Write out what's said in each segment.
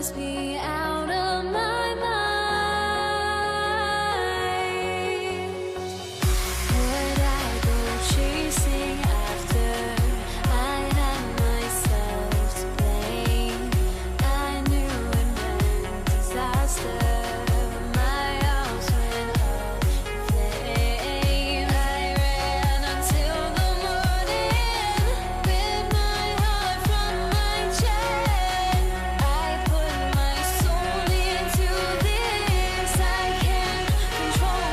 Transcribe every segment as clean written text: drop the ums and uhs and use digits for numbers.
must be out of my mind. Would I go chasing after? I had myself to blame. I knew it meant disaster. My house went up in flames. I ran until the morning with my heart from my chest. I put my soul into this. I can't control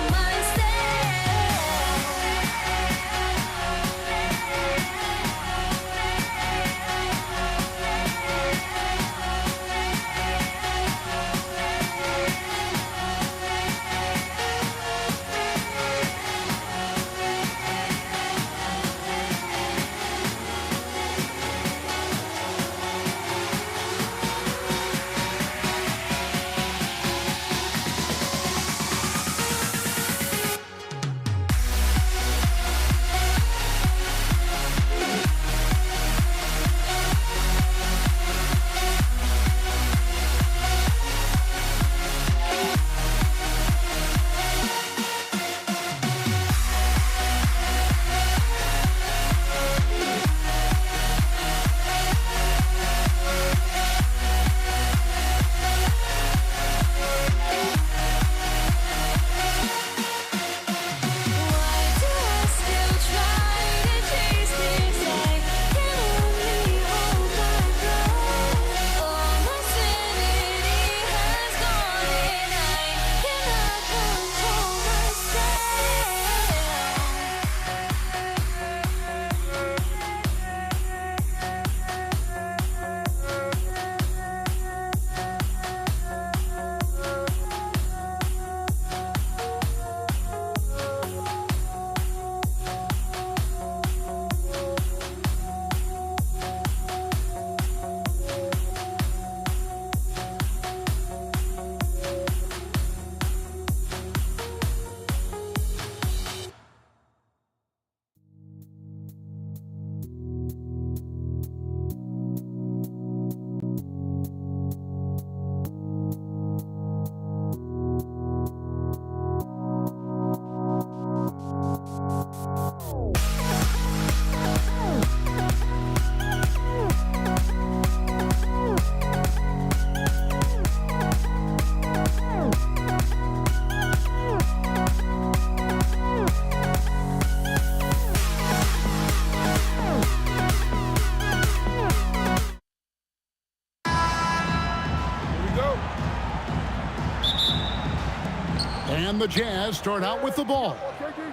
And the Jazz start out with the ball.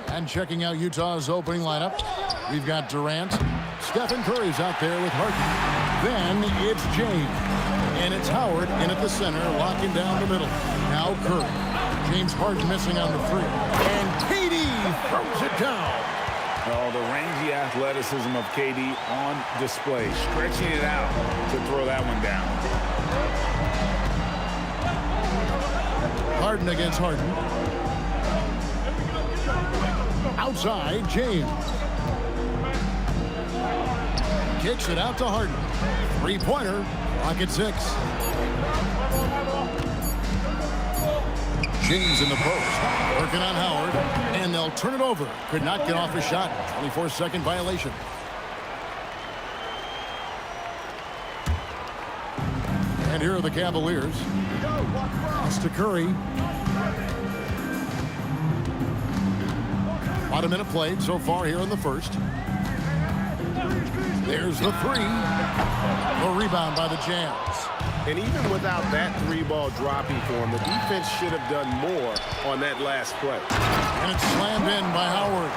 And checking out Utah's opening lineup, we've got Durant. Stephen Curry's out there with Harden. Then it's James. And it's Howard in at the center, locking down the middle. Now Curry. James Harden missing on the three. And KD throws it down. Oh, the rangy athleticism of KD on display. Stretching it out to throw that one down. Harden against Harden. Outside, James. Kicks it out to Harden. Three-pointer, Rocket 6. James in the post. Working on Howard. And they'll turn it over. Could not get off a shot. 24-second violation. And here are the Cavaliers. Pass to Curry. About a minute played so far here in the first. There's the three. A rebound by the Jazz. And even without that three-ball dropping for him, the defense should have done more on that last play. And it's slammed in by Howard.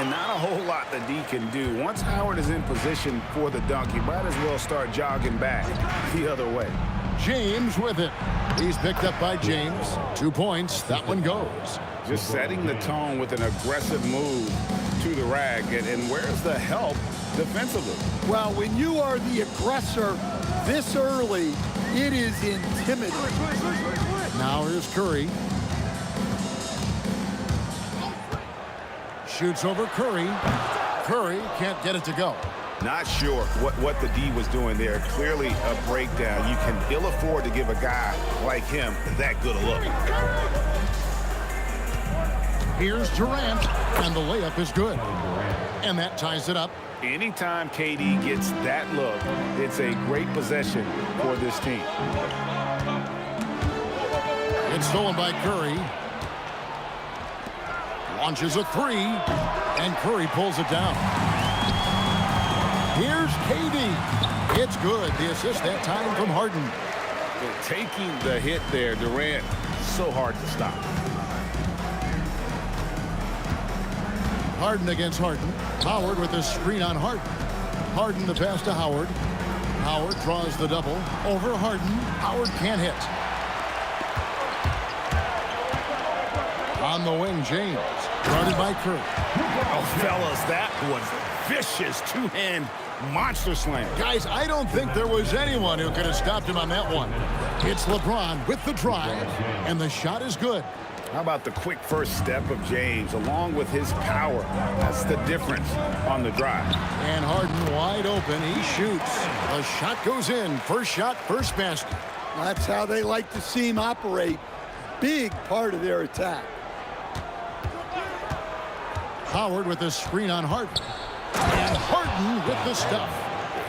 And not a whole lot that D can do. Once Howard is in position for the dunk, he might as well start jogging back the other way. James with it. He's picked up by James. 2 points. That one goes. Just setting the tone with an aggressive move to the rag. And where's the help defensively? Well, when you are the aggressor this early, it is intimidating. Now here's Curry. Shoots over Curry. Curry can't get it to go. Not sure what the D was doing there. Clearly a breakdown. You can ill afford to give a guy like him that good a look. Here's Durant, and the layup is good. And that ties it up. Anytime KD gets that look, it's a great possession for this team. It's stolen by Curry. Launches a three, and Curry pulls it down. Here's KD. It's good. The assist that time from Harden. Taking the hit there, Durant, so hard to stop. Harden against Harden. Howard with a screen on Harden. Harden the pass to Howard. Howard draws the double. Over Harden. Howard can't hit. On the wing, James. Guarded by Curry. Oh, fellas, that was vicious two-hand monster slam. Guys, I don't think there was anyone who could have stopped him on that one. It's LeBron with the drive, and the shot is good. How about the quick first step of James, along with his power? That's the difference on the drive. And Harden wide open. He shoots. The shot goes in. First shot, first basket. That's how they like to see him operate. Big part of their attack. Howard with the screen on Harden. And Harden with the stuff.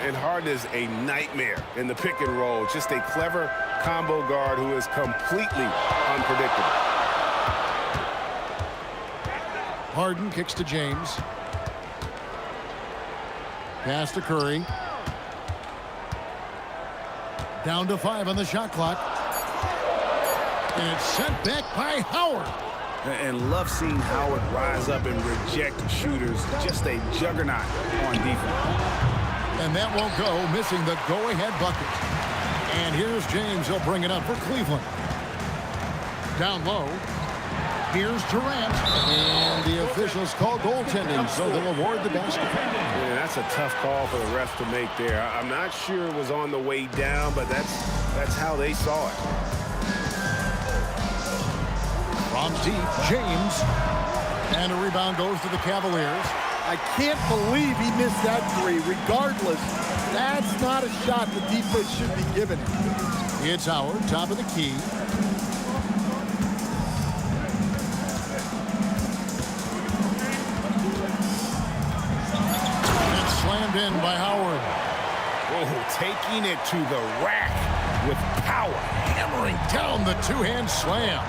And Harden is a nightmare in the pick and roll. Just a clever combo guard who is completely unpredictable. Harden kicks to James. Pass to Curry. Down to 5 on the shot clock. And it's sent back by Howard. And love seeing Howard rise up and reject shooters. Just a juggernaut on defense. And that won't go, missing the go-ahead bucket. And here's James. He'll bring it up for Cleveland. Down low. Here's Durant. And the officials call goaltending, so they'll award the basket. Yeah, that's a tough call for the refs to make there. I'm not sure it was on the way down, but that's how they saw it. From deep, James. And a rebound goes to the Cavaliers. I can't believe he missed that three. Regardless, that's not a shot the defense should be giving him. It's Howard, top of the key. And it's slammed in by Howard. Oh, taking it to the rack with power. Hammering down the two-hand slam.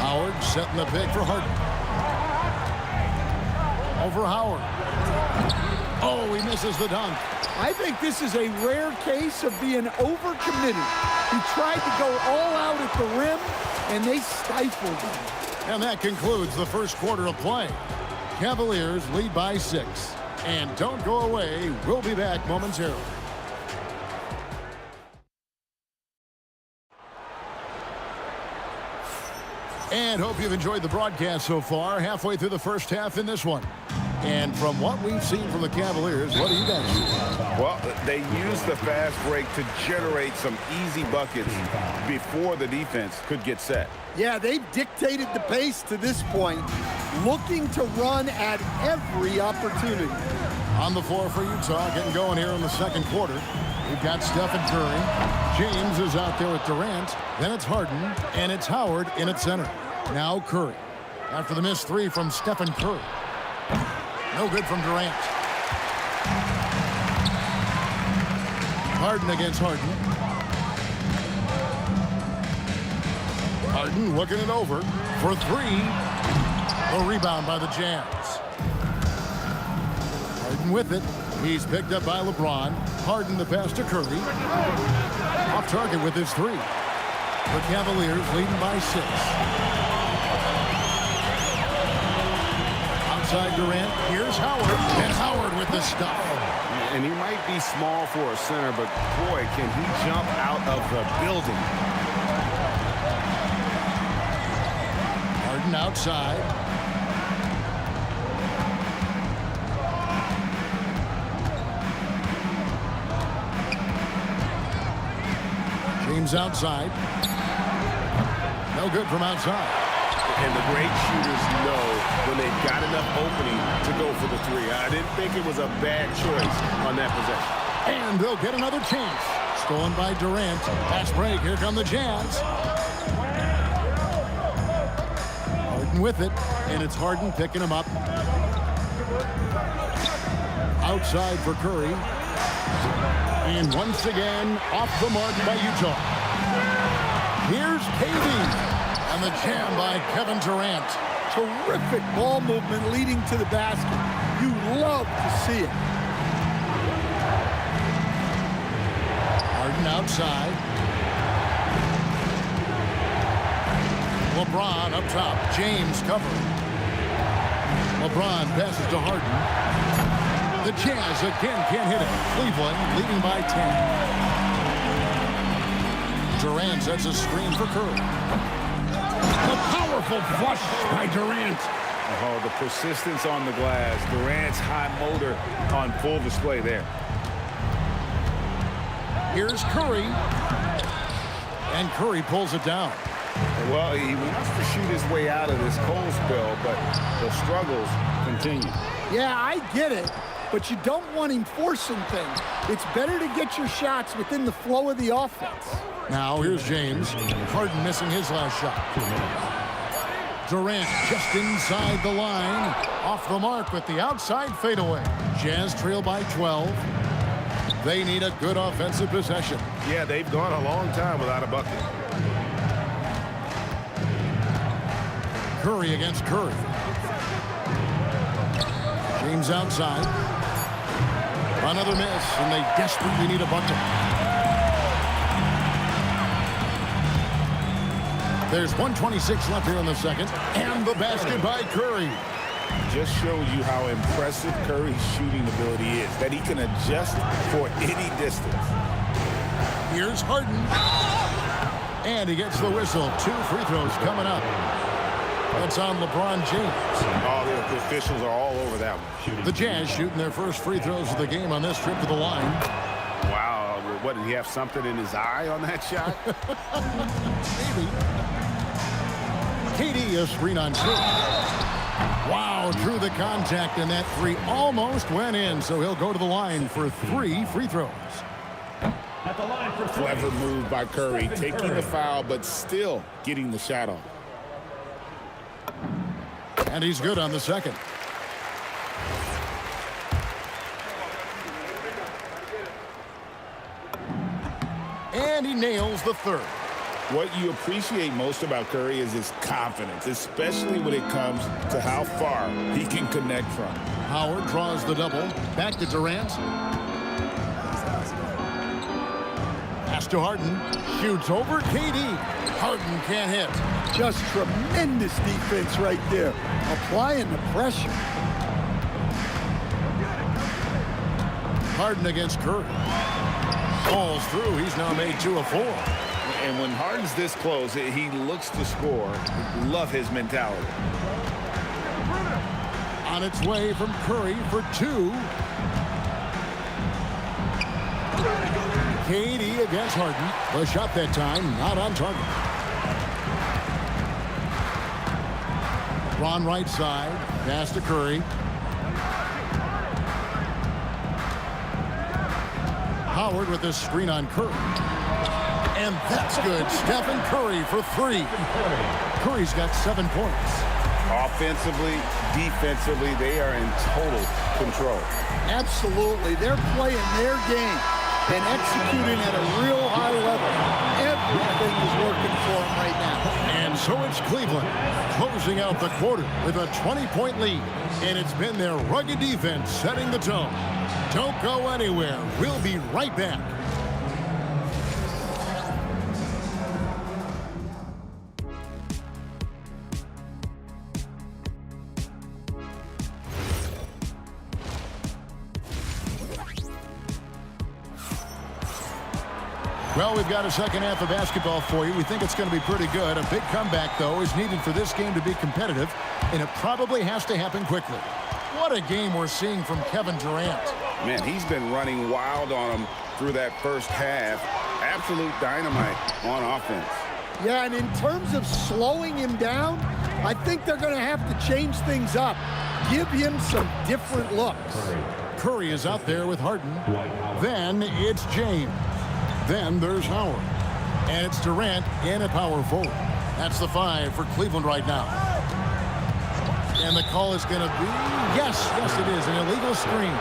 Howard setting the pick for Harden. Over Howard. Oh, he misses the dunk. I think this is a rare case of being overcommitted. He tried to go all out at the rim, and they stifled him. And that concludes the first quarter of play. Cavaliers lead by 6. And don't go away. We'll be back momentarily. And hope you've enjoyed the broadcast so far. Halfway through the first half in this one. And from what we've seen from the Cavaliers, what do you guys see? Well, they used the fast break to generate some easy buckets before the defense could get set. Yeah, they've dictated the pace to this point, looking to run at every opportunity. On the floor for Utah, getting going here in the second quarter. We've got Stephen Curry. James is out there with Durant. Then it's Harden, and it's Howard in at center. Now Curry. After the missed three from Stephen Curry. No good from Durant. Harden against Harden. Harden looking it over for three. A rebound by the Jazz. Harden with it. He's picked up by LeBron. Harden the pass to Curry. Off target with his three. The Cavaliers leading by 6. Outside Durant. Here's Howard. And Howard with the stuff. And he might be small for a center, but boy, can he jump out of the building. Harden outside. James outside. No good from outside. And the great shooters know when they've got enough opening to go for the three. I didn't think it was a bad choice on that possession. And they'll get another chance. Stolen by Durant. Pass break. Here come the Jazz. Harden with it. And it's Harden picking him up. Outside for Curry. And once again, off the mark by Utah. Here's KD. And the jam by Kevin Durant. Terrific ball movement leading to the basket. You love to see it. Harden outside. LeBron up top. James covering. LeBron passes to Harden. The Jazz again can't hit it. Cleveland leading by 10. Durant sets a screen for Curry. A powerful flush by Durant. Oh, the persistence on the glass. Durant's high motor on full display there. Here's Curry. And Curry pulls it down. Well, he wants to shoot his way out of this cold spell, but the struggles continue. Yeah, I get it, but you don't want him forcing things. It's better to get your shots within the flow of the offense. Now here's James. Harden missing his last shot. Durant just inside the line. Off the mark with the outside fadeaway. Jazz trail by 12. They need a good offensive possession. Yeah, they've gone a long time without a bucket. Curry against Curry. James outside. Another miss, and they desperately need a bucket. There's 1:26 left here in the second. And the basket by Curry. Just shows you how impressive Curry's shooting ability is, that he can adjust for any distance. Here's Harden. And he gets the whistle. 2 free throws coming up. That's on LeBron James. Oh, the officials are all over that one. The Jazz shooting their first free throws of the game on this trip to the line. Wow, what, did he have something in his eye on that shot? Maybe. KD a screen on 2. Wow, drew the contact, and that 3 almost went in, so he'll go to the line for 3 free throws. At the line for 3. Clever move by Curry, taking the foul, but still getting the shot off. And he's good on the second. And he nails the third. What you appreciate most about Curry is his confidence, especially when it comes to how far he can connect from. Howard draws the double. Back to Durant. Pass to Harden. Shoots over KD. Harden can't hit. Just tremendous defense right there. Applying the pressure. Harden against Curry. Falls through. He's now made 2 of 4. And when Harden's this close, he looks to score. Love his mentality. On its way from Curry for 2. KD against Harden. The shot that time not on target. Ron right side. Pass to Curry. Howard with this screen on Curry. And that's good. Stephen Curry for 3. Curry's got 7 points. Offensively, defensively, they are in total control. Absolutely. They're playing their game and executing at a real high level. Everything is working for them right now. And so it's Cleveland closing out the quarter with a 20-point lead. And it's been their rugged defense setting the tone. Don't go anywhere. We'll be right back. Well, we've got a second half of basketball for you. We think it's going to be pretty good. A big comeback, though, is needed for this game to be competitive, and it probably has to happen quickly. What a game we're seeing from Kevin Durant. Man, he's been running wild on him through that first half. Absolute dynamite on offense. Yeah, and in terms of slowing him down, I think they're going to have to change things up. Give him some different looks. Curry is out there with Harden. Then it's James. Then there's Howard. And it's Durant in at power forward. That's the 5 for Cleveland right now. And the call is going to be, yes, it is, an illegal screen.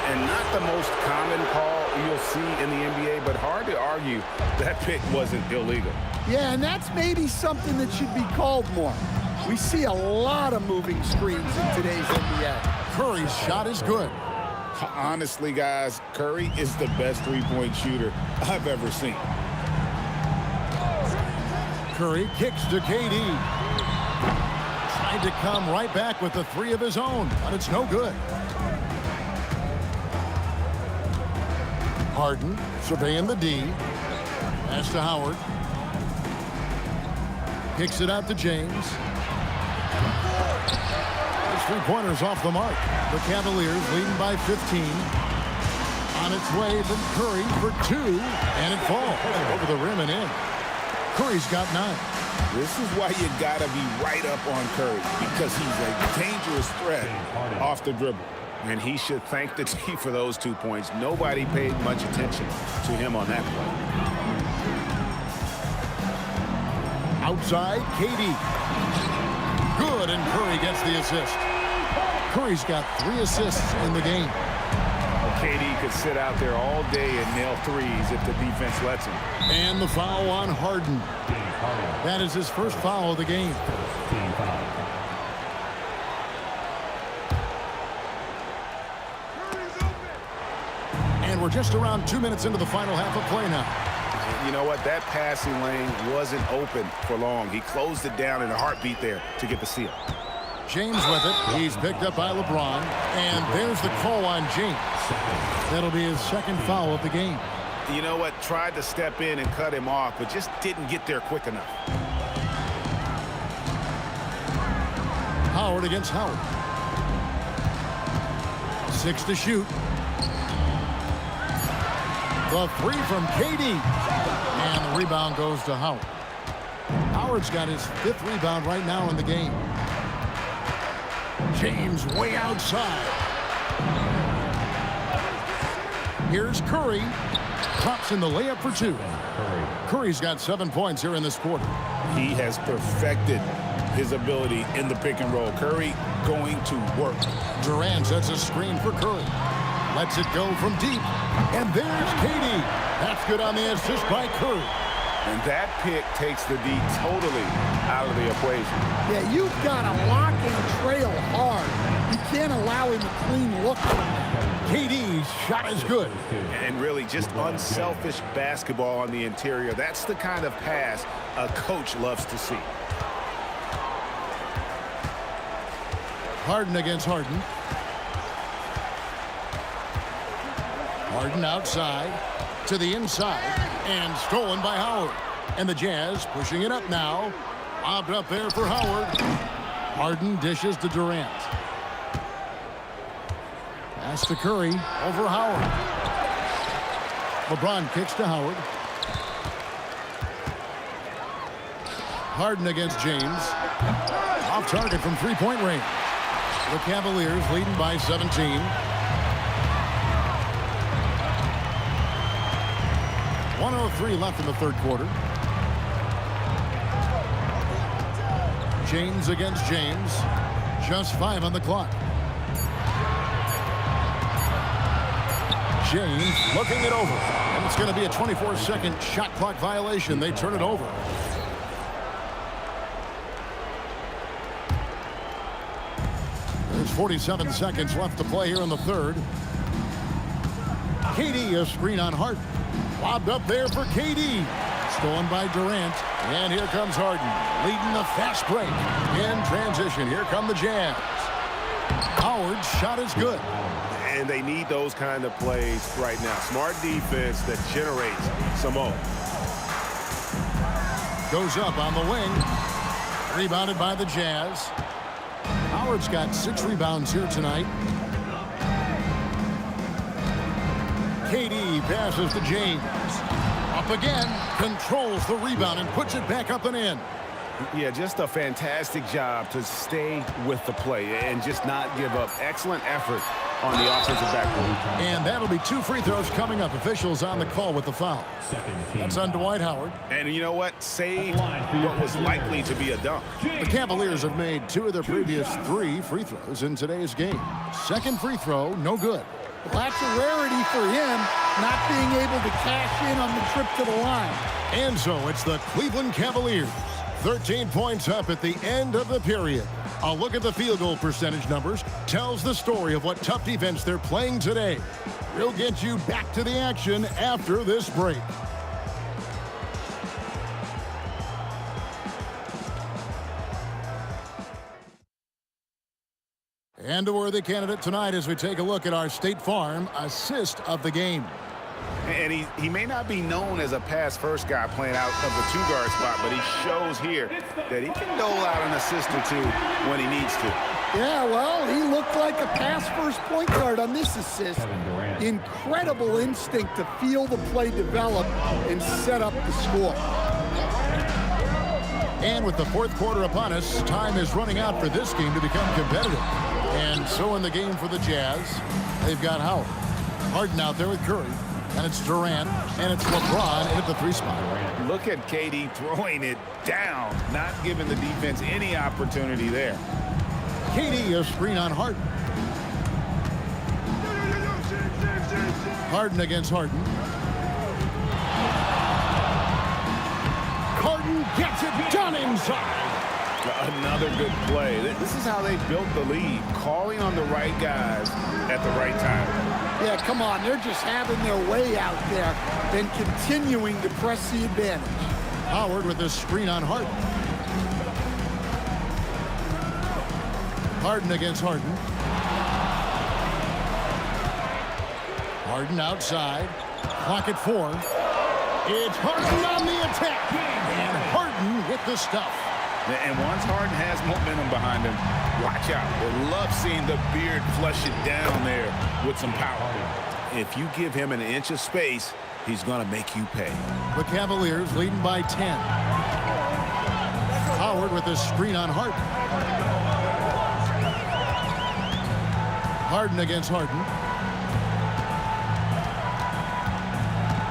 And not the most common call you'll see in the NBA, but hard to argue that pick wasn't illegal. Yeah, and that's maybe something that should be called more. We see a lot of moving screens in today's NBA. Curry's shot is good. Honestly, guys, Curry is the best three-point shooter I've ever seen. Curry kicks to KD. Tried to come right back with the 3 of his own, but it's no good. Harden surveying the D. Pass to Howard. Kicks it out to James. His 3-pointers off the mark. The Cavaliers leading by 15. On its way from Curry for 2, and it falls over the rim and in. Curry's got 9. This is why you got to be right up on Curry, because he's a dangerous threat off the dribble. And he should thank the team for those 2 points. Nobody paid much attention to him on that play. Outside, KD. Good, and Curry gets the assist. Curry's got 3 assists in the game. KD could sit out there all day and nail threes if the defense lets him. And the foul on Harden. That is his first foul of the game. And we're just around 2 minutes into the final half of play now. You know what? That passing lane wasn't open for long. He closed it down in a heartbeat there to get the steal. James with it. He's picked up by LeBron. And there's the call on James. That'll be his second foul of the game. You know what? Tried to step in and cut him off, but just didn't get there quick enough. Howard against Howard. 6 to shoot. The 3 from KD. And the rebound goes to Howard. Howard's got his 5th rebound right now in the game. James way outside. Here's Curry. Drops in the layup for 2. Curry's got 7 points here in this quarter. He has perfected his ability in the pick and roll. Curry going to work. Durant sets a screen for Curry. Lets it go from deep. And there's KD. That's good on the assist by Curry. And that pick takes the D totally out of the equation. Yeah, you've got to lock and trail hard. You can't allow him a clean look. KD's shot is good. And really just unselfish basketball on the interior. That's the kind of pass a coach loves to see. Harden against Harden. Harden outside to the inside and stolen by Howard. And the Jazz pushing it up now. Lobbed up there for Howard. Harden dishes to Durant. Pass to Curry over Howard. LeBron kicks to Howard. Harden against James. Off target from 3-point range. The Cavaliers leading by 17. 1:03 left in the third quarter. James against James. Just 5 on the clock. James looking it over. And it's going to be a 24-second shot clock violation. They turn it over. There's 47 seconds left to play here in the third. KD, a screen on Harden. Lobbed up there for KD. Stolen by Durant. And here comes Harden, leading the fast break. In transition, here come the Jazz. Howard's shot is good. And they need those kind of plays right now. Smart defense that generates some more. Goes up on the wing. Rebounded by the Jazz. Howard's got 6 rebounds here tonight. KD passes to James. Up again. Controls the rebound and puts it back up and in. Yeah, just a fantastic job to stay with the play and just not give up. Excellent effort on the offensive backboard. And that'll be 2 free throws coming up. Officials on the call with the foul. That's on Dwight Howard. And you know what? Saved what was likely to be a dunk. The Cavaliers have made 2 of their previous 3 free throws in today's game. Second free throw, no good. Well, that's a rarity for him, not being able to cash in on the trip to the line. And so it's the Cleveland Cavaliers. 13 points up at the end of the period. A look at the field goal percentage numbers tells the story of what tough defense they're playing today. We'll get you back to the action after this break. And a worthy candidate tonight as we take a look at our State Farm assist of the game. And he may not be known as a pass-first guy playing out of the 2-guard spot, but he shows here that he can dole out an assist or 2 when he needs to. Yeah, well, he looked like a pass-first point guard on this assist. Incredible instinct to feel the play develop and set up the score. And with the 4th quarter upon us, time is running out for this game to become competitive. And so in the game for the Jazz, they've got Howard. Harden out there with Curry. And it's Durant, and it's LeBron at the 3 spot. Look at KD throwing it down, not giving the defense any opportunity there. KD a screen on Harden. Harden against Harden. Harden gets it done inside. Another good play. This is how they built the lead, calling on the right guys at the right time. Yeah, come on. They're just having their way out there and continuing to press the advantage. Howard with a screen on Harden. Harden against Harden. Harden outside. Clock at 4. It's Harden on the attack. And Harden with the stuff. And once Harden has momentum behind him, watch out. They love seeing the beard flush it down there with some power. If you give him an inch of space, he's going to make you pay. The Cavaliers leading by 10. Howard with a screen on Harden. Harden against Harden.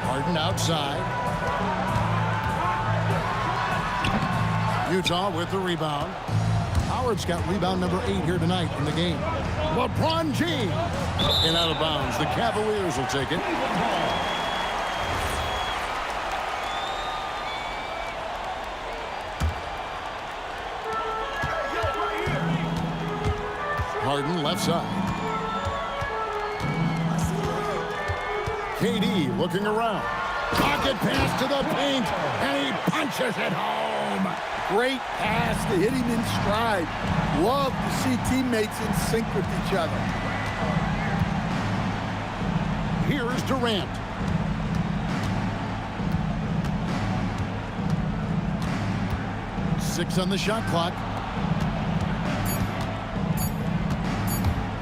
Harden outside. Utah with the rebound. Howard's got rebound number 8 here tonight in the game. LeBron James. And out of bounds. The Cavaliers will take it. Harden left side. KD looking around. Pocket pass to the paint. And he punches it home. Great pass to hit him in stride. Love to see teammates in sync with each other. Here is Durant. Six on the shot clock.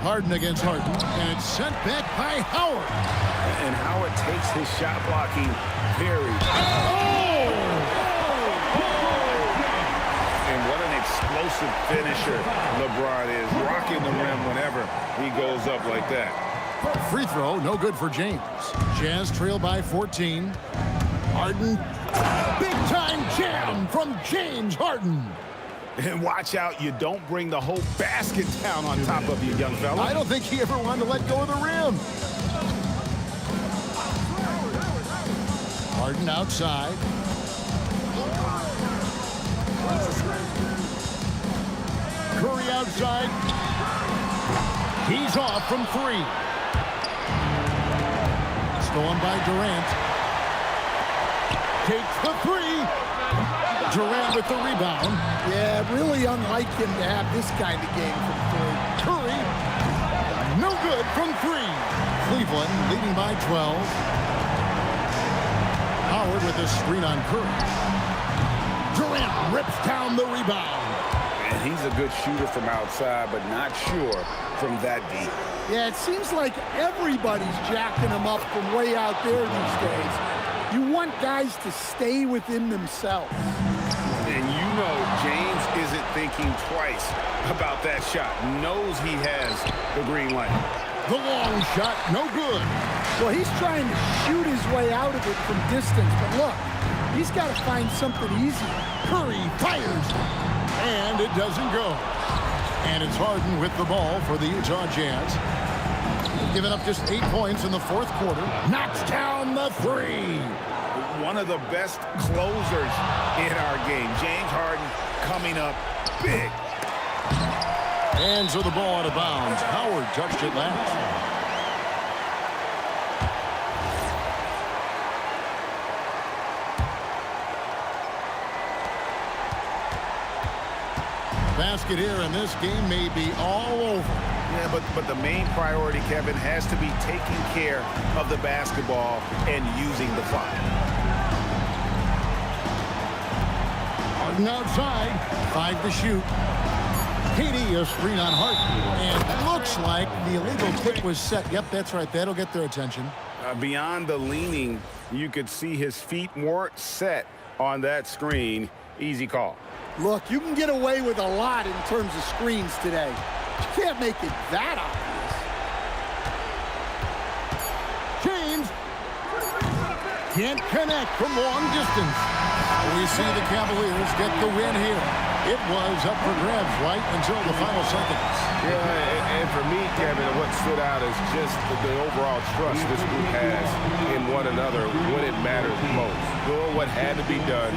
Harden against Harden. And it's sent back by Howard. And Howard takes his shot blocking very. Explosive finisher LeBron is, rocking the rim whenever he goes up like that. Free throw, no good for James. Jazz trail by 14. Harden, big time jam from James Harden. And watch out, you don't bring the whole basket down on top of you, young fella. I don't think he ever wanted to let go of the rim. Harden outside. Curry outside. He's off from 3. Stolen by Durant. Takes the 3. Durant with the rebound. Yeah, really unlike him to have this kind of game from 3. Curry, no good from 3. Cleveland leading by 12. Howard with a screen on Curry. Durant rips down the rebound. And he's a good shooter from outside, but not sure from that deep. Yeah, it seems like everybody's jacking him up from way out there these days. You want guys to stay within themselves. And you know thinking twice about that shot. Knows he has the green light. The long shot, no good. Well, he's trying to shoot his way out of it from distance, but look, he's got to find something easy. Curry fires, and it doesn't go. And it's Harden with the ball for the Utah Jazz. They've given up just 8 points in the fourth quarter. Knocks down the three. One of the best closers in our game. James Harden coming up big. Hands of the ball out of bounds. Howard touched it last. Basket here, and this game may be all over. Yeah, but the main priority, Kevin, has to be taking care of the basketball and using the clock. Harden outside, 5 to shoot. KD, a screen on Harden, and it looks like the illegal kick was set. Yep, that's right. That'll get their attention. Beyond the leaning, you could see his feet weren't set on that screen. Easy call. Look, you can get away with a lot in terms of screens today. You can't make it that obvious. James can't connect from long distance. We see the Cavaliers get the win here. It was up for grabs right until the final seconds. Yeah, and for me, Kevin, what stood out is just the overall trust this group has in one another when it matters most. Doing what had to be done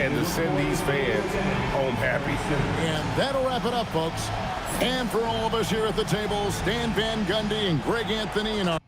and to send these fans home happy. And that'll wrap it up, folks. And for all of us here at the table, Stan Van Gundy and Greg Anthony and our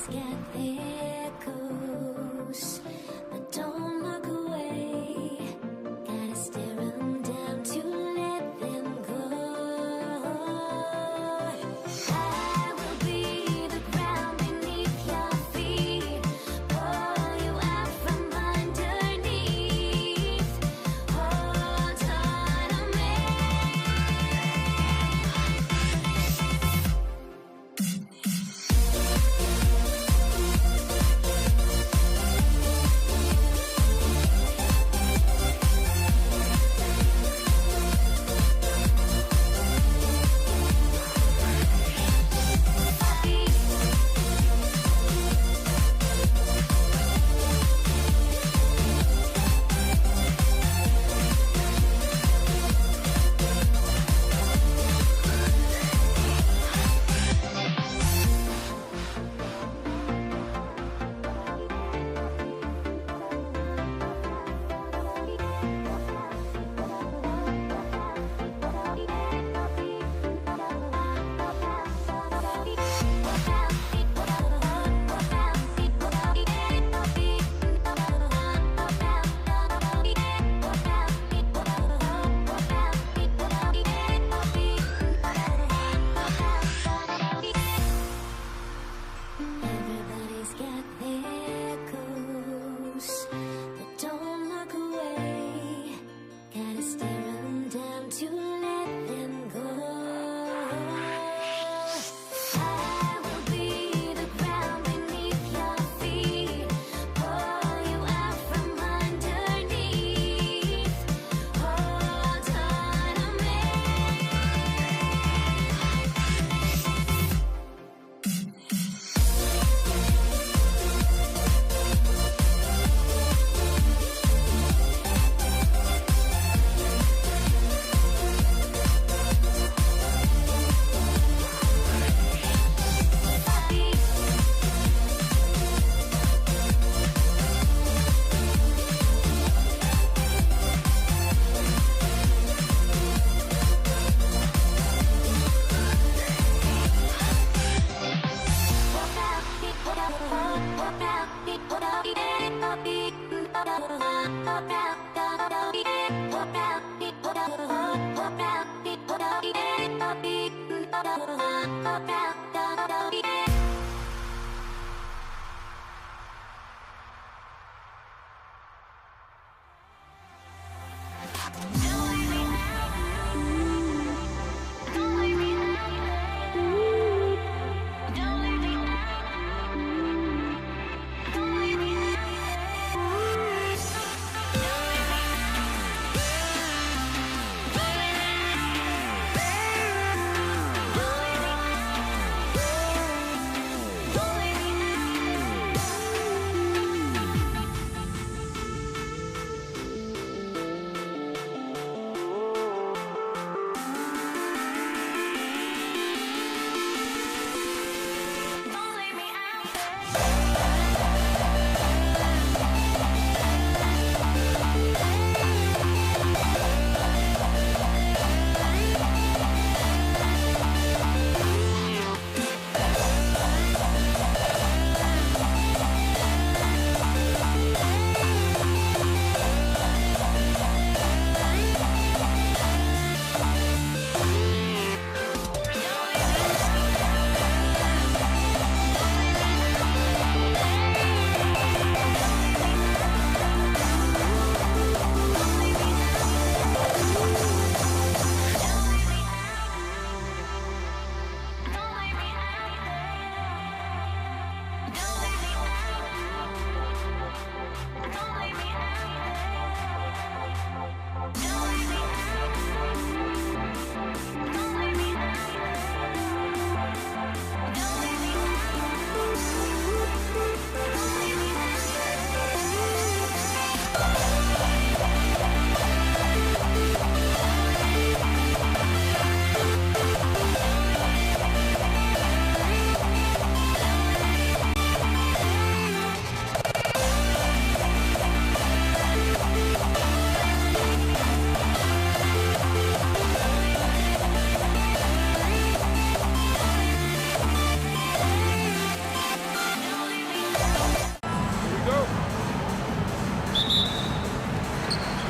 Everybody's got their goals, but don't look away. Gotta stare 'em down to let them go. I will be the ground beneath your feet, pull you out from underneath. Hold on to me. Everybody's got their goals, but don't look away. Gotta stare 'em down to let them go. I will be the ground beneath your feet, pull you out from underneath. Hold on to me.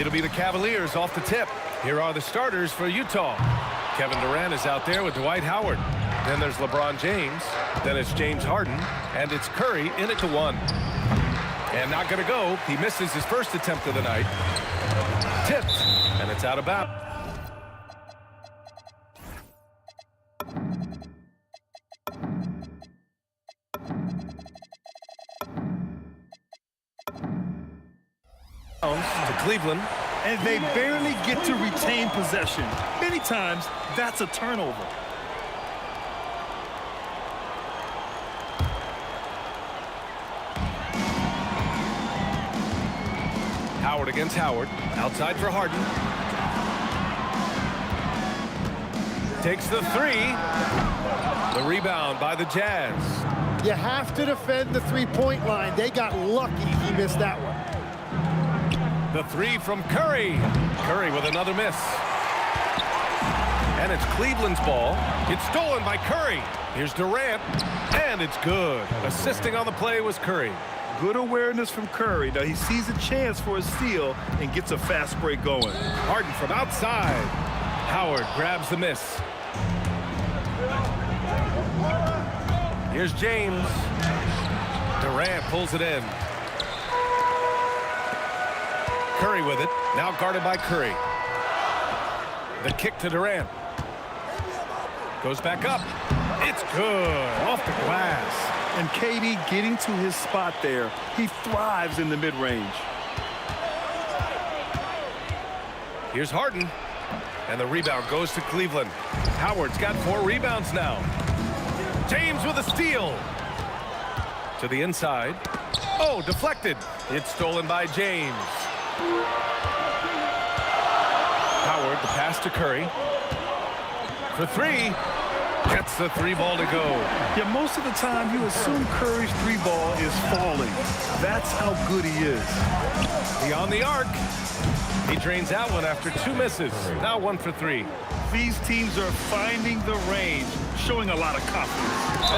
It'll be the Cavaliers off the tip. Here are the starters for Utah. Kevin Durant is out there with Dwight Howard. Then there's LeBron James. Then it's James Harden. And it's Curry in at the 1. And not going to go. He misses his first attempt of the night. Tipped. And it's out of bounds. To Cleveland. And they barely get to retain possession. Many times, that's a turnover. Howard against Howard. Outside for Harden. Takes the 3. The rebound by the Jazz. You have to defend the three-point line. They got lucky he missed that one. The 3 from Curry. Curry with another miss. And it's Cleveland's ball. It's stolen by Curry. Here's Durant. And it's good. Assisting on the play was Curry. Good awareness from Curry. Now he sees a chance for a steal and gets a fast break going. Harden from outside. Howard grabs the miss. Here's James. Durant pulls it in. Curry with it. Now guarded by Curry. The kick to Durant. Goes back up. It's good. Off the glass. And KD getting to his spot there. He thrives in the mid-range. Here's Harden. And the rebound goes to Cleveland. Howard's got 4 rebounds now. James with a steal. To the inside. Oh, deflected. It's stolen by James. Howard, the pass to Curry. For 3. Gets the 3 ball to go. Yeah, most of the time you assume Curry's 3 ball is falling. That's how good he is. Beyond the arc. He drains that one after 2 misses. Now 1 for 3. These teams are finding the range, showing a lot of confidence.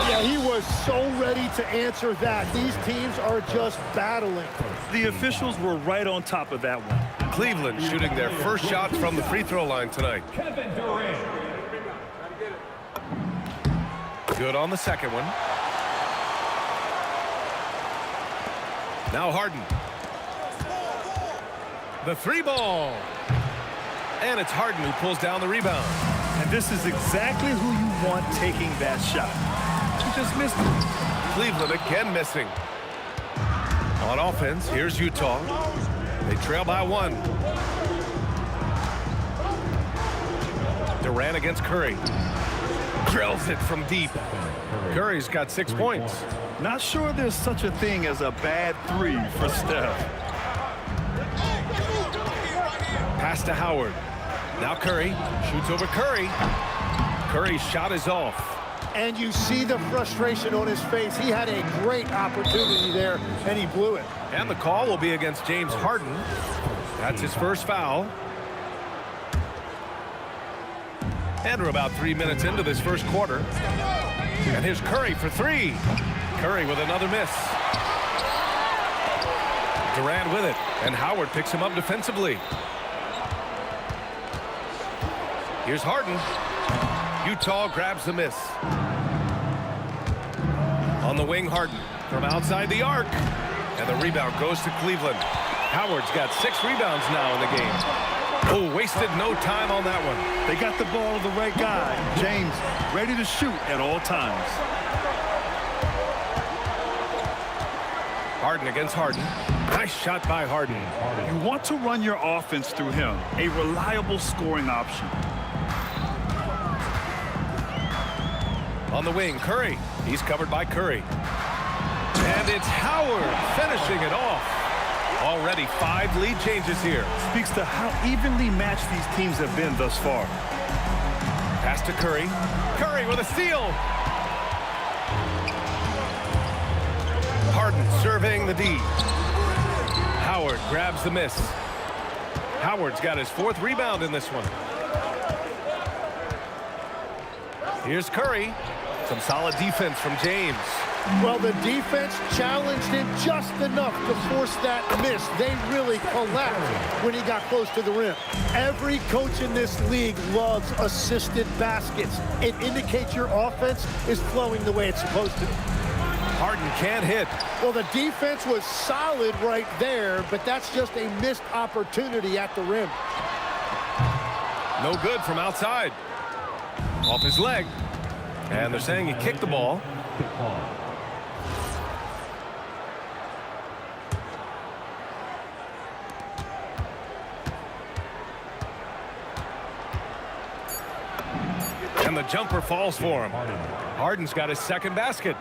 Yeah, he was so ready to answer that. These teams are just battling. The officials were right on top of that one. Cleveland shooting their first shots from the free throw line tonight. Kevin Durant. Good on the second one. Now Harden. The 3 ball. And it's Harden who pulls down the rebound. And this is exactly who you want taking that shot. He just missed it. Cleveland again missing. On offense, here's Utah. They trail by 1. Durant against Curry. Drills it from deep. Curry's got 6 points. Not sure there's such a thing as a bad 3 for Steph. Pass to Howard. Now Curry shoots over Curry. Curry's shot is off. And you see the frustration on his face. He had a great opportunity there, and he blew it. And the call will be against James Harden. That's his first foul. And we're about 3 minutes into this first quarter. And here's Curry for 3. Curry with another miss. Durant with it. And Howard picks him up defensively. Here's Harden. Utah grabs the miss. On the wing, Harden from outside the arc. And the rebound goes to Cleveland. Howard's got 6 rebounds now in the game. Oh, wasted no time on that one. They got the ball to the right guy. James ready to shoot at all times. Harden against Harden. Nice shot by Harden. You want to run your offense through him. A reliable scoring option. On the wing, Curry. He's covered by Curry. And it's Howard finishing it off. Already 5 lead changes here. Speaks to how evenly matched these teams have been thus far. Pass to Curry. Curry with a steal. Harden surveying the D. Howard grabs the miss. Howard's got his 4th rebound in this one. Here's Curry. Some solid defense from James. Well, the defense challenged him just enough to force that miss. They really collapsed when he got close to the rim. Every coach in this league loves assisted baskets. It indicates your offense is flowing the way it's supposed to. Harden can't hit. Well, the defense was solid right there, but that's just a missed opportunity at the rim. No good from outside. Off his leg. And they're saying he kicked the ball. And the jumper falls for him. Harden's got his second basket.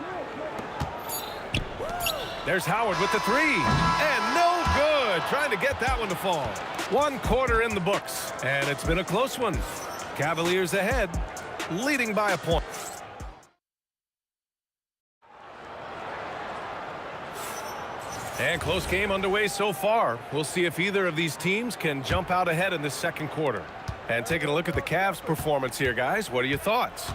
There's Howard with the three. And no good. Trying to get that one to fall. 1 quarter in the books. And it's been a close one. Cavaliers ahead, leading by a point. And close game underway so far. We'll see if either of these teams can jump out ahead in this second quarter. And taking a look at the Cavs' performance here, guys, what are your thoughts?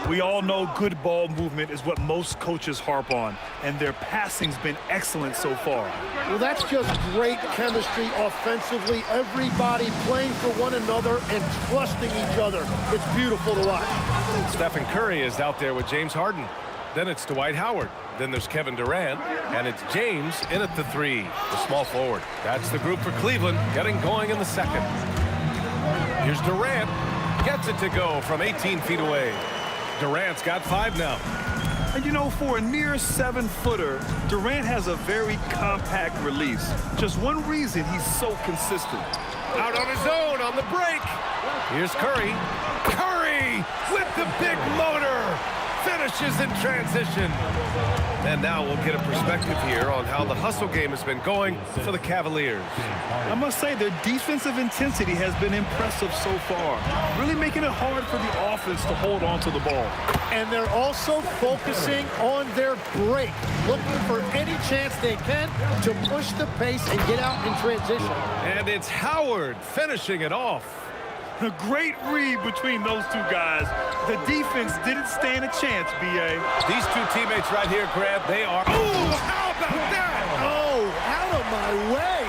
We all know good ball movement is what most coaches harp on, and their passing's been excellent so far. Well, that's just great chemistry offensively. Everybody playing for one another and trusting each other. It's beautiful to watch. Stephen Curry is out there with James Harden. Then it's Dwight Howard. Then there's Kevin Durant, and it's James in at the three, the small forward. That's the group for Cleveland, getting going in the second. Here's Durant. Gets it to go from 18 feet away. Durant's got 5 now. And you know, for a near 7-footer, Durant has a very compact release. Just one reason he's so consistent. Out on his own on the break. Here's Curry. Curry with the big motor. Finishes in transition. And now we'll get a perspective here on how the hustle game has been going for the Cavaliers. I must say their defensive intensity has been impressive so far, really making it hard for the offense to hold on to the ball. And they're also focusing on their break, looking for any chance they can to push the pace and get out in transition. And it's Howard finishing it off. A great read between those two guys. The defense didn't stand a chance, B.A. These two teammates right here, Grant, they are... Oh, how about that? Oh, out of my way.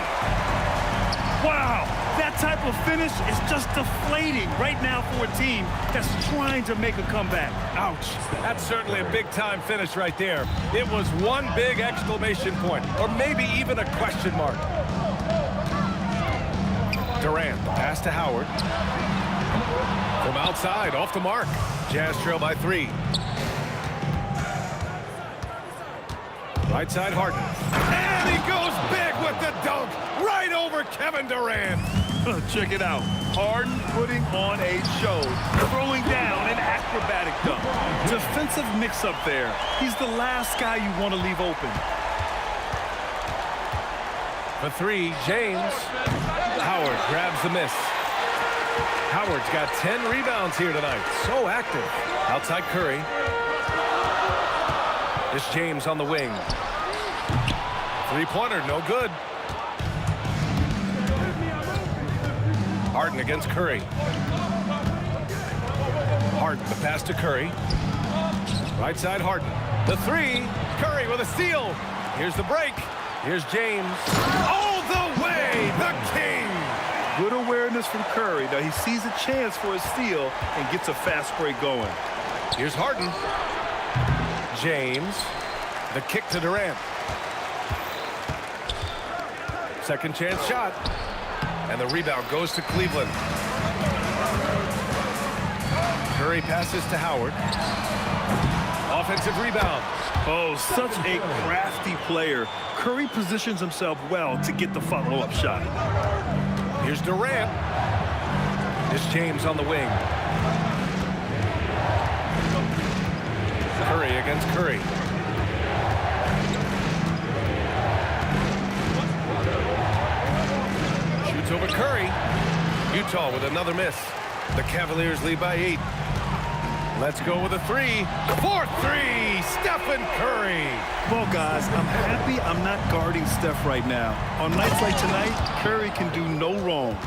Wow, that type of finish is just deflating right now for a team that's trying to make a comeback. Ouch. That's certainly a big-time finish right there. It was one big exclamation point, or maybe even a question mark. Durant, pass to Howard. From outside, off the mark. Jazz trail by 3. Right side, Harden. And he goes big with the dunk. Right over Kevin Durant. Check it out. Harden putting on a show. Throwing down an acrobatic dunk. Defensive mix-up there. He's the last guy you want to leave open. For 3, James. Howard grabs the miss. Howard's got 10 rebounds here tonight. So active. Outside Curry. It's James on the wing. 3-pointer, no good. Harden against Curry. Harden, the pass to Curry. Right side, Harden. The 3. Curry with a steal. Here's the break. Here's James. All the way, the king. Good awareness from Curry. Now he sees a chance for a steal and gets a fast break going. Here's Harden. James. The kick to Durant. Second chance shot. And the rebound goes to Cleveland. Curry passes to Howard. Offensive rebound. Oh, such a crafty player. Curry positions himself well to get the follow-up shot. Here's Durant. Here's James on the wing. Curry against Curry. Shoots over Curry. Utah with another miss. The Cavaliers lead by 8. Let's go with a 3. 4-3, Stephen Curry. Well, guys, I'm happy I'm not guarding Steph right now. On nights like tonight, Curry can do no wrong.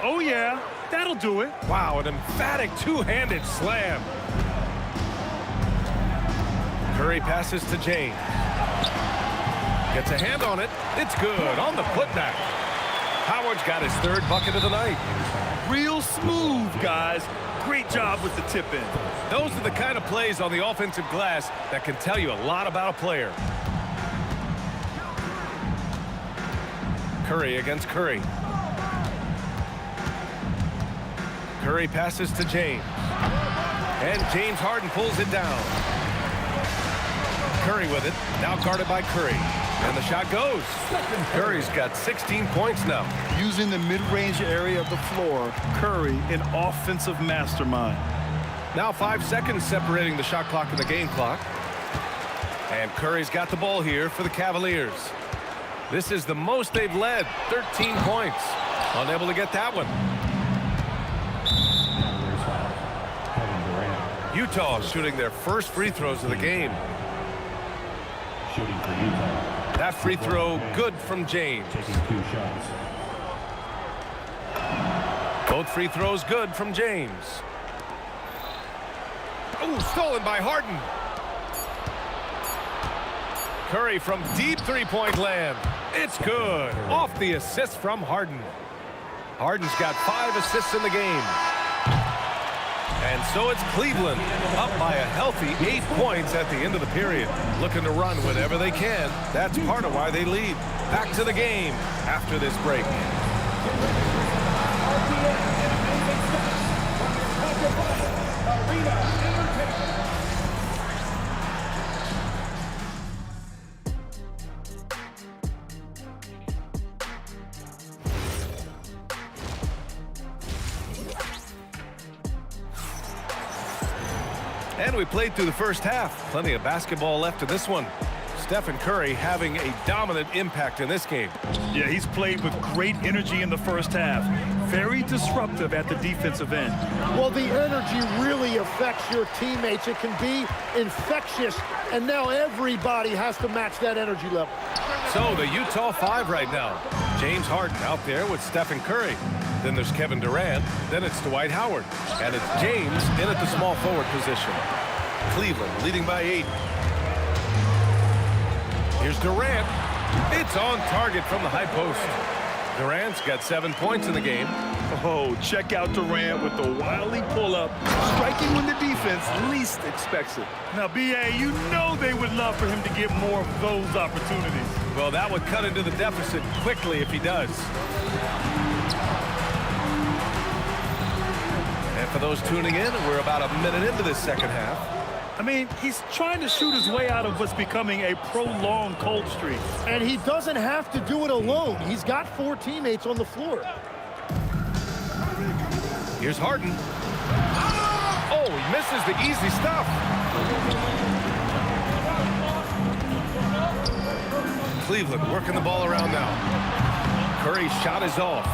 Oh, yeah, that'll do it. Wow, an emphatic two-handed slam. Curry passes to James. Gets a hand on it. It's good on the putback. Howard's got his third bucket of the night. Real smooth, guys. Great job with the tip in. Those are the kind of plays on the offensive glass that can tell you a lot about a player. Curry against Curry. Curry passes to James. And James Harden pulls it down. Curry with it. Now guarded by Curry. And the shot goes. Curry's got 16 points now. Using the mid-range area of the floor, Curry, an offensive mastermind. Now 5 seconds separating the shot clock and the game clock. And Curry's got the ball here for the Cavaliers. This is the most they've led, 13 points. Unable to get that one. Utah shooting their first free throws of the game. Shooting for Utah. That free throw good from James. Taking 2 shots. Both free throws good from James. Oh, stolen by Harden. Curry from deep three-point land. It's good. Off the assist from Harden. Harden's got 5 assists in the game. And so it's Cleveland up by a healthy 8 points at the end of the period. Looking to run whenever they can. That's part of why they lead. Back to the game after this break. And we played through the first half. Plenty of basketball left in this one. Stephen Curry having a dominant impact in this game. Yeah, he's played with great energy in the first half. Very disruptive at the defensive end. Well, the energy really affects your teammates. It can be infectious, and now everybody has to match that energy level. So the Utah 5 right now. James Harden out there with Stephen Curry. Then there's Kevin Durant. Then it's Dwight Howard. And it's James in at the small forward position. Cleveland leading by 8. Here's Durant. It's on target from the high post. Durant's got 7 points in the game. Oh, check out Durant with the wily pull-up, striking when the defense least expects it. Now, B.A., you know they would love for him to get more of those opportunities. Well, that would cut into the deficit quickly if he does. And for those tuning in, we're about a minute into this second half. I mean, he's trying to shoot his way out of what's becoming a prolonged cold streak. And he doesn't have to do it alone. He's got 4 teammates on the floor. Here's Harden. Oh, he misses the easy stuff. Cleveland working the ball around now. Curry's shot is off.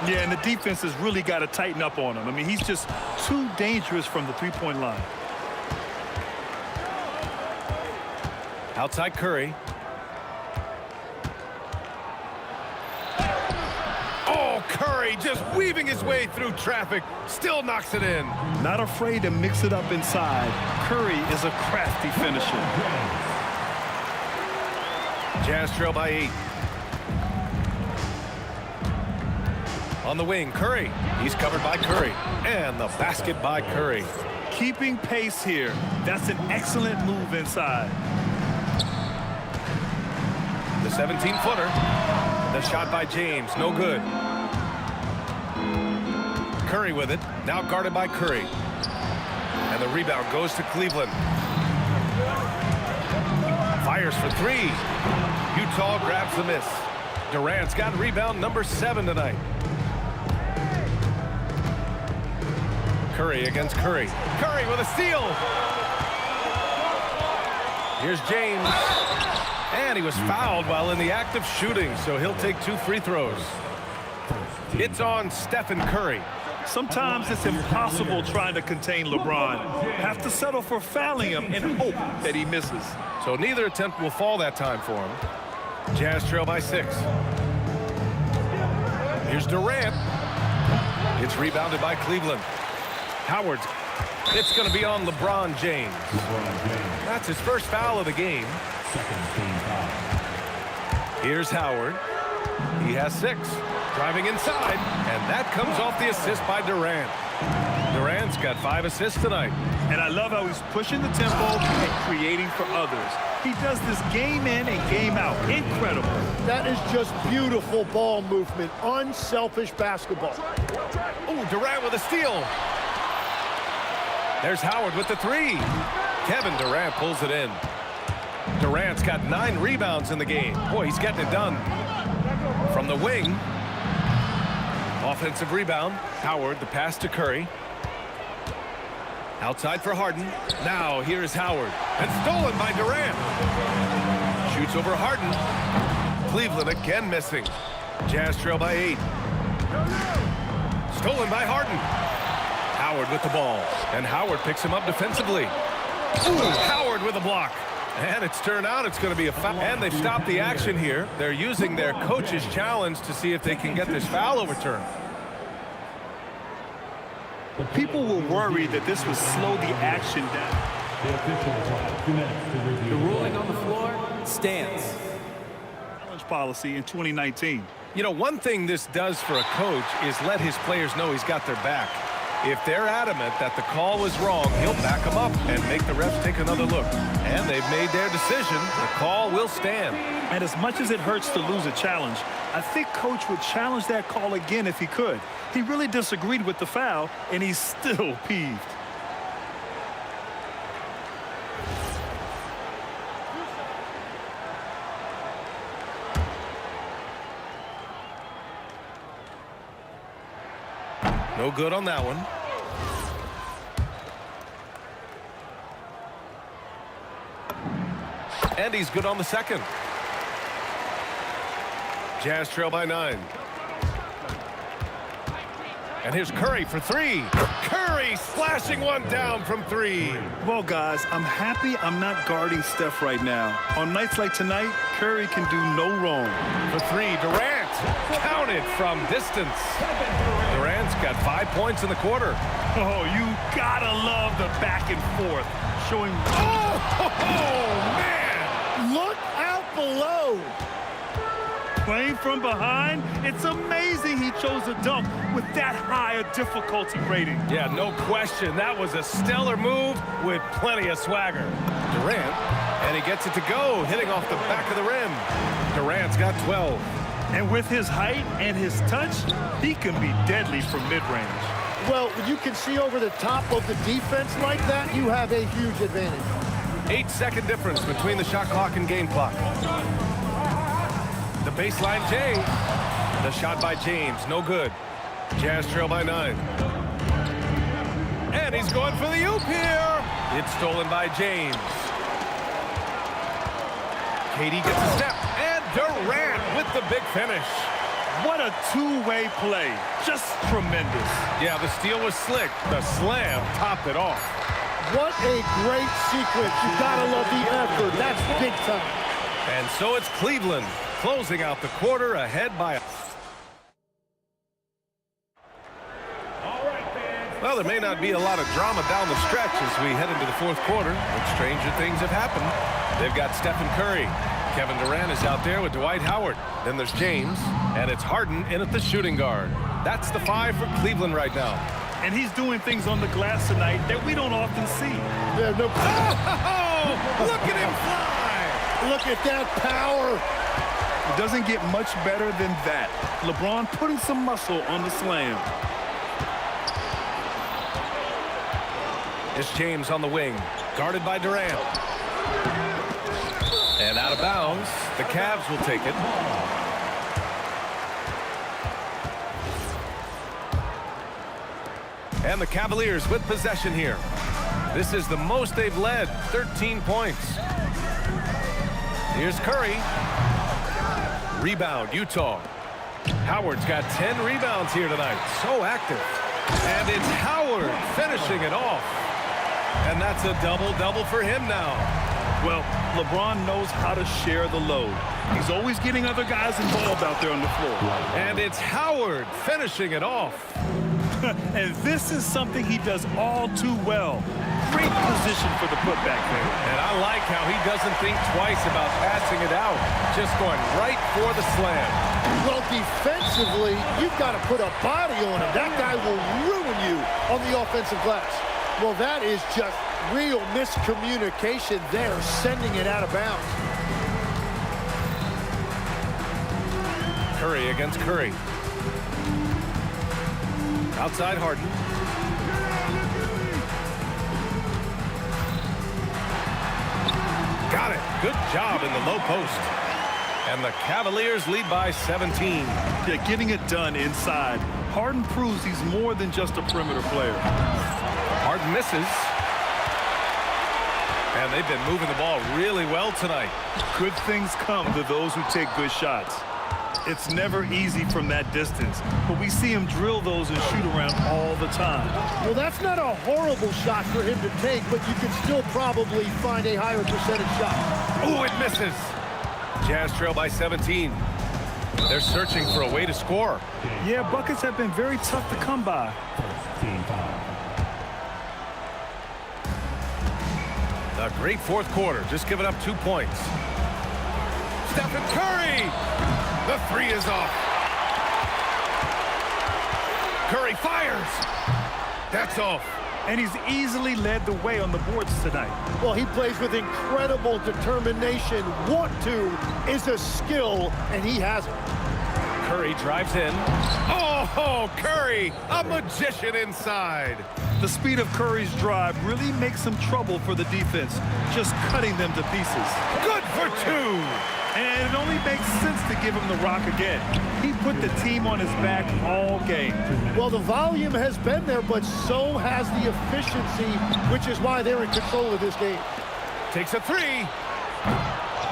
Yeah, and the defense has really got to tighten up on him. I mean, he's just too dangerous from the three-point line. Outside Curry. Oh, Curry just weaving his way through traffic. Still knocks it in. Not afraid to mix it up inside. Curry is a crafty finisher. Jazz trail by 8. On the wing, Curry. He's covered by Curry. And the basket by Curry. Keeping pace here. That's an excellent move inside. The 17-footer. The shot by James. No good. Curry with it. Now guarded by Curry. And the rebound goes to Cleveland. Fires for 3. Utah grabs the miss. Durant's got rebound number 7 tonight. Curry against Curry. Curry with a steal. Here's James. And he was fouled while in the act of shooting, so he'll take 2 free throws. It's on Stephen Curry. Sometimes it's impossible trying to contain LeBron. Have to settle for fouling him and hope that he misses. So neither attempt will fall that time for him. Jazz trail by 6. Here's Durant. It's rebounded by Cleveland. Howard's It's going to be on LeBron James. That's his first foul of the game. Here's Howard. He has 6. Driving inside, and that comes off the assist by Durant. Durant's got 5 assists tonight. And I love how he's pushing the tempo and creating for others. He does this game in and game out. Incredible. That is just beautiful ball movement. Unselfish basketball. Ooh, Durant with a steal. There's Howard with the 3. Kevin Durant pulls it in. Durant's got 9 rebounds in the game. Boy, he's getting it done. From the wing. Offensive rebound. Howard, the pass to Curry. Outside for Harden. Now here's Howard. And stolen by Durant. Shoots over Harden. Cleveland again missing. Jazz trail by 8. Stolen by Harden. Howard with the ball. And Howard picks him up defensively. Ooh, Howard with a block. And it's turned out it's going to be a foul. And they've stopped the action here. They're using their coach's challenge to see if they can get this foul overturned. People were worried that this would slow the action down. The ruling on the floor stands. Challenge policy in 2019. You know, one thing this does for a coach is let his players know he's got their back. If they're adamant that the call was wrong, he'll back them up and make the refs take another look. And they've made their decision. The call will stand. And as much as it hurts to lose a challenge, I think Coach would challenge that call again if he could. He really disagreed with the foul, and he's still peeved. No good on that one. And he's good on the second. Jazz trail by 9. And here's Curry for 3. Curry slashing one down from 3. Well, guys, I'm happy I'm not guarding Steph right now. On nights like tonight, Curry can do no wrong. For 3, Durant counted from distance. Durant's got 5 points in the quarter. Oh, you gotta love the back and forth. Showing... Oh, man! Look out below. Playing from behind, it's amazing he chose a dunk with that high a difficulty rating. Yeah, no question. That was a stellar move with plenty of swagger. Durant, and he gets it to go, hitting off the back of the rim. Durant's got 12. And with his height and his touch, he can be deadly from mid-range. Well, when you can see over the top of the defense like that, you have a huge advantage. 8-second difference between the shot clock and game clock. The baseline J. The shot by James, no good. Jazz trail by 9. And he's going for the oop here. It's stolen by James. KD gets a step. And Durant with the big finish. What a two-way play. Just tremendous. Yeah, the steal was slick. The slam topped it off. What a great sequence. You gotta love the effort. That's big time. And so it's Cleveland closing out the quarter ahead by... Well, there may not be a lot of drama down the stretch as we head into the fourth quarter, but stranger things have happened. They've got Stephen Curry. Kevin Durant is out there with Dwight Howard. Then there's James, and it's Harden in at the shooting guard. That's the 5 for Cleveland right now. And he's doing things on the glass tonight that we don't often see. Yeah, no. Oh, look at him fly! Look at that power. It doesn't get much better than that. LeBron putting some muscle on the slam. It's James on the wing, guarded by Durant. And out of bounds, the Cavs will take it. And the Cavaliers with possession here. This is the most they've led, 13 points. Here's Curry. Rebound, Utah. Howard's got 10 rebounds here tonight. So active. And it's Howard finishing it off. And that's a double-double for him now. Well, LeBron knows how to share the load. He's always getting other guys involved out there on the floor. And it's Howard finishing it off. And this is something he does all too well. Great position for the putback there. And I like how he doesn't think twice about passing it out, just going right for the slam. Well, defensively, you've got to put a body on him. That guy will ruin you on the offensive glass. Well, that is just real miscommunication there, sending it out of bounds. Curry against Curry. Outside Harden. Got it. Good job in the low post. And the Cavaliers lead by 17. Yeah, getting it done inside. Harden proves he's more than just a perimeter player. Harden misses. And they've been moving the ball really well tonight. Good things come to those who take good shots. It's never easy from that distance, but we see him drill those and shoot around all the time. Well, that's not a horrible shot for him to take, but you can still probably find a higher percentage shot. Oh, it misses. Jazz trail by 17. They're searching for a way to score. Yeah, buckets have been very tough to come by. A great fourth quarter, just giving up 2 points. Stephen Curry! The three is off. Curry fires. That's off. And he's easily led the way on the boards tonight. Well, he plays with incredible determination. Want to is a skill, and he has it. Curry drives in. Oh, Curry, a magician inside. The speed of Curry's drive really makes some trouble for the defense, just cutting them to pieces. Good for two. And it only makes sense to give him the rock again. He put the team on his back all game. Well, the volume has been there, but so has the efficiency, which is why they're in control of this game. Takes a three.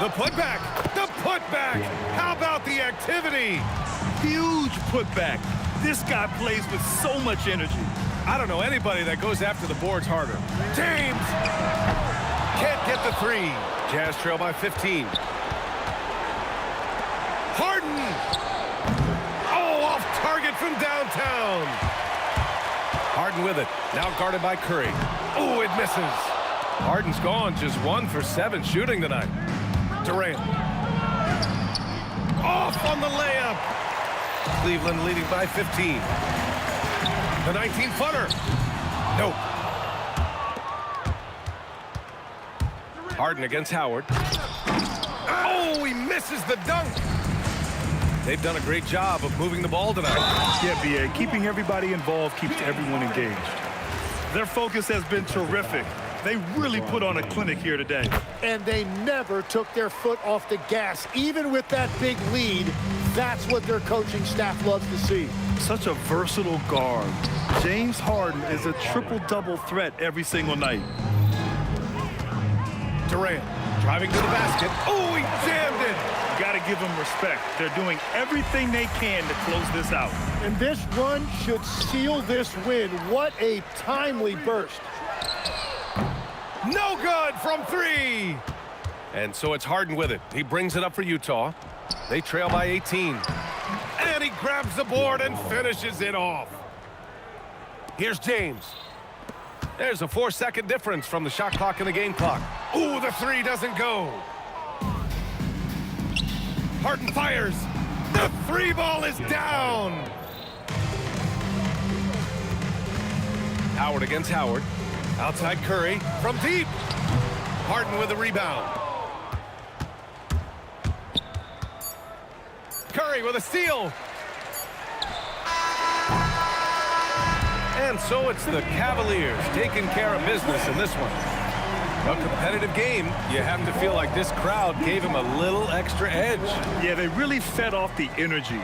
The putback. The putback. How about the activity? Huge putback. This guy plays with so much energy. I don't know anybody that goes after the boards harder. James can't get the three. Jazz trail by 15. Harden! Oh, off target from downtown. Harden with it. Now guarded by Curry. Oh, it misses. Harden's gone just 1 for 7 shooting tonight. Durant. Off on the layup. Cleveland leading by 15. The 19-footer. Nope. Harden against Howard. Oh, he misses the dunk. They've done a great job of moving the ball tonight. Yeah, B.A., keeping everybody involved keeps everyone engaged. Their focus has been terrific. They really put on a clinic here today. And they never took their foot off the gas. Even with that big lead, that's what their coaching staff loves to see. Such a versatile guard. James Harden is a triple-double threat every single night. Durant driving to the basket. Oh, he jammed it. Got to give them respect. They're doing everything they can to close this out. And this run should seal this win. What a timely burst. No good from three. And so it's Harden with it. He brings it up for Utah. They trail by 18. And he grabs the board and finishes it off. Here's James. There's a 4-second difference from the shot clock and the game clock. Ooh, the three doesn't go. Harden fires. The three ball is down. Howard against Howard. Outside Curry from deep. Harden with a rebound. Curry with a steal. And so it's the Cavaliers taking care of business in this one. A competitive game. You have to feel like this crowd gave him a little extra edge. Yeah, they really fed off the energy.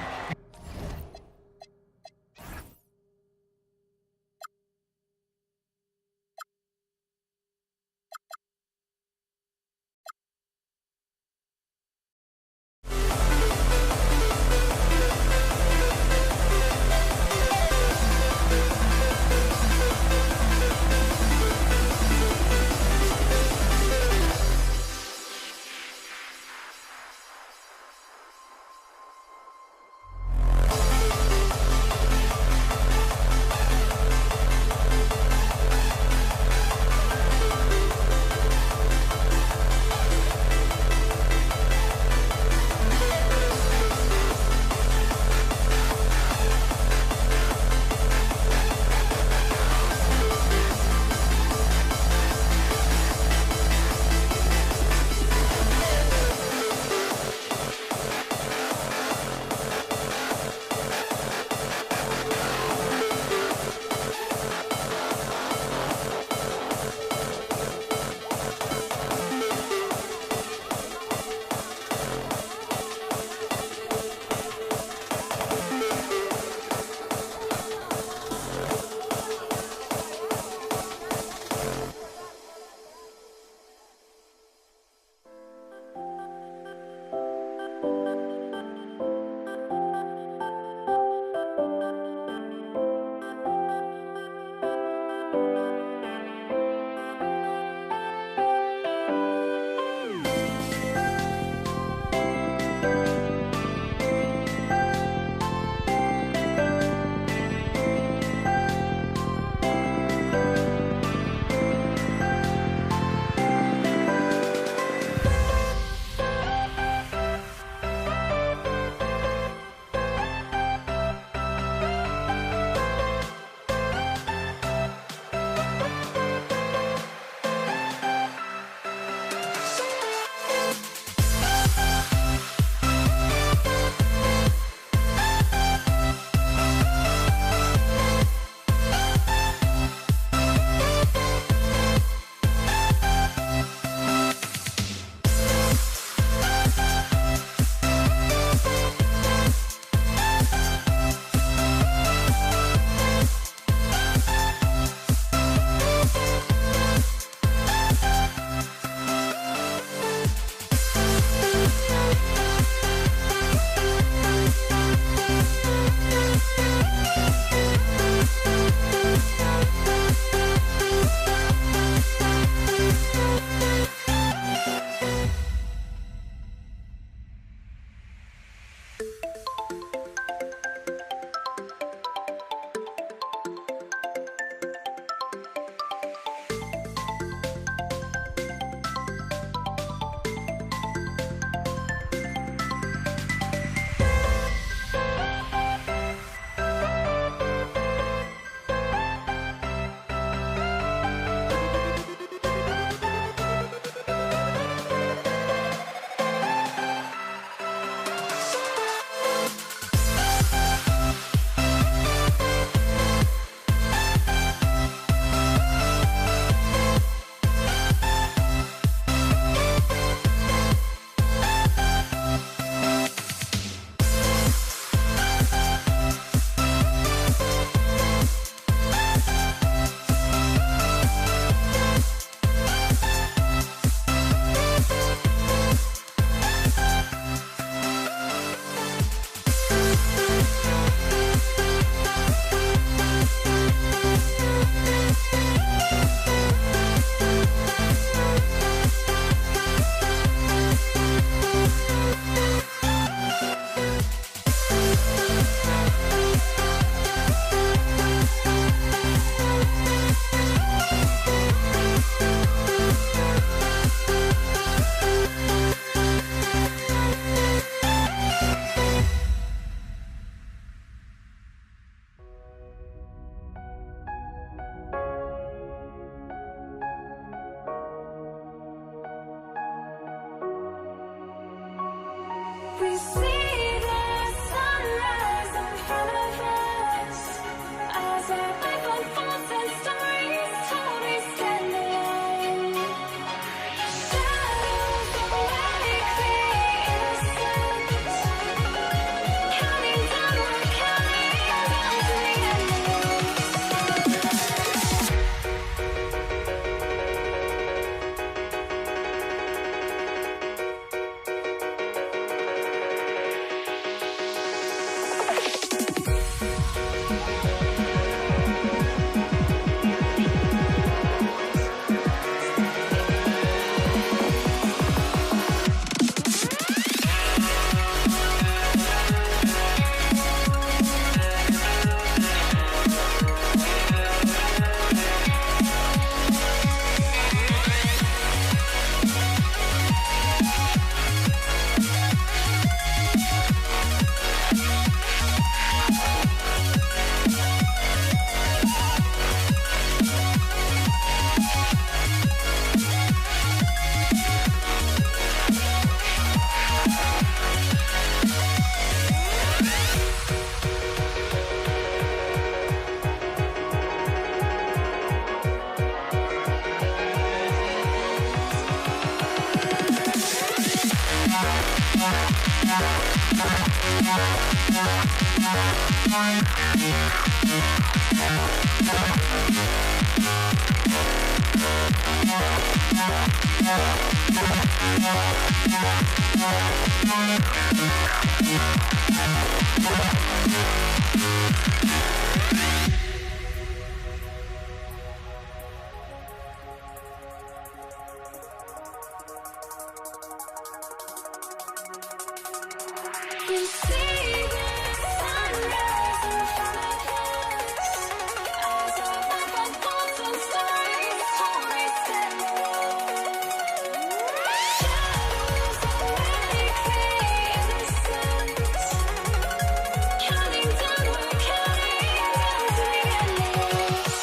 You see the sunrise in front of us. Eyes are like a thousand stars, always shadows already create the suns. Counting down, we're counting down to the endless.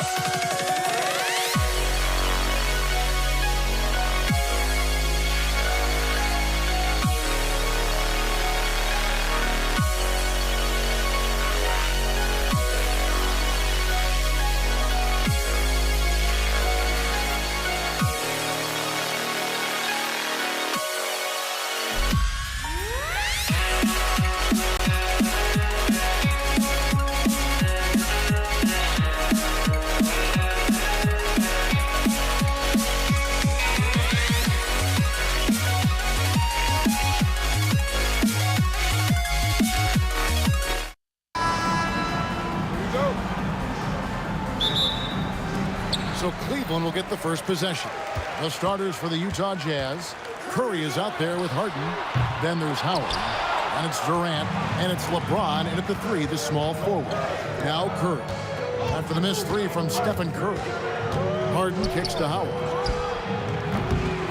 So Cleveland will get the first possession. The starters for the Utah Jazz. Curry is out there with Harden. Then there's Howard. And it's Durant. And it's LeBron. And at the three, the small forward. Now Curry. After the missed three from Stephen Curry. Harden kicks to Howard.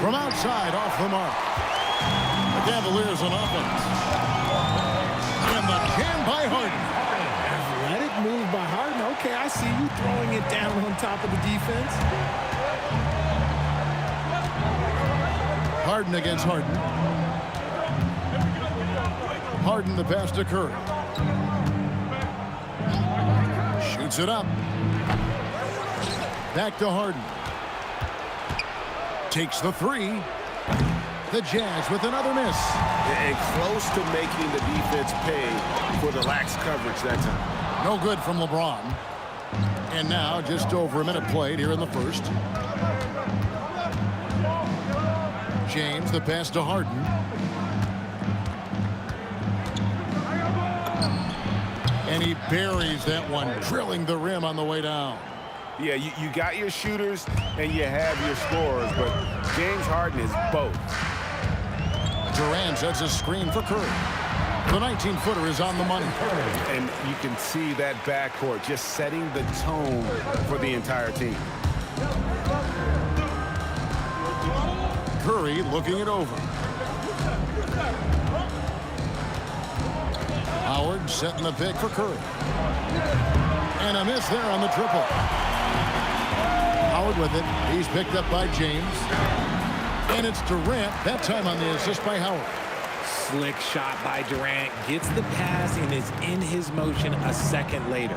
From outside, off the mark. The Cavaliers on offense. And the jam by Harden. Let it move by Harden. Okay, I see you throwing it down on top of the defense. Harden against Harden. Harden the pass to Curry. Shoots it up. Back to Harden. Takes the three. The Jazz with another miss. And close to making the defense pay for the lax coverage that time. No good from LeBron. And now just over a minute played here in the first. James, the pass to Harden. And he buries that one, drilling the rim on the way down. Yeah, you got your shooters and you have your scorers, but James Harden is both. Durant sets a screen for Curry. The 19-footer is on the money. And you can see that backcourt just setting the tone for the entire team. Curry looking it over. Howard setting the pick for Curry. And a miss there on the triple. Howard with it. He's picked up by James. And it's Durant, that time on the assist by Howard. Slick shot by Durant. Gets the pass and is in his motion a second later.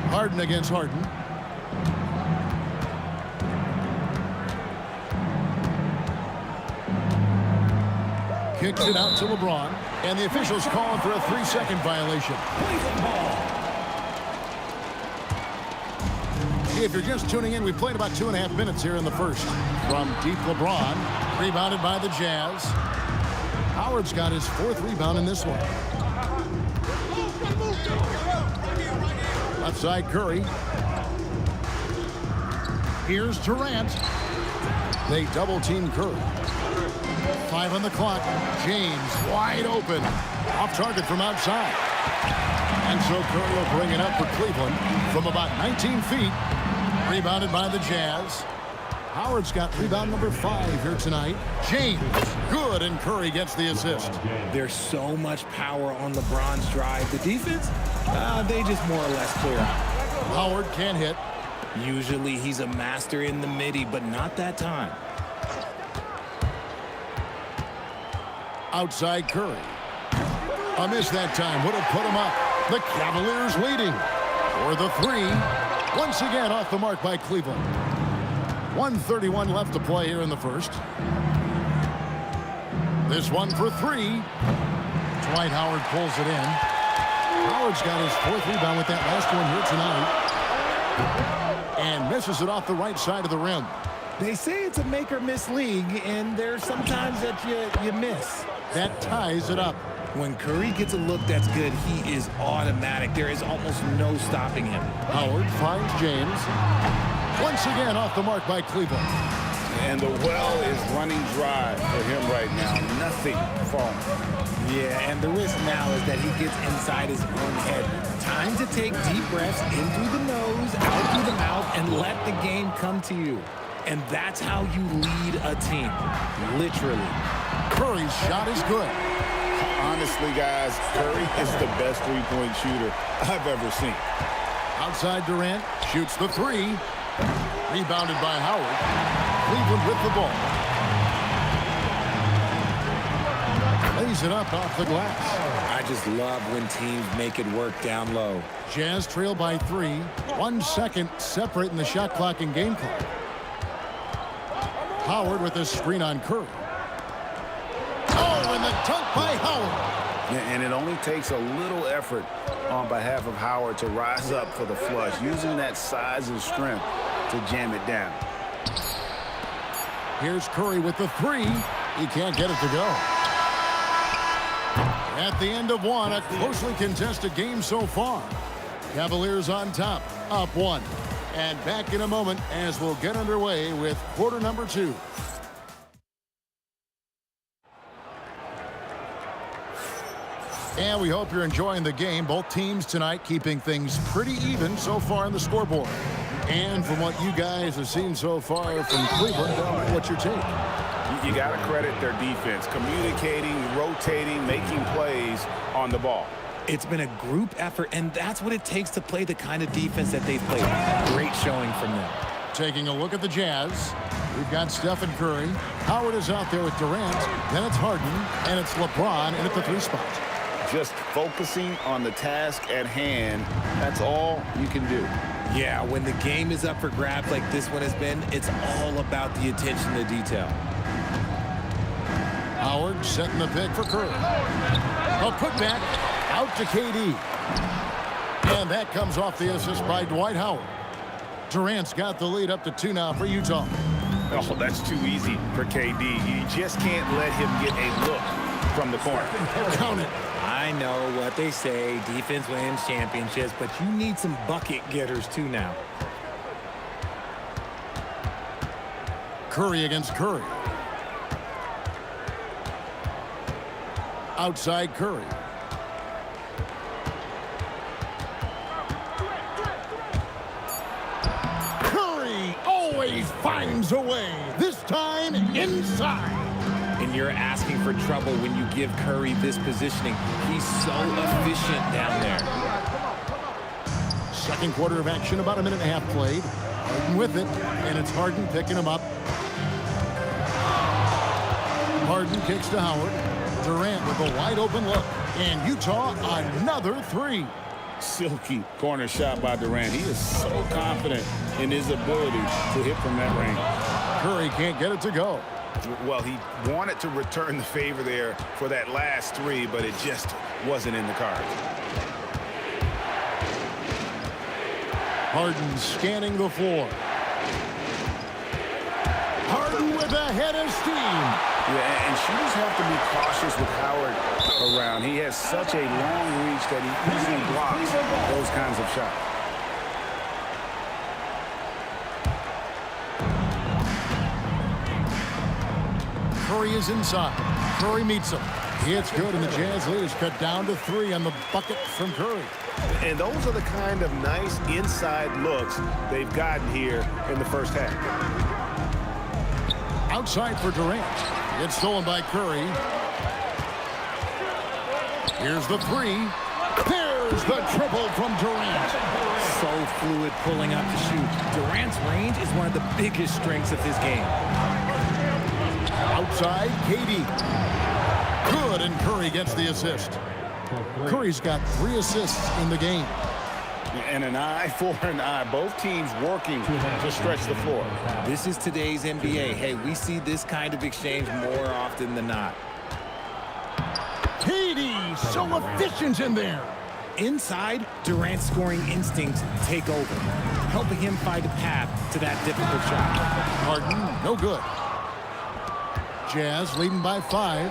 Harden against Harden. Kicks it out to LeBron. And the officials calling for a 3-second violation. If you're just tuning in, we played about 2.5 minutes here in the first. From deep LeBron, rebounded by the Jazz. Howard's got his 4th rebound in this one. Left side Curry. Here's Durant. They double team Curry. 5 on the clock. James wide open. Off target from outside. And so Curry will bring it up for Cleveland from about 19 feet. Rebounded by the Jazz. Howard's got rebound number 5 here tonight. James, good, and Curry gets the assist. There's so much power on LeBron's drive. The defense, they just more or less clear out. Howard can't hit. Usually he's a master in the midi, but not that time. Outside Curry. A miss that time would have put him up. The Cavaliers leading for the 3. Once again off the mark by Cleveland. 1:31 left to play here in the first. This one for three. Dwight Howard pulls it in. Howard's got his 4th rebound with that last one here tonight. And misses it off the right side of the rim. They say it's a make-or-miss league, and there's sometimes that you miss. That ties it up. When Curry gets a look that's good, he is automatic. There is almost no stopping him. Howard finds James. Once again off the mark by Cleveland. And the well is running dry for him right now. Nothing falling. Yeah, and the risk now is that he gets inside his own head. Time to take deep breaths in through the nose, out through the mouth, and let the game come to you. And that's how you lead a team, literally. Curry's shot is good. Honestly, guys, Curry is the best three-point shooter I've ever seen. Outside Durant shoots the three. Rebounded by Howard. Cleveland with the ball. Lays it up off the glass. I just love when teams make it work down low. Jazz trail by 3. 1 second separating the shot clock and game clock. Howard with a screen on Curry. Oh, and the dunk by Howard. And it only takes a little effort on behalf of Howard to rise up for the flush, using that size and strength to jam it down. Here's Curry with the 3. He can't get it to go. At the end of 1, a closely contested game so far. Cavaliers on top, up 1. And back in a moment as we'll get underway with quarter number 2. And we hope you're enjoying the game. Both teams tonight keeping things pretty even so far on the scoreboard. And from what you guys have seen so far from Cleveland, what's your take? You got to credit their defense, communicating, rotating, making plays on the ball. It's been a group effort, and that's what it takes to play the kind of defense that they've played. Great showing from them. Taking a look at the Jazz, we've got Stephen Curry. Howard is out there with Durant. Then it's Harden, and it's LeBron in at the 3 spot. Just focusing on the task at hand, that's all you can do. Yeah, when the game is up for grabs like this one has been, it's all about the attention to detail. Howard setting the pick for Curry. A putback out to KD. And that comes off the assist by Dwight Howard. Durant's got the lead up to 2 now for Utah. Oh, that's too easy for KD. You just can't let him get a look from the corner. Count it. I know what they say, defense wins championships, but you need some bucket getters too now. Curry against Curry. Outside Curry. Curry always finds a way. This time inside. And you're asking for trouble when you give Curry this positioning. He's so efficient down there. Second quarter of action, about a minute and a half played. Harden with it, and it's Harden picking him up. Harden kicks to Howard. Durant with a wide open look. And Utah, another 3. Silky corner shot by Durant. He is so confident in his ability to hit from that range. Curry can't get it to go. Well, he wanted to return the favor there for that last 3, but it just wasn't in the cards. Harden scanning the floor. Harden with a head of steam. Yeah, and shooters have to be cautious with Howard around. He has such a long reach that he easily blocks those kinds of shots. Curry is inside. Curry meets him. It's good, and the Jazz lead is cut down to 3 on the bucket from Curry. And those are the kind of nice inside looks they've gotten here in the first half. Outside for Durant. It's stolen by Curry. Here's the 3. There's the triple from Durant. So fluid pulling up to shoot. Durant's range is one of the biggest strengths of his game. Outside, KD. Good, and Curry gets the assist. Curry's got 3 assists in the game. And an eye for an eye. Both teams working to stretch the floor. This is today's NBA. Hey, we see this kind of exchange more often than not. KD, so efficient in there. Inside, Durant's scoring instincts take over, helping him find a path to that difficult shot. Harden, no good. Jazz leading by 5.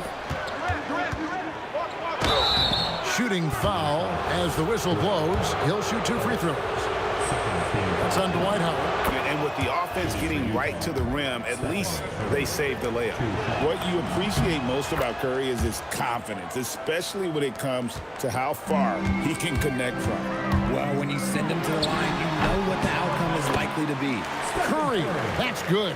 Shooting foul as the whistle blows. He'll shoot 2 free throws. That's on Dwight Howard. And with the offense getting right to the rim, at least they saved the layup. What you appreciate most about Curry is his confidence, especially when it comes to how far he can connect from. Well, when you send him to the line, you know what the outcome is likely to be. Curry, that's good.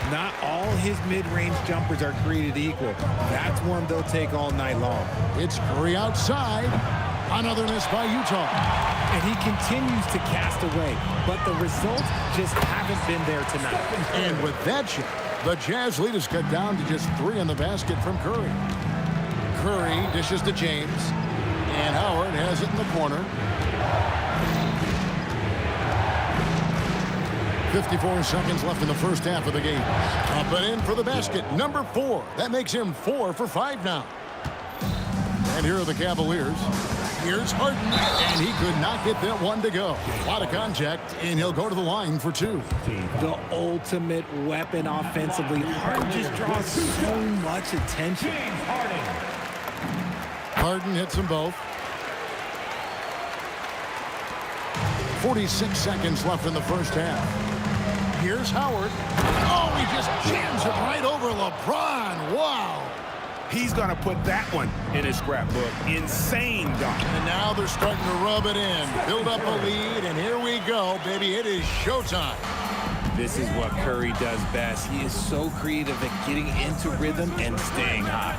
Not all his mid-range jumpers are created equal. That's one they'll take all night long. It's Curry outside. Another miss by Utah. And he continues to cast away, but the results just haven't been there tonight. And with that shot, the Jazz lead is cut down to just 3 on the basket from Curry. Curry dishes to James, and Howard has it in the corner. 54 seconds left in the first half of the game. Up and in for the basket, number 4. That makes him 4 for 5 now. And here are the Cavaliers. Here's Harden, and he could not get that one to go. A lot of contact, and he'll go to the line for 2. The ultimate weapon offensively. Harden just draws so much attention. Harden hits them both. 46 seconds left in the first half. Here's Howard. Oh, he just jams it right over LeBron. Wow. He's going to put that one in his scrapbook. Insane dunk. And now they're starting to rub it in. Build up a lead, and here we go, baby. It is showtime. This is what Curry does best. He is so creative at getting into rhythm and staying hot.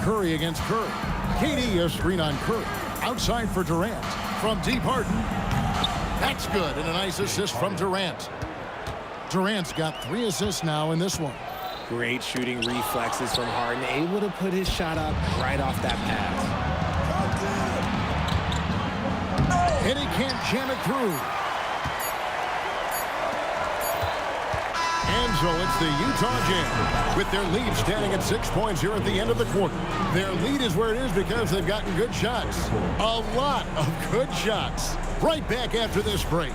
Curry against Curry. KD a screen on Curry. Outside for Durant. From deep, Harden. That's good, and a nice assist from Durant. Durant's got 3 assists now in this one. Great shooting reflexes from Harden, able to put his shot up right off that pass. And he can't jam it through. And so it's the Utah Jazz with their lead standing at 6 points here at the end of the quarter. Their lead is where it is because they've gotten good shots. A lot of good shots. Right back after this break.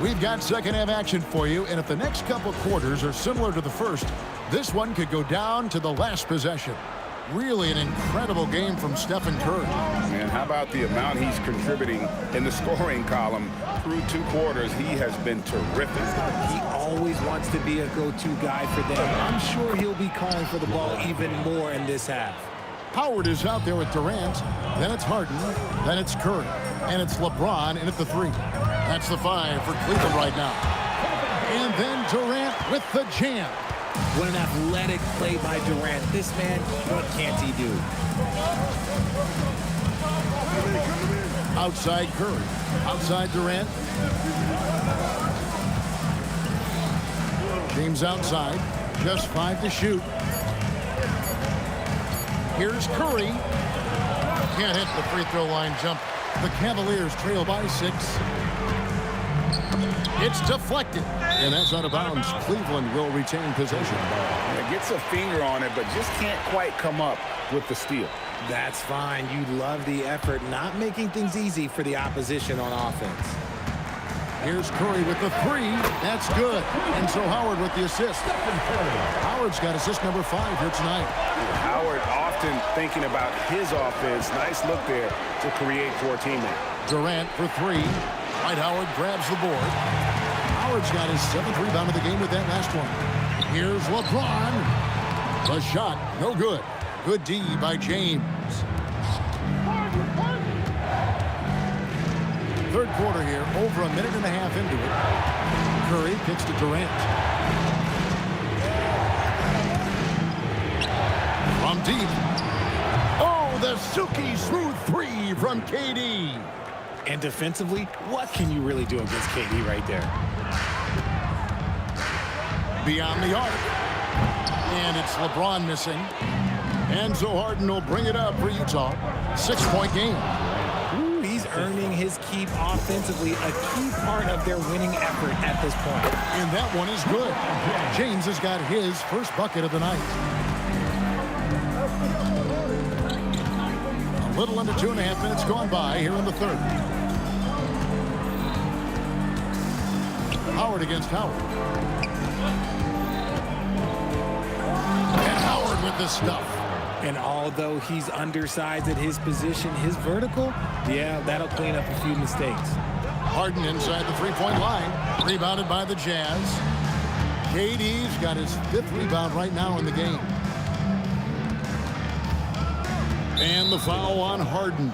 We've got second half action for you, and if the next couple quarters are similar to the first, this one could go down to the last possession. Really an incredible game from Stephen Curry. Man, how about the amount he's contributing in the scoring column through 2 quarters? He has been terrific. He always wants to be a go-to guy for them. I'm sure he'll be calling for the ball even more in this half. Howard is out there with Durant. Then it's Harden. Then it's Curry. And it's LeBron in at the 3. That's the 5 for Cleveland right now. And then Durant with the jam. What an athletic play by Durant. This man, what can't he do? Outside Curry. Outside Durant. James outside. Just 5 to shoot. Here's Curry. Can't hit the free throw line jump. The Cavaliers trail by 6. It's deflected, and that's out of bounds. Cleveland will retain possession. It gets a finger on it, but just can't quite come up with the steal. That's fine. You love the effort, not making things easy for the opposition on offense. Here's Curry with the 3. That's good. And so Howard with the assist. Howard's got assist number 5 here tonight. Howard often thinking about his offense. Nice look there to create for a teammate. Durant for 3. Dwight Howard grabs the board. Howard's got his 7th rebound of the game with that last one. Here's LeBron. The shot, no good. Good D by James. Third quarter here, over a minute and a half into it. Curry kicks to Durant. From deep. Oh, the silky smooth 3 from KD. And defensively, what can you really do against KD right there? Beyond the arc. And it's LeBron missing. And so Harden will bring it up for Utah. 6-point game. Ooh, he's earning his keep offensively, a key part of their winning effort at this point. And that one is good. James has got his first bucket of the night. A little under 2.5 minutes gone by here in the third. Howard against Howard. And Howard with the stuff. And although he's undersized at his position, his vertical, yeah, that'll clean up a few mistakes. Harden inside the three-point line. Rebounded by the Jazz. KD's got his 5th rebound right now in the game. And the foul on Harden.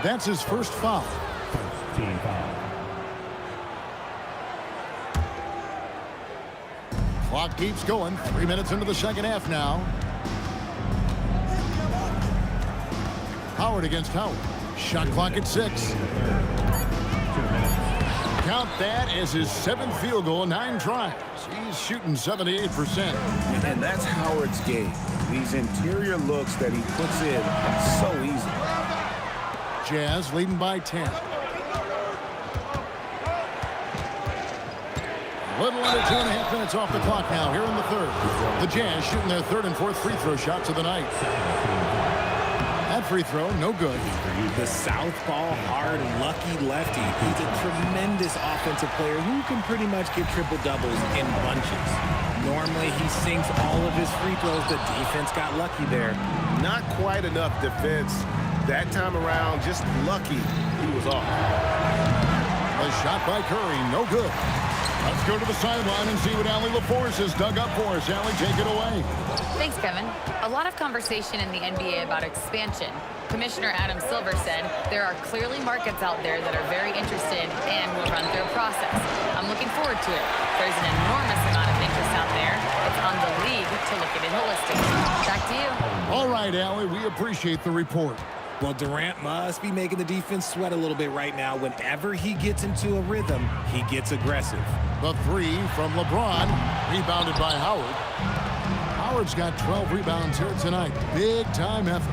That's his first foul. Team foul. Clock keeps going. 3 minutes into the second half now. Howard against Howard. Shot clock at 6. Count that as his 7th field goal in 9 tries. He's shooting 78%. And that's Howard's game. These interior looks that he puts in so easy. Jazz leading by 10. A little under 2.5 minutes off the clock now here in the third. The Jazz shooting their 3rd and 4th free throw shots of the night. That free throw, no good. The southpaw, hard, lucky lefty. He's a tremendous offensive player who can pretty much get triple-doubles in bunches. Normally, he sinks all of his free throws. The defense got lucky there. Not quite enough defense. That time around, just lucky he was off. A shot by Curry, no good. Let's go to the sideline and see what Allie LaForce has dug up for us. Allie, take it away. Thanks, Kevin. A lot of conversation in the NBA about expansion. Commissioner Adam Silver said there are clearly markets out there that are very interested and will run through a process. I'm looking forward to it. There's an enormous amount of interest out there. It's on the league to look at it holistically. Back to you. All right, Allie, we appreciate the report. Well, Durant must be making the defense sweat a little bit right now. Whenever he gets into a rhythm, he gets aggressive. The 3 from LeBron, rebounded by Howard. Howard's got 12 rebounds here tonight. Big time effort.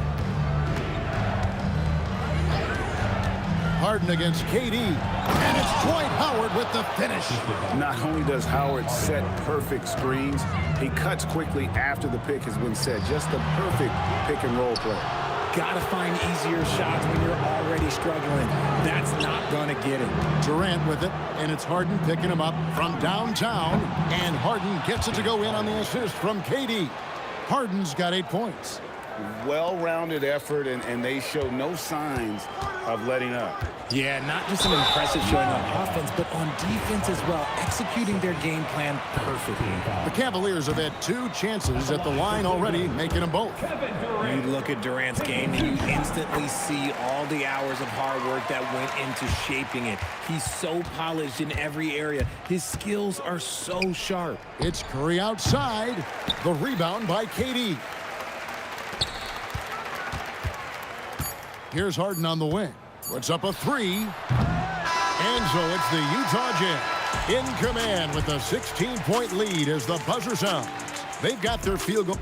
Harden against KD. And it's Dwight Howard with the finish. Not only does Howard set perfect screens, he cuts quickly after the pick has been set. Just the perfect pick and roll play. Gotta find easier shots when you're already struggling. That's not gonna get it. Durant with it, and it's Harden picking him up from downtown. And Harden gets it to go in on the assist from KD. Harden's got 8 points. Well-rounded effort, and they show no signs of letting up. Yeah, not just an impressive showing on offense, but on defense as well, executing their game plan perfectly. The Cavaliers have had 2 chances at the line already, making them both. You look at Durant's game, and you instantly see all the hours of hard work that went into shaping it. He's so polished in every area. His skills are so sharp. It's Curry outside. The rebound by KD. Here's Harden on the wing. Puts up a 3. And so it's the Utah Jazz in command with a 16-point lead as the buzzer sounds. They've got their field goal.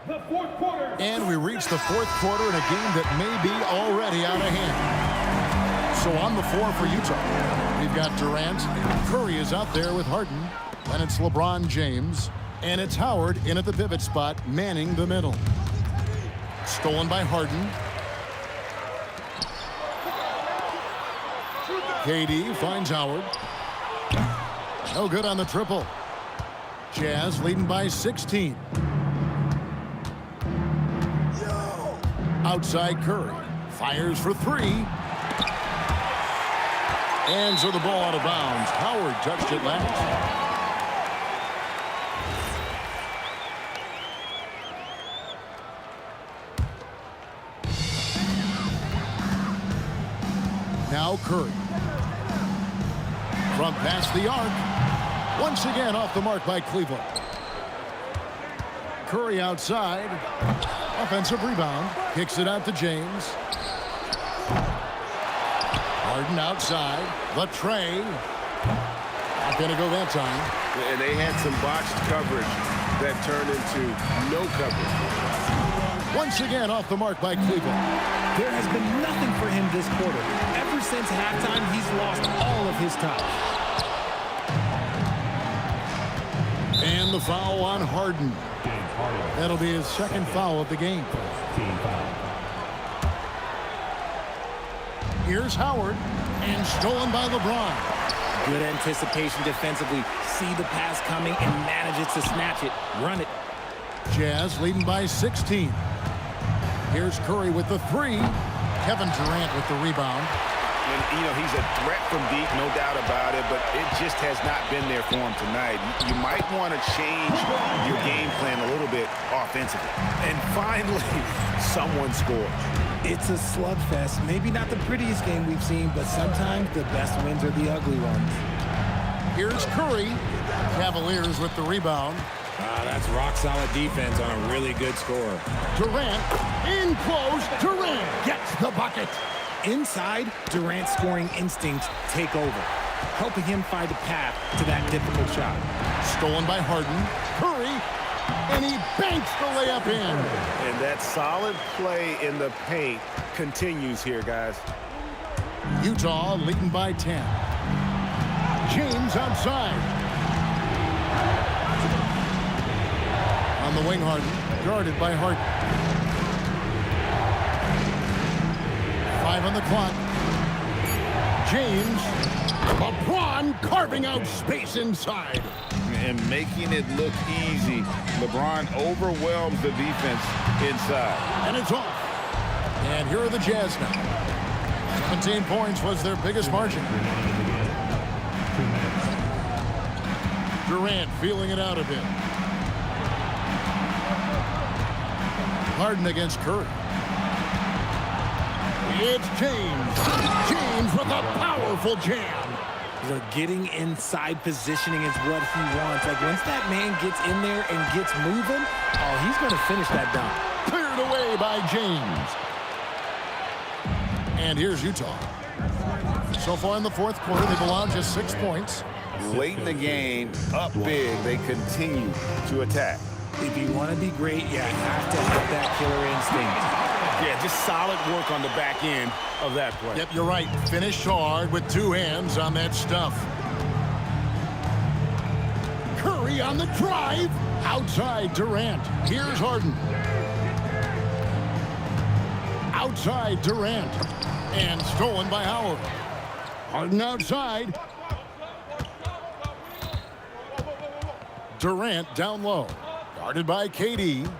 The fourth quarter. And we reach the 4th quarter in a game that may be already out of hand. So on the floor for Utah, we've got Durant. Curry is out there with Harden. Then it's LeBron James. And it's Howard in at the pivot spot, manning the middle. Stolen by Harden. KD finds Howard. No good on the triple. Jazz leading by 16. Outside Curry. Fires for 3. And so the ball out of bounds. Howard touched it last. Now Curry. From past the arc. Once again off the mark by Cleveland. Curry outside. Offensive rebound. Kicks it out to James. Harden outside. The tray. going to go that time. And they had some botched coverage that turned into no coverage. Once again off the mark by Cleveland. There has been nothing for him this quarter. Ever since halftime, he's lost all of his touch. And the foul on Harden. That'll be his second foul of the game. Here's Howard, and stolen by LeBron. Good anticipation defensively. See the pass coming and manages to snatch it. Run it. Jazz leading by 16. Here's Curry with the three. Kevin Durant with the rebound. And, he's a threat from deep, no doubt about it, but it just has not been there for him tonight. You might want to change your game plan a little bit offensively. And finally, someone scores. It's a slugfest. Maybe not the prettiest game we've seen, but sometimes the best wins are the ugly ones. Here's Curry. Cavaliers with the rebound. That's rock-solid defense on a really good score. Durant in close. Durant gets the bucket. Inside, Durant's scoring instincts take over, helping him find a path to that difficult shot. Stolen by Harden. Curry, and he banks the layup in. And that solid play in the paint continues here, guys. Utah leading by 10. James outside. On the wing, Harden, guarded by Harden. 5 on the clock. James. LeBron carving out space inside. And making it look easy. LeBron overwhelms the defense inside. And it's off. And here are the Jazz now. 17 points was their biggest margin. Durant feeling it out a bit. Harden against Curry. It's James. James with a powerful jam. The getting inside positioning is what he wants. Like, once that man gets in there and gets moving, he's going to finish that dunk. Cleared away by James. And here's Utah. So far in the fourth quarter, they've allowed just 6 points. Late in the game, up big, they continue to attack. If you want to be great, you have to have that killer instinct. Yeah, just solid work on the back end of that play. Yep, you're right. Finished hard with 2 hands on that stuff. Curry on the drive. Outside Durant. Here's Harden. Outside Durant. And stolen by Howard. Harden outside. Durant down low. Guarded by KD.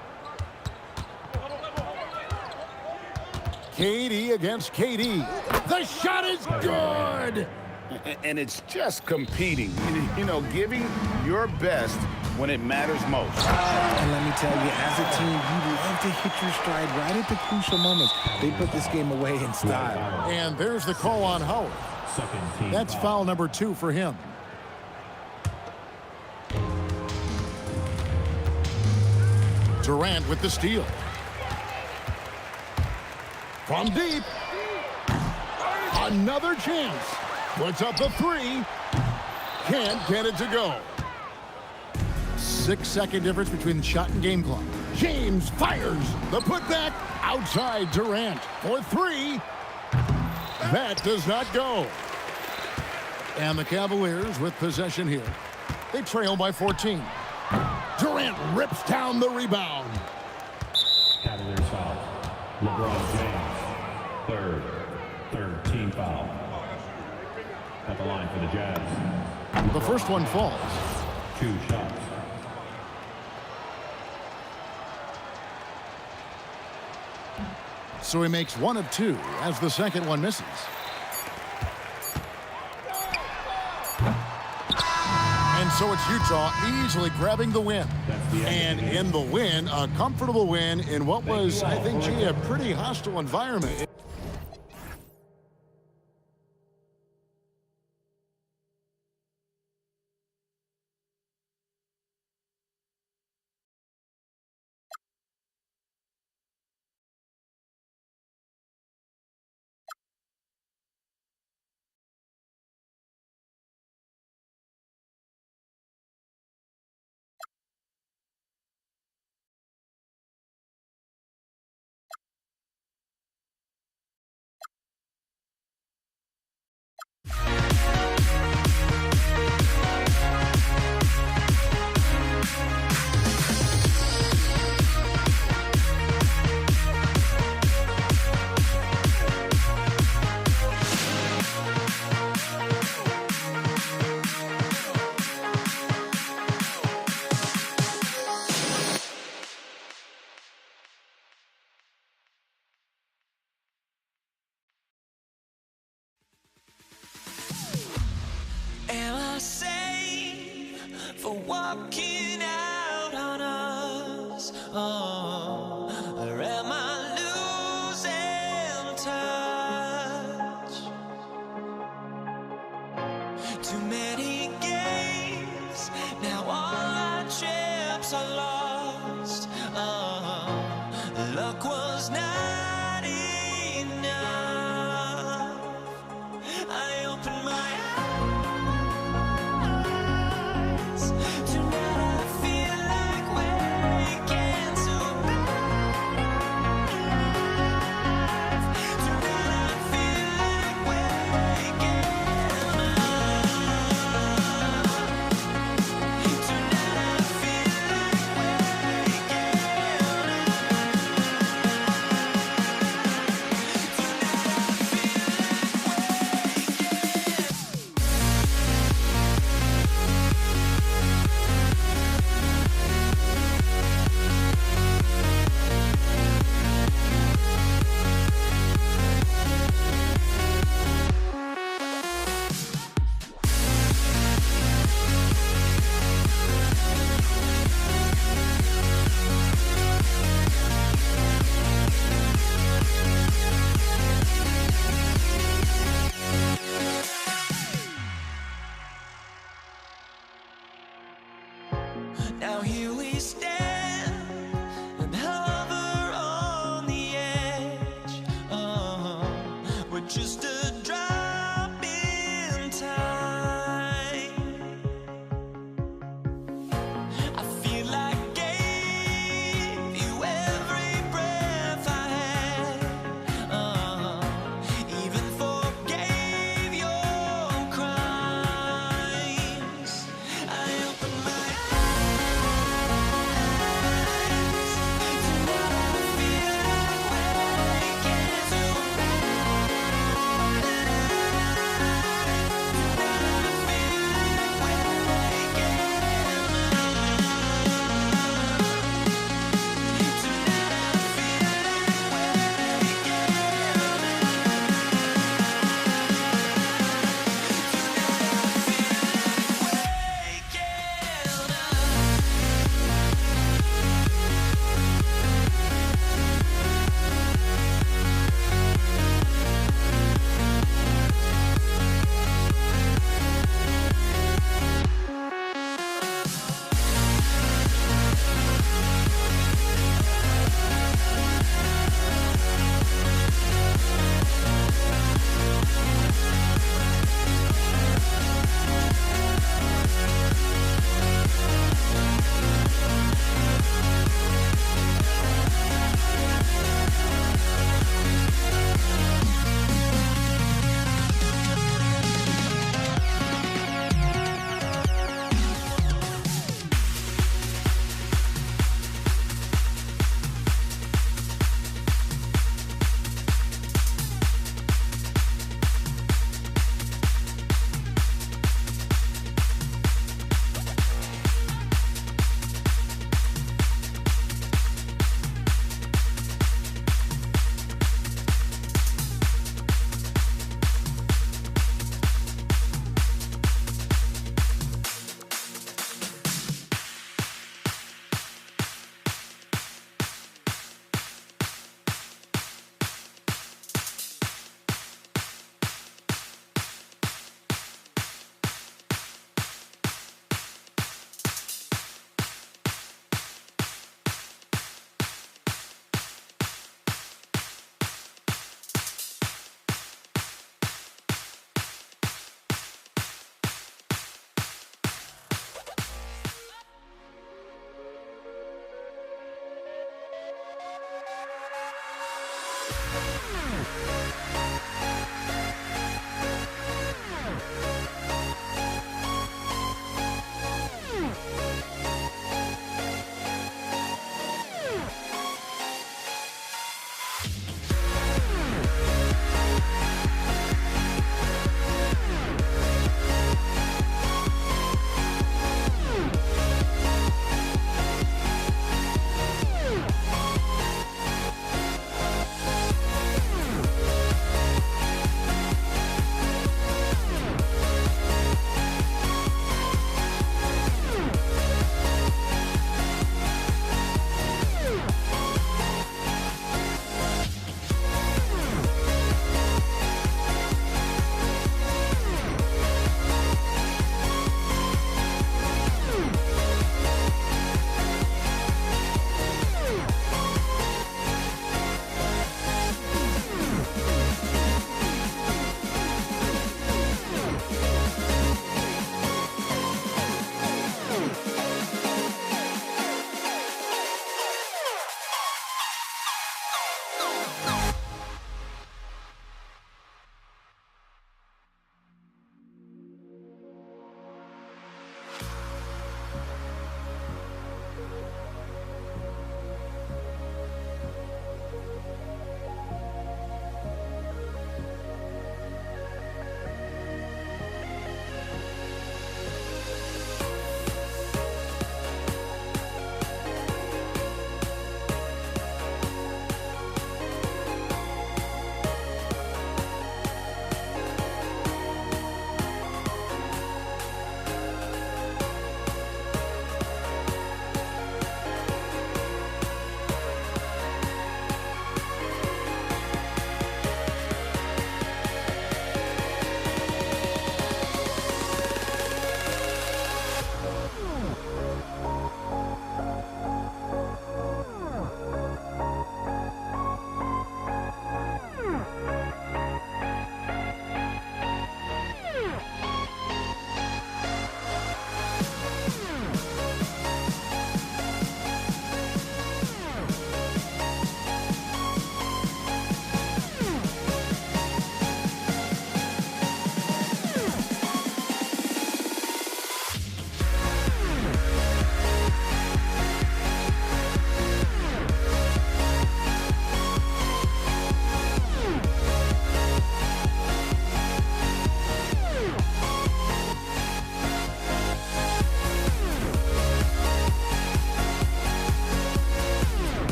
KD against KD. The shot is good. And it's just competing. Giving your best when it matters most. And let me tell you, as a team, you love to hit your stride right at the crucial moments. They put this game away in style. And there's the call on Howard. That's foul number 2 for him. Durant with the steal. From deep. Another chance. Puts up the 3. Can't get it to go. 6-second difference between the shot and game clock. James fires. The putback outside Durant for 3. That does not go. And the Cavaliers with possession here. They trail by 14. Durant rips down the rebound. Cavaliers foul. LeBron James, third team foul. At the line for the Jazz. The first one falls. 2 shots. So he makes 1 of 2 as the second one misses. And so it's Utah easily grabbing the win. And in the win, a comfortable win in what was, I think, a pretty hostile environment. walking out on us. Oh, or am I losing touch? Too many games, now all our chips are lost. Oh, luck was not enough. I opened my eyes. Tonight I feel like waking to a better life. Tonight I feel like waking up. Tonight I feel like waking Now here we stand and hover on the edge. We're just a drop in time. I feel like gave you every breath I had. Even forgave your crimes. I opened my eyes.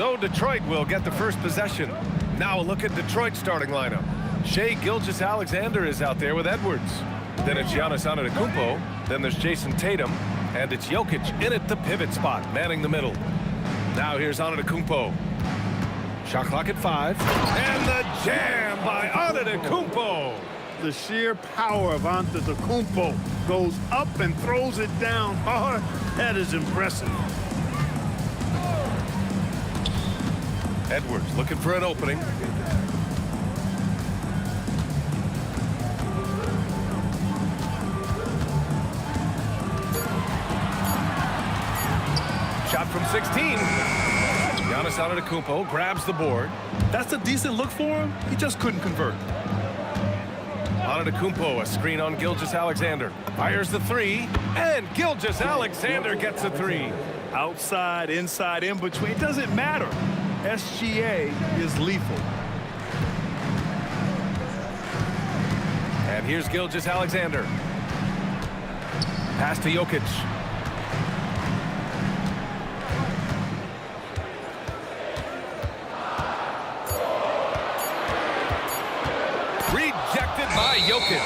So Detroit will get the first possession. Now a look at Detroit's starting lineup. Shai Gilgeous-Alexander is out there with Edwards. Then it's Giannis Antetokounmpo. Then there's Jason Tatum. And it's Jokic in at the pivot spot, manning the middle. Now here's Antetokounmpo. Shot clock at 5. And the jam by Antetokounmpo. The sheer power of Antetokounmpo goes up and throws it down hard. That is impressive. Edwards looking for an opening. Shot from 16. Giannis Antetokounmpo grabs the board. That's a decent look for him. He just couldn't convert. Antetokounmpo, a screen on Gilgeous-Alexander. Fires the 3, and Gilgeous-Alexander gets a 3. Outside, inside, in between, it doesn't matter. SGA is lethal. And here's Gilgeous-Alexander. Pass to Jokic. Rejected by Jokic.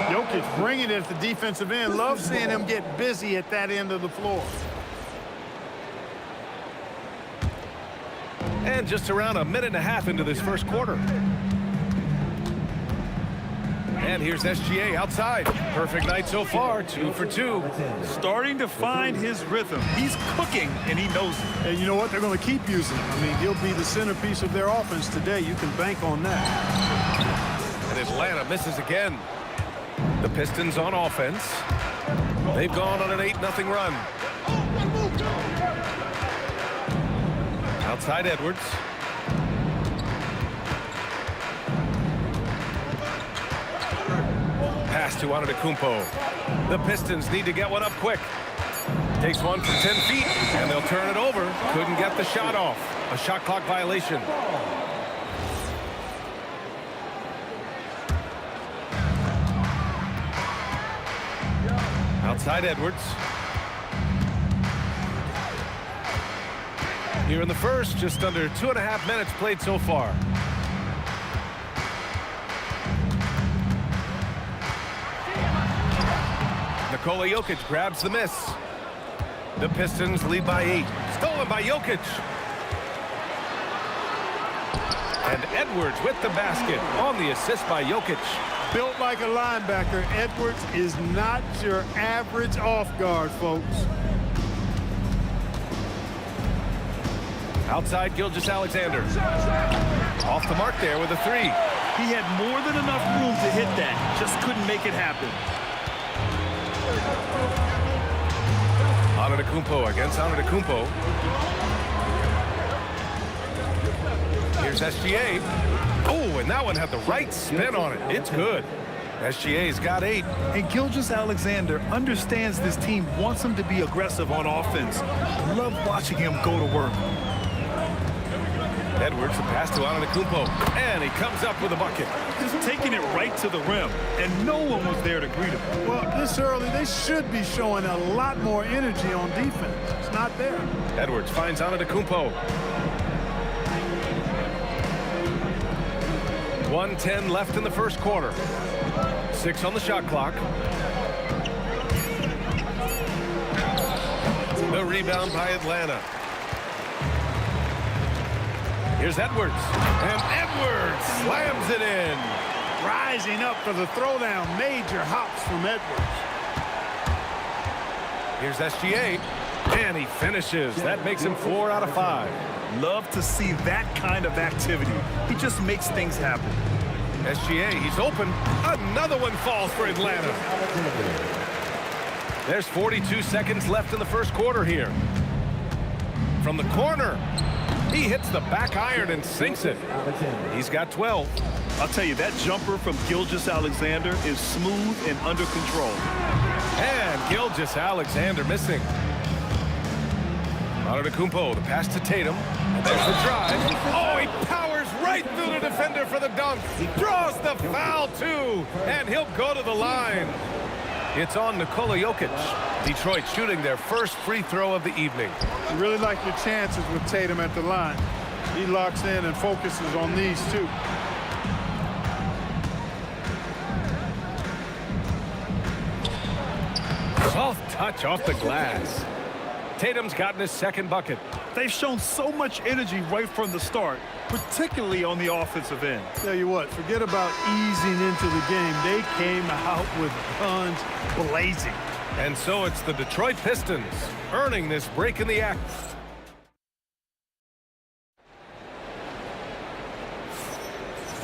Jokic bringing it at the defensive end. Love seeing him get busy at that end of the floor. And just around a minute and a half into this first quarter. And here's SGA outside. Perfect night so far, 2 for 2. Starting to find his rhythm. He's cooking, and he knows it. And you know what? They're going to keep using him. I mean, he'll be the centerpiece of their offense today. You can bank on that. And Atlanta misses again. The Pistons on offense. They've gone on an 8-0 run. Outside Edwards. Pass to Antetokounmpo. The Pistons need to get one up quick. Takes one from 10 feet, and they'll turn it over. Couldn't get the shot off. A shot clock violation. Outside Edwards. Here in the first, just under 2.5 minutes played so far. Nikola Jokic grabs the miss. The Pistons lead by 8. Stolen by Jokic. And Edwards with the basket on the assist by Jokic. Built like a linebacker, Edwards is not your average off guard, folks. Outside Gilgeous-Alexander. Off the mark there with a 3. He had more than enough room to hit that. Just couldn't make it happen. Antetokounmpo against Antetokounmpo. Here's SGA. Oh, and that one had the right spin on it. It's good. SGA's got 8. And Gilgeous-Alexander understands this team wants him to be aggressive on offense. Love watching him go to work. Edwards, a pass to Antetokounmpo, and he comes up with a bucket. Just taking it right to the rim, and no one was there to greet him. Well, this early, they should be showing a lot more energy on defense. It's not there. Edwards finds Antetokounmpo. 1:10 left in the first quarter. 6 on the shot clock. The rebound by Atlanta. Here's Edwards. And Edwards slams it in. Rising up for the throwdown. Major hops from Edwards. Here's SGA. And he finishes. That makes him 4 out of 5. Love to see that kind of activity. He just makes things happen. SGA, he's open. Another one falls for Atlanta. There's 42 seconds left in the first quarter here. From the corner, he hits the back iron and sinks it. He's got 12. I'll tell you, that jumper from Gilgeous-Alexander is smooth and under control. And Gilgeous-Alexander missing. Antetokounmpo, the pass to Tatum. And there's the drive. Oh, he powers right through the defender for the dunk. He draws the foul, too. And he'll go to the line. It's on Nikola Jokic. Detroit shooting their first free throw of the evening. You really like your chances with Tatum at the line. He locks in and focuses on these two. Soft touch off the glass. Tatum's gotten his second bucket. They've shown so much energy right from the start, particularly on the offensive end. Tell you what, forget about easing into the game. They came out with guns blazing. And so it's the Detroit Pistons earning this break in the act.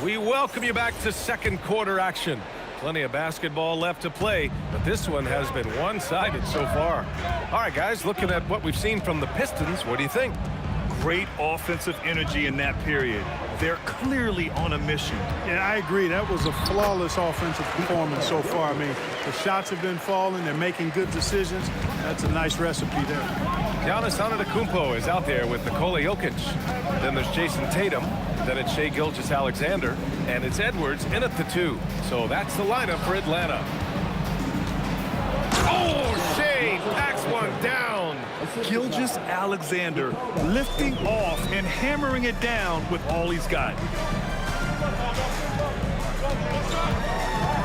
We welcome you back to second quarter action. Plenty of basketball left to play, but this one has been one-sided so far. All right, guys, looking at what we've seen from the Pistons, what do you think? Great offensive energy in that period. They're clearly on a mission. Yeah, I agree. That was a flawless offensive performance so far. I mean, the shots have been falling. They're making good decisions. That's a nice recipe there. Giannis Antetokounmpo is out there with Nikola Jokic. Then there's Jason Tatum. Then it's Shai Gilgeous-Alexander. And it's Edwards in at the 2. So that's the lineup for Atlanta. Oh, Shai packs one down. Gilgeous-Alexander lifting off and hammering it down with all he's got.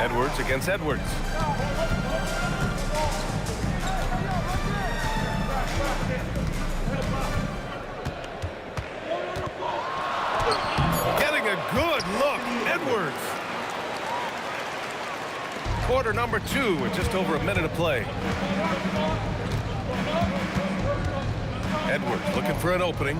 Edwards against Edwards. Getting a good look. Edwards. Quarter number 2 with just over a minute to play. Edwards looking for an opening.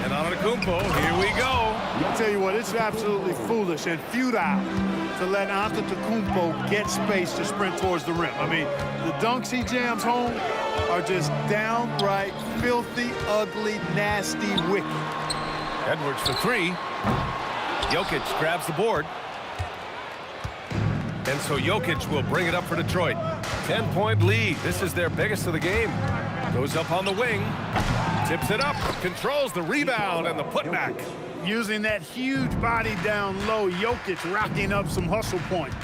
And Antetokounmpo, here we go. I'll tell you what, it's absolutely foolish and futile to let Antetokounmpo get space to sprint towards the rim. I mean, the dunks he jams home are just downright filthy, ugly, nasty, wicked. Edwards for 3. Jokic grabs the board. And so Jokic will bring it up for Detroit. 10-point lead. This is their biggest of the game. Goes up on the wing. Tips it up. Controls the rebound and the putback. Using that huge body down low, Jokic racking up some hustle points.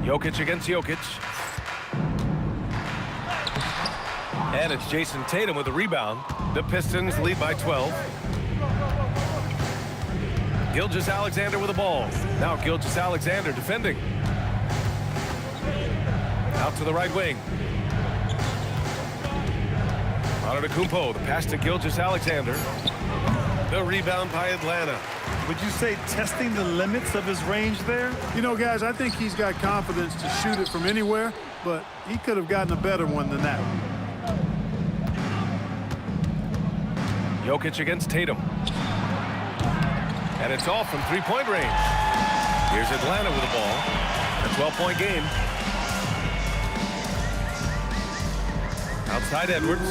Jokic against Jokic. And it's Jason Tatum with the rebound. The Pistons lead by 12. Gilgeous-Alexander with the ball. Now Gilgeous-Alexander defending. Out to the right wing. Antetokounmpo, the pass to Gilgeous-Alexander. The rebound by Atlanta. Would you say testing the limits of his range there? You know, guys, I think he's got confidence to shoot it from anywhere, but he could have gotten a better one than that. Jokic against Tatum. And it's off from three-point range. Here's Atlanta with the ball. A 12-point game. Outside Edwards.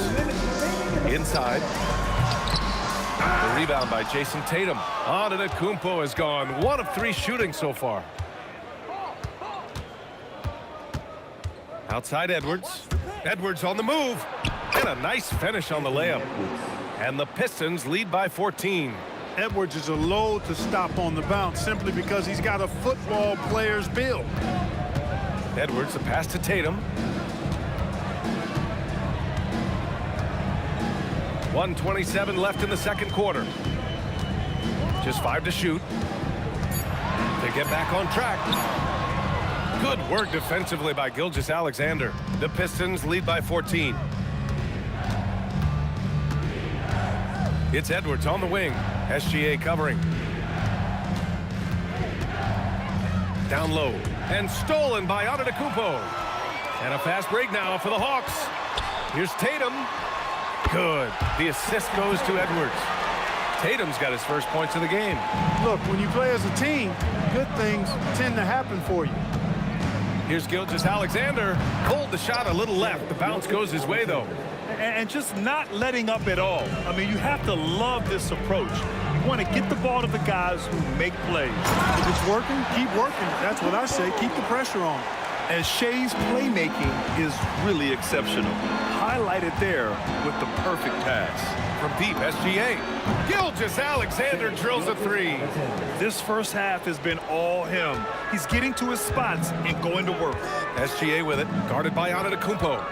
Inside. The rebound by Jason Tatum. Antetokounmpo has gone 1 of 3 shooting so far. Outside Edwards. Edwards on the move. And a nice finish on the layup. And the Pistons lead by 14. Edwards is a load to stop on the bounce simply because he's got a football player's build. Edwards, a pass to Tatum. 1:27 left in the second quarter. Just 5 to shoot. They get back on track. Good work defensively by Gilgeous-Alexander. The Pistons lead by 14. It's Edwards on the wing. SGA covering. Down low. And stolen by Antetokounmpo. And a fast break now for the Hawks. Here's Tatum. Good. The assist goes to Edwards. Tatum's got his first points of the game. Look, when you play as a team, good things tend to happen for you. Here's Gilgeous-Alexander. Pulled the shot a little left. The bounce goes his way, though. And just not letting up at all. I mean, you have to love this approach. You want to get the ball to the guys who make plays. If it's working, keep working. That's what I say. Keep the pressure on. And Shai's playmaking is really exceptional. High highlighted there with the perfect pass. From deep, SGA. Gilgeous-Alexander drills a three. This first half has been all him. He's getting to his spots and going to work. SGA with it, guarded by Antetokounmpo.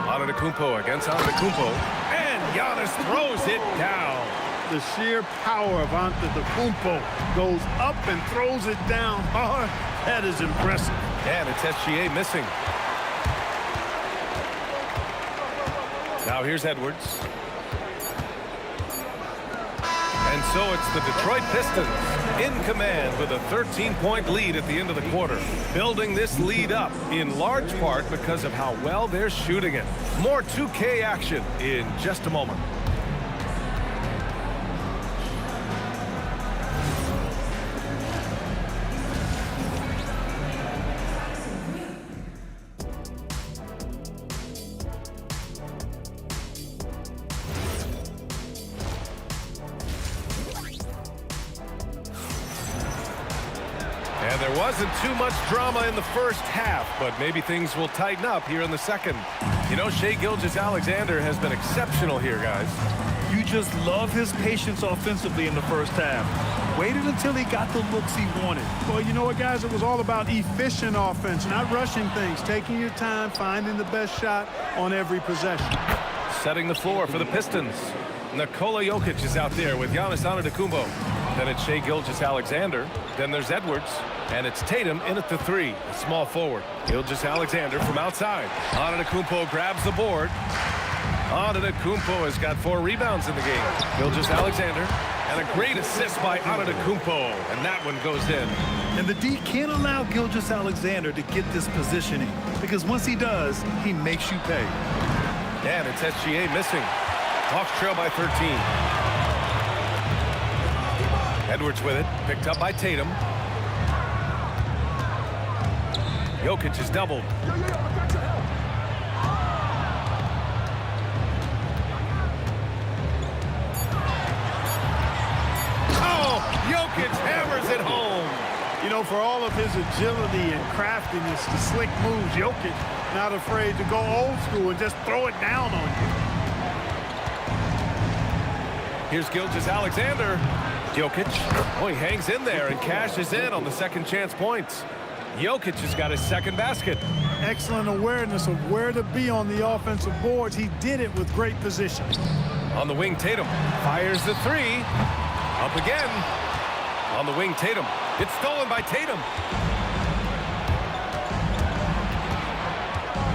Antetokounmpo against Antetokounmpo. And Giannis throws it down. The sheer power of Antetokounmpo goes up and throws it down hard. That is impressive. And it's SGA missing. Now here's Edwards. And so it's the Detroit Pistons in command with a 13-point lead at the end of the quarter. Building this lead up in large part because of how well they're shooting it. More 2K action in just a moment. And there wasn't too much drama in the first half, but maybe things will tighten up here in the second. You know, Shai Gilgeous-Alexander has been exceptional here, guys. You just love his patience offensively in the first half. Waited until he got the looks he wanted. Well, you know what, guys? It was all about efficient offense, not rushing things, taking your time, finding the best shot on every possession. Setting the floor for the Pistons. Nikola Jokic is out there with Giannis Antetokounmpo. Then it's Shai Gilgeous-Alexander. Then there's Edwards. And it's Tatum in at the three, a small forward. Gilgeous-Alexander from outside. Antetokounmpo grabs the board. Antetokounmpo has got 4 rebounds in the game. Gilgeous-Alexander. And a great assist by Antetokounmpo. And that one goes in. And the D can't allow Gilgeous-Alexander to get this positioning, because once he does, he makes you pay. And it's SGA missing. Hawks trail by 13. Edwards with it, picked up by Tatum. Jokic is doubled. Oh, Jokic hammers it home. You know, for all of his agility and craftiness, the slick moves, Jokic not afraid to go old school and just throw it down on you. Here's Gilgeous-Alexander. Jokic, oh, he hangs in there and cashes in on the second chance points. Jokic has got his second basket. Excellent awareness of where to be on the offensive boards. He did it with great position. On the wing, Tatum fires the three. Up again. On the wing, Tatum. It's stolen by Tatum.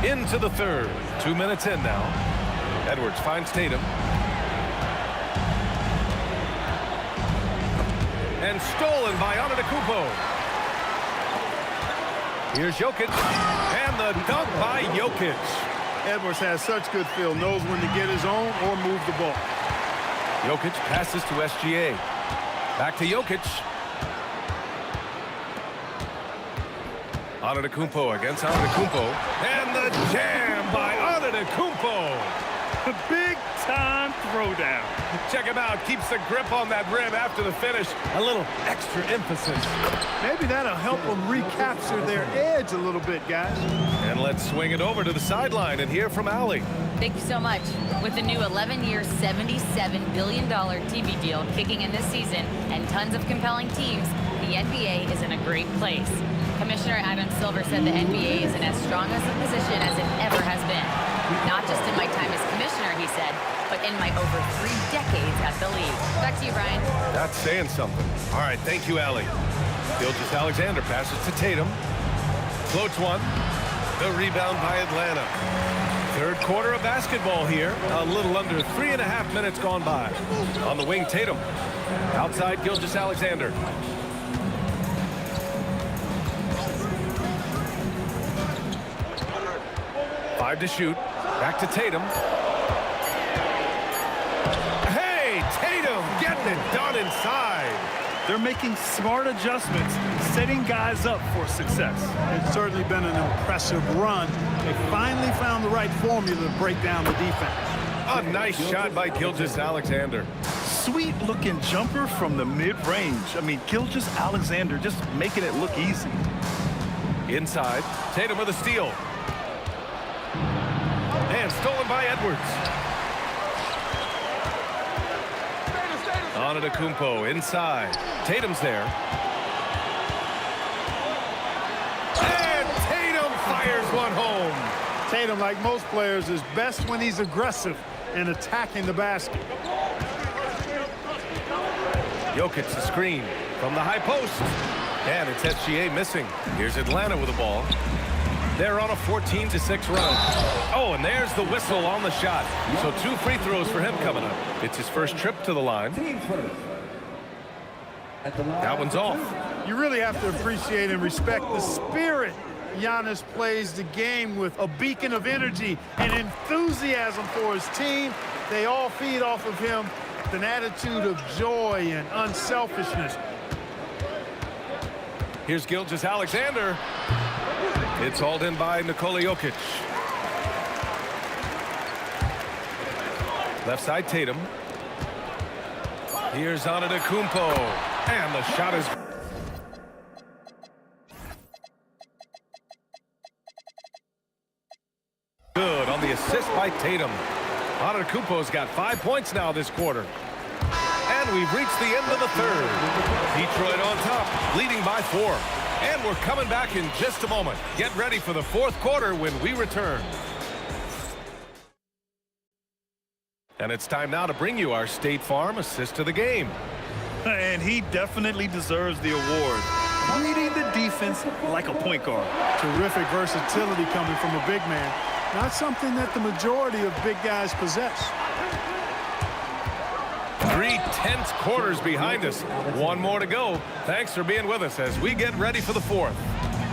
Into the third. 2 minutes in now. Edwards finds Tatum. And stolen by Antetokounmpo. Here's Jokic. And the dunk by Jokic. Edwards has such good feel, knows when to get his own or move the ball. Jokic passes to SGA. Back to Jokic. Antetokounmpo against Antetokounmpo. And the jam by Antetokounmpo. A big-time throwdown. Check him out. Keeps the grip on that rim after the finish. A little extra emphasis. Maybe that'll help them recapture their edge a little bit, guys. And let's swing it over to the sideline and hear from Allie. Thank you so much. With the new 11-year, $77 billion TV deal kicking in this season and tons of compelling teams, the NBA is in a great place. Commissioner Adam Silver said the NBA is in as strong as a position as it ever has been. Not just in my time as commissioner, he said, but in my over 3 decades at the league. Back to you, Brian. That's saying something. All right, thank you, Allie. Gilgeous-Alexander passes to Tatum. Floats one. The rebound by Atlanta. Third quarter of basketball here. A little under 3.5 minutes gone by. On the wing, Tatum. Outside, Gilgeous-Alexander. Five to shoot. Back to Tatum. Hey, Tatum getting it done inside. They're making smart adjustments, setting guys up for success. It's certainly been an impressive run. They finally found the right formula to break down the defense. A nice shot by Gilgeous-Alexander. Sweet-looking jumper from the mid-range. I mean, Gilgeous-Alexander just making it look easy. Inside, Tatum with a steal. stolen by Edwards. Antetokounmpo inside. Tatum's there. And Tatum fires one home. Tatum, like most players, is best when he's aggressive and attacking the basket. Jokic the screen from the high post. And it's SGA missing. Here's Atlanta with the ball. They're on a 14-6 run. Oh, and there's the whistle on the shot. So 2 free throws for him coming up. It's his first trip to the line. That one's off. You really have to appreciate and respect the spirit Giannis plays the game with, a beacon of energy and enthusiasm for his team. They all feed off of him with an attitude of joy and unselfishness. Here's Gilgeous-Alexander. It's hauled in by Nikola Jokic. Left side Tatum. Here's Antetokounmpo. And the shot is good on the assist by Tatum. Antetokounmpo's got 5 points now this quarter. And we've reached the end of the third. Detroit on top, leading by 4. And we're coming back in just a moment. Get ready for the fourth quarter when we return. And it's time now to bring you our State Farm assist of the game. And he definitely deserves the award. Reading the defense like a point guard. Terrific versatility coming from a big man. Not something that the majority of big guys possess. 3 tense quarters behind us. One more to go. Thanks for being with us as we get ready for the fourth.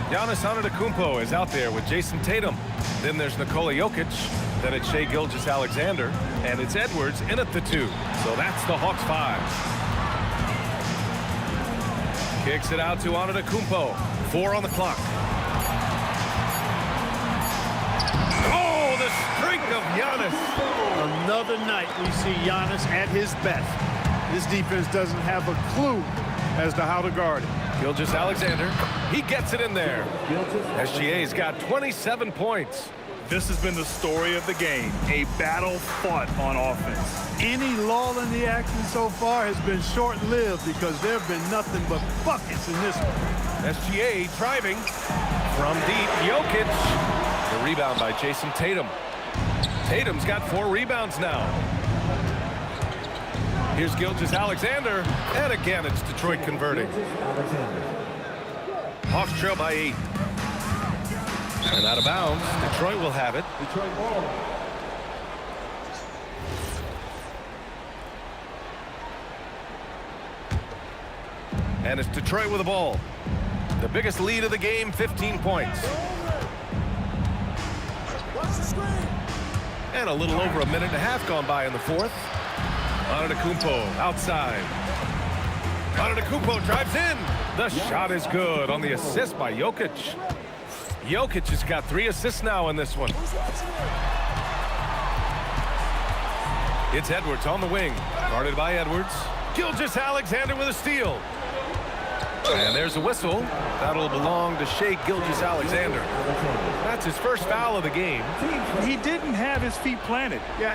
Giannis Antetokounmpo is out there with Jason Tatum. Then there's Nikola Jokic. Then it's Shai Gilgeous-Alexander. And it's Edwards in at the 2. So that's the Hawks 5. Kicks it out to Antetokounmpo. 4 on the clock. Oh, the streak of Giannis. Another night we see Giannis at his best. This defense doesn't have a clue as to how to guard it. Gilgeous-Alexander, he gets it in there. SGA's got 27 points. This has been the story of the game, a battle fought on offense. Any lull in the action so far has been short-lived because there have been nothing but buckets in this one. SGA driving from deep. Jokic. The rebound by Jason Tatum. Tatum's got 4 rebounds now. Here's Gilgeous-Alexander. And again, it's Detroit converting. Hawks trail by 8. And out of bounds. Detroit will have it. And it's Detroit with the ball. The biggest lead of the game, 15 points. And a little over a minute and a half gone by in the fourth. Antetokounmpo outside. Antetokounmpo drives in. The shot is good on the assist by Jokic. Jokic has got 3 assists now in this one. It's Edwards on the wing. Guarded by Edwards. Gilgeous-Alexander with a steal. And there's a whistle. That'll belong to Shai Gilgeous-Alexander. That's his first foul of the game. He didn't have his feet planted. Yeah,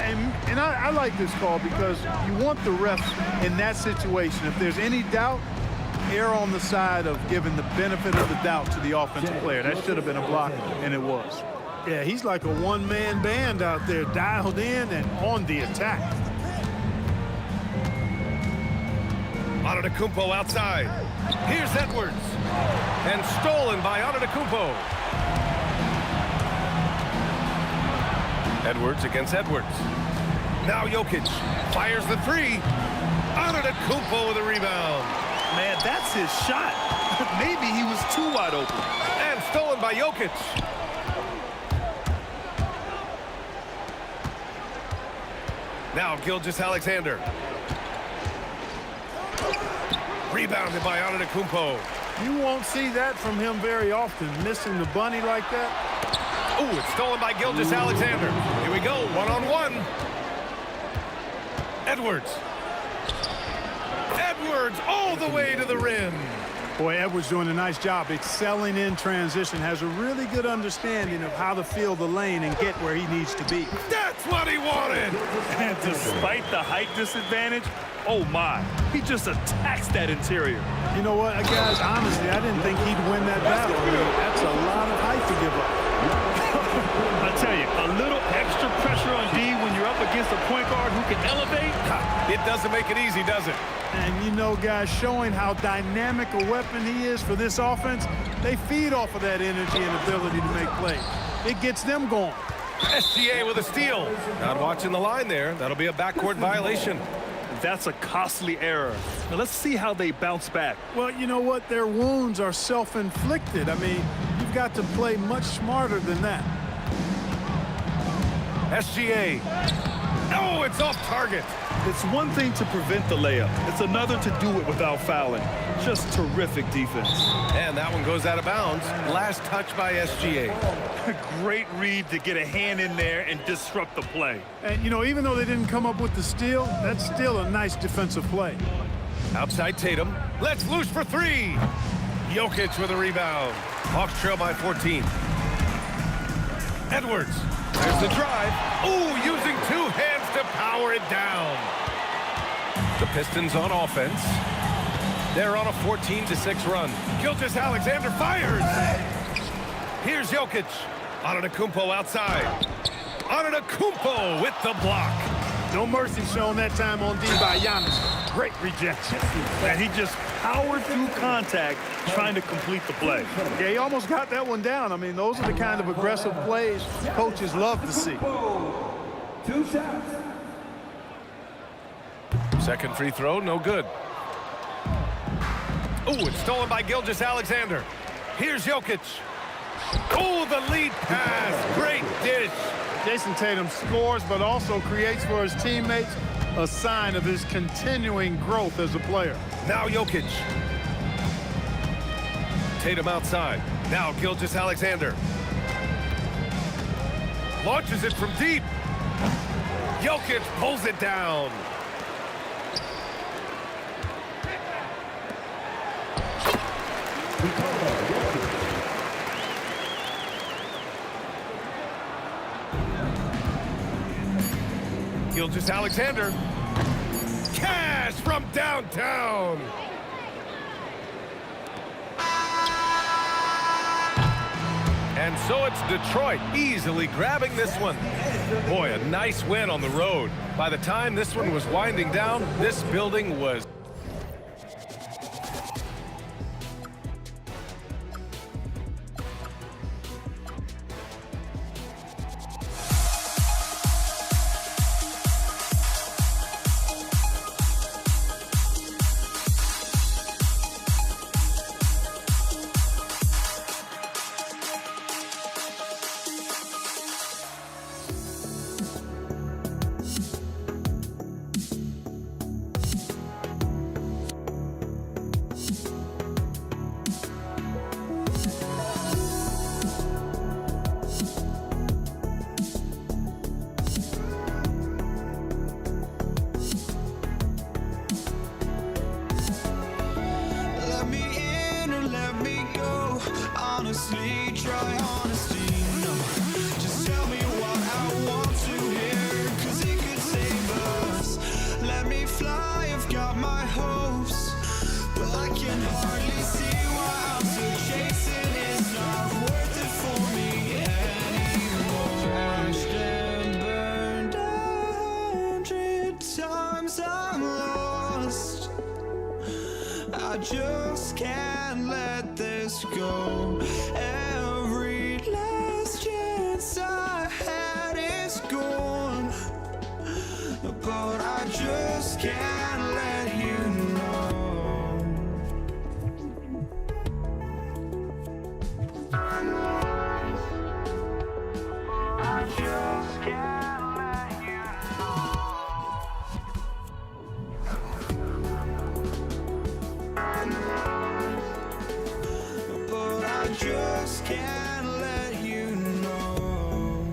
and I like this call because you want the refs in that situation. If there's any doubt, err on the side of giving the benefit of the doubt to the offensive player. That should have been a block, and it was. Yeah, he's like a one-man band out there, dialed in and on the attack. Antetokounmpo outside. Here's Edwards. And stolen by Antetokounmpo. Edwards against Edwards. Now Jokic fires the 3. Antetokounmpo with a rebound. Man, that's his shot. Maybe he was too wide open. And stolen by Jokic. Now Gilgeous-Alexander. Rebounded by Antetokounmpo. You won't see that from him very often, missing the bunny like that. Oh, it's stolen by Gilgeous-Alexander. Here we go, one-on-one. Edwards. Edwards all the way to the rim. Boy, Edwards doing a nice job excelling in transition, has a really good understanding of how to fill the lane and get where he needs to be. That's what he wanted! And despite the height disadvantage, oh my, he just attacks that interior. You know what, guys, honestly, I didn't think he'd win that battle. I mean, that's a lot of height to give up. I tell you, a little extra pressure on D when you're up against a point guard who can elevate. It doesn't make it easy, does it? And you know, guys, showing how dynamic a weapon he is for this offense, they feed off of that energy and ability to make plays. It gets them going. SGA with a steal. Not watching the line there. That'll be a backcourt violation. That's a costly error. Now let's see how they bounce back. Well, you know what? Their wounds are self-inflicted. I mean, you've got to play much smarter than that. SGA. Oh, it's off target. It's one thing to prevent the layup. It's another to do it without fouling. Just terrific defense. And that one goes out of bounds. Last touch by SGA. Great read to get a hand in there and disrupt the play. And, you know, even though they didn't come up with the steal, that's still a nice defensive play. Outside Tatum. Let's loose for three. Jokic with a rebound. Hawks trail by 14. Edwards. There's the drive. Ooh, using two hands to power it down. The Pistons on offense. They're on a 14-6 run. Gilgeous-Alexander fires. Here's Jokic. Antetokounmpo outside. Antetokounmpo with the block. No mercy shown that time on D by Giannis. Great rejection. And he just powered through contact trying to complete the play. Yeah, he almost got that one down. I mean, those are the kind of aggressive plays coaches love to see. 2 shots. Second free throw, no good. Oh, it's stolen by Gilgeous-Alexander. Here's Jokic. Oh, the lead pass. Great dish. Jason Tatum scores, but also creates for his teammates a sign of his continuing growth as a player. Now Jokic. Tatum outside. Now Gilgeous-Alexander. Launches it from deep. Jokic pulls it down. Gilgeous-Alexander. Cash from downtown. And so it's Detroit easily grabbing this one. Boy, a nice win on the road. By the time this one was winding down, this building was... Honestly, try honesty, no. Just tell me what I want to hear, 'cause it could save us. Let me fly, I've got my hopes, but I can hardly see why I'm still chasing. It's not worth it for me anymore. Crashed and burned 100 times, I'm lost. I just can't let this go. Every last chance I had is gone, but I just can't let you know. I just can't let you but I just can't let you know.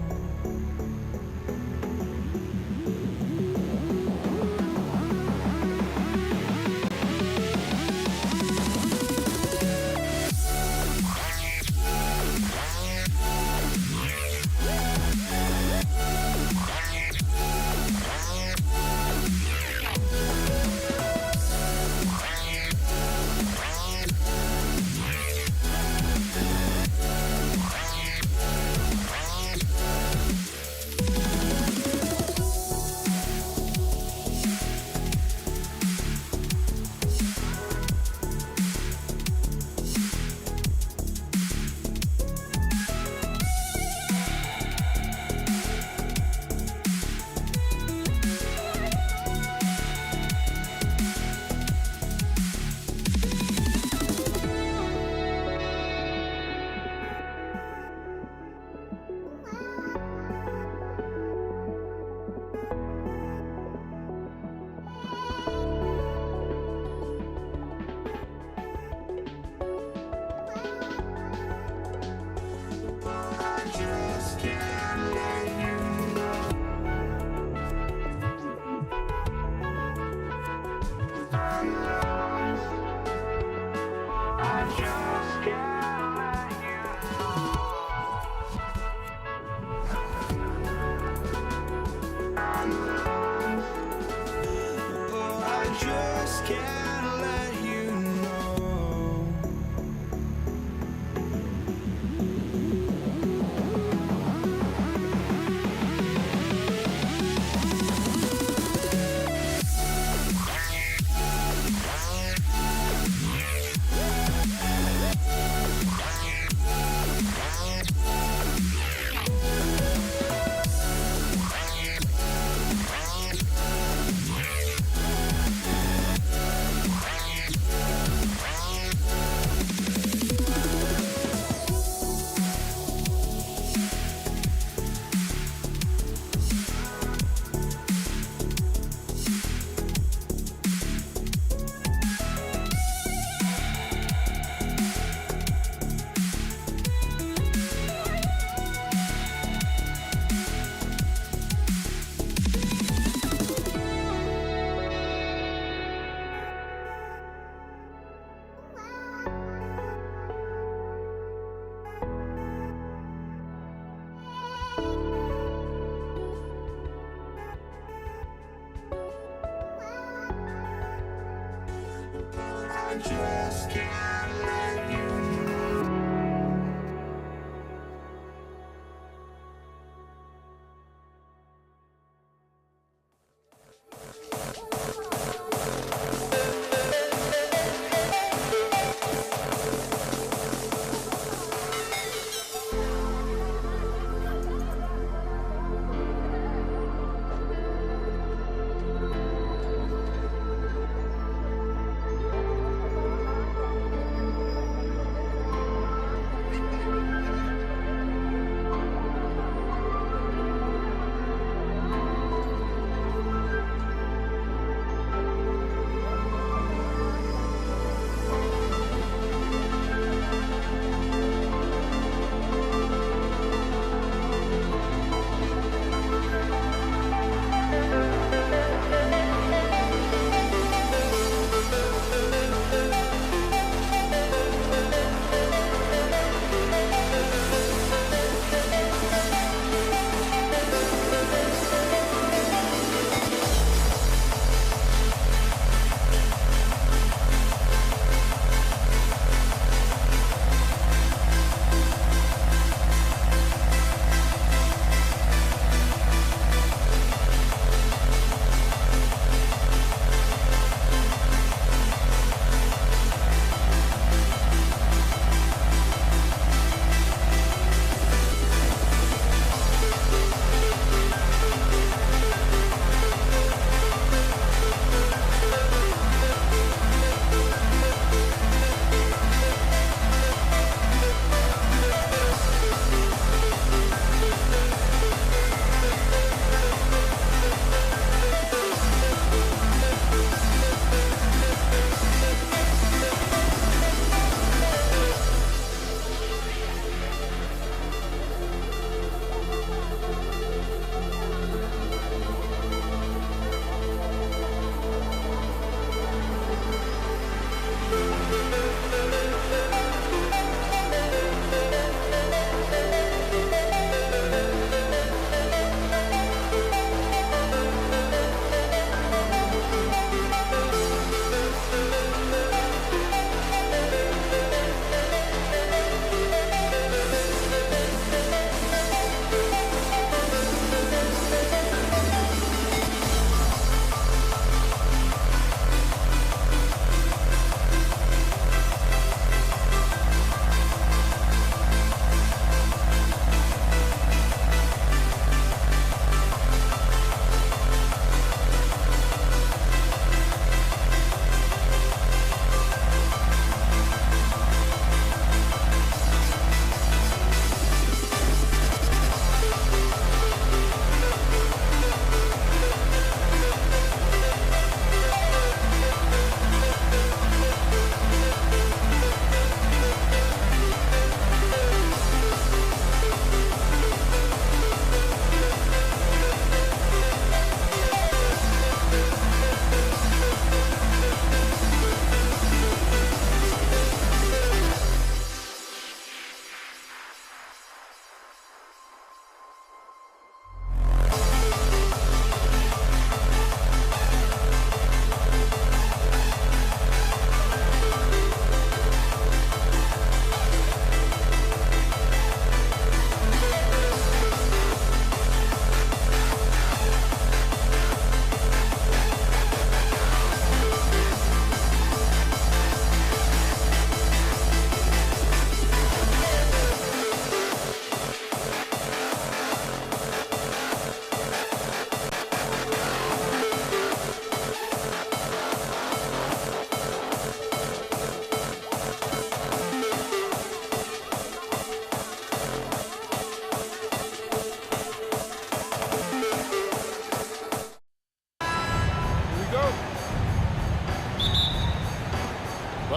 just can't let you know.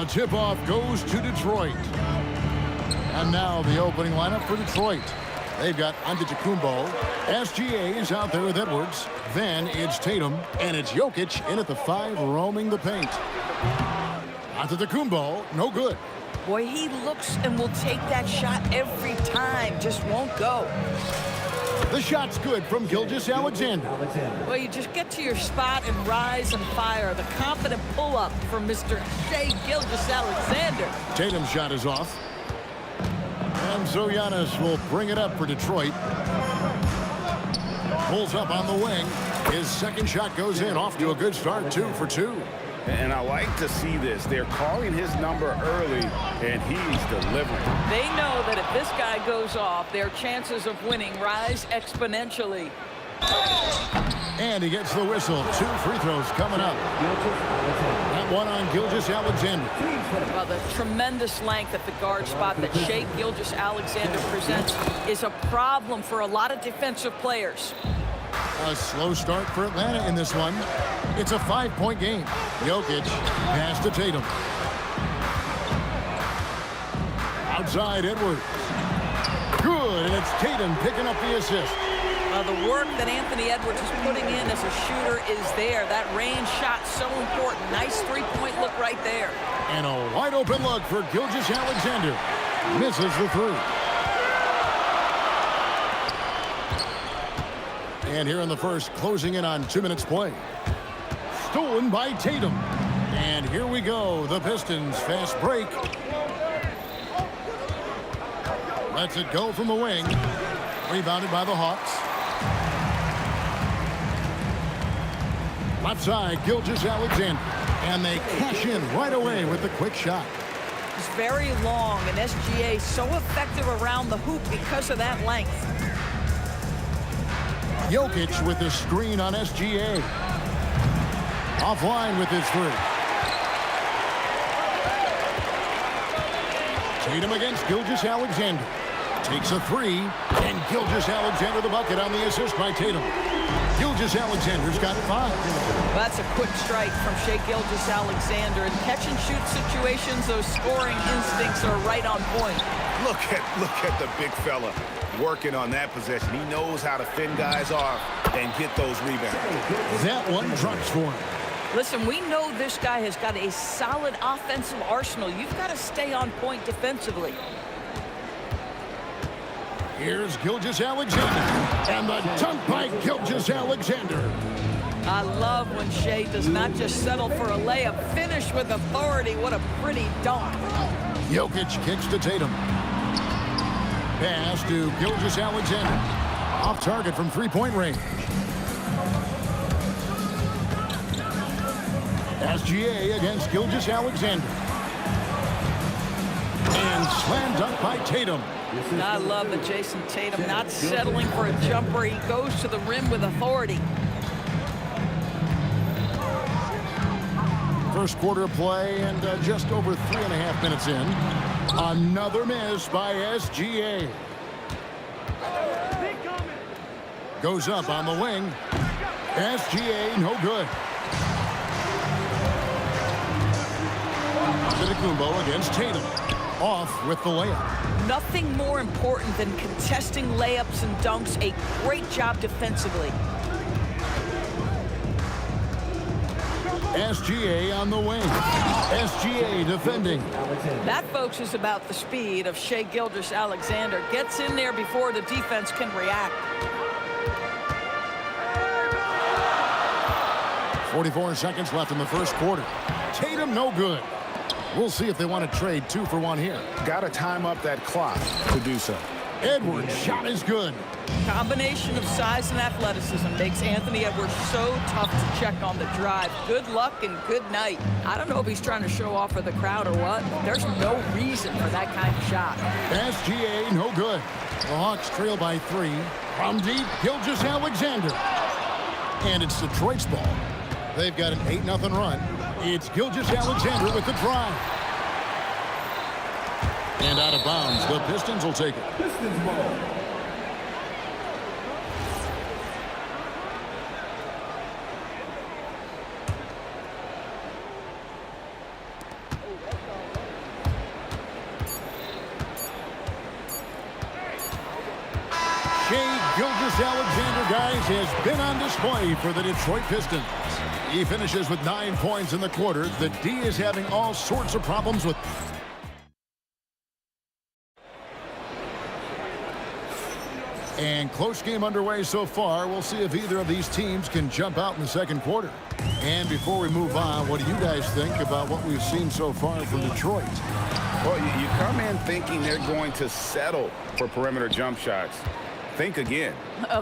The tip-off goes to Detroit. And now the opening lineup for Detroit. They've got Antetokounmpo. SGA is out there with Edwards. Then it's Tatum, and it's Jokic in at the 5, roaming the paint. Antetokounmpo, no good. Boy, he looks and will take that shot every time. Just won't go. The shot's good from Gilgeous-Alexander. Well, you just get to your spot and rise and fire. The confident pull-up from Mr. Shai Gilgeous-Alexander. Tatum's shot is off. And so Giannis will bring it up for Detroit. Pulls up on the wing. His second shot goes in, off to a good start, 2 for 2. And I like to see this. They're calling his number early, and he's delivering. They know that if this guy goes off, their chances of winning rise exponentially. And he gets the whistle. 2 free throws coming up. That one on Gilgeous-Alexander. Well, the tremendous length at the guard spot that Shai Gilgeous-Alexander presents is a problem for a lot of defensive players. A slow start for Atlanta in this one. It's a 5-point game. Jokic pass to Tatum. Outside Edwards. Good, and it's Tatum picking up the assist. The work that Anthony Edwards is putting in as a shooter is there. That range shot so important. Nice three-point look right there. And a wide-open look for Gilgeous-Alexander. Misses the 3. And here in the first, closing in on 2 minutes play. Stolen by Tatum. And here we go. The Pistons fast break. Lets it go from the wing. Rebounded by the Hawks. Left side, Gilgeous-Alexander. And they cash in right away with the quick shot. It's very long, and SGA so effective around the hoop because of that length. Jokic with the screen on SGA. Offline with his 3. Tatum against Gilgeous-Alexander. Takes a 3, and Gilgeous-Alexander the bucket on the assist by Tatum. Gilgeous-Alexander's got 5. That's a quick strike from Shai Gilgeous-Alexander. In catch-and-shoot situations, those scoring instincts are right on point. Look at the big fella working on that possession. He knows how to fend guys off and get those rebounds. That one drops for him. Listen, we know this guy has got a solid offensive arsenal. You've got to stay on point defensively. Here's Gilgeous-Alexander. And the dunk by Gilgeous-Alexander. I love when Shai does not just settle for a layup. Finish with authority. What a pretty dunk. Jokic kicks to Tatum. Pass to Gilgeous-Alexander. Off target from 3-point range. SGA against Gilgeous-Alexander. And slam dunk by Tatum. I love the Jason Tatum not settling for a jumper. He goes to the rim with authority. First quarter of play and just over 3.5 minutes in. Another miss by SGA. Goes up on the wing. SGA no good. Antetokounmpo against Tatum. Off with the layup. Nothing more important than contesting layups and dunks. A great job defensively. SGA on the wing. SGA defending. That, folks, is about the speed of Shai Gilgeous-Alexander. Gets in there before the defense can react. 44 seconds left in the first quarter. Tatum no good. We'll see if they want to trade 2 for 1 here. Got to time up that clock to do so. Edwards' shot is good. Combination of size and athleticism makes Anthony Edwards so tough to check on the drive. Good luck and good night. I don't know if he's trying to show off for the crowd or what. There's no reason for that kind of shot. SGA no good. The Hawks trail by 3. From deep, Gilgeous-Alexander. And it's Detroit's ball. They've got an 8-0 run. It's Gilgeous-Alexander with the drive. And out of bounds. The Pistons will take it. Pistons ball. size has been on display for the Detroit Pistons. He finishes with 9 points in the quarter. The D is having all sorts of problems with... And close game underway so far. We'll see if either of these teams can jump out in the second quarter. And before we move on, what do you guys think about what we've seen so far from Detroit? Well, you come in thinking they're going to settle for perimeter jump shots. Think again.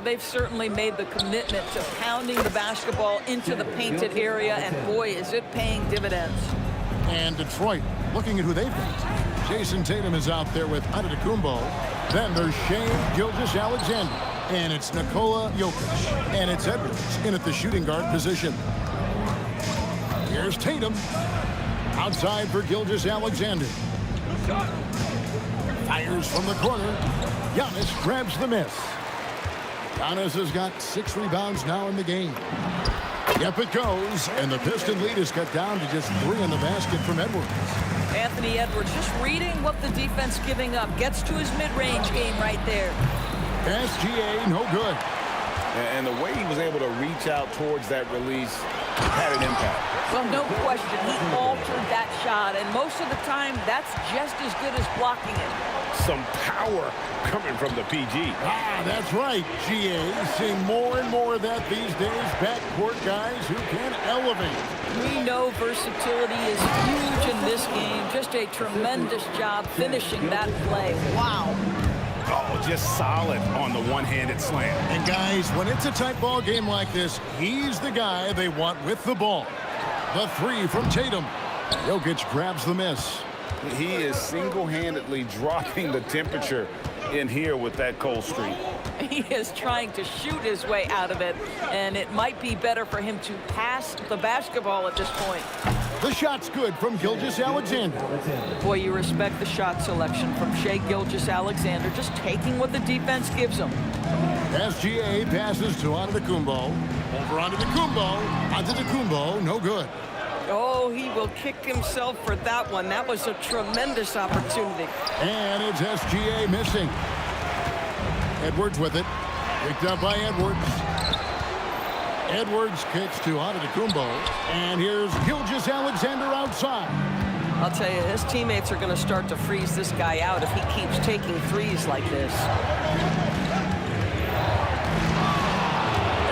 They've certainly made the commitment to pounding the basketball into the painted area, and boy, is it paying dividends. And Detroit, looking at who they've got. Jason Tatum is out there with Antetokounmpo. Then there's Shai Gilgeous-Alexander. And it's Nikola Jokic. And it's Edwards in at the shooting guard position. Here's Tatum. Outside for Gilgeous-Alexander. Fires from the corner. Giannis grabs the miss. Giannis has got 6 rebounds now in the game. Yep, it goes. And the Piston lead is cut down to just 3 in the basket from Edwards. Anthony Edwards just reading what the defense giving up. Gets to his mid-range game right there. SGA, no good. And the way he was able to reach out towards that release had an impact. Well, no question. He altered that shot, and most of the time, that's just as good as blocking it. Some power coming from the PG. Ah, that's right, GA. Seeing more and more of that these days. Backcourt guys who can elevate. We know versatility is huge in this game. Just a tremendous job finishing that play. Wow. Oh, just solid on the one-handed slam. And guys, when it's a tight ball game like this, he's the guy they want with the ball. The 3 from Tatum. Jokic grabs the miss. He is single-handedly dropping the temperature in here with that cold streak. He is trying to shoot his way out of it, and it might be better for him to pass the basketball at this point. The shot's good from Gilgeous-Alexander. Boy, you respect the shot selection from Shai Gilgeous-Alexander, just taking what the defense gives him. SGA passes to Antetokounmpo. Over Antetokounmpo. Antetokounmpo, no good. Oh, he will kick himself for that one. That was a tremendous opportunity. And it's SGA missing. Edwards with it. Picked up by Edwards. Edwards kicks to Antetokounmpo. And here's Gilgeous-Alexander outside. I'll tell you, his teammates are going to start to freeze this guy out if he keeps taking threes like this.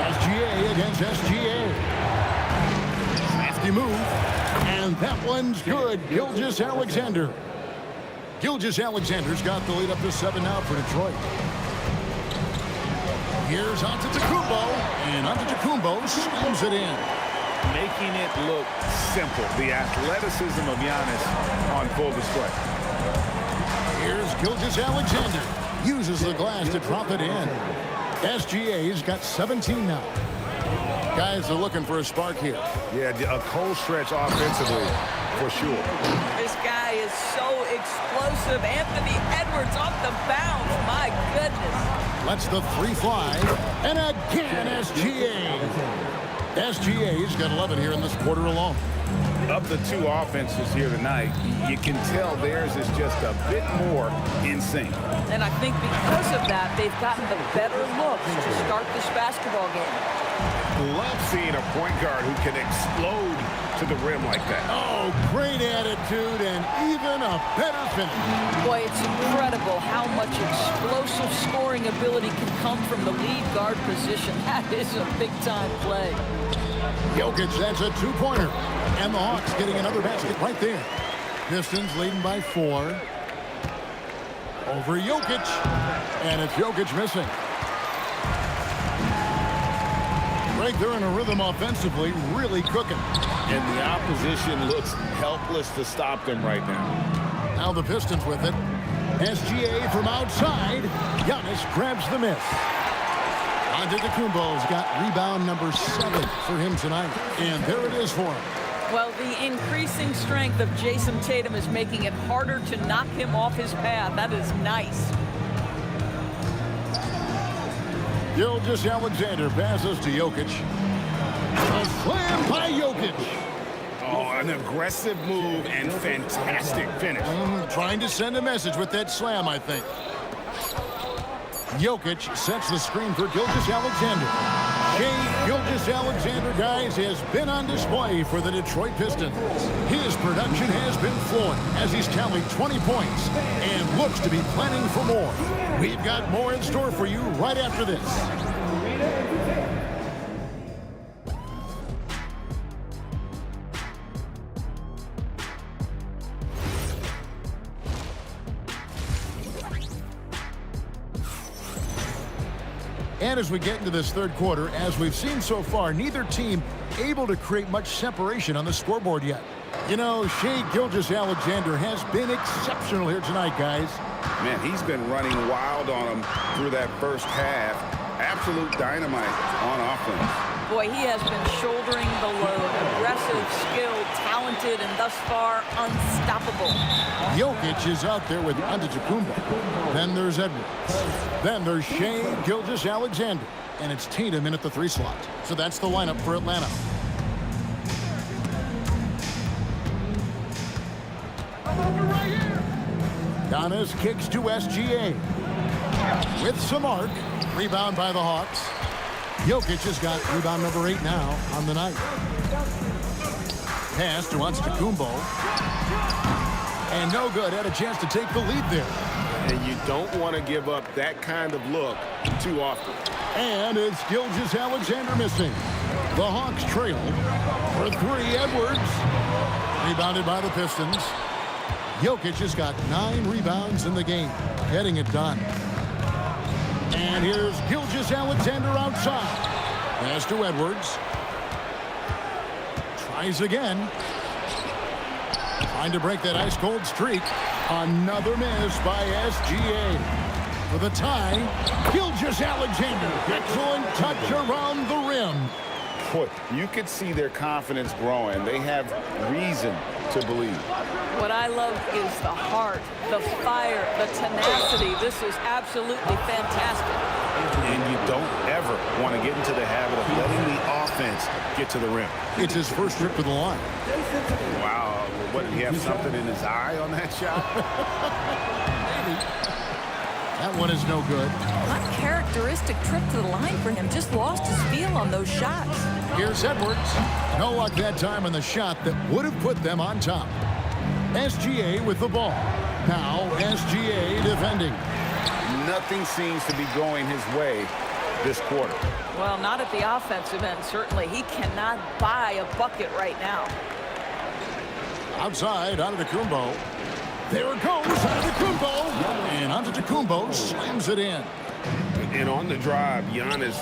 SGA against SGA. Nasty move. And that one's good. Gilgeous-Alexander. Gilgeous-Alexander's got the lead up to 7 now for Detroit. Here's Antetokounmpo, and Antetokounmpo slams it in. Making it look simple. The athleticism of Giannis on full display. Here's Gilgeous-Alexander. Uses the glass to drop it in. SGA's got 17 now. Guys are looking for a spark here. Yeah, a cold stretch offensively, for sure. This guy is so explosive. Anthony Edwards off the bounce. My goodness. Lets the 3 fly. And again, SGA. SGA's got 11 here in this quarter alone. Of the 2 offenses here tonight, you can tell theirs is just a bit more in sync. And I think because of that, they've gotten the better looks to start this basketball game. Love seeing a point guard who can explode to the rim like that. Oh, great attitude and even a better finish. Boy, it's incredible how much explosive scoring ability can come from the lead guard position. That is a big-time play. Jokic, that's a 2-pointer. And the Hawks getting another basket right there. Pistons leading by 4. Over Jokic. And it's Jokic missing. Greg, they're in a rhythm offensively, really cooking. And the opposition looks helpless to stop them right now. Now the Pistons with it. SGA from outside. Giannis grabs the miss. Antetokounmpo's got rebound number 7 for him tonight. And there it is for him. Well, the increasing strength of Jason Tatum is making it harder to knock him off his path. That is nice. Gilgeous-Alexander passes to Jokic. A slam by Jokic. Oh, an aggressive move and fantastic finish. Trying to send a message with that slam, I think. Jokic sets the screen for Gilgeous-Alexander. Shai Gilgeous-Alexander, guys, has been on display for the Detroit Pistons. His production has been flowing as he's tallied 20 points and looks to be planning for more. We've got more in store for you right after this. And as we get into this third quarter, as we've seen so far, neither team able to create much separation on the scoreboard yet. You know, Shai Gilgeous-Alexander has been exceptional here tonight, guys. Man, he's been running wild on them through that first half. Absolute dynamite on offense. Boy, he has been shouldering the load. Aggressive, skilled, talented, and thus far unstoppable. Jokic is out there with Antetokounmpo. Then there's Edwards. Then there's Shai Gilgeous-Alexander. And it's Tatum in at the 3 slot. So that's the lineup for Atlanta. Giannis kicks to SGA. With some arc. Rebound by the Hawks. Jokic has got rebound number 8 now on the night. Pass to Antetokounmpo. And no good. Had a chance to take the lead there. And you don't want to give up that kind of look too often. And it's Gilgeous-Alexander missing. The Hawks trail for 3. Edwards. Rebounded by the Pistons. Jokic has got 9 rebounds in the game. Getting it done. And here's Gilgeous-Alexander outside. Pass to Edwards. Tries again. Trying to break that ice-cold streak. Another miss by SGA. For the tie, Gilgeous-Alexander. Excellent touch around the rim. Boy, you could see their confidence growing. They have reason to believe. What I love is the heart, the fire, the tenacity. This is absolutely fantastic. And you don't ever want to get into the habit of letting the offense get to the rim. It's his first trip to the line. Wow. What, did he have something in his eye on that shot? Maybe. That one is no good. Uncharacteristic trip to the line for him. Just lost his feel on those shots. Here's Edwards. No luck that time on the shot that would have put them on top. SGA with the ball. Now SGA defending. Nothing seems to be going his way this quarter. Well, not at the offensive end, certainly. He cannot buy a bucket right now. Outside, Antetokounmpo. There it goes, Antetokounmpo. And Antetokounmpo slams it in. And on the drive, Giannis,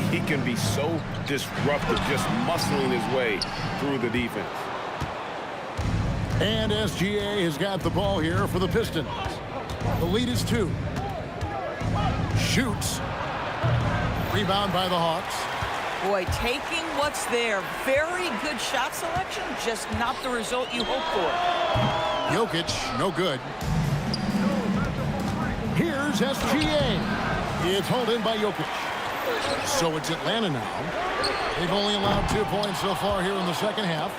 he can be so disruptive, just muscling his way through the defense. And SGA has got the ball here for the Pistons. The lead is 2. Shoots. Rebound by the Hawks. Boy, taking what's there. Very good shot selection, just not the result you hope for. Jokic, no good. Here's SGA. It's hauled in by Jokic. So it's Atlanta now. They've only allowed 2 points so far here in the second half.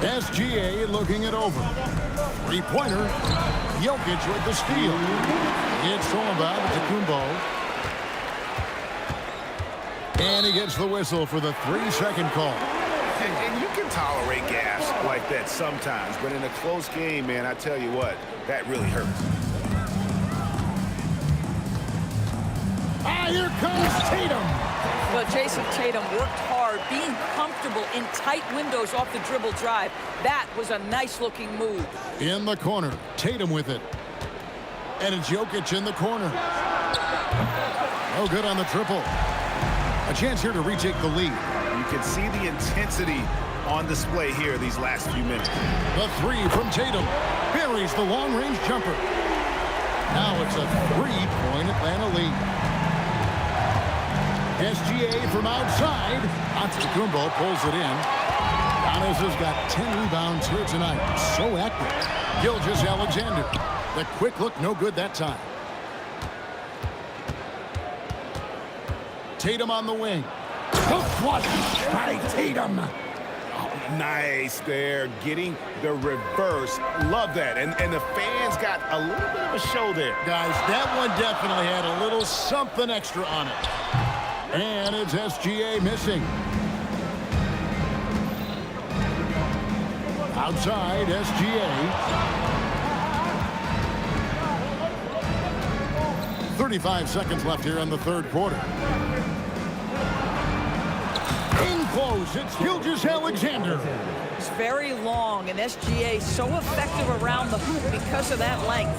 SGA looking it over. 3-pointer. Jokic with the steal. It's all about Antetokounmpo. And he gets the whistle for the 3-second call. And you can tolerate gas like that sometimes, but in a close game, man, I tell you what, that really hurts. Here comes Tatum. Well, Jason Tatum worked hard, being comfortable in tight windows off the dribble drive. That was a nice-looking move. In the corner, Tatum with it. And it's Jokic in the corner. No good on the triple. A chance here to retake the lead. You can see the intensity on display here these last few minutes. The 3 from Tatum buries the long-range jumper. Now it's a 3-point Atlanta lead. SGA from outside. Antetokounmpo pulls it in. Giannis has got 10 rebounds here tonight. So active. Gilgeous-Alexander. The quick look, no good that time. Tatum on the wing. Hook flush by Tatum. Nice there, getting the reverse. Love that. And the fans got a little bit of a show there. Guys, that one definitely had a little something extra on it. And it's SGA missing. Outside, SGA. 35 seconds left here in the third quarter. In close, it's Gilgeous-Alexander. It's very long, and SGA so effective around the hoop because of that length.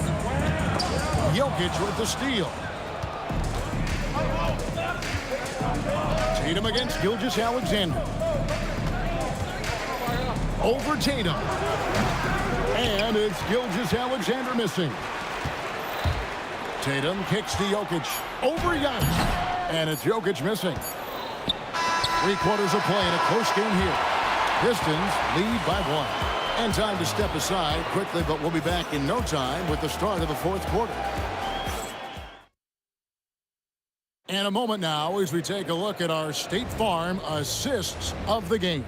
Jokic with the steal. Tatum against Gilgeous-Alexander. Over Tatum. And it's Gilgeous-Alexander missing. Tatum kicks to Jokic. Over Giannis. And it's Jokic missing. 3 quarters of play in a close game here. Pistons lead by 1. And time to step aside quickly, but we'll be back in no time with the start of the fourth quarter. And a moment now as we take a look at our State Farm assists of the game.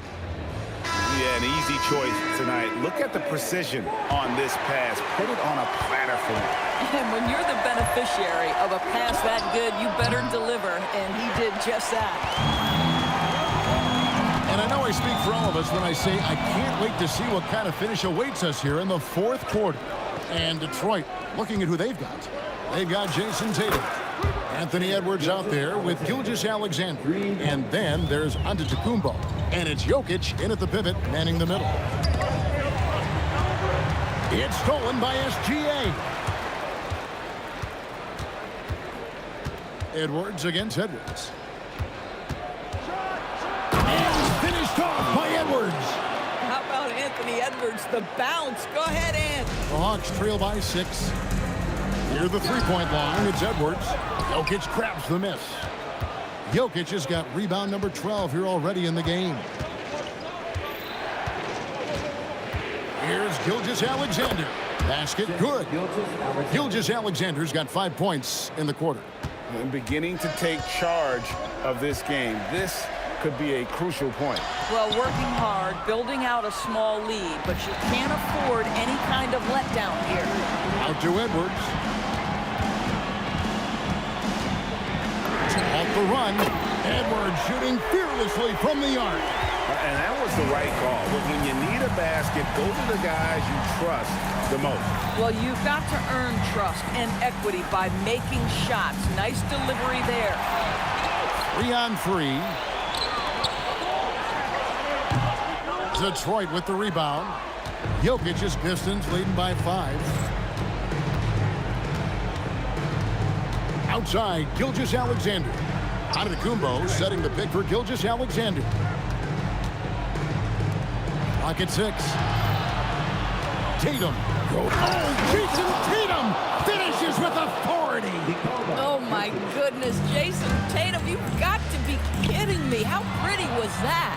Yeah, an easy choice tonight. Look at the precision on this pass. Put it on a platter for him. And when you're the beneficiary of a pass that good, you better deliver, and he did just that. And I know I speak for all of us when I say I can't wait to see what kind of finish awaits us here in the fourth quarter. And Detroit, looking at who they've got. They've got Jason Tatum. Anthony Edwards out there with Gilgeous-Alexander. And then there's Antetokounmpo. And it's Jokic in at the pivot, manning the middle. It's stolen by SGA. Edwards against Edwards. And finished off by Edwards. How about Anthony Edwards, the bounce? Go ahead, Ant. The Hawks trail by 6. Near the three-point line, it's Edwards. Jokic grabs the miss. Jokic has got rebound number 12 here already in the game. Here's Gilgeous-Alexander. Basket good. Gilgeous-Alexander's got 5 points in the quarter. And beginning to take charge of this game. This could be a crucial point. Well, working hard, building out a small lead, but you can't afford any kind of letdown here. Out to Edwards. Off the run. Edwards shooting fearlessly from the arc. And that was the right call. But when you need a basket, those are the guys you trust the most. Well, you've got to earn trust and equity by making shots. Nice delivery there. 3-on-3. Detroit with the rebound. Jokic's Pistons leading by 5. Outside, Gilgeous-Alexander. Antetokounmpo setting the pick for Gilgeous-Alexander. Clock at 6. Tatum. Oh, Jason Tatum finishes with authority. Oh, my goodness. Jason Tatum, you've got to be kidding me. How pretty was that?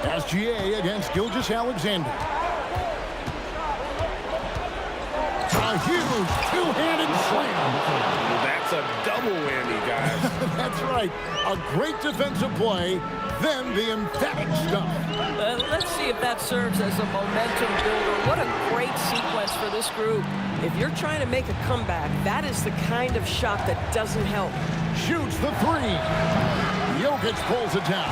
SGA against Gilgeous-Alexander. A huge two-handed slam. That's a double whammy, guys. That's right. A great defensive play, then the emphatic stuff. Let's see if that serves as a momentum builder. What a great sequence for this group. If you're trying to make a comeback, that is the kind of shot that doesn't help. Shoots the 3. Jokic pulls it down.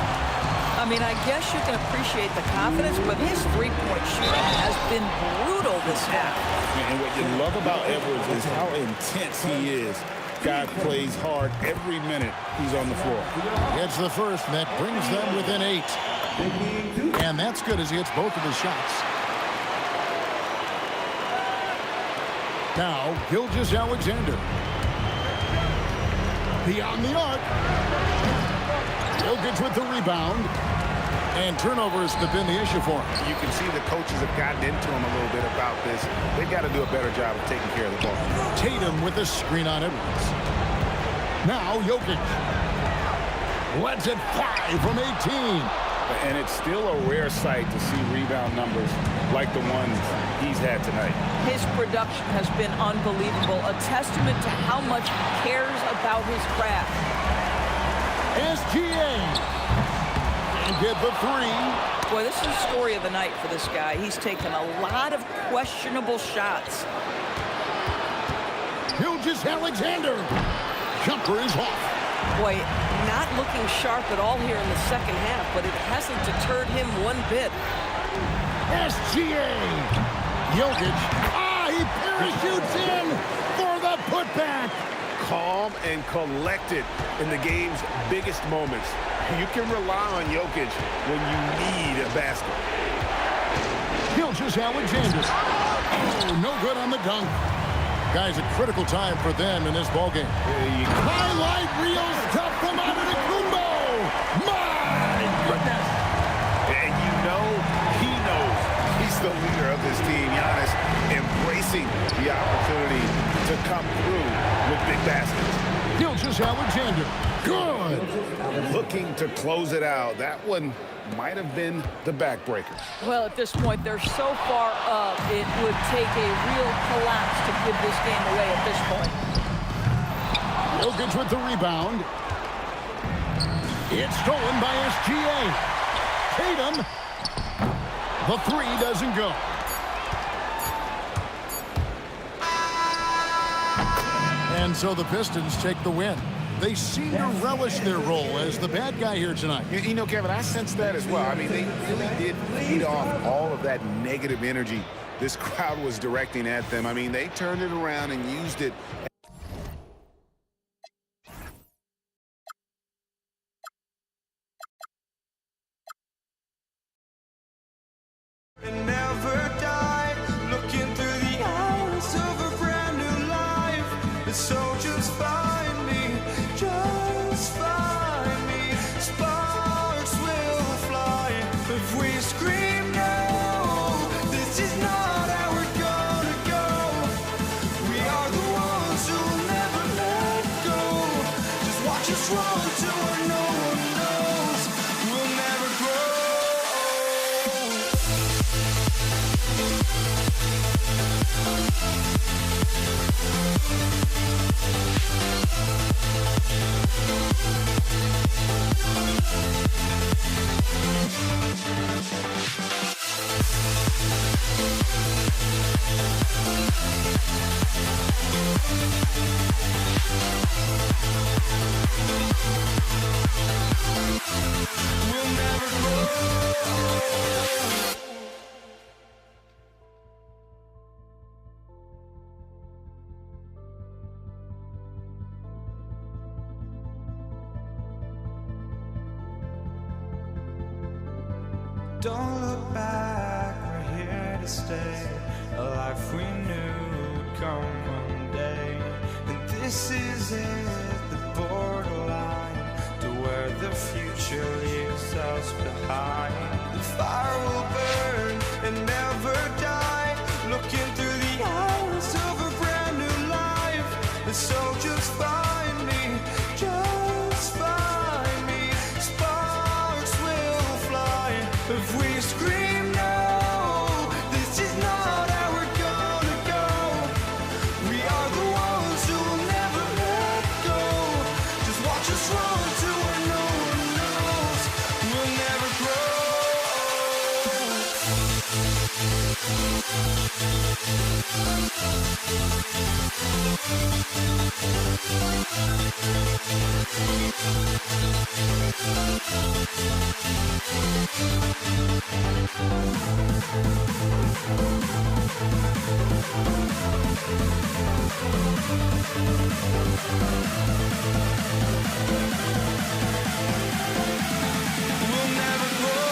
I mean, I guess you can appreciate the confidence, but his three-point shooting has been brutal this half. And what you love about Edwards is how intense he is. Guy plays hard every minute he's on the floor. Gets the first, and that brings them within 8. And that's good as he hits both of his shots. Now, Gilgeous-Alexander. Beyond the arc. Jokic with the rebound. And turnovers have been the issue for him. You can see the coaches have gotten into him a little bit about this. They've got to do a better job of taking care of the ball. Tatum with a screen on Edwards. Now Jokic. Lets it fly from 18. And it's still a rare sight to see rebound numbers like the ones he's had tonight. His production has been unbelievable. A testament to how much he cares about his craft. SGA. can't get the three. Boy, this is the story of the night for this guy. He's taken a lot of questionable shots. Gilgeous-Alexander. Jumper is off. Boy, not looking sharp at all here in the second half, but it hasn't deterred him one bit. SGA. Jokic. He parachutes in for the putback. Calm and collected in the game's biggest moments. You can rely on Jokic when you need a basket. Gilgeous-Alexander. Oh, no good on the dunk. Guys, a critical time for them in this ballgame. Highlight reels tough from Antetokounmpo. My goodness. And you know he knows he's the leader of this team. Giannis embracing the opportunity to come through with big baskets. Gilgeous-Alexander. Good. Looking to close it out. That one might have been the backbreaker. Well, at this point, they're so far up, it would take a real collapse to give this game away at this point. Jokic with the rebound. It's stolen by SGA. Tatum. The three doesn't go. And so the Pistons take the win. They seem to relish their role as the bad guy here tonight. You know, Kevin, I sense that as well. I mean, they really did feed off all of that negative energy this crowd was directing at them. I mean, they turned it around and used it. And never die, looking through the eyes of a brand new life. And so just find me, just find me. Sparks will fly if we scream no. This is not how we're gonna go. We are the ones who'll never let go. Just watch us run to where no one knows. We'll never grow. We'll never grow. Don't look back, we're here to stay. A life we knew would come one day. And this is it, the borderline to where the future leaves us behind. The fire will burn and never die, looking through the eyes of a brand new life. And so just find me, just find me. Sparks will fly if we scream no. This is not how we're gonna go. We are the ones who will never let go. Just watch us run to where no one knows. We'll never grow. We'll never grow. We'll never grow.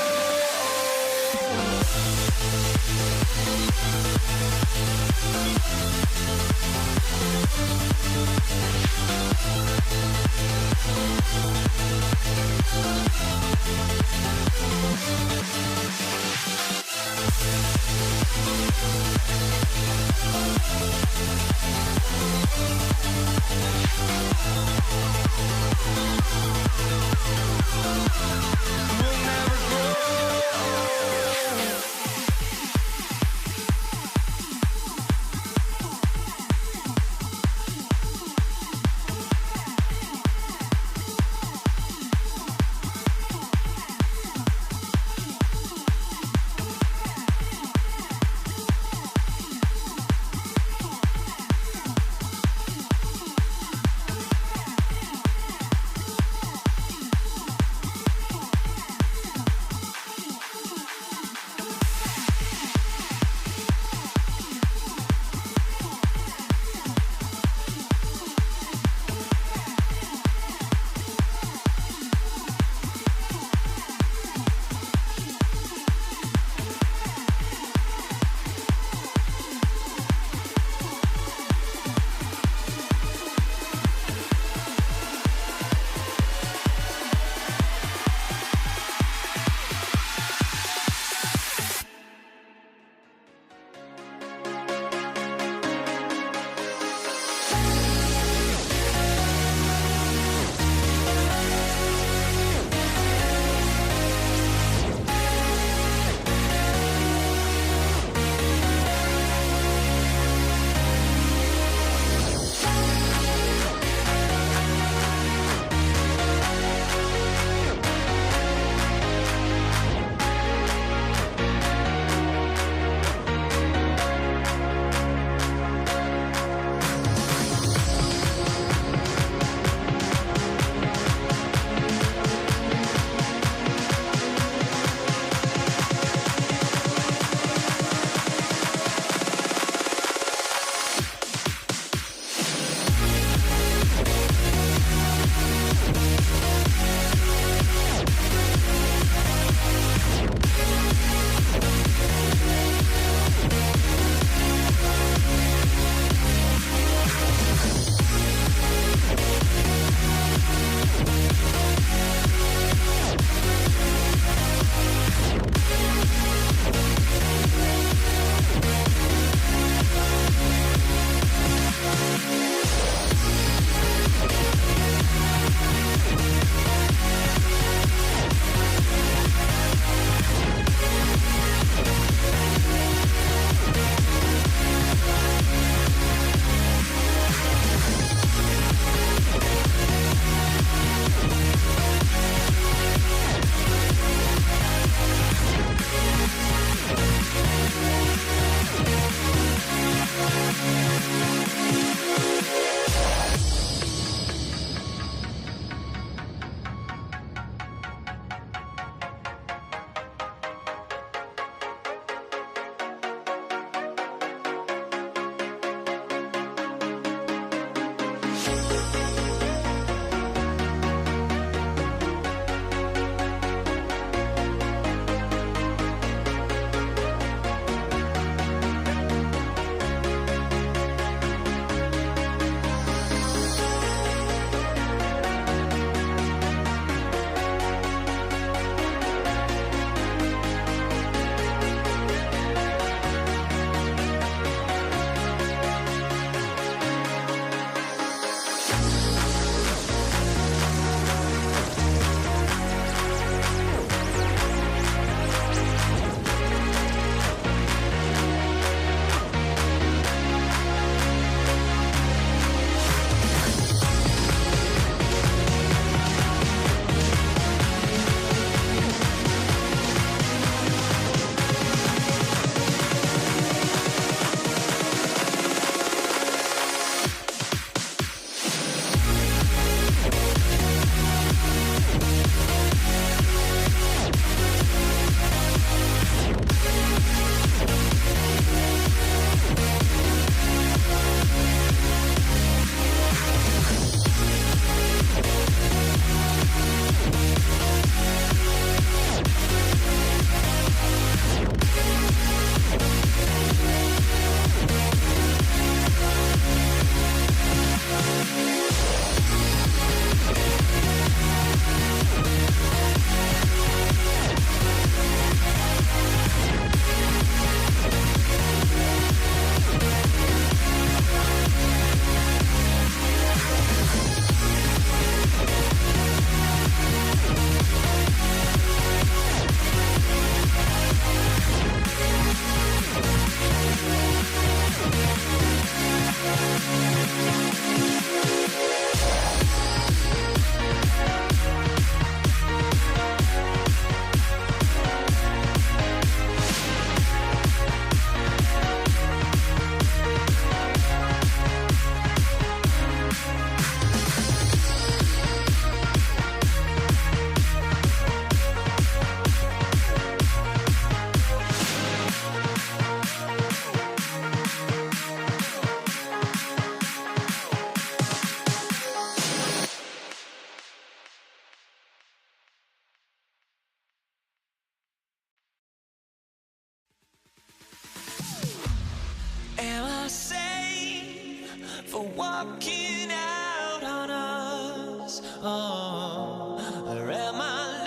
walking out on us? Oh, or am I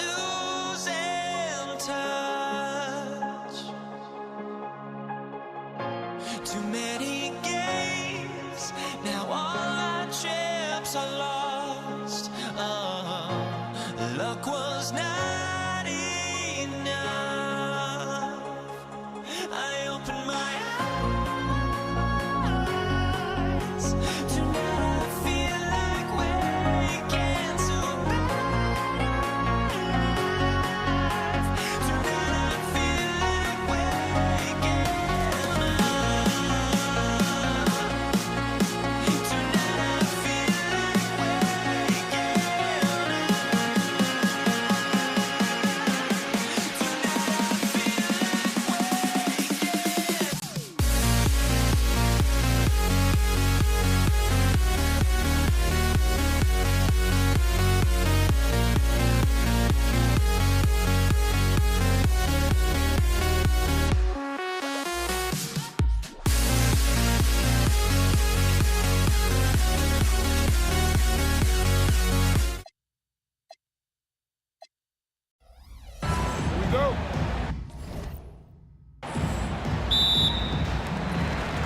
losing touch? Too many games, now all our chips are lost. Oh, luck was not enough. I opened my eyes. Tonight I feel like waking to life. Tonight I feel like waking up. Tonight I feel like waking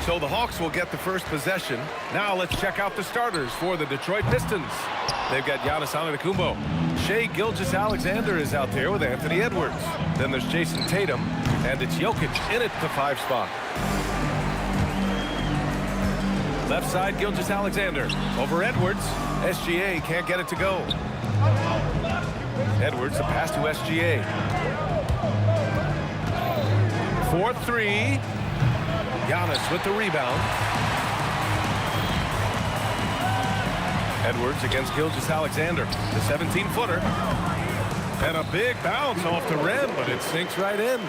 So the Hawks will get the first possession. Now let's check out the starters for the Detroit Pistons. They've got Giannis Antetokounmpo. Shai Gilgeous-Alexander is out there with Anthony Edwards. Then there's Jason Tatum, and it's Jokic in at the 5 spot. Left side, Gilgeous-Alexander. Over Edwards. SGA can't get it to go. Edwards, a pass to SGA. 4-3. Giannis with the rebound. Edwards against Gilgeous-Alexander. The 17-footer. And a big bounce off the rim, but it sinks right in.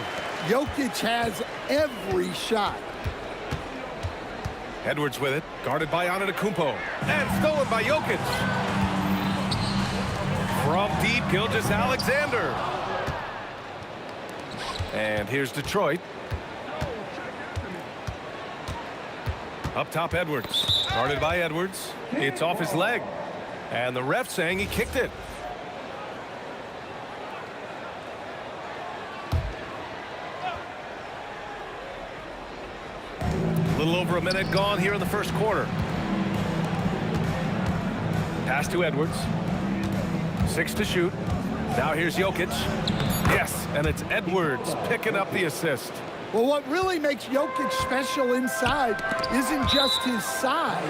Jokic has every shot. Edwards with it, guarded by Antetokounmpo. And stolen by Jokic. From deep, Gilgeous-Alexander. And here's Detroit. Up top, Edwards. Guarded by Edwards. It's off his leg. And the ref saying he kicked it. A little over a minute gone here in the first quarter. Pass to Edwards. 6 to shoot. Now here's Jokic. Yes, and it's Edwards picking up the assist. Well, what really makes Jokic special inside isn't just his size,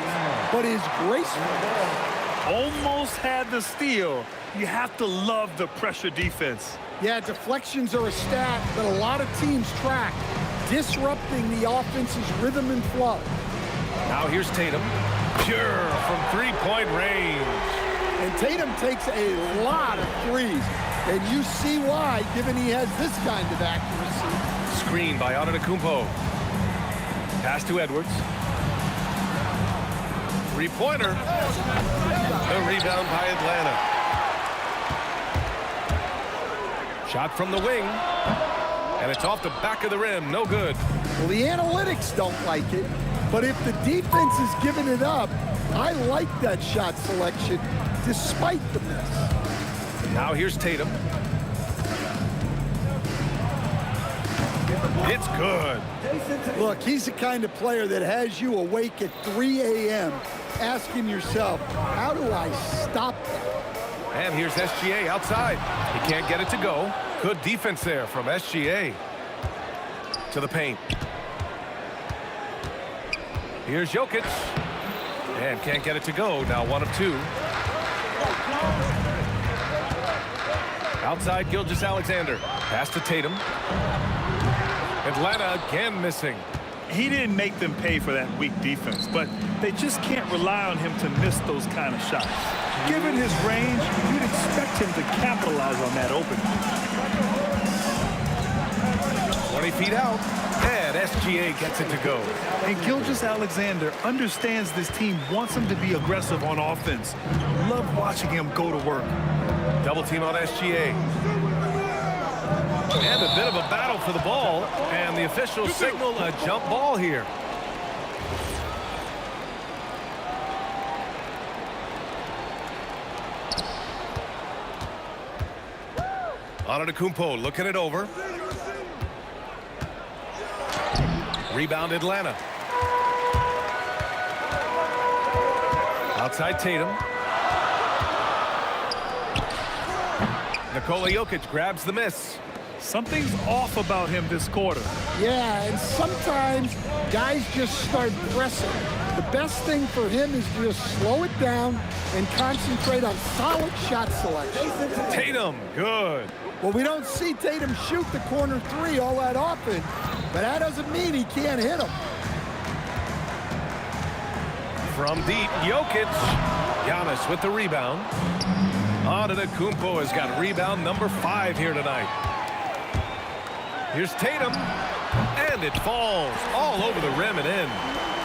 but his gracefulness. Almost had the steal. You have to love the pressure defense. Yeah, deflections are a stat that a lot of teams track, disrupting the offense's rhythm and flow. Now here's Tatum. Pure from three-point range. And Tatum takes a lot of threes, and you see why, given he has this kind of accuracy. Screen by Antetokounmpo. Pass to Edwards. Three-pointer. The rebound by Atlanta. Shot from the wing. And it's off the back of the rim. No good. Well, the analytics don't like it, but if the defense is giving it up, I like that shot selection despite the miss. Now here's Tatum. It's good. Look, he's the kind of player that has you awake at 3 a.m. asking yourself, how do I stop that? And here's SGA outside. He can't get it to go. Good defense there from SGA. To the paint. Here's Jokic. And can't get it to go. Now 1 of 2. Outside Gilgeous-Alexander. Pass to Tatum. Atlanta again missing. He didn't make them pay for that weak defense, but they just can't rely on him to miss those kind of shots. Given his range, you'd expect him to capitalize on that opening. 20 feet out, and SGA gets it to go. And Gilgeous-Alexander understands this team wants him to be aggressive on offense. Love watching him go to work. Double team on SGA. And a bit of a battle for the ball, and the officials signal a jump ball here. Antetokounmpo looking it over. Rebound Atlanta. Outside Tatum. Nikola Jokic grabs the miss. Something's off about him this quarter. Yeah, and sometimes guys just start pressing. The best thing for him is to just slow it down and concentrate on solid shot selection. Tatum, good. Well, we don't see Tatum shoot the corner three all that often, but that doesn't mean he can't hit them. From deep, Jokic. Giannis with the rebound. Antetokounmpo has got rebound number 5 here tonight. Here's Tatum, and it falls all over the rim and in.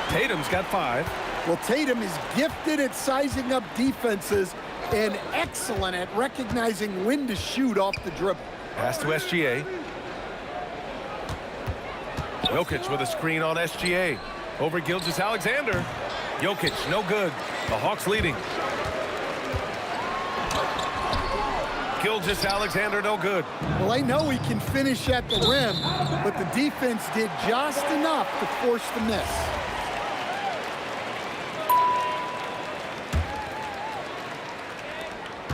Tatum's got 5. Well, Tatum is gifted at sizing up defenses and excellent at recognizing when to shoot off the dribble. Pass to SGA. Jokic with a screen on SGA. Over Gilgeous-Alexander. Jokic, no good. The Hawks leading. Gilgeous-Alexander, no good. Well, I know he can finish at the rim, but the defense did just enough to force the miss.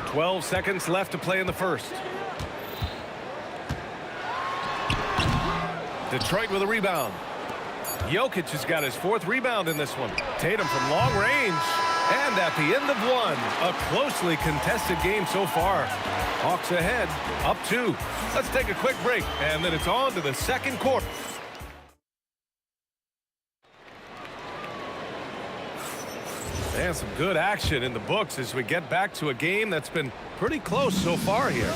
"12 seconds left to play in the first. Detroit with a rebound. Jokic has got his 4th rebound in this one. Tatum from long range. And at the end of one, a closely contested game so far. Hawks ahead, up 2. Let's take a quick break, and then it's on to the second quarter. And some good action in the books as we get back to a game that's been pretty close so far here.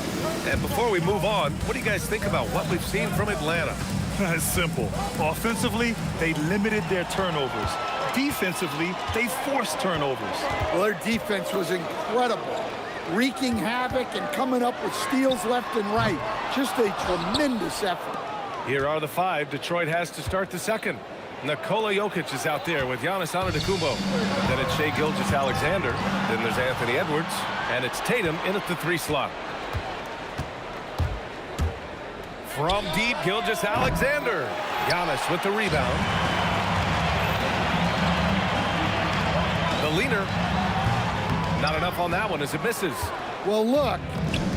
And before we move on, what do you guys think about what we've seen from Atlanta? It's simple. Offensively, they limited their turnovers. Defensively, they forced turnovers. Well, their defense was incredible, wreaking havoc and coming up with steals left and right. Just a tremendous effort. Here are the 5 Detroit has to start the second. Nikola Jokic is out there with Giannis Antetokounmpo. Then it's Shai Gilgeous-Alexander. Then there's Anthony Edwards. And it's Tatum in at the 3 slot. From deep, Gilgeous-Alexander. Giannis with the rebound. The leaner. Not enough on that one as it misses. Well, look,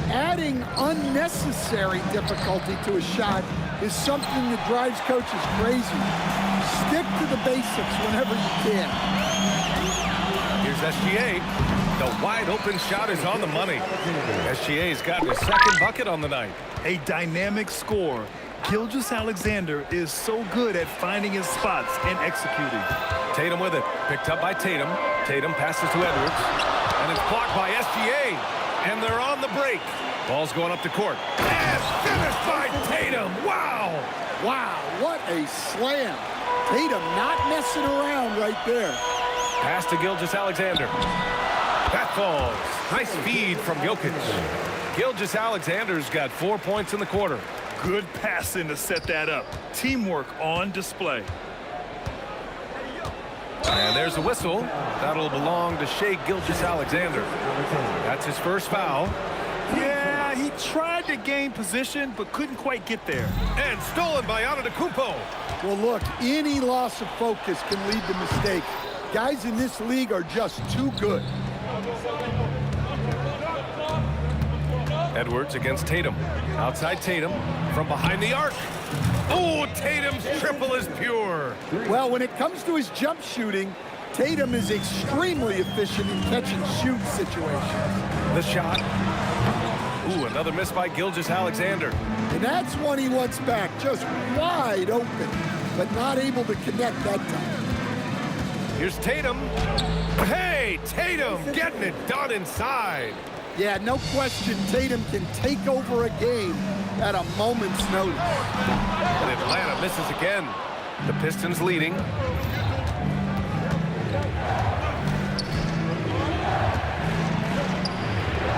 adding unnecessary difficulty to a shot is something that drives coaches crazy. Stick to the basics whenever you can. Here's SGA. The wide open shot is on the money. SGA's gotten his 2nd bucket on the night. A dynamic scorer. Gilgeous-Alexander is so good at finding his spots and executing. Tatum with it. Picked up by Tatum. Tatum passes to Edwards. And it's blocked by SGA. And they're on the break. Ball's going up the court. And finished by Tatum. Wow. Wow, what a slam. Tatum not messing around right there. Pass to Gilgeous-Alexander. That falls. Nice feed from Jokic. Gilgeous-Alexander's got 4 points in the quarter. Good passing to set that up. Teamwork on display. And there's a whistle. That'll belong to Shai Gilgeous-Alexander. That's his first foul. Yeah, he tried to gain position, but couldn't quite get there. And stolen by Antetokounmpo. Well, look, any loss of focus can lead to mistakes. Guys in this league are just too good. Edwards against Tatum. Outside Tatum from behind the arc. Oh, Tatum's triple is pure. Well, when it comes to his jump shooting, Tatum is extremely efficient in catch-and-shoot situations. The shot. Ooh, another miss by Gilgeous-Alexander. And that's one he wants back, just wide open, but not able to connect that time. Here's Tatum. Hey, Tatum getting it done inside. Yeah, no question, Tatum can take over a game at a moment's notice. And Atlanta misses again. The Pistons leading.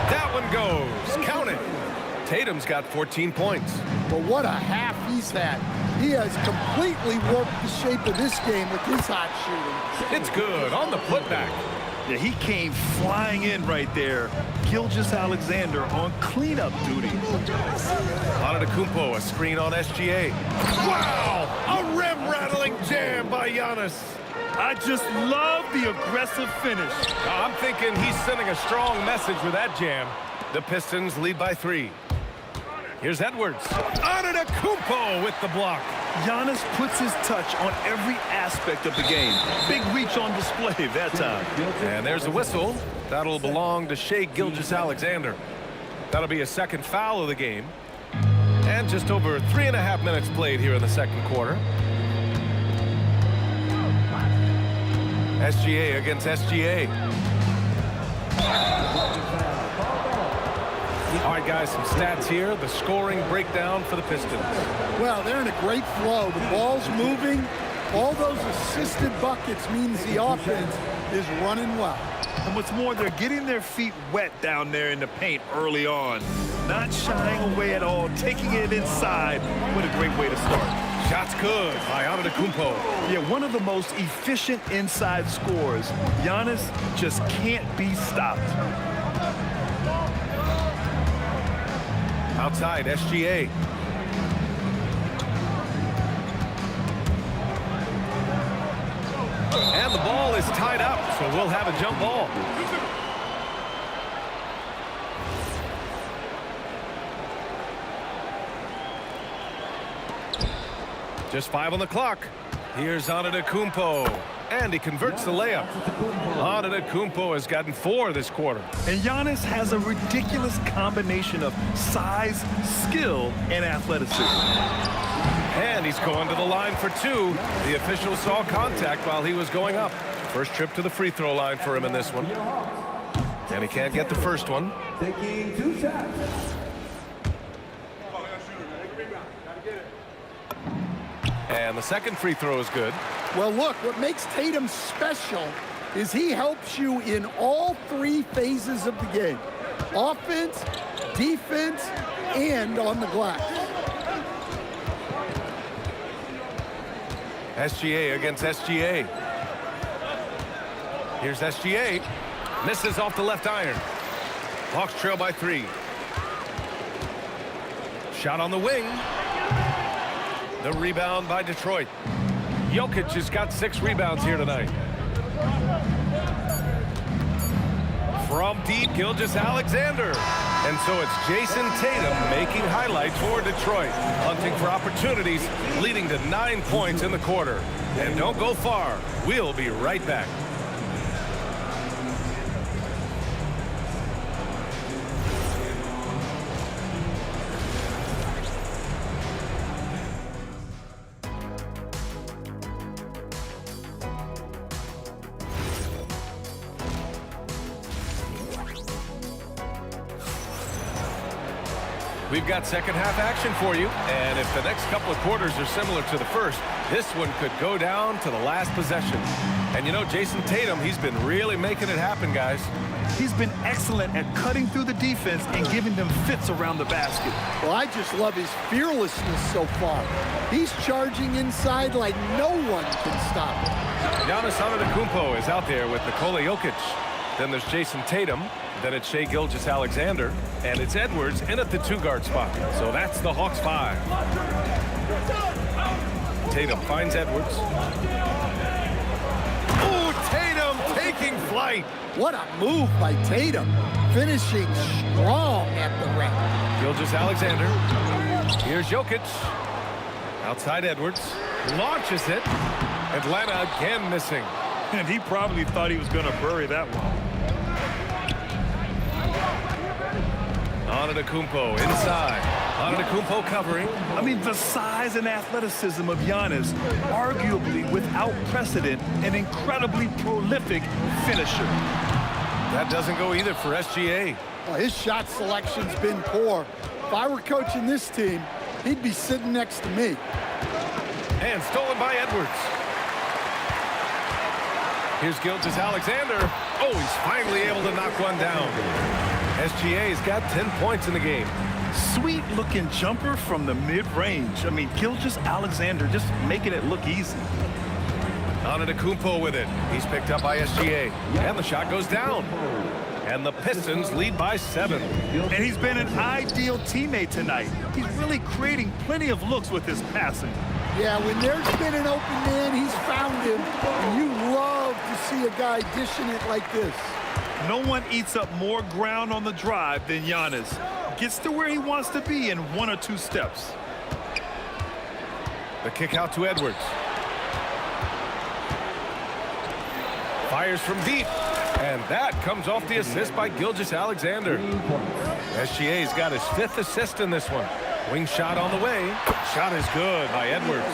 That one goes. Count it. Tatum's got 14 points. But what a half he's had. He has completely warped the shape of this game with his hot shooting. It's good on the putback. Yeah, he came flying in right there. Gilgeous Alexander on cleanup duty. Antetokounmpo, a screen on SGA. Wow! A rim-rattling jam by Giannis. I just love the aggressive finish. I'm thinking he's sending a strong message with that jam. The Pistons lead by 3. Here's Edwards. Antetokounmpo with the block. Giannis puts his touch on every aspect of the game. Big reach on display that time. And there's a whistle. That'll belong to Shai Gilgeous-Alexander. That'll be a second foul of the game. And just over 3.5 minutes played here in the second quarter. SGA against SGA. All right, guys, some stats here. The scoring breakdown for the Pistons. Well, they're in a great flow. The ball's moving. All those assisted buckets means the offense is running well. And what's more, they're getting their feet wet down there in the paint early on. Not shying away at all, taking it inside. What a great way to start. Shots good by Antetokounmpo. Yeah, one of the most efficient inside scorers. Giannis just can't be stopped. Outside, SGA. And the ball is tied up, so we'll have a jump ball. Just 5 on the clock. Here's Antetokounmpo. And he converts the layup. Antetokounmpo has gotten 4 this quarter. And Giannis has a ridiculous combination of size, skill, and athleticism. And he's going to the line for 2. The official saw contact while he was going up. First trip to the free throw line for him in this one. And he can't get the first one. Taking 2 shots. And the second free throw is good. Well, look, what makes Tatum special is he helps you in all 3 phases of the game. Offense, defense, and on the glass. SGA against SGA. Here's SGA. Misses off the left iron. Hawks trail by 3. Shot on the wing. The rebound by Detroit. Jokic has got 6 rebounds here tonight. From deep, Gilgeous-Alexander. And so it's Jason Tatum making highlights for Detroit. Hunting for opportunities, leading to 9 points in the quarter. And don't go far. We'll be right back. We've got second half action for you, and if the next couple of quarters are similar to the first, this one could go down to the last possession. And you know, Jason Tatum, he's been really making it happen, guys. He's been excellent at cutting through the defense and giving them fits around the basket. Well, I just love his fearlessness so far. He's charging inside like no one can stop him. Giannis Antetokounmpo is out there with Nikola Jokic. Then there's Jason Tatum. Then it's Shai Gilgeous-Alexander. And it's Edwards in at the 2-guard spot. So that's the Hawks 5. Tatum finds Edwards. Ooh, Tatum taking flight. What a move by Tatum. Finishing strong at the rim. Gilgeous-Alexander. Here's Jokic. Outside Edwards. Launches it. Atlanta again missing. And he probably thought he was going to bury that one. Antetokounmpo inside. Antetokounmpo covering. I mean, the size and athleticism of Giannis, arguably without precedent, an incredibly prolific finisher. That doesn't go either for SGA. Well, his shot selection's been poor. If I were coaching this team, he'd be sitting next to me. And stolen by Edwards. Here's Gilgeous-Alexander. Oh, he's finally able to knock one down. SGA's got 10 points in the game. Sweet-looking jumper from the mid-range. I mean, Gilgeous-Alexander just making it look easy. Antetokounmpo with it. He's picked up by SGA. And the shot goes down. And the Pistons lead by 7. And he's been an ideal teammate tonight. He's really creating plenty of looks with his passing. Yeah, when there's been an open man, he's found him. And you love to see a guy dishing it like this. No one eats up more ground on the drive than Giannis. Gets to where he wants to be in 1 or 2 steps. The kick out to Edwards. Fires from deep. And that comes off the assist by Gilgeous-Alexander. SGA's got his 5th assist in this one. Wing shot on the way. Shot is good by Edwards.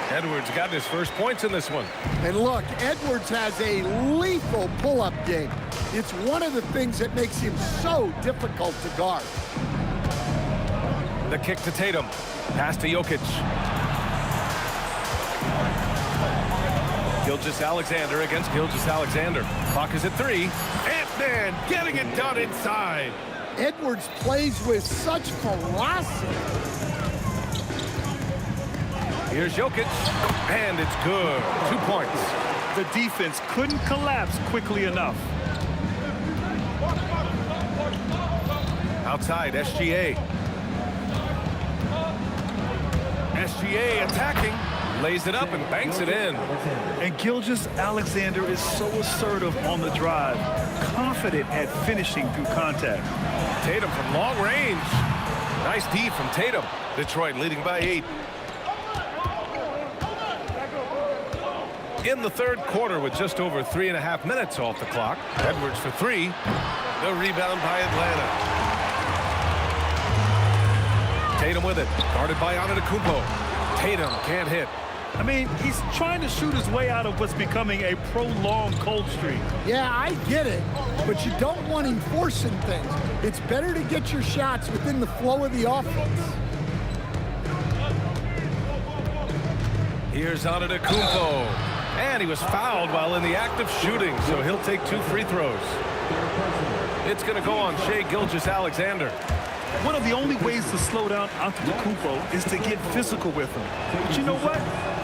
Edwards got his first points in this one. And look, Edwards has a lethal pull-up game. It's one of the things that makes him so difficult to guard. The kick to Tatum. Pass to Jokic. Gilgeous-Alexander against Gilgeous-Alexander. Clock is at 3. Ant-Man getting it done inside. Edwards plays with such ferocity. Here's Jokic, and it's good. 2 points. The defense couldn't collapse quickly enough. Outside, SGA. SGA attacking. Lays it up and banks it in. And Gilgeous-Alexander is so assertive on the drive, confident at finishing through contact. Tatum from long range. Nice D from Tatum. Detroit leading by 8. In the third quarter with just over 3.5 minutes off the clock. Edwards for 3. The rebound by Atlanta. Tatum with it. Guarded by Antetokounmpo. Tatum can't hit. I mean, he's trying to shoot his way out of what's becoming a prolonged cold streak. Yeah, I get it, but you don't want him forcing things. It's better to get your shots within the flow of the offense. Here's Antetokounmpo. And he was fouled while in the act of shooting, so he'll take 2 free throws. It's going to go on Shai Gilgeous-Alexander. One of the only ways to slow down Antetokounmpo is to get physical with him. But you know what?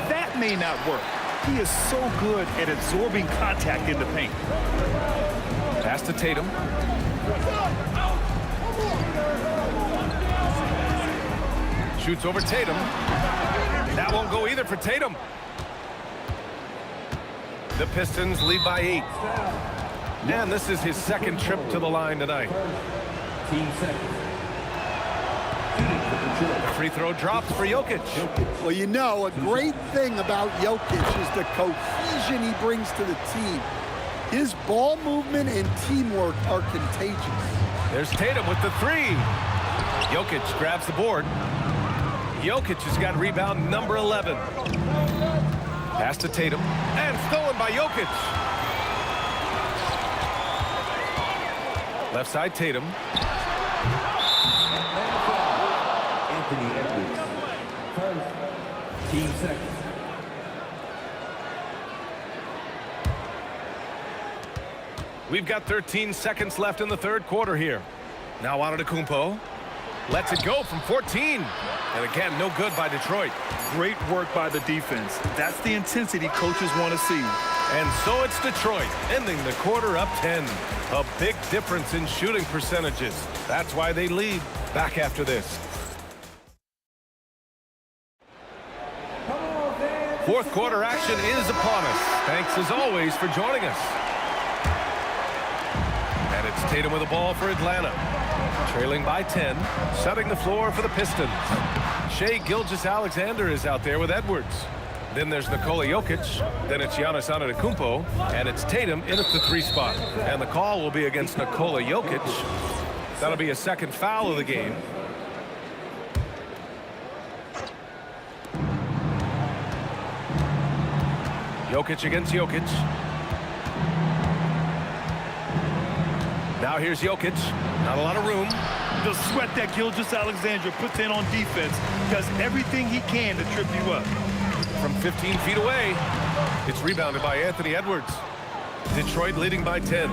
That may not work. He is so good at absorbing contact in the paint. Pass to Tatum. Shoots over Tatum. That won't go either for Tatum. The Pistons lead by 8. And this is his 2nd trip to the line tonight. The free throw drops for Jokic. Well, you know, a great thing about Jokic is the cohesion he brings to the team. His ball movement and teamwork are contagious. There's Tatum with the 3. Jokic grabs the board. Jokic has got rebound number 11. Pass to Tatum. And stolen by Jokic. Left side, Tatum. Anthony Edwards. First, team seconds. We've got 13 seconds left in the third quarter here. Now Antetokounmpo lets it go from 14. And again, no good by Detroit. Great work by the defense. That's the intensity coaches want to see. And so it's Detroit, ending the quarter up 10. A big difference in shooting percentages. That's why they lead. Back after this. Fourth quarter action is upon us. Thanks as always for joining us. And it's Tatum with the ball for Atlanta. Trailing by 10, setting the floor for the Pistons. Shai Gilgeous-Alexander is out there with Edwards. Then there's Nikola Jokic. Then it's Giannis Antetokounmpo. And it's Tatum in at the 3 spot. And the call will be against Nikola Jokic. That'll be a 2nd foul of the game. Jokic against Jokic. Now here's Jokic. Not a lot of room. The sweat that Gilgeous-Alexander puts in on defense does everything he can to trip you up. From 15 feet away, it's rebounded by Anthony Edwards. Detroit leading by 10.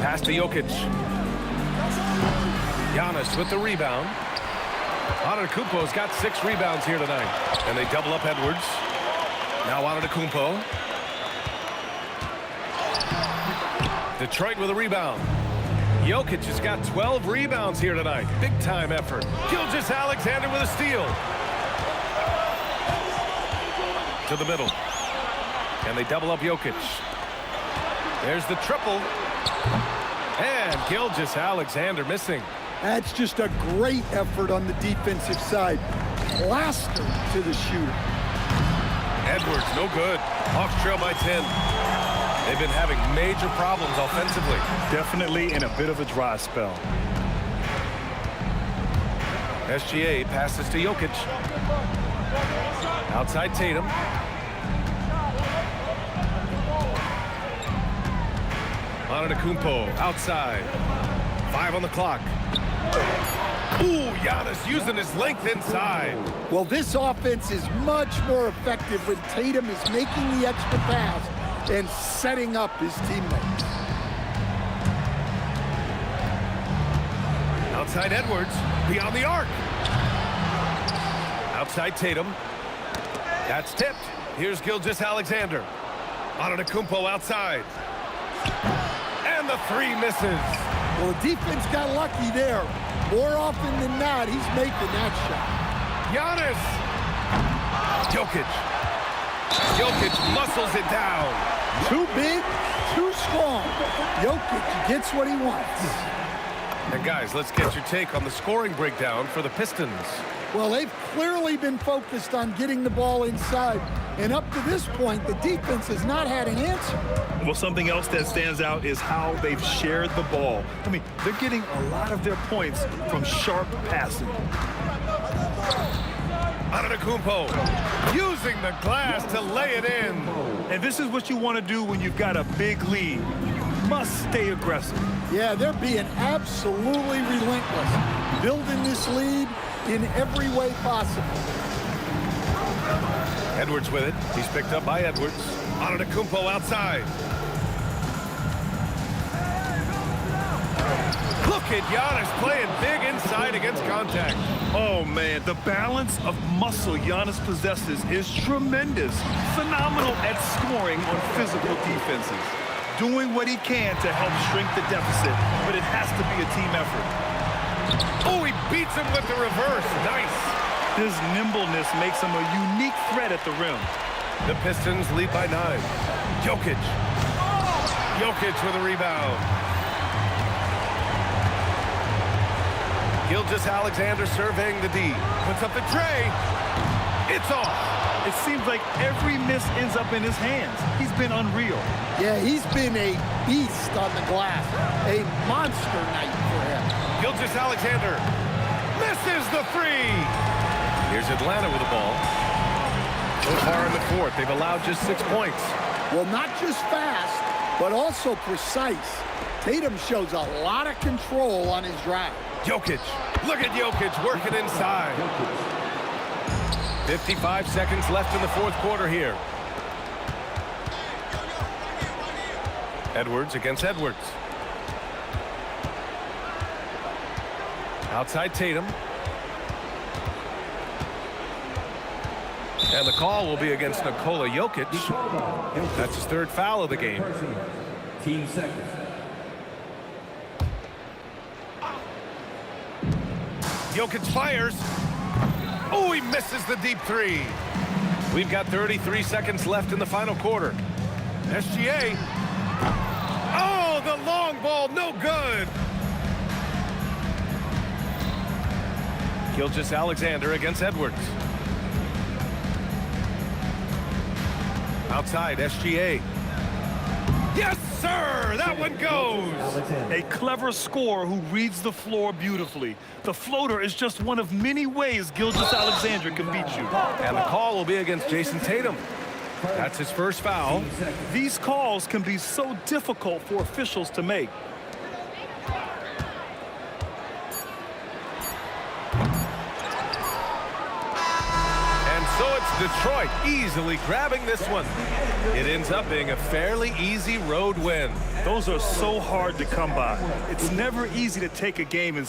Pass to Jokic. Giannis with the rebound. Antetokounmpo's got 6 rebounds here tonight. And they double up Edwards. Now Antetokounmpo. Detroit with a rebound. Jokic has got 12 rebounds here tonight. Big time effort. Gilgeous-Alexander with a steal. To the middle. And they double up Jokic. There's the triple. And Gilgeous-Alexander missing. That's just a great effort on the defensive side. Plastered to the shooter. Edwards, no good. Hawks trail by 10. They've been having major problems offensively. Definitely in a bit of a dry spell. SGA passes to Jokic. Outside Tatum. Antetokounmpo outside. 5 on the clock. Ooh, Giannis using his length inside. Well, this offense is much more effective when Tatum is making the extra pass and setting up his teammates. Outside Edwards, beyond the arc. Outside Tatum. That's tipped. Here's Gilgeous-Alexander. Antetokounmpo outside. And the 3 misses. Well, the defense got lucky there. More often than not, he's making that shot. Giannis. Jokic. Jokic muscles it down. Too big, too strong. Jokic gets what he wants. And guys, let's get your take on the scoring breakdown for the Pistons. Well, they've clearly been focused on getting the ball inside. And up to this point, the defense has not had an answer. Well, something else that stands out is how they've shared the ball. I mean, they're getting a lot of their points from sharp passing. Antetokounmpo using the glass to lay it in. And this is what you want to do when you've got a big lead. You must stay aggressive. Yeah, they're being absolutely relentless, building this lead in every way possible. Edwards with it. He's picked up by Edwards. Antetokounmpo outside. Look at Giannis playing big inside against contact. Oh, man, the balance of muscle Giannis possesses is tremendous. Phenomenal at scoring on physical defenses. Doing what he can to help shrink the deficit, but it has to be a team effort. Oh, he beats him with the reverse. Nice. His nimbleness makes him a unique threat at the rim. The Pistons lead by 9. Jokic. Jokic with a rebound. Gilgeous-Alexander surveying the D. Puts up the tray. It's off. It seems like every miss ends up in his hands. He's been unreal. Yeah, he's been a beast on the glass. A monster night for him. Gilgeous-Alexander misses the 3. Here's Atlanta with the ball. So far in the 4th, they've allowed just 6 points. Well, not just fast, but also precise. Tatum shows a lot of control on his drive. Jokic. Look at Jokic working inside. 55 seconds left in the 4th quarter here. Edwards against Edwards. Outside Tatum. And the call will be against Nikola Jokic. That's his 3rd foul of the game. Team second. Jokic fires. Oh, he misses the deep 3. We've got 33 seconds left in the final quarter. SGA. Oh, the long ball, no good. Gilgeous-Alexander against Edwards. Outside, SGA. Yes, sir! That one goes! A clever scorer who reads the floor beautifully. The floater is just one of many ways Gilgeous-Alexander can beat you. And the call will be against Jason Tatum. That's his 1st foul. These calls can be so difficult for officials to make. So it's Detroit easily grabbing this one. It ends up being a fairly easy road win. Those are so hard to come by. It's never easy to take a game and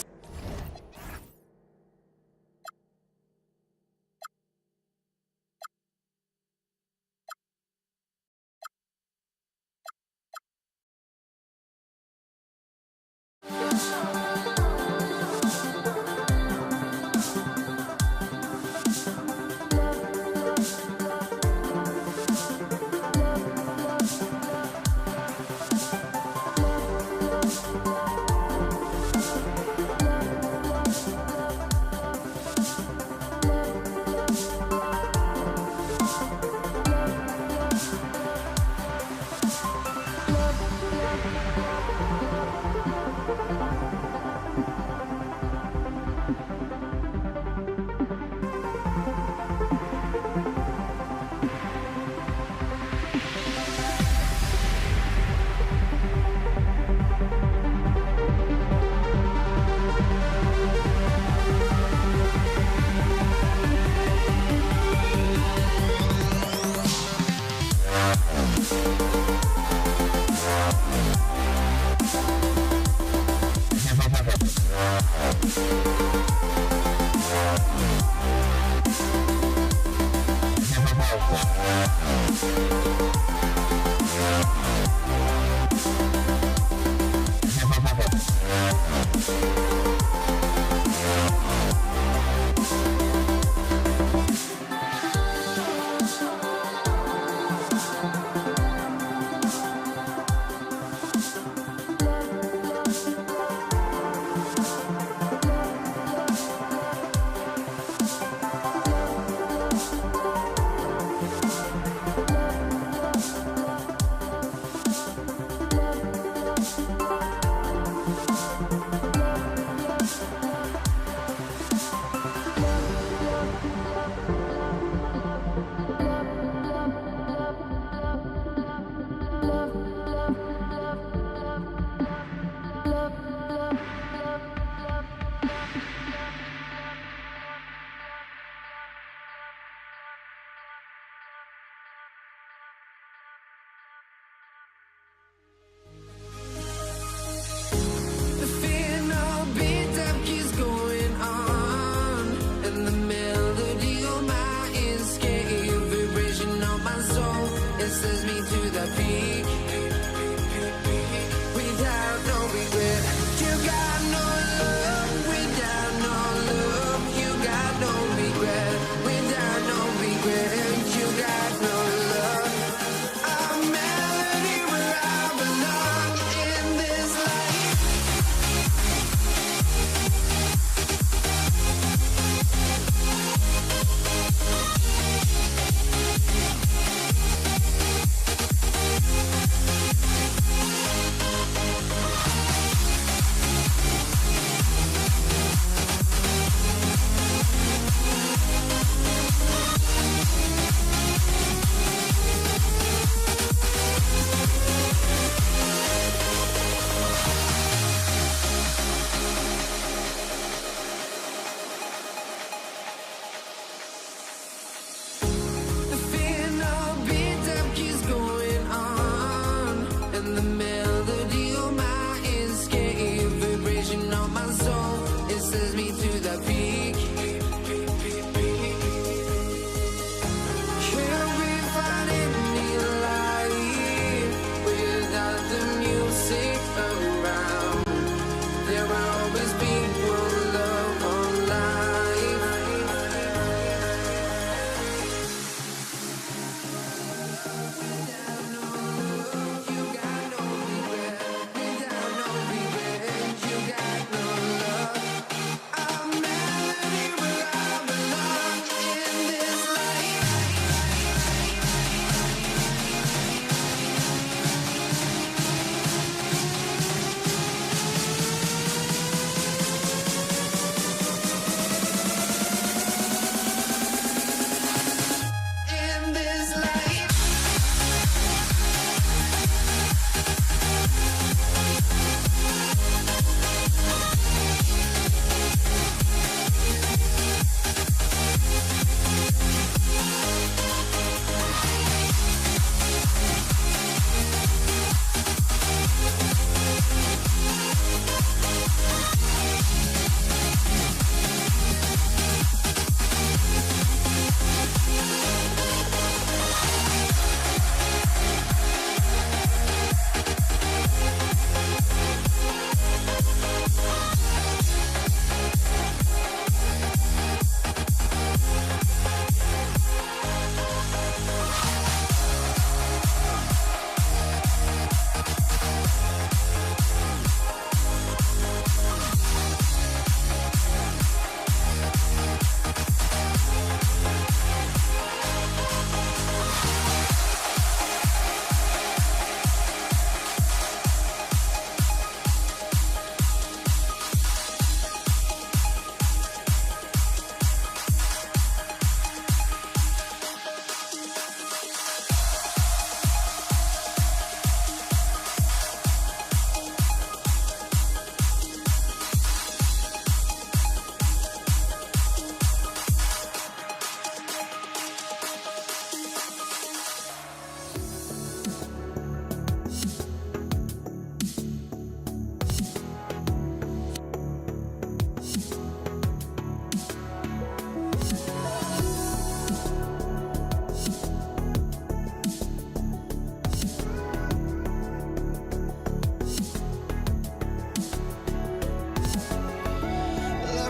Let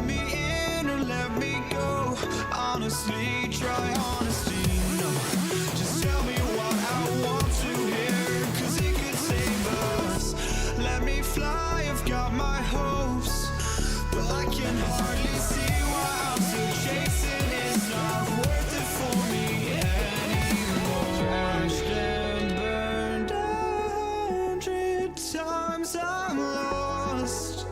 me in or let me go. Honestly, try honesty. No, just tell me what I want to hear, 'cause it could save us. Let me fly, I've got my hopes, but I can hardly see why I'm still chasing. It's not worth it for me anymore. Crashed and burned 100 times, I'm lost.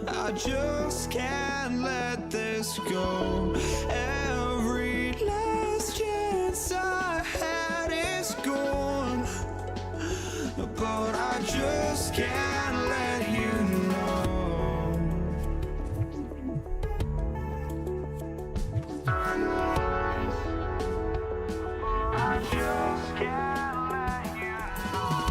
I just can't let this go. Every last chance I had is gone, but I just can't let you know. I just can't let you know.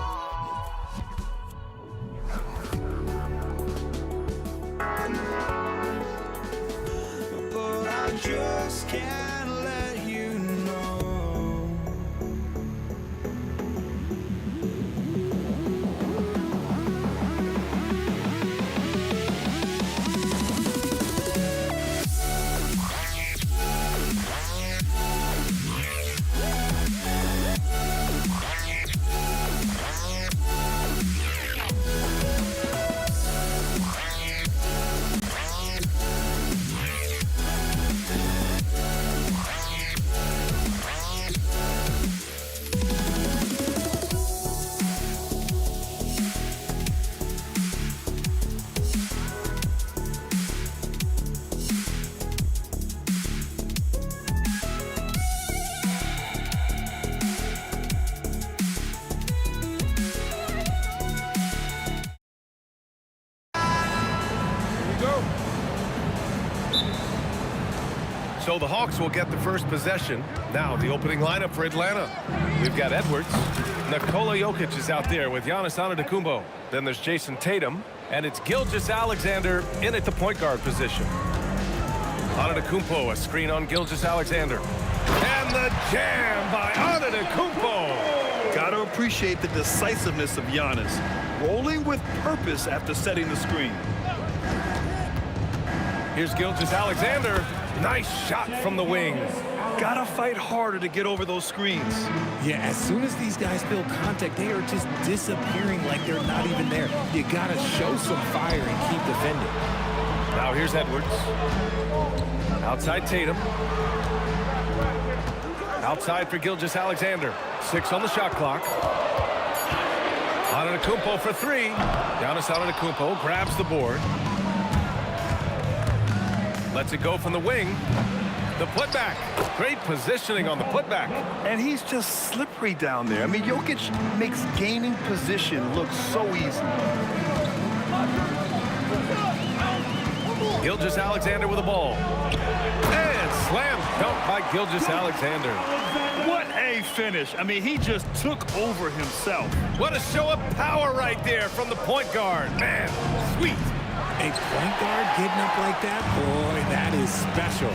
But I just can't let you know. So the Hawks will get the first possession. Now the opening lineup for Atlanta. We've got Edwards. Nikola Jokic is out there with Giannis Antetokounmpo. Then there's Jason Tatum. And it's Gilgeous-Alexander in at the point guard position. Antetokounmpo, a screen on Gilgeous-Alexander. And the jam by Antetokounmpo. Gotta appreciate the decisiveness of Giannis. Rolling with purpose after setting the screen. Here's Gilgeous-Alexander. Nice shot from the wing. Gotta fight harder to get over those screens. Yeah, as soon as these guys feel contact, they are just disappearing like they're not even there. You gotta show some fire and keep defending. Now here's Edwards. Outside Tatum. Outside for Gilgeous-Alexander. 6 on the shot clock. Antetokounmpo for 3. Giannis Antetokounmpo grabs the board. Lets it go from the wing. The putback. Great positioning on the putback. And he's just slippery down there. I mean, Jokic makes gaining position look so easy. Gilgeous-Alexander with the ball. And slam dunk by Gilgeous-Alexander. What a finish. I mean, he just took over himself. What a show of power right there from the point guard. Man, sweet. A point guard getting up like that, boy, that is special.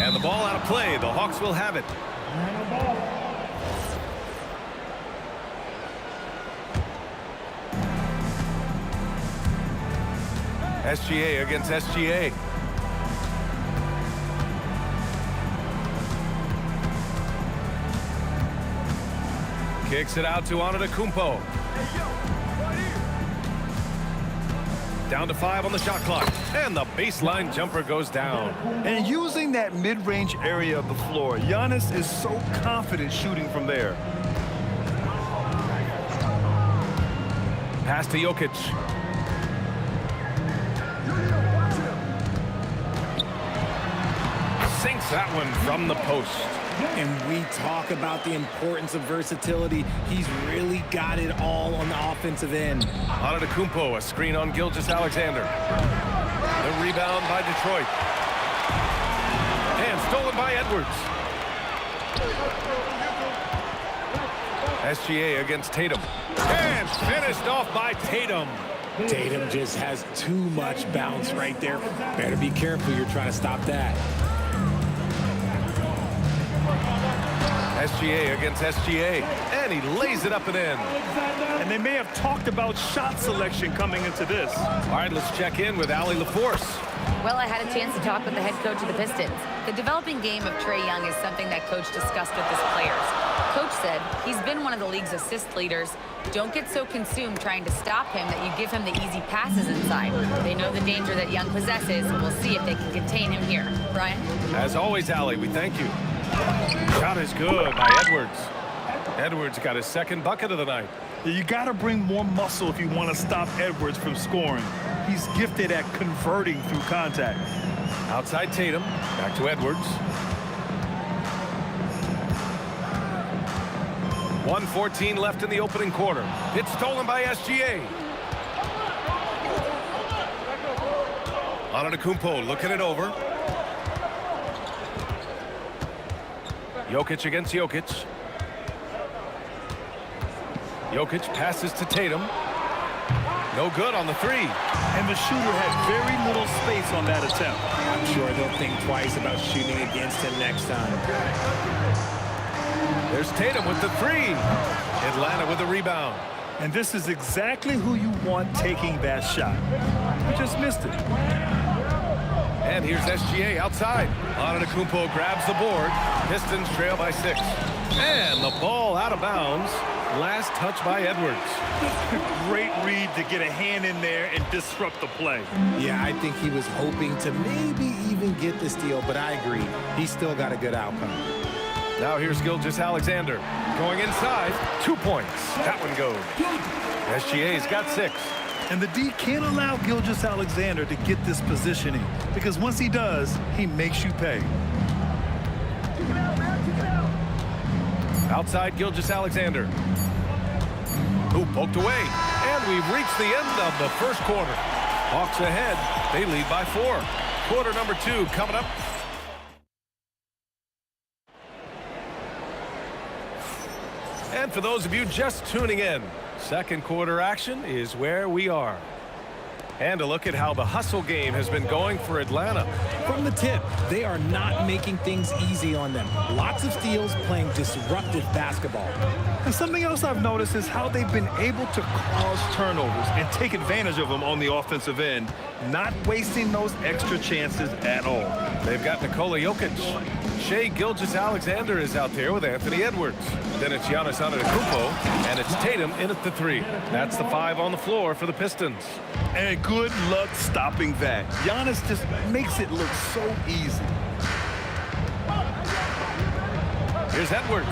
And the ball out of play. The Hawks will have it. SGA against SGA. Kicks it out to Antetokounmpo. Down to 5 on the shot clock. And the baseline jumper goes down. And using that mid-range area of the floor, Giannis is so confident shooting from there. Pass to Jokic. Sinks that one from the post. And we talk about the importance of versatility. He's really got it all on the offensive end. Antetokounmpo, a screen on Gilgeous-Alexander. The rebound by Detroit. And stolen by Edwards. SGA against Tatum. And finished off by Tatum. Tatum just has too much bounce right there. Better be careful. You're trying to stop that. SGA against SGA, and he lays it up and in. And they may have talked about shot selection coming into this. All right, let's check in with Allie LaForce. Well, I had a chance to talk with the head coach of the Pistons. The developing game of Trae Young is something that Coach discussed with his players. Coach said he's been one of the league's assist leaders. Don't get so consumed trying to stop him that you give him the easy passes inside. They know the danger that Young possesses. We'll see if they can contain him here. Brian? As always, Allie, we thank you. Shot is good by Edwards. Edwards got his second bucket of the night. You got to bring more muscle if you want to stop Edwards from scoring. He's gifted at converting through contact. Outside Tatum, back to Edwards. 1:14 left in the opening quarter. It's stolen by SGA. Antetokounmpo looking it over. Jokic against Jokic. Jokic passes to Tatum. No good on the three. And the shooter had very little space on that attempt. I'm sure they'll think twice about shooting against him next time. There's Tatum with the three. Atlanta with the rebound. And this is exactly who you want taking that shot. He just missed it. And here's SGA outside. Antetokounmpo grabs the board. Pistons trail by 6. And the ball out of bounds. Last touch by Edwards. Great read to get a hand in there and disrupt the play. Yeah, I think he was hoping to maybe even get the steal, but I agree. He still got a good outcome. Now here's Gilgeous-Alexander. Going inside. 2 points. That one goes. SGA's got 6. And the D can't allow Gilgeous-Alexander to get this positioning, because once he does, he makes you pay. Outside Gilgeous-Alexander. Who poked away. And we've reached the end of the first quarter. Hawks ahead. They lead by 4. Quarter number 2 coming up. And for those of you just tuning in, second quarter action is where we are. And a look at how the hustle game has been going for Atlanta. From the tip, they are not making things easy on them. Lots of steals, playing disruptive basketball. And something else I've noticed is how they've been able to cause turnovers and take advantage of them on the offensive end, not wasting those extra chances at all. They've got Nikola Jokic. Shai Gilgeous-Alexander is out there with Anthony Edwards. Then it's Giannis Antetokounmpo, and it's Tatum in at the 3. That's the 5 on the floor for the Pistons. And good luck stopping that. Giannis just makes it look so easy. Here's Edwards.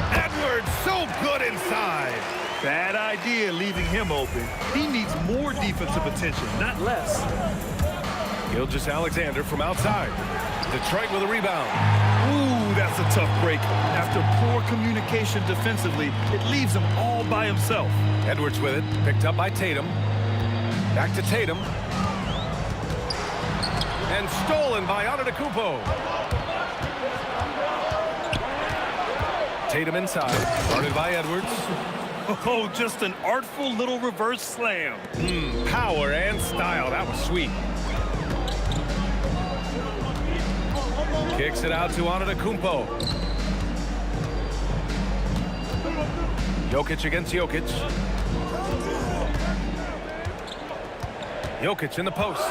Edwards so good inside. Bad idea leaving him open. He needs more defensive attention, not less. Gilgeous-Alexander from outside. Detroit with a rebound. Ooh, that's a tough break. After poor communication defensively, it leaves him all by himself. Edwards with it, picked up by Tatum. Back to Tatum. And stolen by Antetokounmpo. Tatum inside, guarded by Edwards. Oh, just an artful little reverse slam. Power and style, that was sweet. Kicks it out to Antetokounmpo. Jokic against Jokic. Jokic in the post.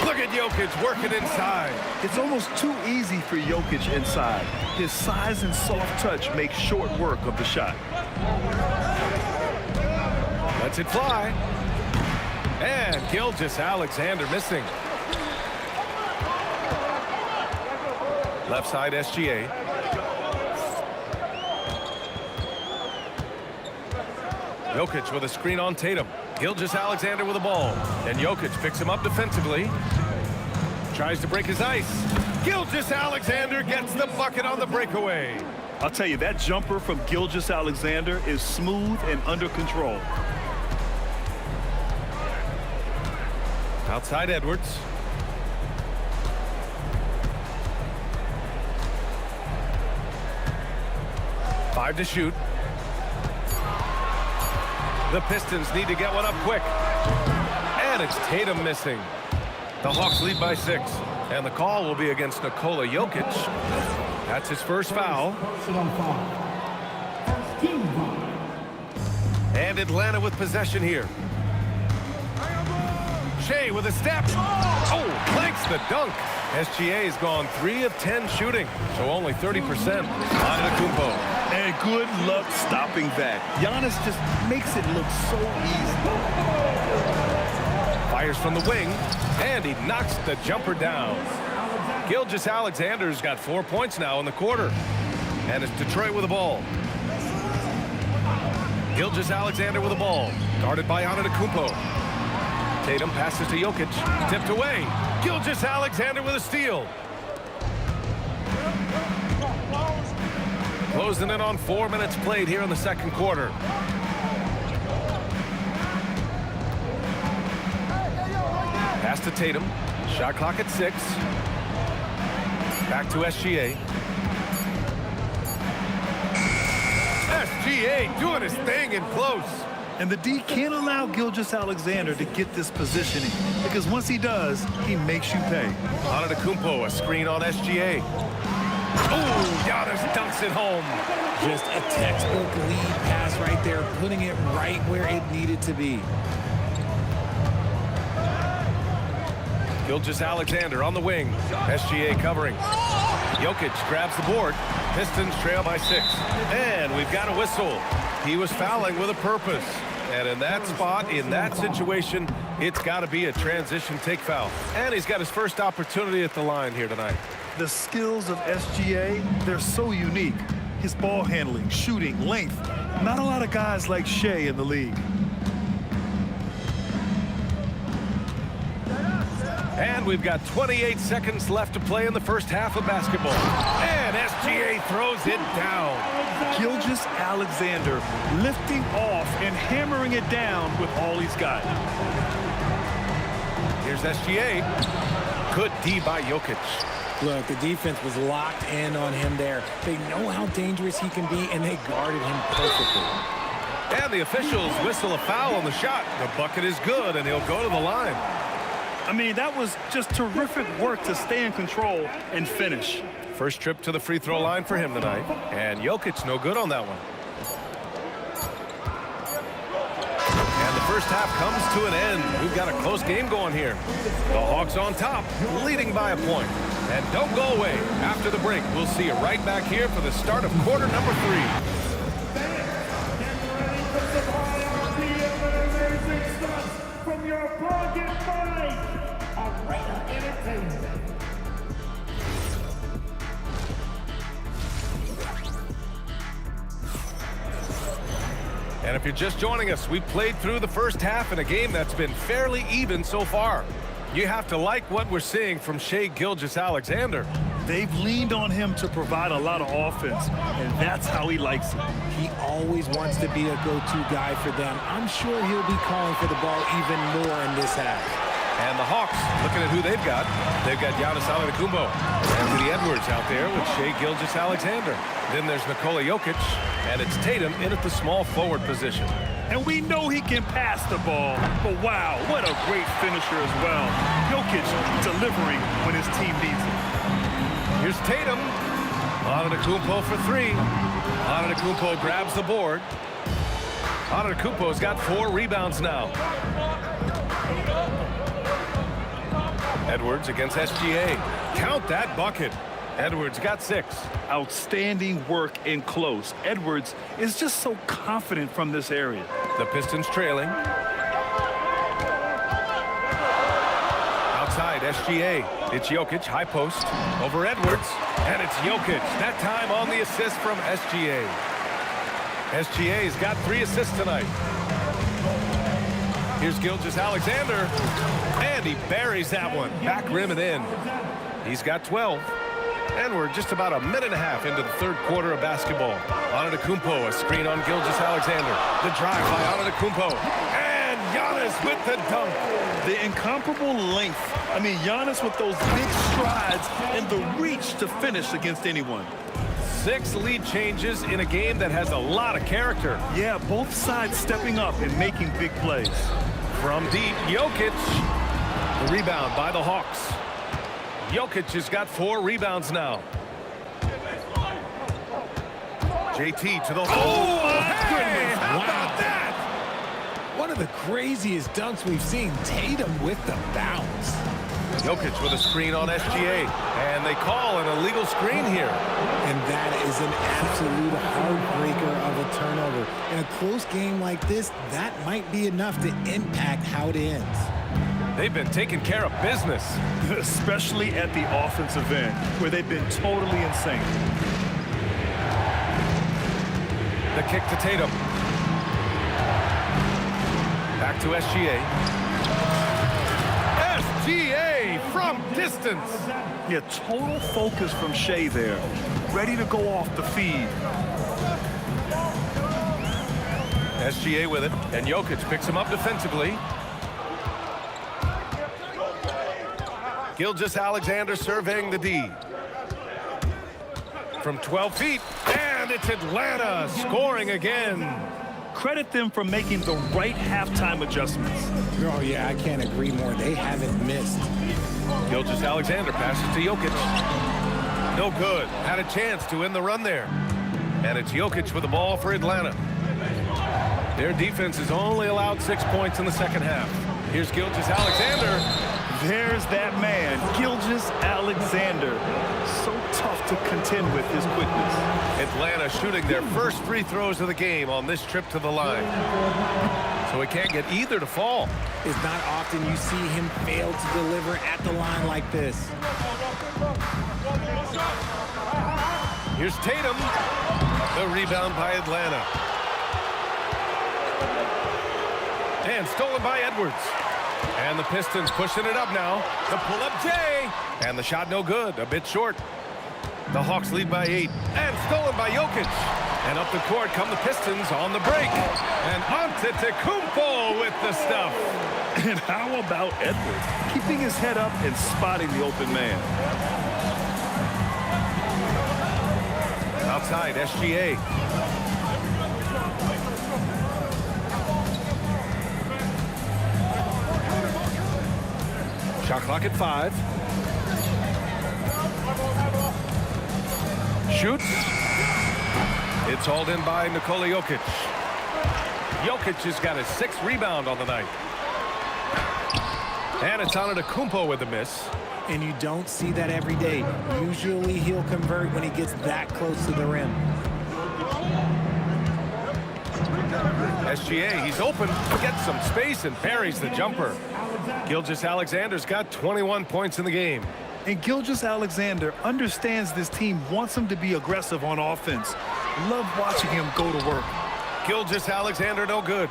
Look at Jokic working inside. It's almost too easy for Jokic inside. His size and soft touch make short work of the shot. Lets it fly. And Gilgeous-Alexander missing. Left side SGA. Jokic with a screen on Tatum. Gilgeous-Alexander with the ball. And Jokic picks him up defensively. Tries to break his ice. Gilgeous-Alexander gets the bucket on the breakaway. I'll tell you, that jumper from Gilgeous-Alexander is smooth and under control. Outside Edwards. Five to shoot. The Pistons need to get one up quick. And it's Tatum missing. The Hawks lead by 6. And the call will be against Nikola Jokic. That's his first foul. And Atlanta with possession here. Shea with a step. Oh, planks the dunk. SGA has gone 3 of 10 shooting, so only 30%. Antetokounmpo. And good luck stopping that. Giannis just makes it look so easy. Fires from the wing, and he knocks the jumper down. Gilgeous-Alexander's got 4 points now in the quarter. And it's Detroit with the ball. Gilgeous-Alexander with the ball. Guarded by Antetokounmpo. Tatum passes to Jokic. Tipped away. Gilgeous-Alexander with a steal. Closing in on 4 minutes played here in the second quarter. Pass to Tatum. Shot clock at 6. Back to SGA. SGA doing his thing in close. And the D can't allow Gilgeous-Alexander to get this positioning, because once he does, he makes you pay. Antetokounmpo, a screen on SGA. Oh, Giannis dunks it home. Just a textbook lead pass right there, putting it right where it needed to be. Gilgeous-Alexander on the wing. SGA covering. Jokic grabs the board. Pistons trail by 6. And we've got a whistle. He was fouling with a purpose. And in that spot, in that situation, it's got to be a transition take foul. And he's got his first opportunity at the line here tonight. The skills of SGA, they're so unique. His ball handling, shooting, length. Not a lot of guys like Shea in the league. And we've got 28 seconds left to play in the first half of basketball. And SGA throws it down. Gilgeous-Alexander lifting off and hammering it down with all he's got. Here's SGA. Good D by Jokic. Look, the defense was locked in on him there. They know how dangerous he can be, and they guarded him perfectly. And the officials whistle a foul on the shot. The bucket is good, and he'll go to the line. I mean, that was just terrific work to stay in control and finish. First trip to the free throw line for him tonight. And Jokic no good on that one. And the first half comes to an end. We've got a close game going here. The Hawks on top, leading by a point. And don't go away. After the break, we'll see you right back here for the start of quarter number 3. From your pocket mind, Arena Entertainment. And if you're just joining us, we played through the first half in a game that's been fairly even so far. You have to like what we're seeing from Shea Gilgeous-Alexander. They've leaned on him to provide a lot of offense, and that's how he likes it. He always wants to be a go-to guy for them. I'm sure he'll be calling for the ball even more in this half. And the Hawks, looking at who they've got Giannis Antetokounmpo, Anthony Edwards out there with Shea Gilgeous-Alexander. Then there's Nikola Jokic, and it's Tatum in at the small forward position. And we know he can pass the ball, but wow, what a great finisher as well. Jokic delivering when his team needs it. Here's Tatum. Antetokounmpo for 3. Antetokounmpo grabs the board. Antetokounmpo's got 4 rebounds now. Edwards against SGA. Count that bucket. Edwards got 6. Outstanding work in close. Edwards is just so confident from this area. The Pistons trailing. Outside, SGA. It's Jokic, high post. Over Edwards. And it's Jokic. That time on the assist from SGA. SGA's got 3 assists tonight. Here's Gilgeous-Alexander. And he buries that one. Back rim and in. He's got 12. And we're just about a minute and a half into the third quarter of basketball. Antetokounmpo, a screen on Gilgeous-Alexander. The drive by Antetokounmpo. And Giannis with the dunk. The incomparable length. I mean, Giannis with those big strides and the reach to finish against anyone. 6 lead changes in a game that has a lot of character. Yeah, both sides stepping up and making big plays. From deep, Jokic. The rebound by the Hawks. Jokic has got 4 rebounds now. JT to the... Oh, my goodness! How about that? One of the craziest dunks we've seen. Tatum with the bounce. Jokic with a screen on SGA. And they call an illegal screen here. And that is an absolute heartbreaker of a turnover. In a close game like this, that might be enough to impact how it ends. They've been taking care of business. Especially at the offensive end, where they've been totally insane. The kick to Tatum. Back to SGA. SGA from distance. Yeah, total focus from Shea there. Ready to go off the feed. SGA with it, and Jokic picks him up defensively. Gilgeous-Alexander surveying the D. From 12 feet, and it's Atlanta scoring again. Credit them for making the right halftime adjustments. Oh, yeah, I can't agree more. They haven't missed. Gilgeous-Alexander passes to Jokic. No good. Had a chance to end the run there. And it's Jokic with the ball for Atlanta. Their defense has only allowed 6 points in the second half. Here's Gilgeous-Alexander. There's that man, Gilgeous-Alexander. So tough to contend with his quickness. Atlanta shooting their first free throws of the game on this trip to the line. So he can't get either to fall. It's not often you see him fail to deliver at the line like this. Here's Tatum. The rebound by Atlanta. And stolen by Edwards. And the Pistons pushing it up now. The pull-up Jay. And the shot no good. A bit short. The Hawks lead by 8. And stolen by Jokic. And up the court come the Pistons on the break. And Antetokounmpo with the stuff. And how about Edwards? Keeping his head up and spotting the open man. Outside, SGA. Shot clock at 5. Shoots. It's hauled in by Nikola Jokic. Jokic has got his 6th rebound on the night. And it's Antetokounmpo with the miss. And you don't see that every day. Usually he'll convert when he gets that close to the rim. SGA, he's open, gets some space and buries the jumper. Gilgeous-Alexander's got 21 points in the game. And Gilgeous-Alexander understands this team wants him to be aggressive on offense. Love watching him go to work. Gilgeous-Alexander no good.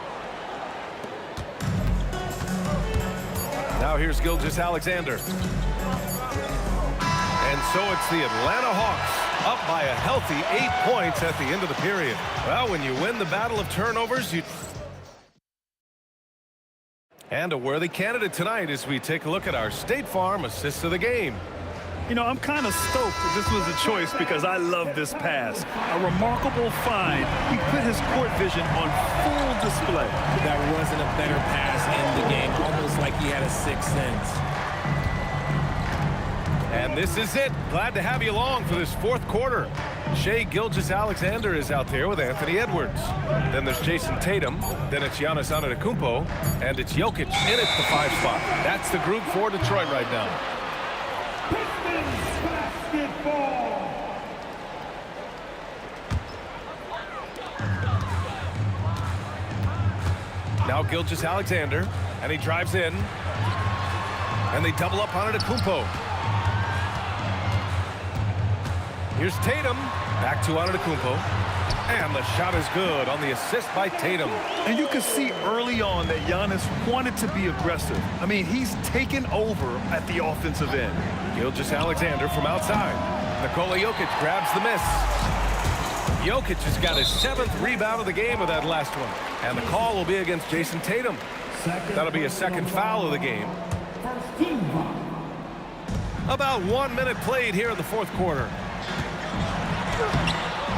Now here's Gilgeous-Alexander. And so it's the Atlanta Hawks up by a healthy 8 points at the end of the period. Well, when you win the battle of turnovers, you... And a worthy candidate tonight as we take a look at our State Farm assist of the game. You know, I'm kind of stoked that this was a choice because I love this pass. A remarkable find. He put his court vision on full display. That wasn't a better pass in the game, almost like he had a 6th sense. And this is it. Glad to have you along for this 4th quarter. Shea Gilgeous-Alexander is out there with Anthony Edwards. Then there's Jason Tatum. Then it's Giannis Antetokounmpo. And it's Jokic in at the 5 spot. That's the group for Detroit right now. Now Gilgeous-Alexander. And he drives in. And they double up on Antetokounmpo. Here's Tatum. Back to Antetokounmpo. And the shot is good on the assist by Tatum. And you can see early on that Giannis wanted to be aggressive. I mean, he's taken over at the offensive end. Gilgeous-Alexander from outside. Nikola Jokic grabs the miss. Jokic has got his 7th rebound of the game with that last one. And the call will be against Jason Tatum. That'll be a 2nd foul of the game. About 1 minute played here in the 4th quarter.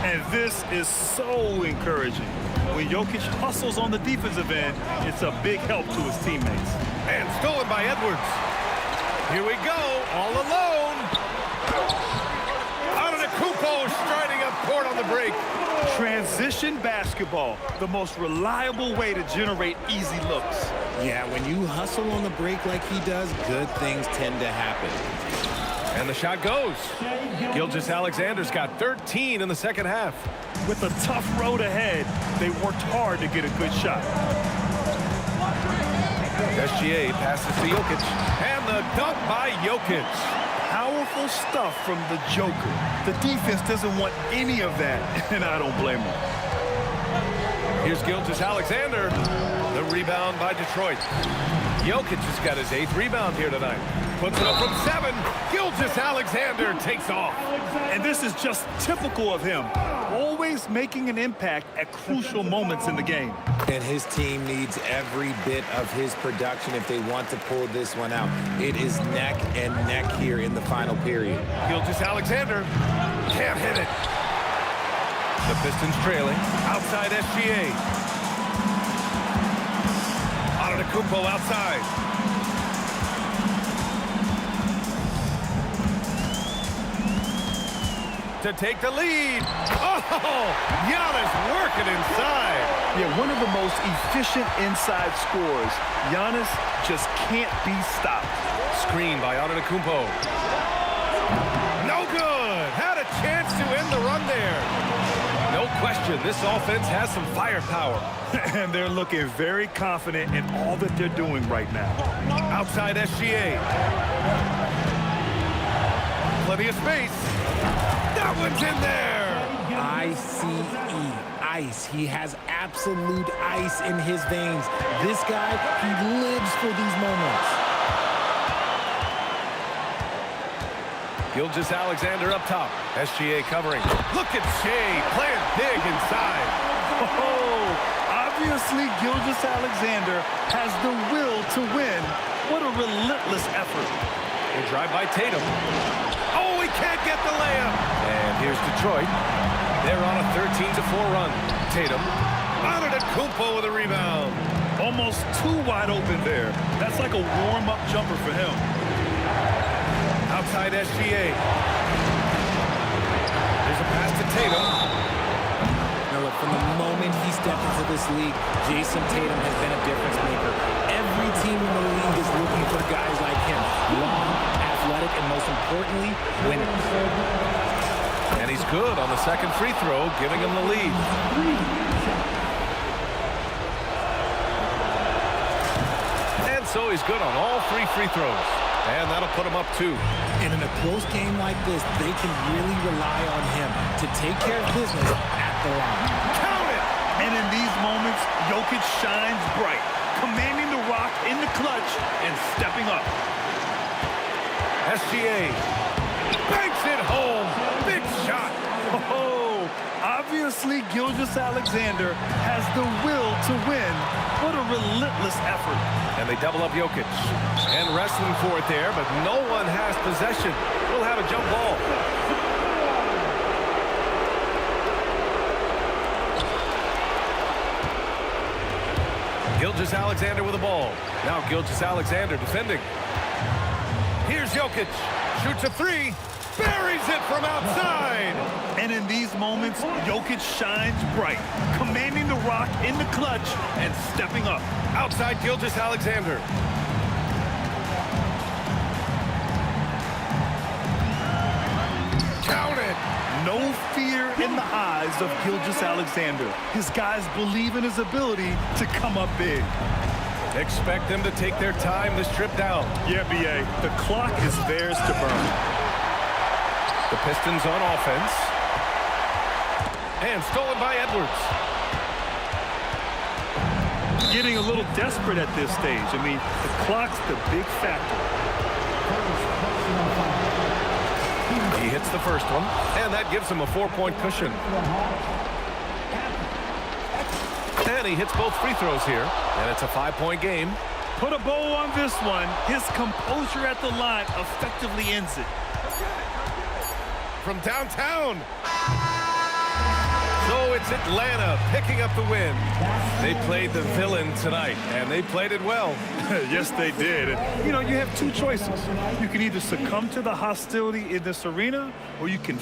And this is so encouraging. When Jokic hustles on the defensive end, it's a big help to his teammates. And stolen by Edwards. Here we go, all alone. Antetokounmpo striding up court on the break. Transition basketball, the most reliable way to generate easy looks. Yeah, when you hustle on the break like he does, good things tend to happen. And the shot goes. Gilgeous-Alexander's got 13 in the second half. With a tough road ahead, they worked hard to get a good shot. SGA passes to Jokic. And the dunk by Jokic. Powerful stuff from the Joker. The defense doesn't want any of that, and I don't blame them. Here's Gilgeous-Alexander. The rebound by Detroit. Jokic has got his 8th rebound here tonight. Puts it up from 7. Gilgeous-Alexander takes off. And this is just typical of him. Always making an impact at crucial moments in the game. And his team needs every bit of his production if they want to pull this one out. It is neck and neck here in the final period. Gilgeous-Alexander can't hit it. The Pistons trailing. Outside SGA. Antetokounmpo outside. To take the lead. Oh, Giannis working inside. Yeah, one of the most efficient inside scorers. Giannis just can't be stopped. Screen by Antetokounmpo. No good. Had a chance to end the run there. No question, this offense has some firepower. And they're looking very confident in all that they're doing right now. Outside SGA. Plenty of space. That one's in there. Ice. He has absolute ice in his veins. This guy, he lives for these moments. Gilgeous-Alexander up top. SGA covering. Look at Shea playing big inside. Oh, obviously Gilgeous-Alexander has the will to win. What a relentless effort. A drive by Tatum. Oh, he can't get the layup. And here's Detroit. They're on a 13-4 run. Tatum. Antetokounmpo with a rebound. Almost too wide open there. That's like a warm-up jumper for him. Outside SGA. There's a pass to Tatum. Now look, from the moment he stepped into this league, Jason Tatum has been a difference maker. Every team in the league is looking for guys like him. Long, athletic, and most importantly, winners. And he's good on the second free throw, giving him the lead. And so he's good on all 3 free throws. And that'll put him up 2. And in a close game like this, they can really rely on him to take care of business at the line. Count it! And in these moments, Jokic shines bright, commanding the rock in the clutch and stepping up. SGA banks it home. Big shot. Oh, obviously Gilgeous-Alexander has the will to win. What a relentless effort. And they double up Jokic. And wrestling for it there, but no one has possession. We'll have a jump ball. Gilgeous-Alexander with the ball. Now Gilgeous-Alexander defending. Here's Jokic. Shoots a 3. Buries it from outside. And in these moments, Jokic shines bright, commanding the rock in the clutch and stepping up. Outside Gilgeous-Alexander. Count it. No fear in the eyes of Gilgeous-Alexander. His guys believe in his ability to come up big. Expect them to take their time this trip down. Yeah, B.A. The clock is theirs to burn. The Pistons on offense. And stolen by Edwards. Getting a little desperate at this stage. I mean, the clock's the big factor. He hits the first one, and that gives him a 4-point cushion. And he hits both free throws here, and it's a 5-point game. Put a bow on this one. His composure at the line effectively ends it. From downtown. So it's Atlanta picking up the win. They played the villain tonight, and they played it well. Yes, they did. And, you know, you have two choices. You can either succumb to the hostility in this arena, or you can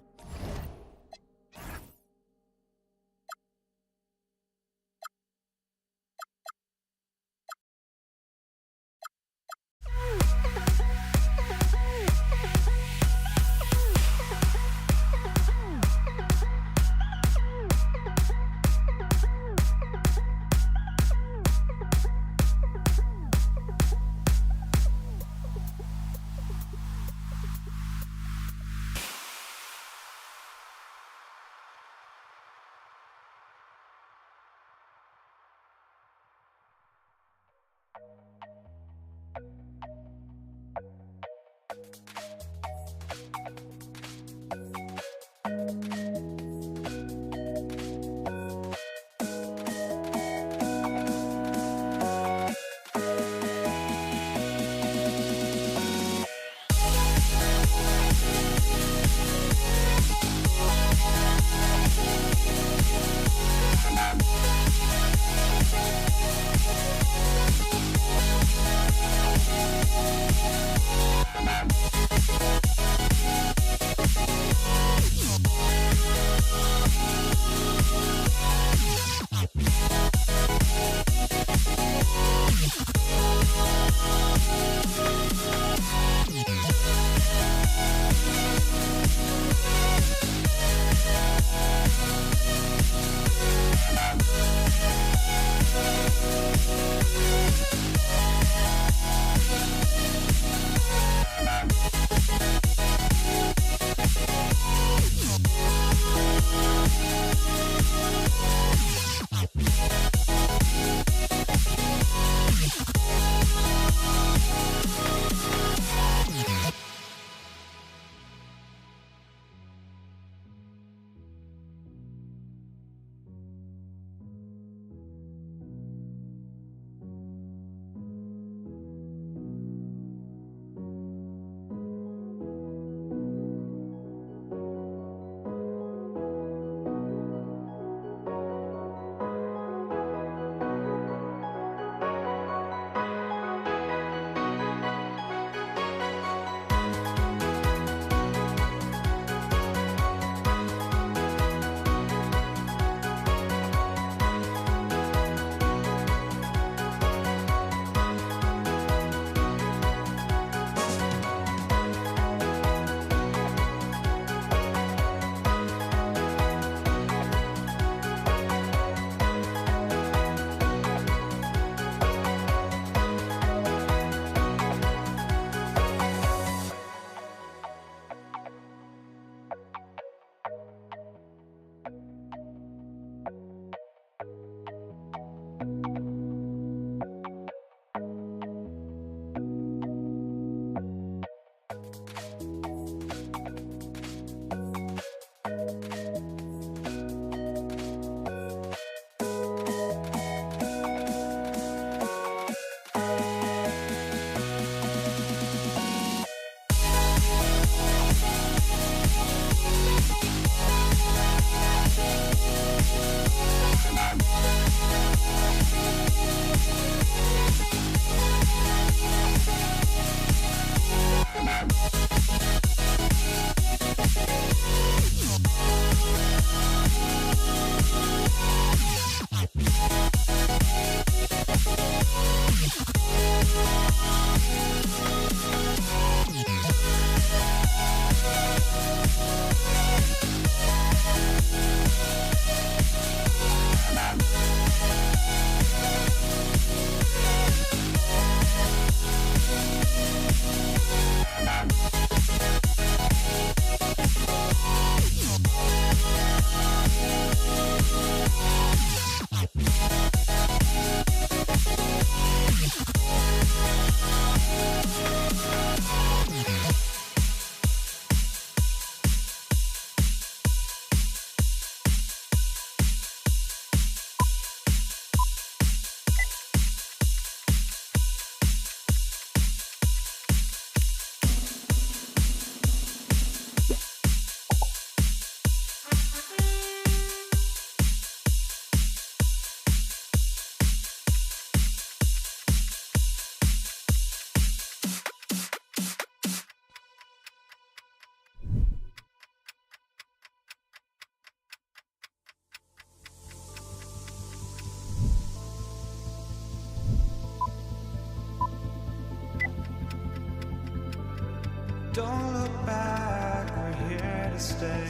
Don't look back, we're here to stay.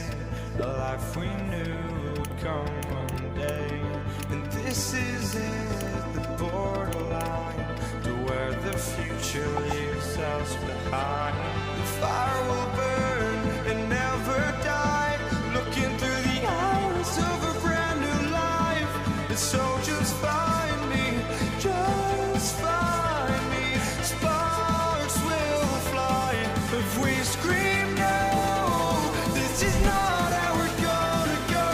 A life we knew would come one day. And this is it, the borderline to where the future leaves us behind. The fire will burn and never die, looking through the eyes of a brand new life. And so just find me, just find me. Sparks will fly if we scream no. This is not how we're gonna go.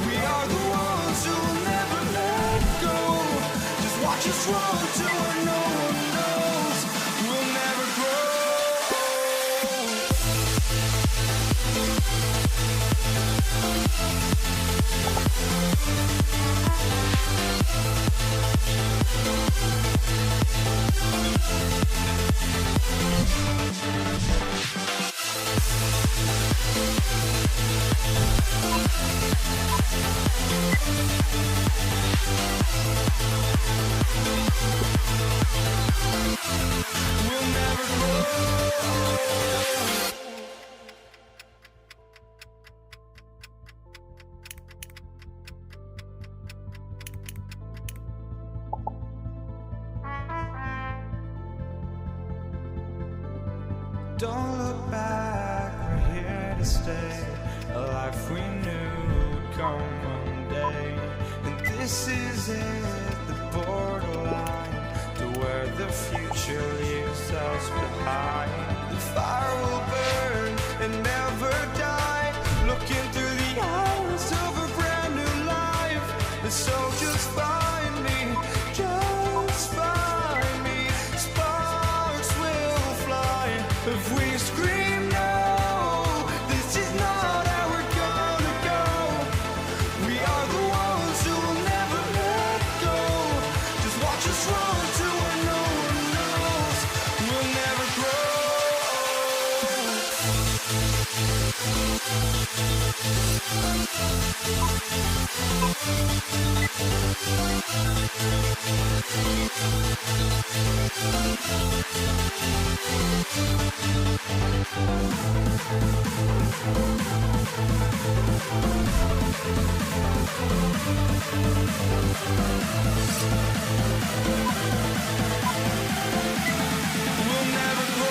We are the ones who will never let go. Just watch us run to where no one knows. We'll never grow. We'll never grow. Don't look back, we're here to stay. A life we knew would come one day. And this is it, the borderline to where the future leaves us behind. The fire will burn and never die, looking through the eyes of a brand new life. And so just find me, just find me. Sparks will fly if we scream no. This is not how we're gonna go. We are the ones who will never let go. Just watch us run to where no one knows. We'll never grow. We'll never grow.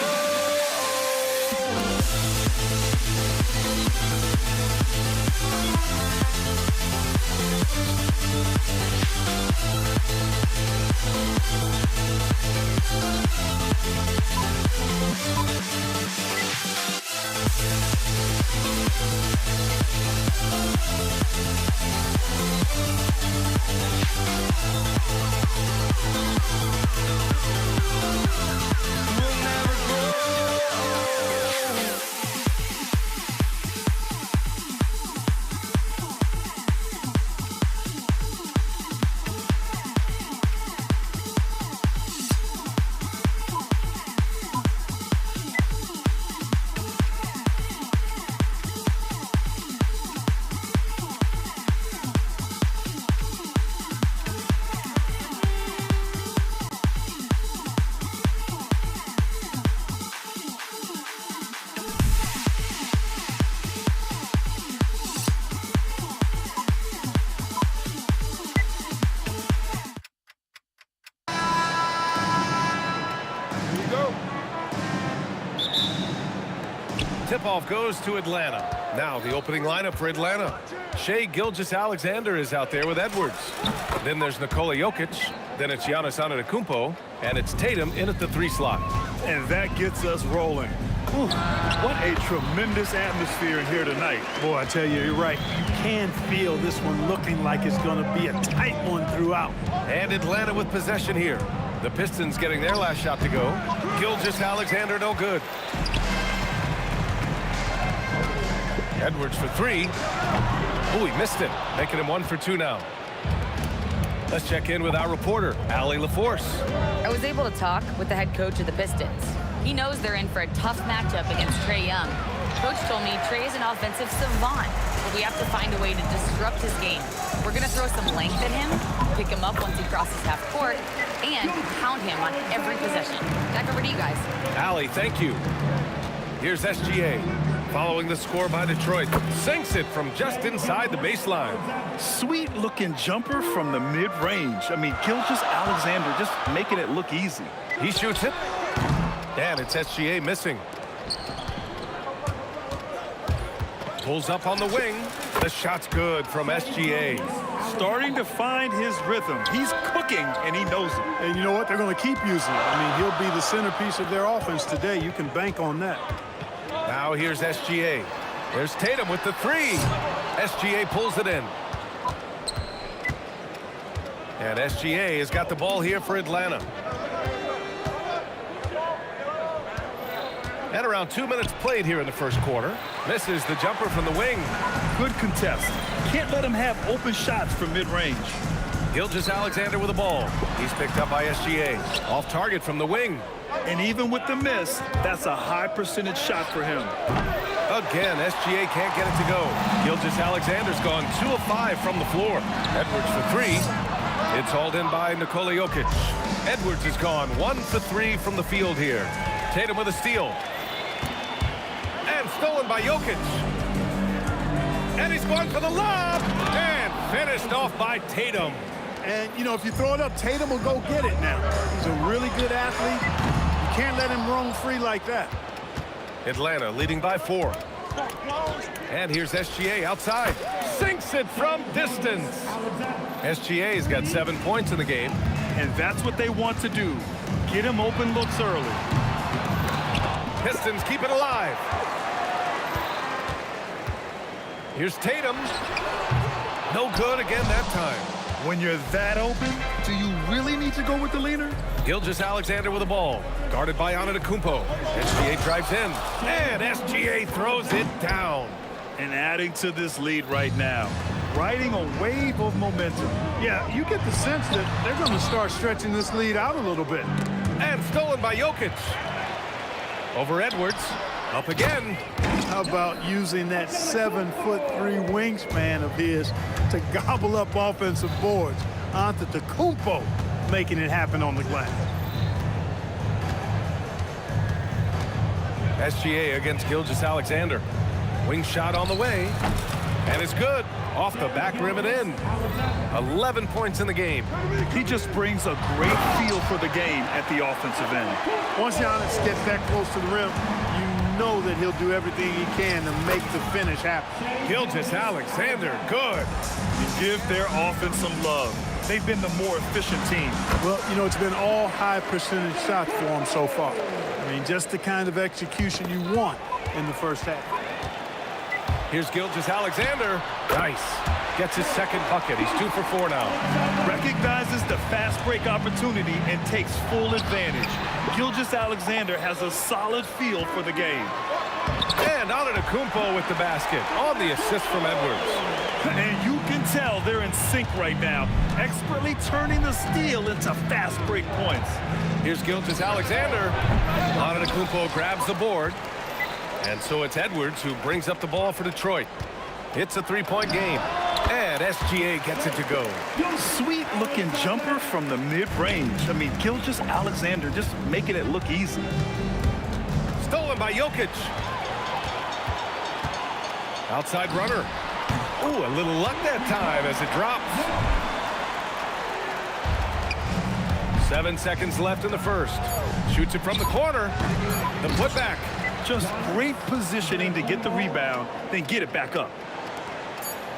Tip-off goes to Atlanta. Now the opening lineup for Atlanta. Shai Gilgeous-Alexander is out there with Edwards. Then there's Nikola Jokic. Then it's Giannis Antetokounmpo. And it's Tatum in at the 3 slot. And that gets us rolling. Whew, what a tremendous atmosphere in here tonight. Boy, I tell you, you're right. You can feel this one looking like it's going to be a tight one throughout. And Atlanta with possession here. The Pistons getting their last shot to go. Gilgeous-Alexander no good. Edwards for 3. Oh, he missed it. Making him 1 for 2 now. Let's check in with our reporter, Allie LaForce. I was able to talk with the head coach of the Pistons. He knows they're in for a tough matchup against Trae Young. Coach told me Trae is an offensive savant, but we have to find a way to disrupt his game. We're going to throw some length at him, pick him up once he crosses half court, and pound him on every possession. Back over to you guys. Allie, thank you. Here's SGA. Following the score by Detroit. Sinks it from just inside the baseline. Sweet-looking jumper from the mid-range. I mean, Gilgeous-Alexander just making it look easy. He shoots it. And it's SGA missing. Pulls up on the wing. The shot's good from SGA. Starting to find his rhythm. He's cooking, and he knows it. And you know what? They're going to keep using it. I mean, he'll be the centerpiece of their offense today. You can bank on that. Now here's SGA. There's Tatum with the three. SGA pulls it in. And SGA has got the ball here for Atlanta. And around 2 minutes played here in the first quarter. Misses the jumper from the wing. Good contest. Can't let him have open shots from mid-range. Gilgeous-Alexander with the ball. He's picked up by SGA. Off target from the wing. And even with the miss, that's a high percentage shot for him. Again, SGA can't get it to go. Gilgeous-Alexander's gone 2 of 5 from the floor. Edwards for 3. It's hauled in by Nikola Jokic. Edwards has gone 1 for 3 from the field here. Tatum with a steal. And stolen by Jokic. And he's going for the lob. And finished off by Tatum. And, you know, if you throw it up, Tatum will go get it now. He's a really good athlete. You can't let him roam free like that. Atlanta leading by 4. And here's SGA outside. Sinks it from distance. SGA's got 7 points in the game. And that's what they want to do. Get him open looks early. Pistons keep it alive. Here's Tatum. No good again that time. When you're that open, do you really need to go with the leader? Gilgeous-Alexander with the ball. Guarded by Antetokounmpo. SGA drives in. And SGA throws it down. And adding to this lead right now. Riding a wave of momentum. Yeah, you get the sense that they're going to start stretching this lead out a little bit. And stolen by Jokic. Over Edwards. Up again. How about using that 7'3" wingspan of his to gobble up offensive boards? Antetokounmpo making it happen on the glass. SGA against Gilgeous-Alexander. Wing shot on the way. And it's good. Off the back rim and in. 11 points in the game. He just brings a great feel for the game at the offensive end. Once Giannis gets that close to the rim, you know that he'll do everything he can to make the finish happen. Gilgeous-Alexander, good. You give their offense some love. They've been the more efficient team. Well, you know, it's been all high percentage shots for them so far. I mean, just the kind of execution you want in the first half. Here's Gilgeous-Alexander. Nice. Gets his second bucket. He's 2 for 4 now. Recognizes the fast break opportunity and takes full advantage. Gilgeous-Alexander has a solid feel for the game. And Antetokounmpo with the basket on the assist from Edwards. And you can tell they're in sync right now, expertly turning the steal into fast break points. Here's Gilgeous-Alexander. Antetokounmpo grabs the board. And so it's Edwards who brings up the ball for Detroit. It's a 3-point game. And SGA gets it to go. Sweet-looking jumper from the mid-range. I mean, Gilgeous-Alexander just making it look easy. Stolen by Jokic. Outside runner. Ooh, a little luck that time as it drops. 7 seconds left in the first. Shoots it from the corner. The putback. Just great positioning to get the rebound, then get it back up.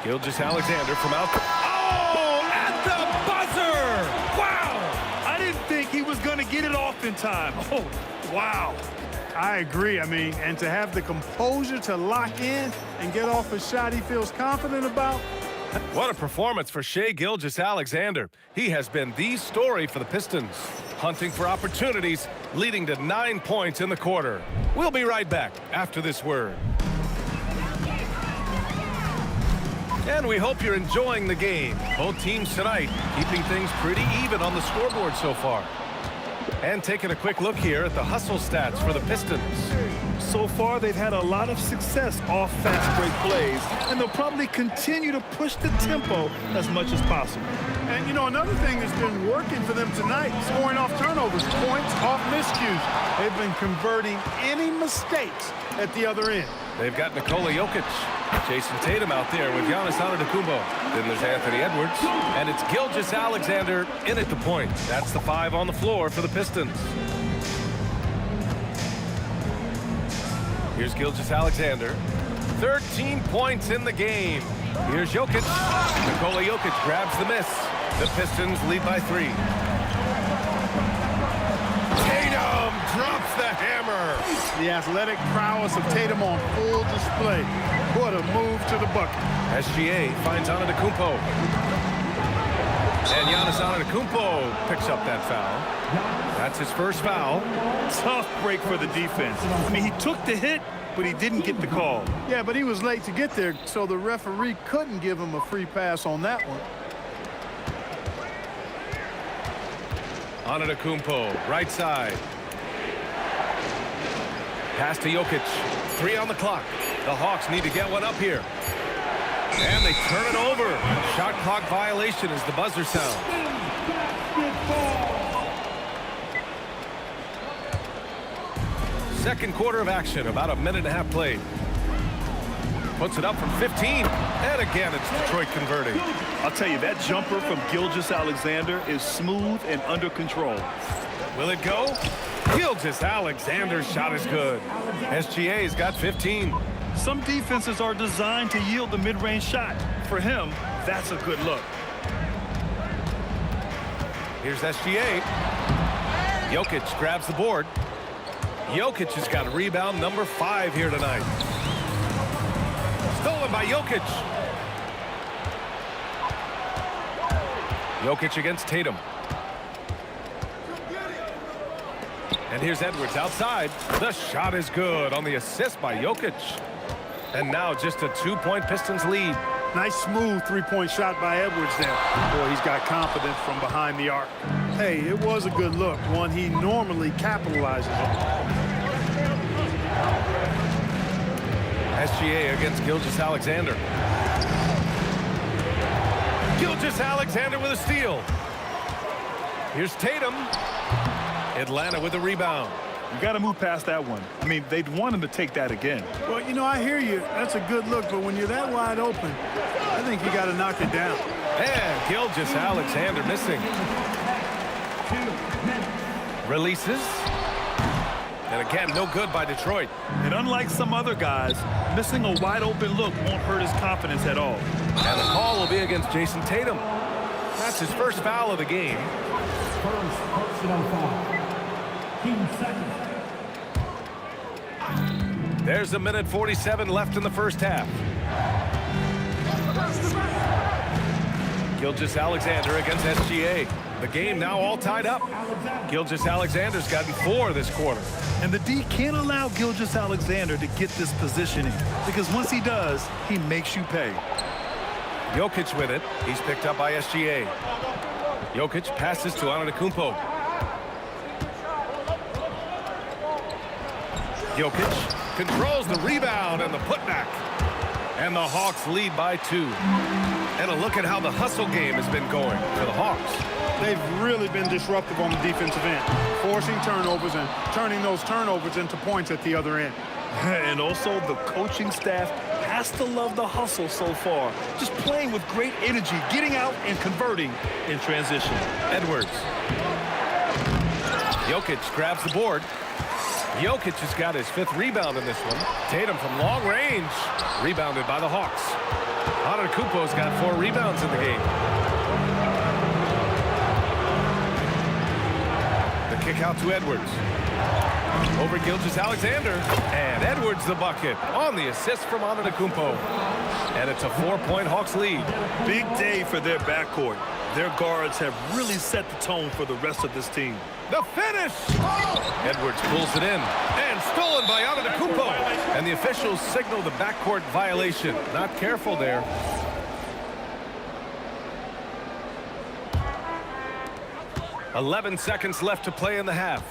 Gilgeous-Alexander from out. Oh, at the buzzer! Wow! I didn't think he was going to get it off in time. Oh, wow. I agree. I mean, and to have the composure to lock in and get off a shot he feels confident about. What a performance for Shai Gilgeous-Alexander. He has been the story for the Pistons. Hunting for opportunities, leading to 9 points in the quarter. We'll be right back after this word. And we hope you're enjoying the game. Both teams tonight keeping things pretty even on the scoreboard so far. And taking a quick look here at the hustle stats for the Pistons. So far, they've had a lot of success off fast break plays, and they'll probably continue to push the tempo as much as possible. And, you know, another thing that's been working for them tonight, scoring off turnovers, points off miscues. They've been converting any mistakes at the other end. They've got Nikola Jokic, Jason Tatum out there with Giannis Antetokounmpo. Then there's Anthony Edwards, and it's Gilgeous-Alexander in at the point. That's the 5 on the floor for the Pistons. Here's Gilgeous-Alexander. 13 points in the game. Here's Jokic. Nikola Jokic grabs the miss. The Pistons lead by 3. Tatum drops the hammer. The athletic prowess of Tatum on full display. What a move to the bucket. SGA finds Antetokounmpo. And Giannis Antetokounmpo picks up that foul. That's his first foul. Tough break for the defense. I mean, he took the hit, but he didn't get the call. Yeah, but he was late to get there, so the referee couldn't give him a free pass on that one. Antetokounmpo, right side. Pass to Jokic. 3 on the clock. The Hawks need to get one up here. And they turn it over. Shot clock violation as the buzzer sounds. Second quarter of action, about a minute and a half played. Puts it up from 15. And again, it's Detroit converting. I'll tell you, that jumper from Gilgeous-Alexander is smooth and under control. Will it go? Gilgeous-Alexander's shot is good. SGA's got 15. Some defenses are designed to yield the mid-range shot. For him, that's a good look. Here's SGA. Jokic grabs the board. Jokic has got a rebound number 5 here tonight. Stolen by Jokic. Jokic against Tatum. And here's Edwards outside. The shot is good on the assist by Jokic. And now just a 2-point Pistons lead. Nice smooth 3-point shot by Edwards there. Boy, he's got confidence from behind the arc. Hey, it was a good look, one he normally capitalizes on. SGA against Gilgeous-Alexander. Gilgeous-Alexander with a steal. Here's Tatum. Atlanta with a rebound. You got to move past that one. I mean, they'd want him to take that again. Well, you know, I hear you. That's a good look, but when you're that wide open, I think you got to knock it down. And Gilgeous-Alexander missing. Releases. And again, no good by Detroit. And unlike some other guys, missing a wide open look won't hurt his confidence at all. And the call will be against Jason Tatum. That's his first foul of the game. First personal foul. Team second. There's 1:47 left in the first half. Gilgeous-Alexander against SGA. The game now all tied up. Gilgeous-Alexander's gotten 4 this quarter. And the D can't allow Gilgeous-Alexander to get this positioning, because once he does, he makes you pay. Jokic with it. He's picked up by SGA. Jokic passes to Antetokounmpo. Jokic controls the rebound and the putback. And the Hawks lead by 2. And a look at how the hustle game has been going for the Hawks. They've really been disruptive on the defensive end, forcing turnovers and turning those turnovers into points at the other end. And also, the coaching staff has to love the hustle so far. Just playing with great energy, getting out and converting in transition. Edwards. Jokic grabs the board. Jokic has got his 5th rebound in this one. Tatum from long range. Rebounded by the Hawks. Antetokounmpo's got 4 rebounds in the game. The kick out to Edwards. Over Gilgeous-Alexander. And Edwards the bucket on the assist from Antetokounmpo. And it's a 4-point Hawks lead. Big day for their backcourt. Their guards have really set the tone for the rest of this team. The finish! Edwards pulls it in. And stolen by Antetokounmpo. And the officials signal the backcourt violation. Not careful there. "11 seconds left to play in the half.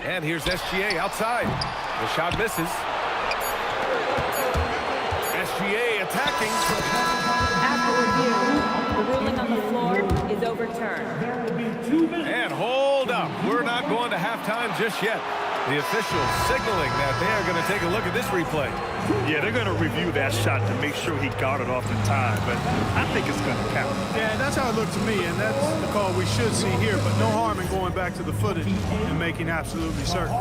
And here's SGA outside. The shot misses. SGA attacking. After review, The ruling on the floor is overturned. And hold up. We're not going to halftime just yet. The officials signaling that they are going to take a look at this replay. Yeah, they're going to review that shot to make sure he got it off in time, but I think it's going to count. Yeah, that's how it looked to me, and that's the call we should see here, but no harm in going back to the footage and making absolutely certain.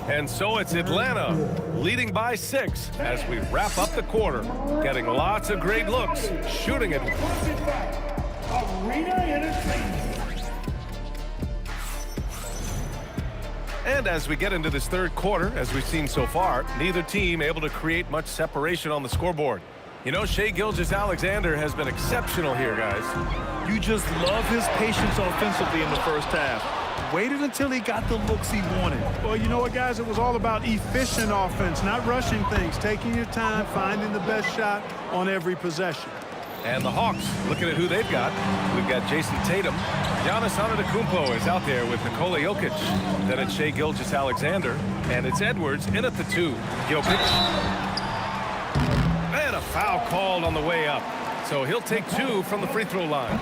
And so it's Atlanta leading by 6 as we wrap up the quarter, getting lots of great looks, shooting it. Arena Entertainment. And as we get into this third quarter, as we've seen so far, neither team able to create much separation on the scoreboard. You know, Shai Gilgeous-Alexander has been exceptional here, guys. You just love his patience offensively in the first half. Waited until he got the looks he wanted. Well, you know what, guys? It was all about efficient offense, not rushing things, taking your time, finding the best shot on every possession. And the Hawks, looking at who they've got. We've got Jason Tatum. Giannis Antetokounmpo is out there with Nikola Jokic. Then it's Shai Gilgeous-Alexander. And it's Edwards in at the 2. Jokic. And a foul called on the way up. So he'll take 2 from the free throw line.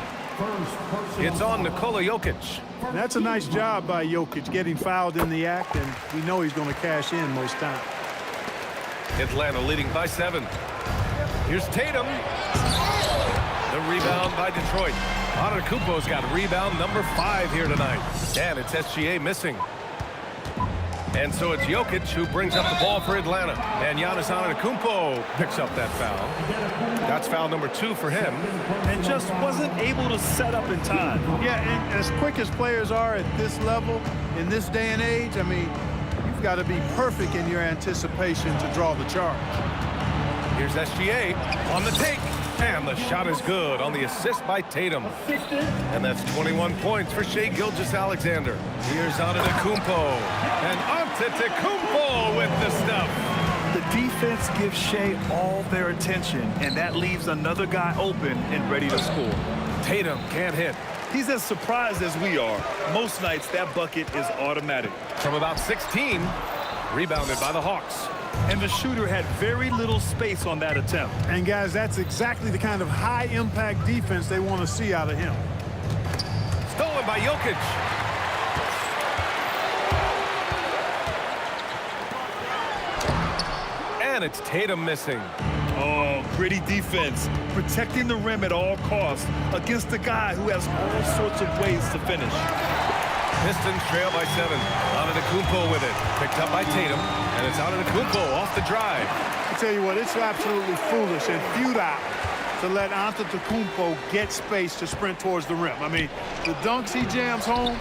It's on Nikola Jokic. And that's a nice job by Jokic, getting fouled in the act, and we know he's going to cash in most times. Atlanta leading by 7. Here's Tatum. The rebound by Detroit. Antetokounmpo's got rebound number 5 here tonight. And it's SGA missing. And so it's Jokic who brings up the ball for Atlanta. And Giannis Antetokounmpo picks up that foul. That's foul number 2 for him. And just wasn't able to set up in time. Yeah, and as quick as players are at this level, in this day and age, I mean, you've got to be perfect in your anticipation to draw the charge. Here's SGA on the take. And the shot is good on the assist by Tatum. And that's 21 points for Shai Gilgeous-Alexander. Here's Antetokounmpo. And Antetokounmpo with the stuff. The defense gives Shai all their attention, and that leaves another guy open and ready to score. Tatum can't hit. He's as surprised as we are. Most nights, that bucket is automatic. From about 16, rebounded by the Hawks. And the shooter had very little space on that attempt. And, guys, that's exactly the kind of high-impact defense they want to see out of him. Stolen by Jokic. And it's Tatum missing. Oh, gritty defense. Protecting the rim at all costs against a guy who has all sorts of ways to finish. Pistons trail by 7. Antetokounmpo with it. Picked up by Tatum. And it's Antetokounmpo off the drive. I tell you what, it's absolutely foolish and futile to let Antetokounmpo get space to sprint towards the rim. I mean, the dunks he jams home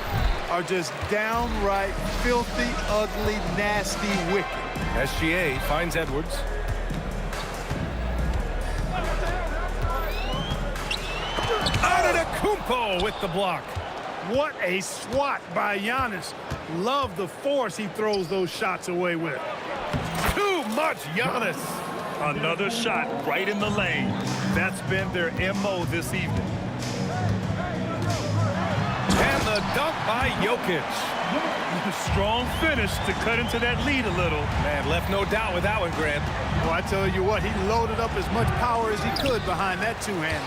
are just downright filthy, ugly, nasty, wicked. SGA finds Edwards. Antetokounmpo with the block. What a swat by Giannis. Love the force he throws those shots away with. Too much Giannis. Another shot right in the lane. That's been their MO this evening. And the dunk by Jokic. Strong finish to cut into that lead a little. Man, left no doubt with that one, Grant. Well, I tell you what, he loaded up as much power as he could behind that two-hander.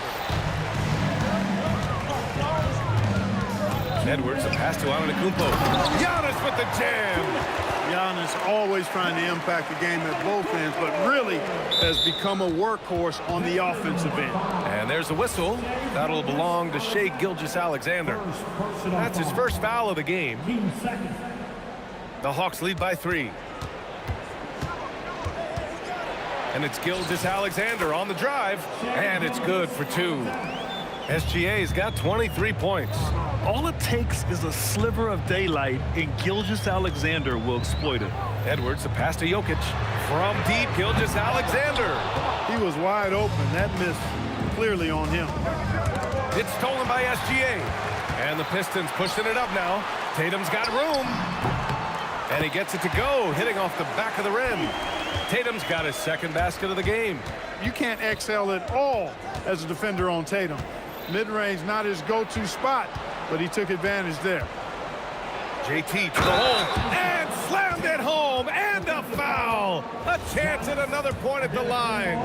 Edwards, a pass to Antetokounmpo. Giannis with the jam. Giannis always trying to impact the game at both ends, but really has become a workhorse on the offensive end. And there's a whistle. That'll belong to Shai Gilgeous-Alexander. That's his first foul of the game. The Hawks lead by 3. And it's Gilgeous-Alexander on the drive. And it's good for 2. SGA's got 23 points. All it takes is a sliver of daylight, and Gilgeous-Alexander will exploit it. Edwards, a pass to Jokic. From deep, Gilgeous-Alexander. He was wide open. That miss clearly on him. It's stolen by SGA. And the Pistons pushing it up now. Tatum's got room. And he gets it to go, hitting off the back of the rim. Tatum's got his second basket of the game. You can't excel at all as a defender on Tatum. Mid-range not his go-to spot, but he took advantage there. JT to the hole and slammed it home, and a foul. A chance at another point at the line.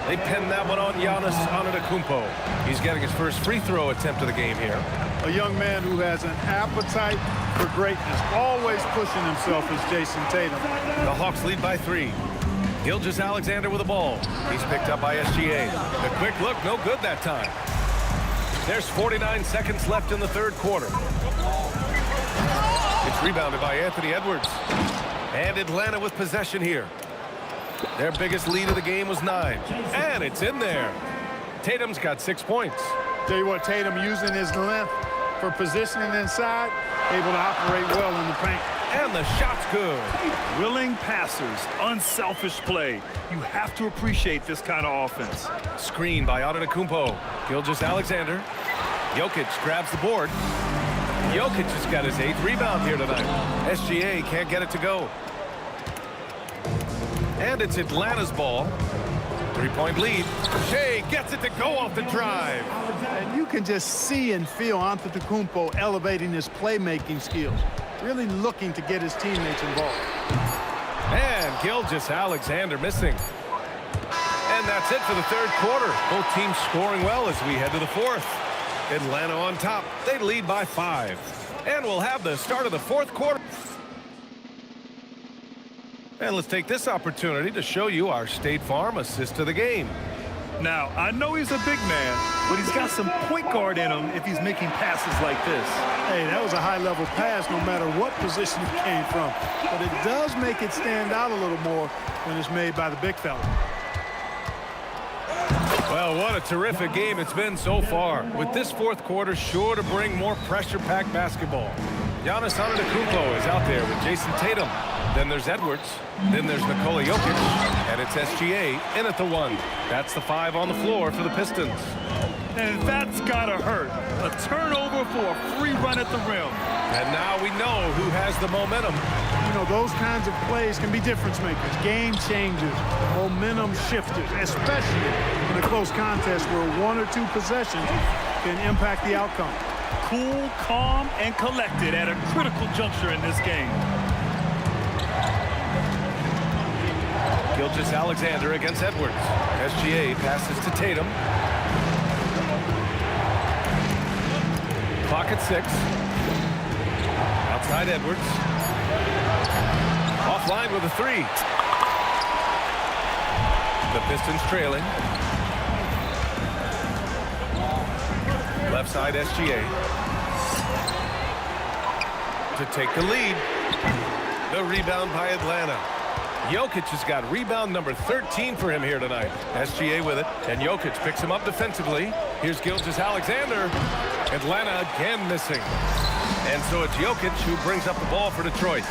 They pinned that one on Giannis Antetokounmpo. He's getting his first free throw attempt of the game here. A young man who has an appetite for greatness, always pushing himself, is Jason Tatum. The Hawks lead by 3. Gilgeous-Alexander with the ball. He's picked up by SGA. The quick look, no good that time. There's 49 seconds left in the third quarter. It's rebounded by Anthony Edwards. And Atlanta with possession here. Their biggest lead of the game was 9. And it's in there. Tatum's got 6 points. Tell you what, Tatum using his length for positioning inside, able to operate well in the paint. And the shot's good. Willing passers, unselfish play. You have to appreciate this kind of offense. Screen by Antetokounmpo. Gilgeous-Alexander. Jokic grabs the board. Jokic has got his 8th rebound here tonight. SGA can't get it to go. And it's Atlanta's ball. 3-point lead. Shea gets it to go off the drive. And you can just see and feel Antetokounmpo elevating his playmaking skills, really looking to get his teammates involved. And Gilgeous-Alexander missing. And that's it for the third quarter. Both teams scoring well as we head to the fourth. Atlanta on top. They lead by 5. And we'll have the start of the fourth quarter. And let's take this opportunity to show you our State Farm assist to the game. Now, I know he's a big man, but he's got some point guard in him if he's making passes like this. Hey, that was a high-level pass no matter what position it came from. But it does make it stand out a little more when it's made by the big fella. Well, what a terrific game it's been so far. With this fourth quarter sure to bring more pressure-packed basketball. Giannis Antetokounmpo is out there with Jason Tatum. Then there's Edwards. Then there's Nikola Jokic. And it's SGA in at the 1. That's the 5 on the floor for the Pistons. And that's gotta hurt. A turnover for a free run at the rim. And now we know who has the momentum. You know, those kinds of plays can be difference makers, game changers, momentum shifters, especially in a close contest where 1 or 2 possessions can impact the outcome. Cool, calm, and collected at a critical juncture in this game. Gilgeous-Alexander against Edwards. SGA passes to Tatum. Clock at 6. Outside Edwards. Offline with a 3. The Pistons trailing. Left side SGA. To take the lead. The rebound by Atlanta. Jokic has got rebound number 13 for him here tonight. SGA with it, and Jokic picks him up defensively. Here's Gilgeous-Alexander. Atlanta again missing. And so it's Jokic who brings up the ball for Detroit.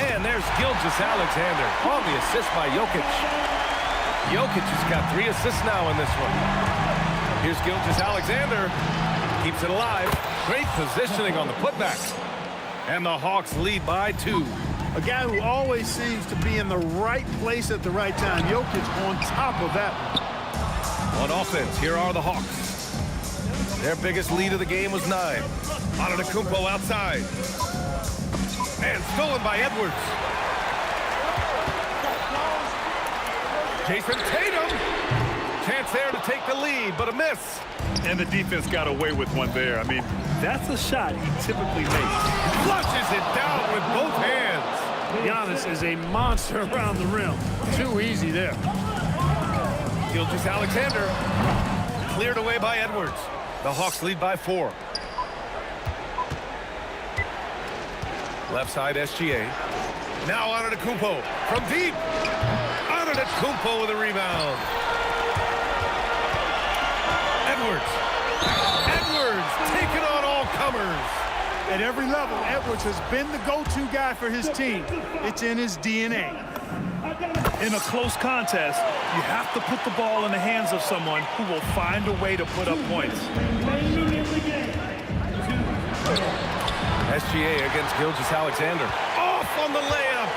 And there's Gilgeous-Alexander on the assist by Jokic. Jokic has got 3 assists now in this one. Here's Gilgeous-Alexander. Keeps it alive. Great positioning on the putback. And the Hawks lead by 2. A guy who always seems to be in the right place at the right time. Jokic on top of that one. On offense, here are the Hawks. Their biggest lead of the game was 9. Antetokounmpo outside. And stolen by Edwards. Jason Tatum. Chance there to take the lead, but a miss. And the defense got away with one there. I mean, that's a shot he typically makes. Flushes it down with both hands. Giannis is a monster around the rim. Too easy there. Gilgeous-Alexander cleared away by Edwards. The Hawks lead by 4. Left side SGA. Now Antetokounmpo from deep. Antetokounmpo with a rebound. Edwards taking on all comers. At every level, Edwards has been the go-to guy for his team. It's in his DNA. In a close contest, you have to put the ball in the hands of someone who will find a way to put up points. SGA against Gilgeous-Alexander. Off on the layup.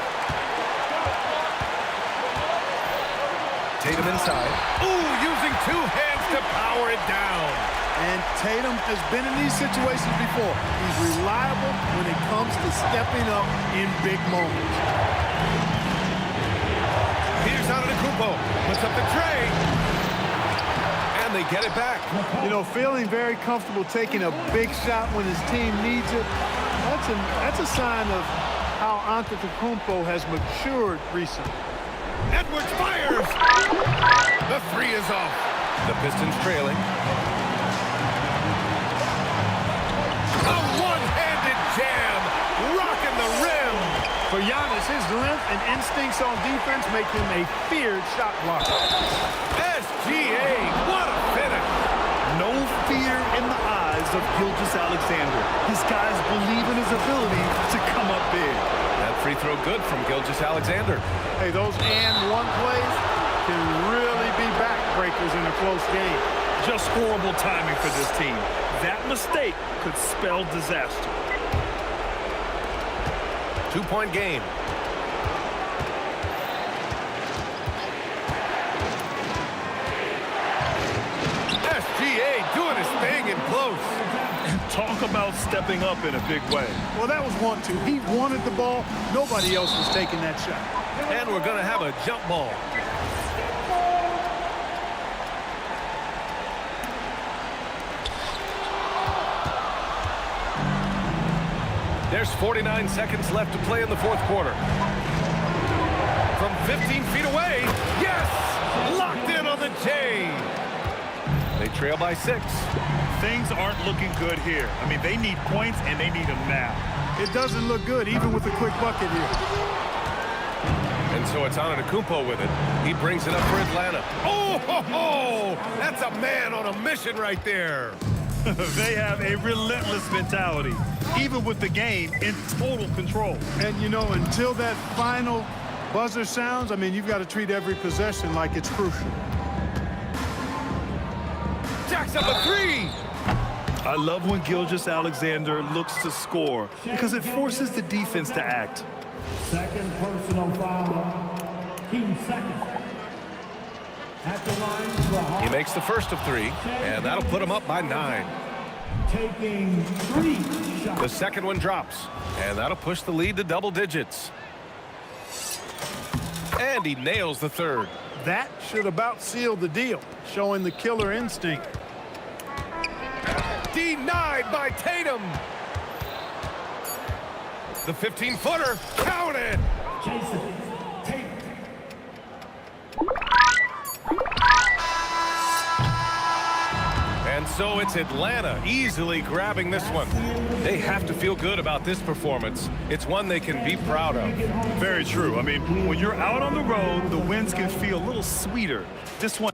Tatum inside. Ooh, using 2 hands to power it down. And Tatum has been in these situations before. He's reliable when it comes to stepping up in big moments. Here's Antetokounmpo. Puts up the tray. And they get it back. You know, feeling very comfortable taking a big shot when his team needs it. That's a sign of how Antetokounmpo has matured recently. Edwards fires. The three is off. The Pistons trailing. A one-handed jam, rocking the rim. For Giannis, his length and instincts on defense make him a feared shot blocker. SGA, what a finish. No fear in the eyes of Gilgeous-Alexander. His guys believe in his ability to come up big. That free throw good from Gilgeous-Alexander. Hey, those and one plays can really be backbreakers in a close game. Just horrible timing for this team. That mistake could spell disaster. 2-point game. SGA doing his thing in close. Talk about stepping up in a big way. Well, that was 1-2. He wanted the ball. Nobody else was taking that shot. And we're going to have a jump ball. There's 49 seconds left to play in the fourth quarter. From 15 feet away, yes! Locked in on the J. They trail by 6. Things aren't looking good here. I mean, they need points, and they need them now. It doesn't look good, even with a quick bucket here. And so it's Antetokounmpo with it. He brings it up for Atlanta. Oh, ho, ho! That's a man on a mission right there. They have a relentless mentality, even with the game in total control. And, you know, until that final buzzer sounds, I mean, you've got to treat every possession like it's crucial. Jacks up a three. I love when Gilgeous-Alexander looks to score because it forces the defense to act. Second personal foul. Team second. At the line for He makes the first of 3, and that'll put him up by 9. taking 3 shots. The second one drops, and that'll push the lead to double digits. And he nails the third. That should about seal the deal, showing the killer instinct. Denied by Tatum. The 15-footer counted. Jason Tatum. And so it's Atlanta easily grabbing this one. They have to feel good about this performance. It's one they can be proud of. Very true. I mean, when you're out on the road, the wins can feel a little sweeter. This one.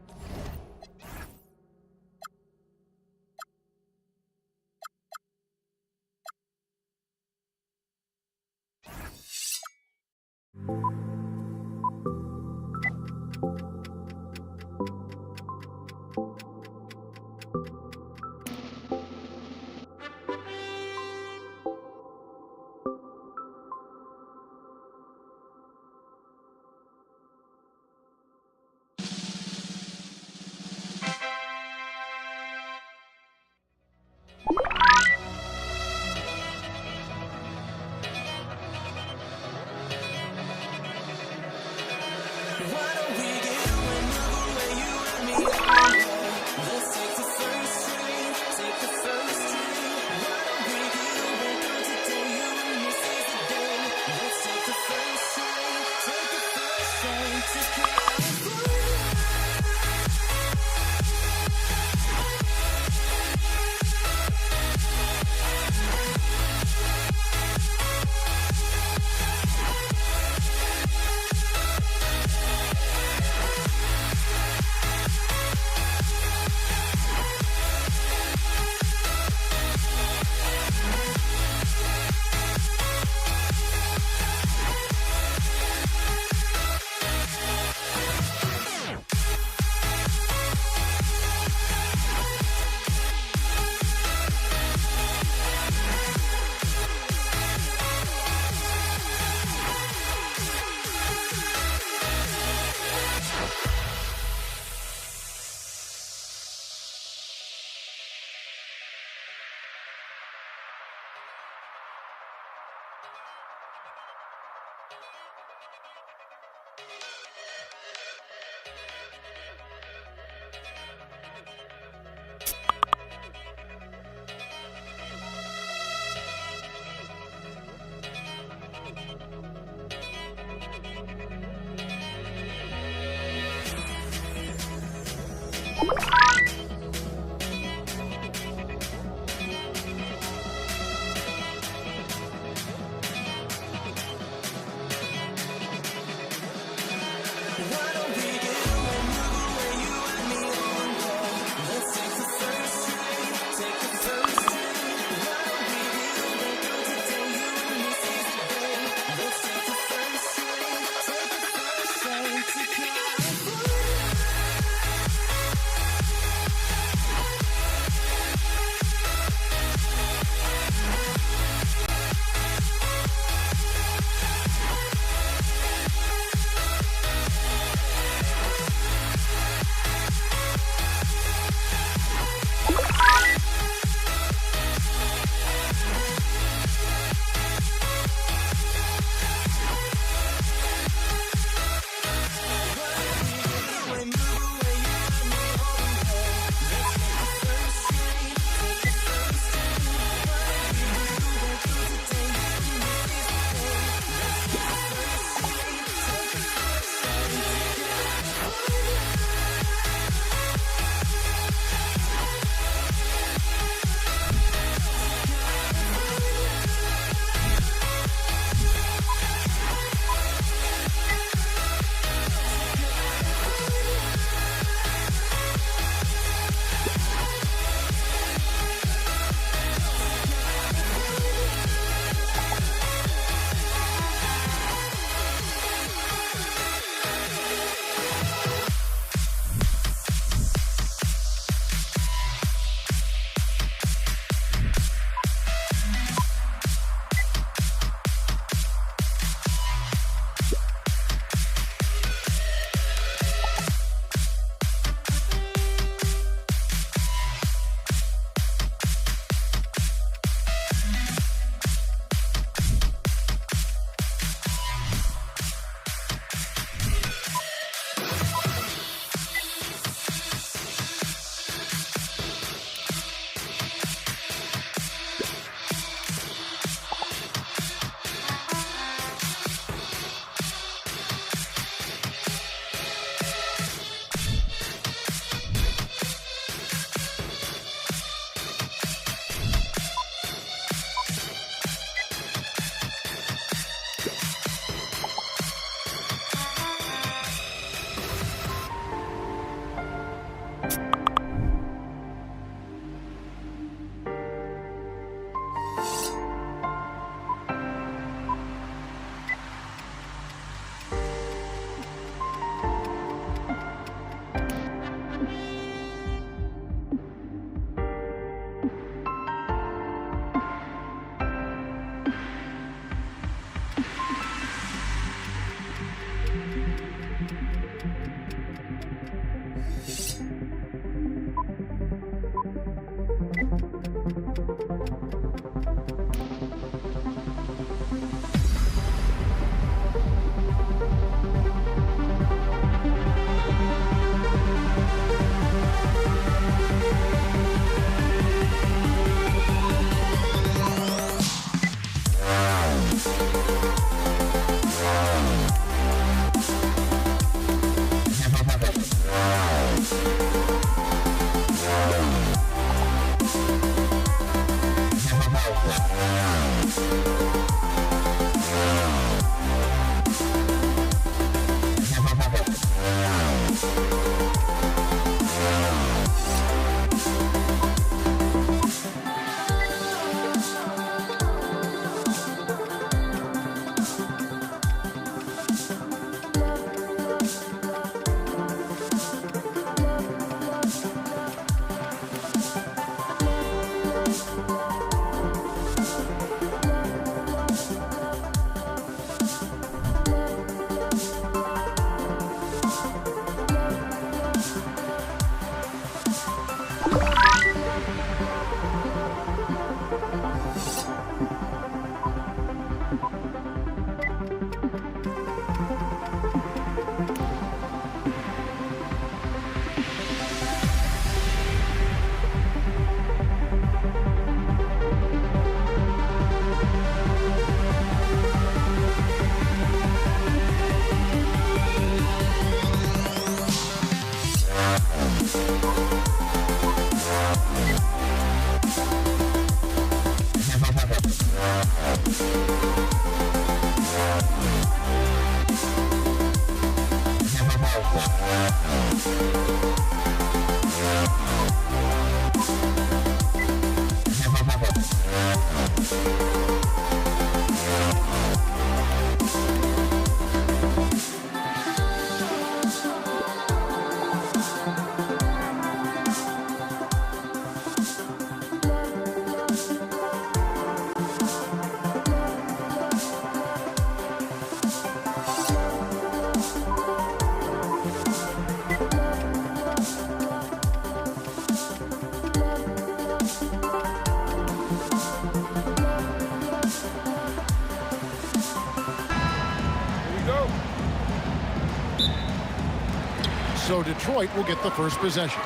So Detroit will get the first possession.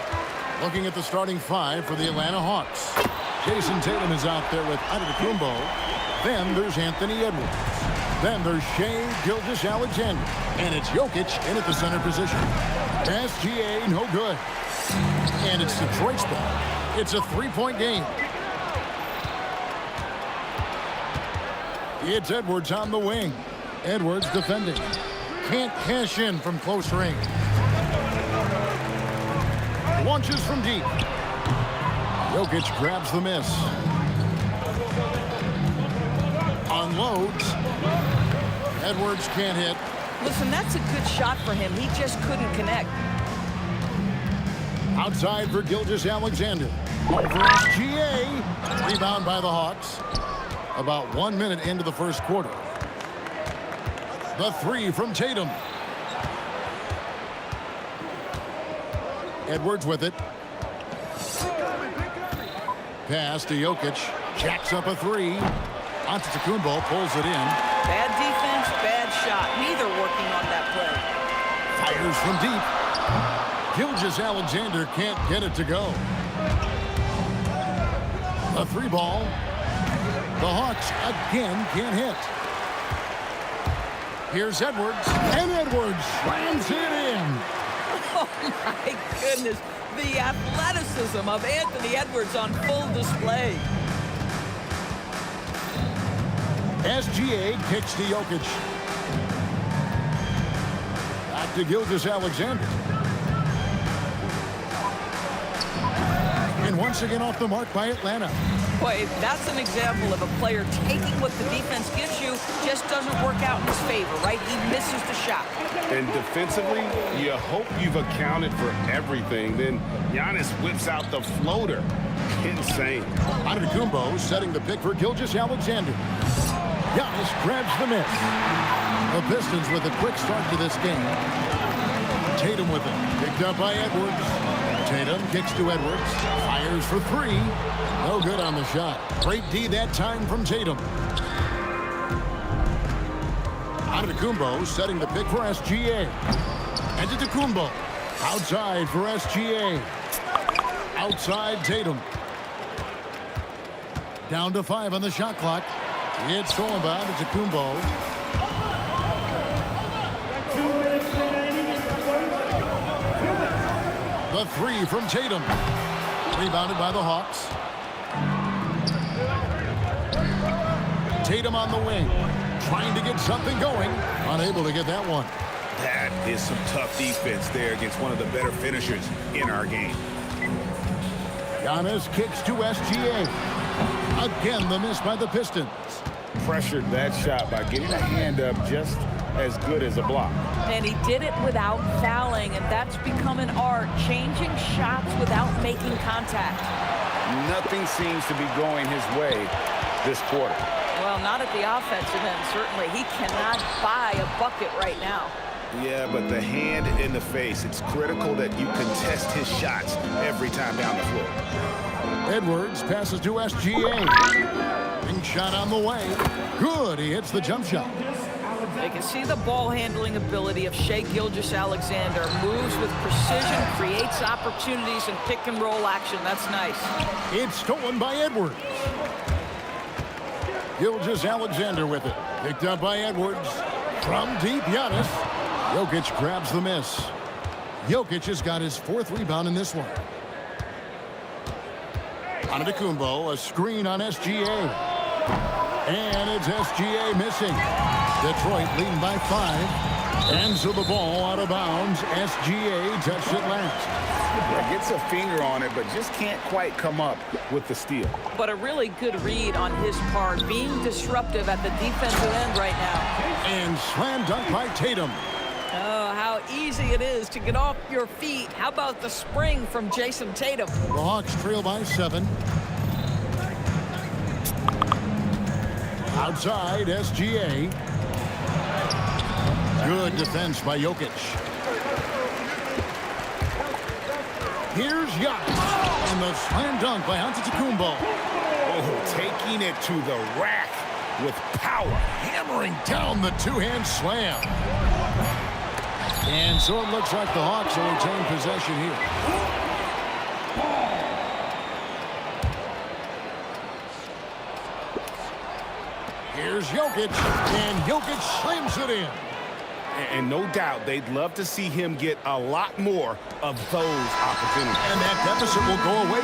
Looking at the starting five for the Atlanta Hawks. Jason Tatum is out there with Antetokounmpo. Then there's Anthony Edwards. Then there's Shai Gilgeous-Alexander. And it's Jokic in at the center position. SGA, no good. And it's Detroit's ball. It's a three-point game. It's Edwards on the wing. Edwards defending. Can't cash in from close range. Launches from deep. Jokic grabs the miss. Unloads. Edwards can't hit. Listen, that's a good shot for him. He just couldn't connect. Outside for Gilgeous-Alexander. Over SGA. Rebound by the Hawks. About 1 minute into the first quarter. The three from Tatum. Edwards with it. Pass to Jokic. Jacks up a three. Antetokounmpo pulls it in. Bad defense, bad shot. Neither working on that play. Fires from deep. Gilgeous-Alexander can't get it to go. A three ball. The Hawks again can't hit. Here's Edwards. And Edwards slams it in. Oh, my goodness. The athleticism of Anthony Edwards on full display. SGA kicks to Jokic. Back to Gilgeous-Alexander. And once again off the mark by Atlanta. Boy, that's an example of a player taking what the defense gives you, just doesn't work out in his favor, right? He misses the shot. And defensively, you hope you've accounted for everything. Then Giannis whips out the floater. Insane. Antetokounmpo setting the pick for Gilgeous-Alexander. Giannis grabs the miss. The Pistons with a quick start to this game. Tatum with it. Picked up by Edwards. Tatum kicks to Edwards. Fires for three. No good on the shot. Great D that time from Tatum. Antetokounmpo setting the pick for SGA. Antetokounmpo outside for SGA. Outside Tatum. Down to 5 on the shot clock. It's going by Antetokounmpo. 2 minutes remaining in the third. The three from Tatum. Rebounded by the Hawks. Tatum on the wing. Trying to get something going. Unable to get that one. That is some tough defense there against one of the better finishers in our game. Giannis kicks to SGA. Again, the miss by the Pistons. Pressured that shot by getting a hand up just as good as a block. And he did it without fouling, and that's become an art, changing shots without making contact. Nothing seems to be going his way this quarter. Well, not at the offensive end, certainly. He cannot buy a bucket right now. Yeah, but the hand in the face, it's critical that you contest his shots every time down the floor. Edwards passes to SGA. Big shot on the way. Good, he hits the jump shot. They can see the ball handling ability of Shai Gilgeous-Alexander. Moves with precision, creates opportunities in pick and roll action. That's nice. It's stolen by Edwards. Gilgeous-Alexander with it. Picked up by Edwards. From deep, Giannis. Jokic grabs the miss. Jokic has got his 4th rebound in this one. Antetokounmpo, a screen on SGA. And it's SGA missing. Detroit leading by 5. And so the ball out of bounds. SGA touched it last. Yeah, gets a finger on it, but just can't quite come up with the steal. But a really good read on his part, being disruptive at the defensive end right now. And slam dunk by Tatum. Oh, how easy it is to get off your feet. How about the spring from Jason Tatum? The Hawks trail by 7. Outside, SGA. Good defense by Jokic. Here's Giannis. And the slam dunk by Antetokounmpo. Oh, taking it to the rack with power. Hammering down the two-hand slam. And so it looks like the Hawks will retain possession here. Here's Jokic, and Jokic slams it in. And no doubt they'd love to see him get a lot more of those opportunities. And that deficit will go away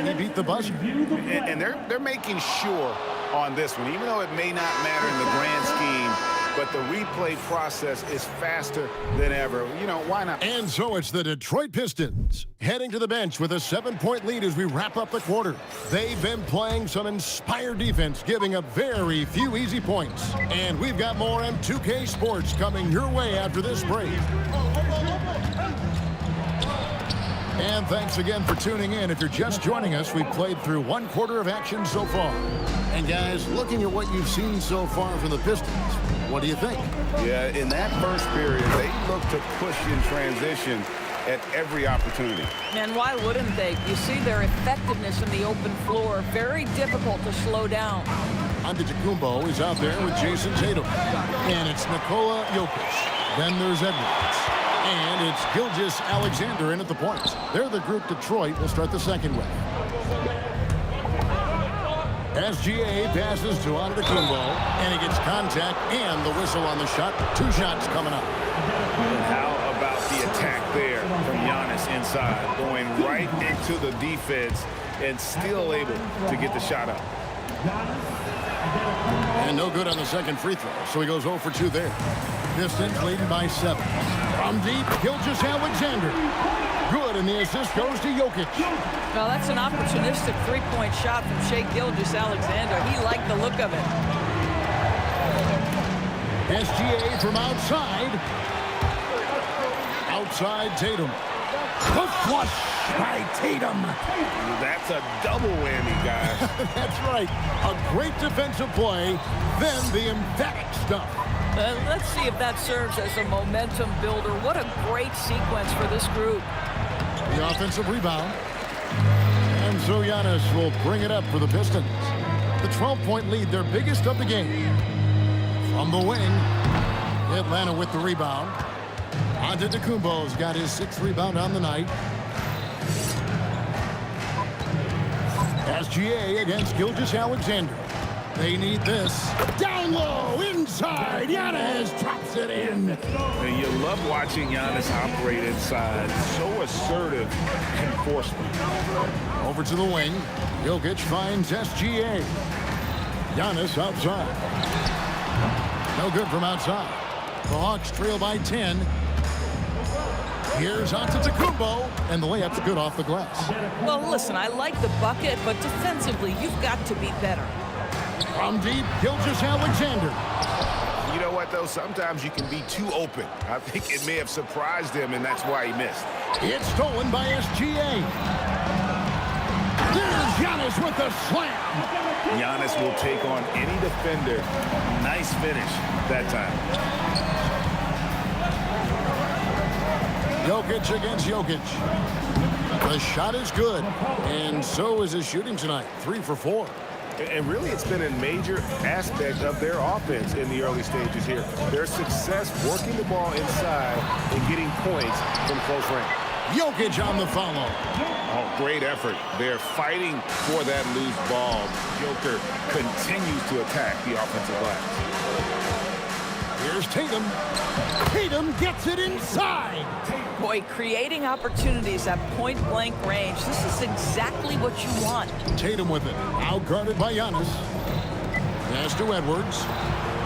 quickly. He beat the buzzer. And they're making sure on this one, even though it may not matter in the grand scheme, but the replay process is faster than ever. You know, why not? And so it's the Detroit Pistons heading to the bench with a 7-point lead as we wrap up the quarter. They've been playing some inspired defense, giving up very few easy points. And we've got more M2K Sports coming your way after this break. And thanks again for tuning in. If you're just joining us, we've played through 1 quarter of action so far. And guys, looking at what you've seen so far from the Pistons, what do you think? Yeah, in that first period, they look to push in transition at every opportunity. And why wouldn't they? You see their effectiveness in the open floor. Very difficult to slow down. Antetokounmpo is out there with Jason Tatum. And it's Nikola Jokic. Then there's Edwards. And it's Gilgeous Alexander in at the point. They're the group Detroit will start the second with. SGA passes to Antetokounmpo, and he gets contact and the whistle on the shot. 2 shots coming up. And how about the attack there from Giannis inside, going right into the defense and still able to get the shot up. And no good on the second free throw, so he goes 0 for 2 there. Pistons leading by 7. From deep, Gilgeous Alexander. Good, and the assist goes to Jokic. Now that's an opportunistic 3-point shot from Shai Gilgeous-Alexander. He liked the look of it. SGA from outside. Outside Tatum. The flush by Tatum. That's a double whammy, guys. That's right. A great defensive play, then the emphatic stuff. Let's see if that serves as a momentum builder. What a great sequence for this group. The offensive rebound. And so Giannis will bring it up for the Pistons. The 12-point lead, their biggest of the game. From the wing, Atlanta with the rebound. Antetokounmpo's got his 6th rebound on the night. SGA against Gilgeous-Alexander. They need this. Down low, inside. Giannis drops it in. And you love watching Giannis operate inside. So assertive enforcement. Over to the wing. Jokic finds SGA. Giannis outside. No good from outside. The Hawks trail by 10. Here's Antetokounmpo, and the layup's good off the glass. Well, listen, I like the bucket, but defensively, you've got to be better. From deep, Gilgeous-Alexander. You know what, though? Sometimes you can be too open. I think it may have surprised him, and that's why he missed. It's stolen by SGA. There's Giannis with the slam. Giannis will take on any defender. Nice finish that time. Jokic against Jokic. The shot is good, and so is his shooting tonight. 3 for 4. And really, it's been a major aspect of their offense in the early stages here. Their success working the ball inside and getting points from close range. Jokic on the follow. Oh, great effort. They're fighting for that loose ball. Joker continues to attack the offensive glass. Here's Tatum. Tatum gets it inside. Boy, creating opportunities at point-blank range. This is exactly what you want. Tatum with it. Outguarded by Giannis. Pass to Edwards.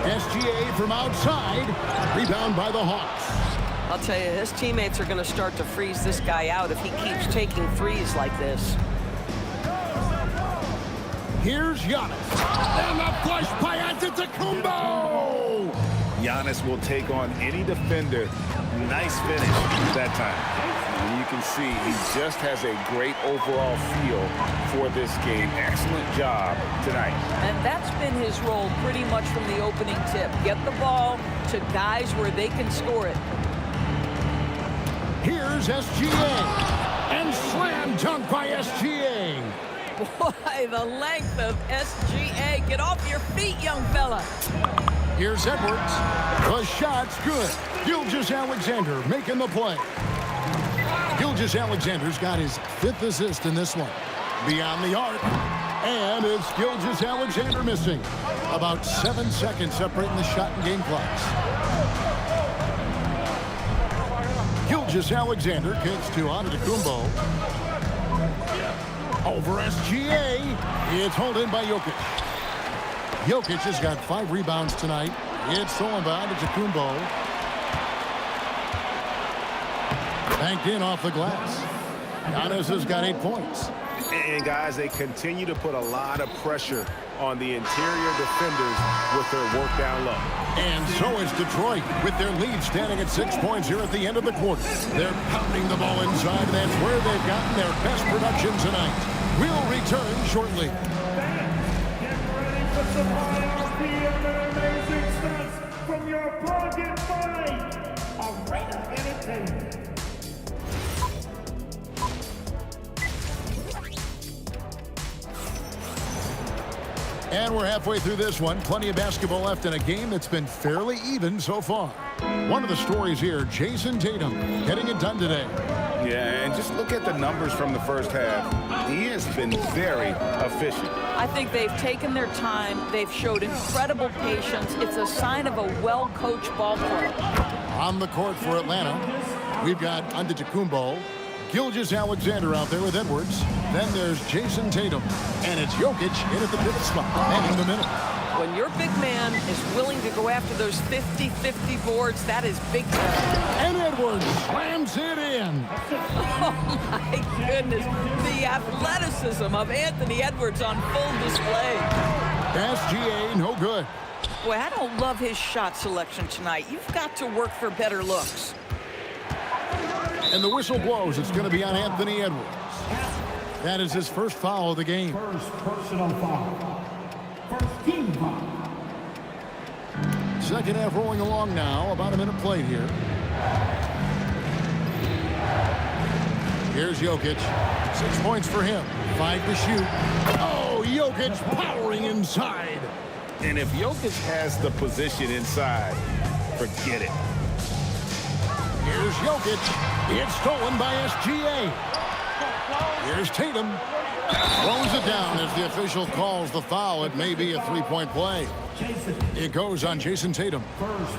SGA from outside. Rebound by the Hawks. I'll tell you, his teammates are going to start to freeze this guy out if he keeps taking threes like this. Here's Giannis. And the flush by Antetokounmpo. Giannis will take on any defender. Nice finish that time. And you can see he just has a great overall feel for this game. Excellent job tonight. And that's been his role pretty much from the opening tip. Get the ball to guys where they can score it. Here's SGA. And slam dunk by SGA. Boy, the length of SGA. Get off your feet, young fella. Here's Edwards. The shot's good. Gilgeous-Alexander making the play. Gilgeous-Alexander's got his 5th assist in this one. Beyond the arc. And it's Gilgeous-Alexander missing. About 7 seconds separating the shot and game clocks. Gilgeous-Alexander kicks to Antetokounmpo. Over SGA. It's hauled in by Jokic. Jokic has got 5 rebounds tonight. It's stolen by Antetokounmpo. Banked in off the glass. Giannis has got 8 points. And guys, they continue to put a lot of pressure on the interior defenders with their work down low. And so is Detroit with their lead standing at 6 points here at the end of the quarter. They're pounding the ball inside, and that's where they've gotten their best production tonight. We'll return shortly. Get ready for some high-RP and amazing stunts from your bargain find. Arena Entertainment. And we're halfway through this one. Plenty of basketball left in a game that's been fairly even so far. One of the stories here, Jason Tatum getting it done today. Yeah, and just look at the numbers from the first half. He has been very efficient. I think they've taken their time. They've showed incredible patience. It's a sign of a well-coached ball club. On the court for Atlanta, we've got Antetokounmpo, Gilgeous-Alexander out there with Edwards. Then there's Jason Tatum. And it's Jokic in at the 5th spot, heading the middle. When your big man is willing to go after those 50-50 boards, that is big time. And Edwards slams it in. Oh, my goodness. The athleticism of Anthony Edwards on full display. SGA, no good. Boy, I don't love his shot selection tonight. You've got to work for better looks. And the whistle blows. It's going to be on Anthony Edwards. That is his first foul of the game. First personal foul. First team foul. Second half rolling along now. About a minute played here. Here's Jokic. 6 points for him. 5 to shoot. Oh, Jokic powering inside. And if Jokic has the position inside, forget it. Here's Jokic. It's stolen by SGA. Here's Tatum. Throws it down as the official calls the foul. It may be a 3-point play. It goes on Jason Tatum.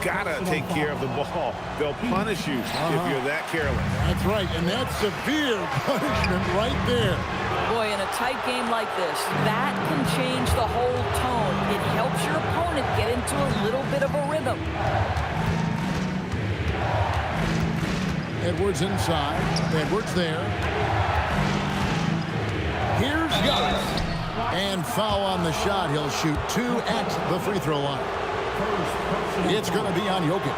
Gotta take care of the ball. They'll punish you if you're that careless. That's right, and that's severe punishment right there. Boy, in a tight game like this, that can change the whole tone. It helps your opponent get into a little bit of a rhythm. Edwards inside. Edwards there. Here's Giannis. And foul on the shot. He'll shoot 2 at the free throw line. It's going to be on Jokic.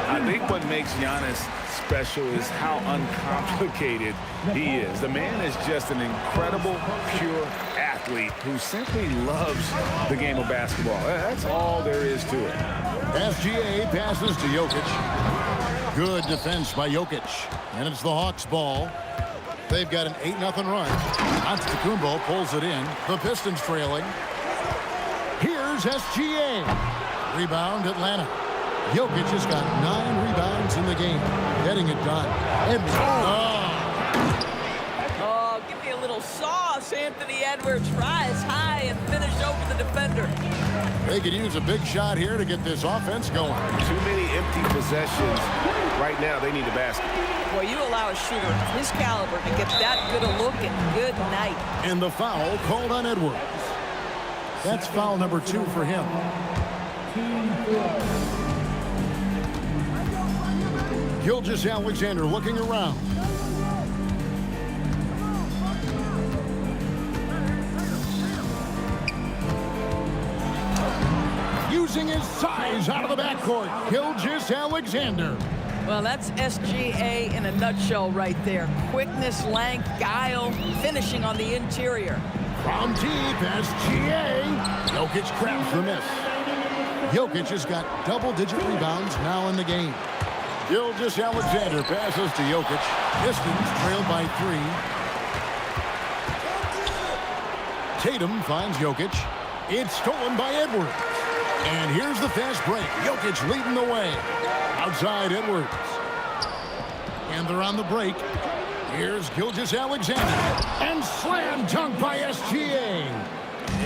I think what makes Giannis special is how uncomplicated he is. The man is just an incredible, pure athlete who simply loves the game of basketball. That's all there is to it. SGA passes to Jokic. Good defense by Jokic. And it's the Hawks' ball. They've got an 8-0 run. Antetokounmpo pulls it in. The Pistons trailing. Here's SGA. Rebound, Atlanta. Jokic has got 9 rebounds in the game. Getting it done. Oh, give me a little sauce, Anthony Edwards. Rise high and finish over the defender. They could use a big shot here to get this offense going. Too many empty possessions. Right now, they need a basket. Boy, you allow a shooter of his caliber to get that good a look and good night. And the foul called on Edwards. That's foul number 2 for him. Gilgeous-Alexander looking around. Using his size out of the backcourt, Gilgeous-Alexander. Well, that's SGA in a nutshell right there. Quickness, length, guile, finishing on the interior. From deep, SGA. Jokic grabs the miss. Jokic has got double-digit rebounds now in the game. Gilgeous-Alexander passes to Jokic. Pistons trailed by 3. Tatum finds Jokic. It's stolen by Edwards. And here's the fast break. Jokic leading the way. Outside Edwards. And they're on the break. Here's Gilgeous-Alexander. And slam dunk by SGA.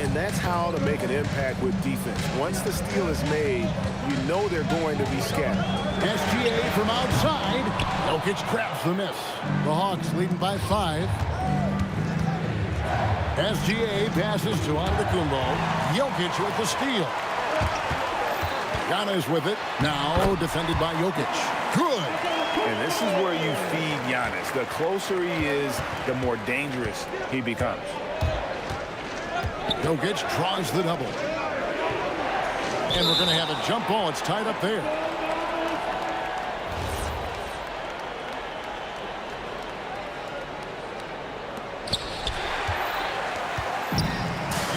And that's how to make an impact with defense. Once the steal is made, you know they're going to be scattered. SGA from outside. Jokic grabs the miss. The Hawks leading by 5. SGA passes to Antetokounmpo. Jokic with the steal. Giannis with it. Now defended by Jokic. Good. And this is where you feed Giannis. The closer he is, the more dangerous he becomes. Jokic draws the double. And we're going to have a jump ball. It's tied up there.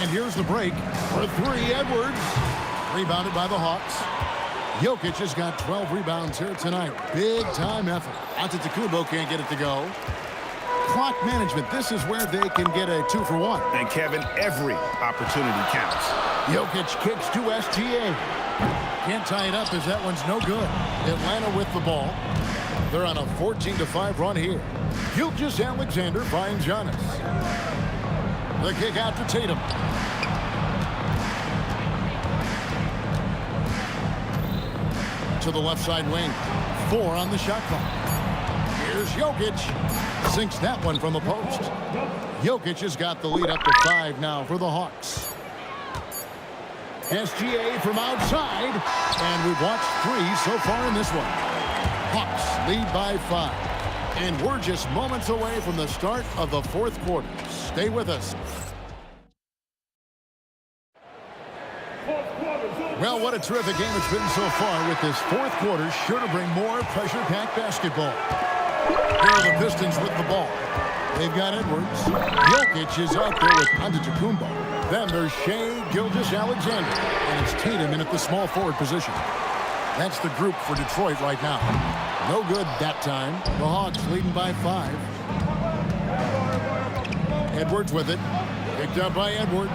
And here's the break for 3. Edwards. Rebounded by the Hawks. Jokic has got 12 rebounds here tonight. Big time effort. Antetokounmpo can't get it to go. Clock management. This is where they can get a 2-for-1. And Kevin, every opportunity counts. Jokic kicks to SGA. Can't tie it up as that one's no good. Atlanta with the ball. They're on a 14-5 run here. Gilgeous-Alexander finds Giannis. The kick out to Tatum. To the left side wing. 4 on the shot clock. Here's Jokic. Sinks that one from the post. Jokic has got the lead up to 5 now for the Hawks. SGA from outside. And we've watched 3 so far in this one. Hawks lead by 5. And we're just moments away from the start of the 4th quarter. Stay with us. Well, what a terrific game it's been so far with this 4th quarter. Sure to bring more pressure-packed basketball. Here are the Pistons with the ball. They've got Edwards. Jokic is out there with Antetokounmpo. Then there's Shai Gilgeous-Alexander. And it's Tatum in at the small forward position. That's the group for Detroit right now. No good that time. The Hawks leading by 5. Edwards with it. Picked up by Edwards.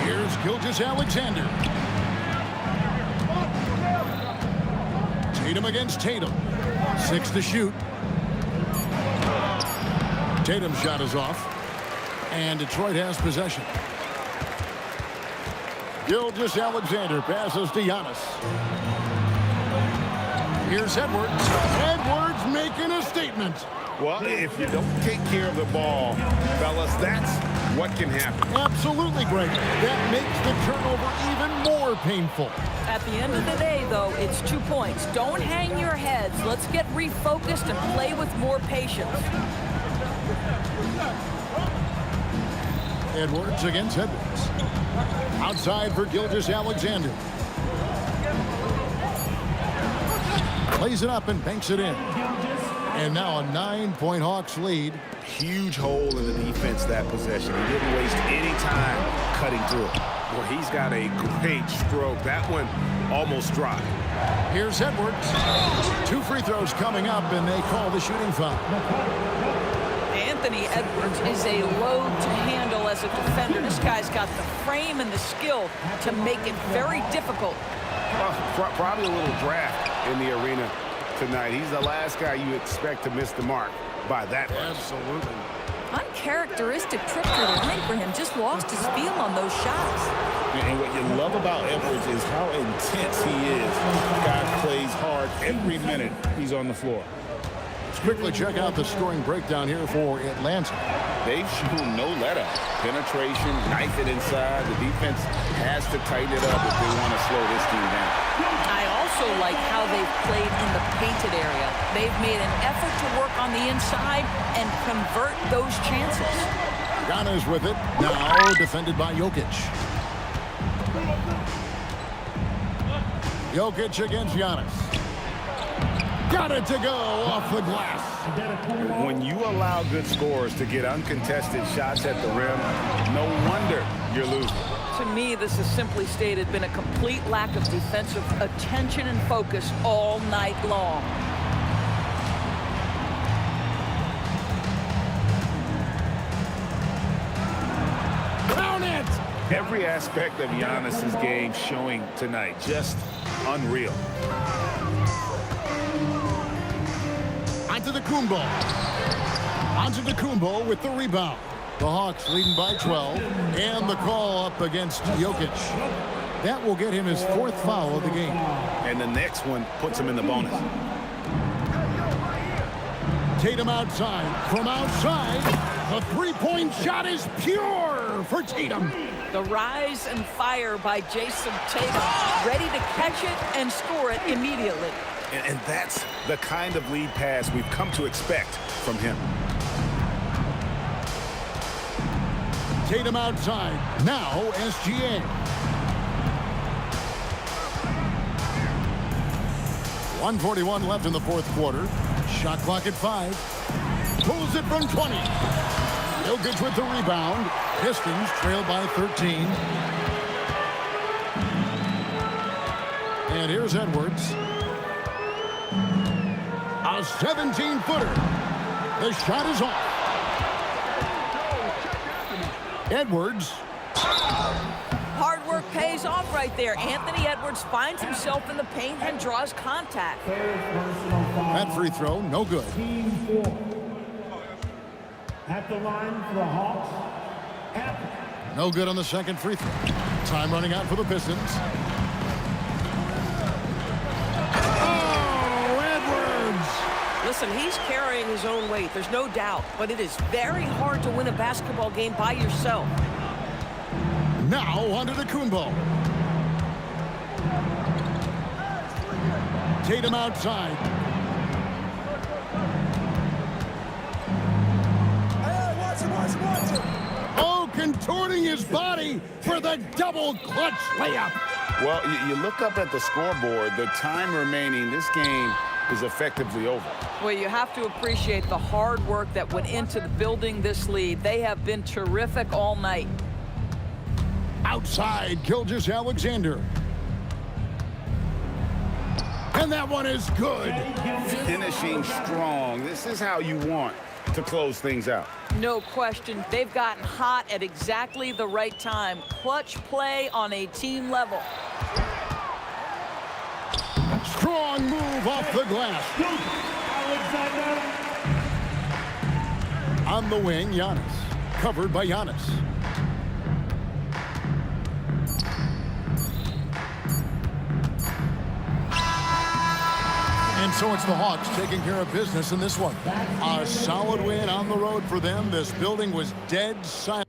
Here's Gilgeous-Alexander. Tatum against Tatum. 6 to shoot. Tatum's shot is off. And Detroit has possession. Gilgeous-Alexander passes to Giannis. Here's Edwards. Edwards making a statement. Well, if you don't take care of the ball, fellas, that's what can happen. Absolutely, Greg. That makes the turnover even more painful. At the end of the day, though, it's 2 points. Don't hang your heads. Let's get refocused and play with more patience. Edwards against Edwards. Outside for Gilgeous-Alexander. Plays it up and banks it in. And now a 9-point Hawks lead. Huge hole in the defense that possession. He didn't waste any time cutting through it. Well, he's got a great stroke. That one almost dropped. Here's Edwards. 2 free throws coming up, and they call the shooting foul. Anthony Edwards is a load to handle as a defender. This guy's got the frame and the skill to make it very difficult. Probably a little draft in the arena tonight. He's the last guy you expect to miss the mark by that much. Absolutely. Uncharacteristic trip to the line for him. Just lost his feel on those shots. And what you love about Edwards is how intense he is. The guy plays hard every minute he's on the floor. Let's quickly check out the scoring breakdown here for Atlanta. They've shown no let-up. Penetration, knife it inside. The defense has to tighten it up if they want to slow this team down. I also like how they've played in the painted area. They've made an effort to work on the inside and convert those chances. Giannis with it. Now defended by Jokic. Jokic against Giannis. Got it to go off the glass. When you allow good scorers to get uncontested shots at the rim, no wonder you're losing. To me, this is simply stated been a complete lack of defensive attention and focus all night long. Count it! Every aspect of Giannis's game showing tonight, just unreal. Onto the Kumbo. Onto the Kumbo with the rebound. The Hawks leading by 12. And the call up against Jokic. That will get him his 4th foul of the game. And the next one puts him in the bonus. Tatum outside. From outside, the three-point shot is pure for Tatum. The rise and fire by Jason Tatum. Ready to catch it and score it immediately. And that's the kind of lead pass we've come to expect from him. Tatum outside. Now SGA. 1:41 left in the 4th quarter. Shot clock at 5. Pulls it from 20. Jokic with the rebound. Pistons trail by 13. And here's Edwards. A 17-footer. The shot is off. Edwards. Hard work pays off right there. Anthony Edwards finds himself in the paint and draws contact. That free throw, no good. Team 4. At the line for the Hawks. No good on the second free throw. Time running out for the Pistons. Listen, he's carrying his own weight. There's no doubt. But it is very hard to win a basketball game by yourself. Now onto the Kumbo. Tatum outside. Oh, contorting his body for the double clutch layup. Well, you look up at the scoreboard. The time remaining, this game is effectively over. Well, you have to appreciate the hard work that went into building this lead. They have been terrific all night. Outside, Gilgeous-Alexander. And that one is good. Finishing strong. This is how you want to close things out. No question. They've gotten hot at exactly the right time. Clutch play on a team level. Strong move off the glass. On the wing, Giannis. Covered by Giannis. And so it's the Hawks taking care of business in this one. A solid win on the road for them. This building was dead silent.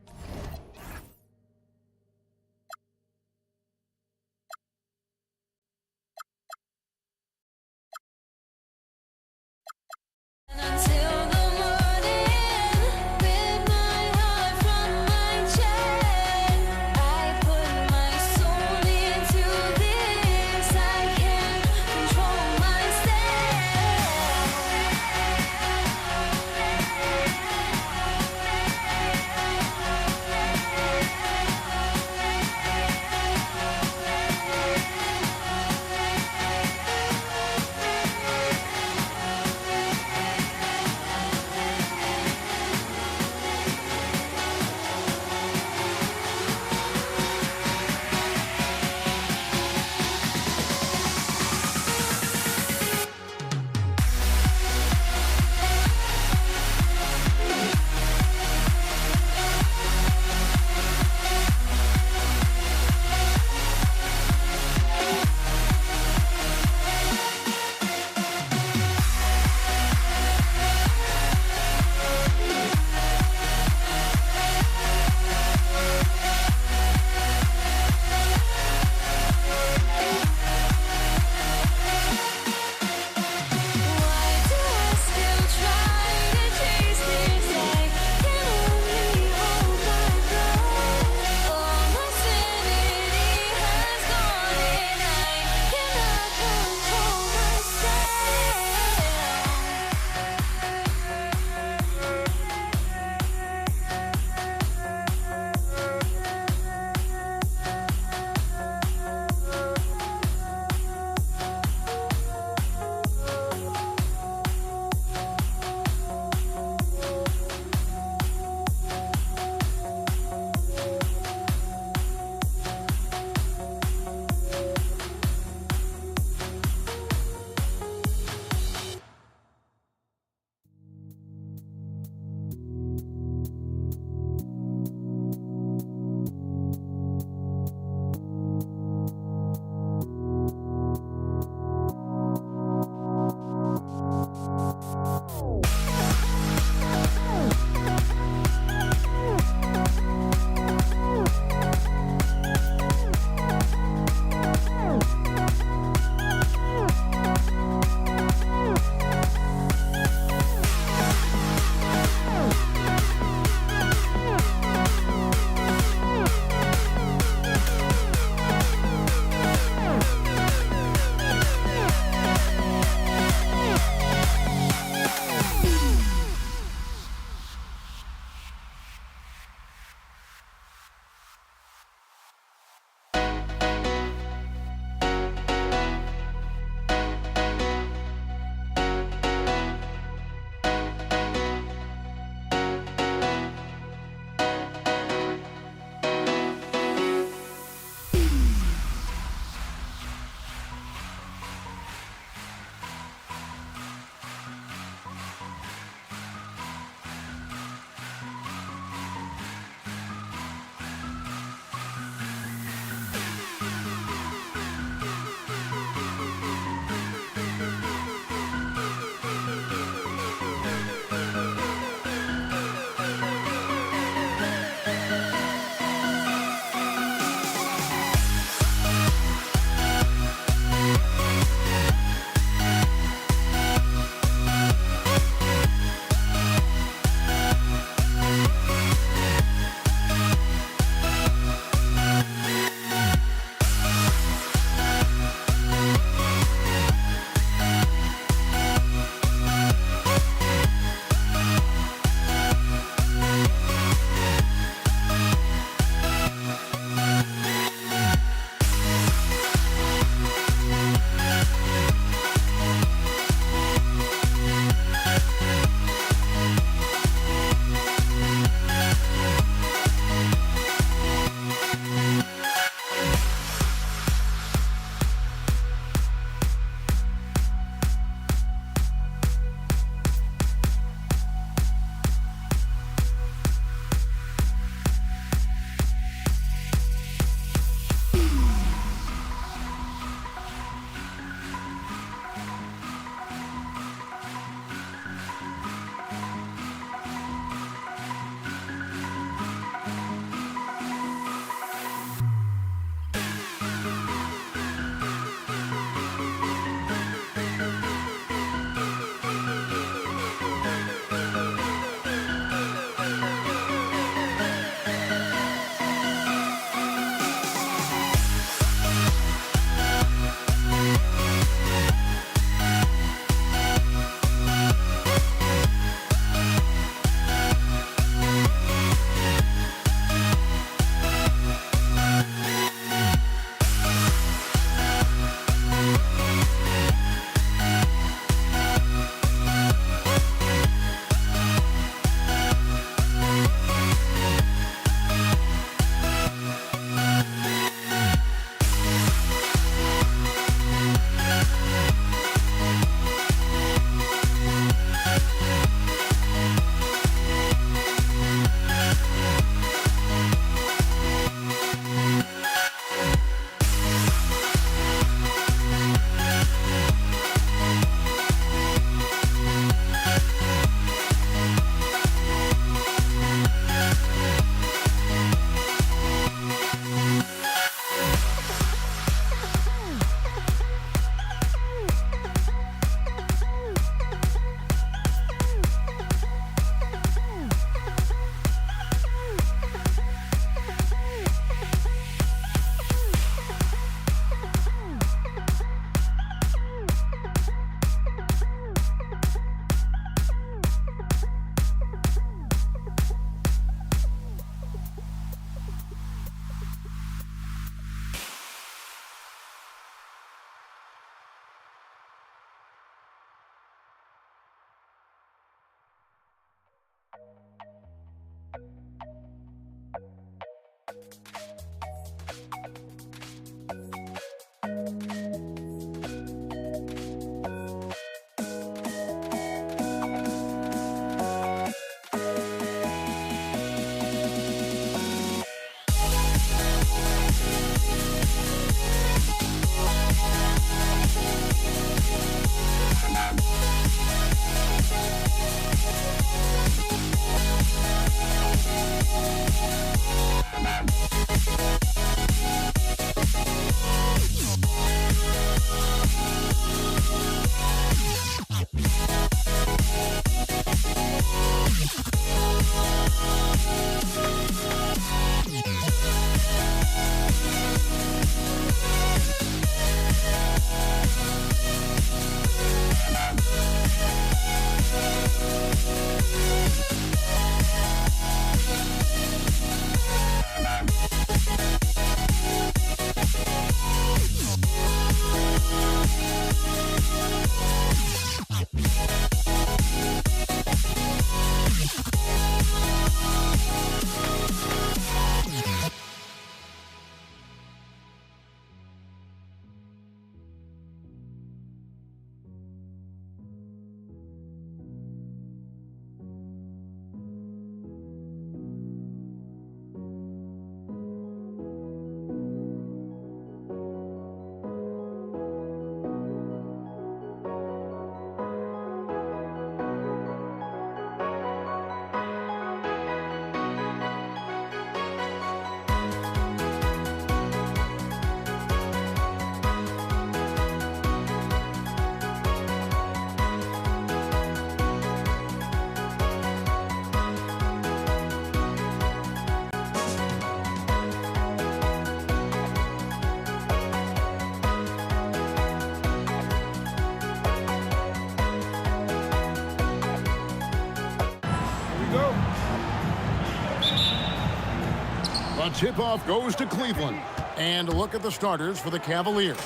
The tip-off goes to Cleveland. And look at the starters for the Cavaliers.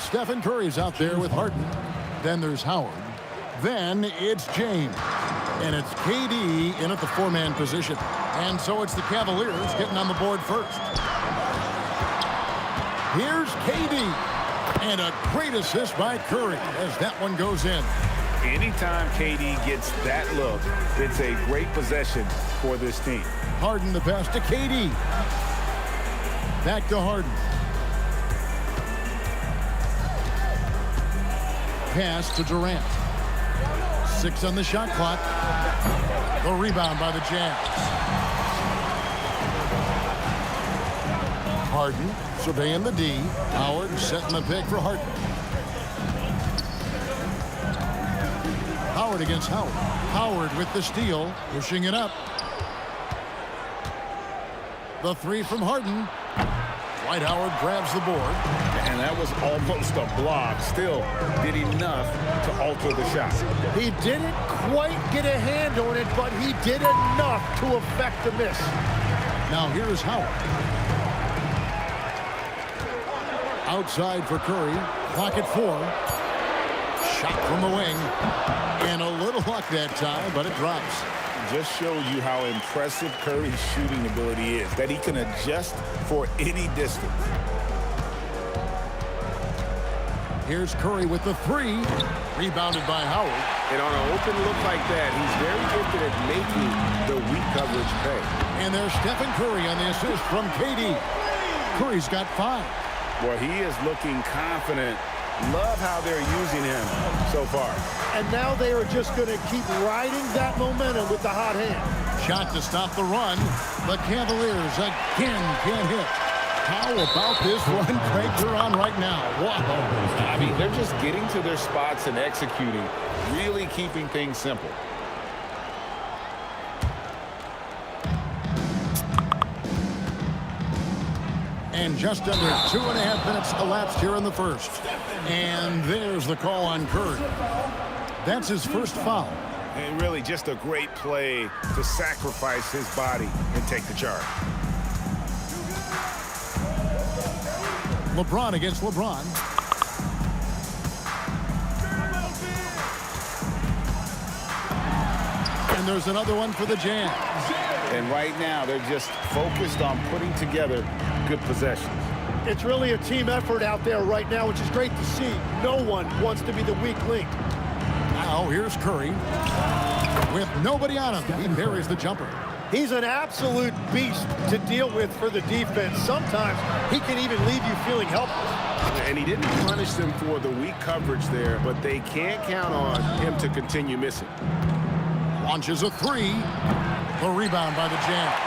Stephen Curry's out there with Harden. Then there's Howard. Then it's James. And it's KD in at the four-man position. And so it's the Cavaliers getting on the board first. Here's KD. And a great assist by Curry as that one goes in. Anytime KD gets that look, it's a great possession for this team. Harden the pass to KD. Back to Harden. Pass to Durant. 6 on the shot clock. The rebound by the Jazz. Harden surveying the D. Howard setting the pick for Harden. Howard against Howard. Howard with the steal, pushing it up. The three from Harden. Dwight Howard grabs the board. And that was almost a block. Still did enough to alter the shot. He didn't quite get a hand on it, but he did enough to affect the miss. Now here's Howard. Outside for Curry. Clock at 4. Shot from the wing. And a little luck that time, but it drops. Just shows you how impressive Curry's shooting ability is, that he can adjust for any distance. Here's Curry with the 3. Rebounded by Howard. And on an open look like that, he's very gifted at making the weak coverage pay. And there's Stephen Curry on the assist from KD. Curry's got 5. Well, he is looking confident. Love how they're using him so far. And now they are just going to keep riding that momentum with the hot hand. Shot to stop the run. The Cavaliers again can't hit. How about this run Craig they're on right now? Wow. I mean, they're just getting to their spots and executing, really keeping things simple. And just under 2.5 minutes elapsed here in the first. And there's the call on Curry. That's his first foul. And really just a great play to sacrifice his body and take the charge. LeBron against LeBron. And there's another one for the Jazz. And right now, they're just focused on putting together good possessions. It's really a team effort out there right now, which is great to see. No one wants to be the weak link. Now here's Curry. With nobody on him, he buries the jumper. He's an absolute beast to deal with for the defense. Sometimes he can even leave you feeling helpless. And he didn't punish them for the weak coverage there, but they can't count on him to continue missing. Launches a 3. The rebound by the Jazz.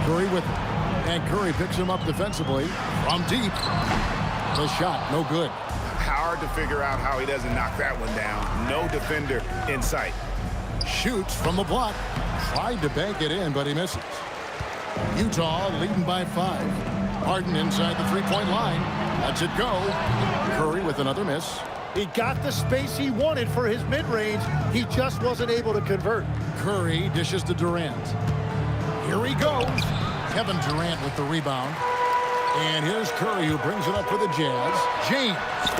Curry with it. And Curry picks him up defensively from deep. The shot, no good. Hard to figure out how he doesn't knock that one down. No defender in sight. Shoots from the block. Tried to bank it in, but he misses. Utah leading by 5. Harden inside the three-point line. Lets it go. Curry with another miss. He got the space he wanted for his mid-range. He just wasn't able to convert. Curry dishes to Durant. Here he goes. Kevin Durant with the rebound. And here's Curry who brings it up for the Jazz. James.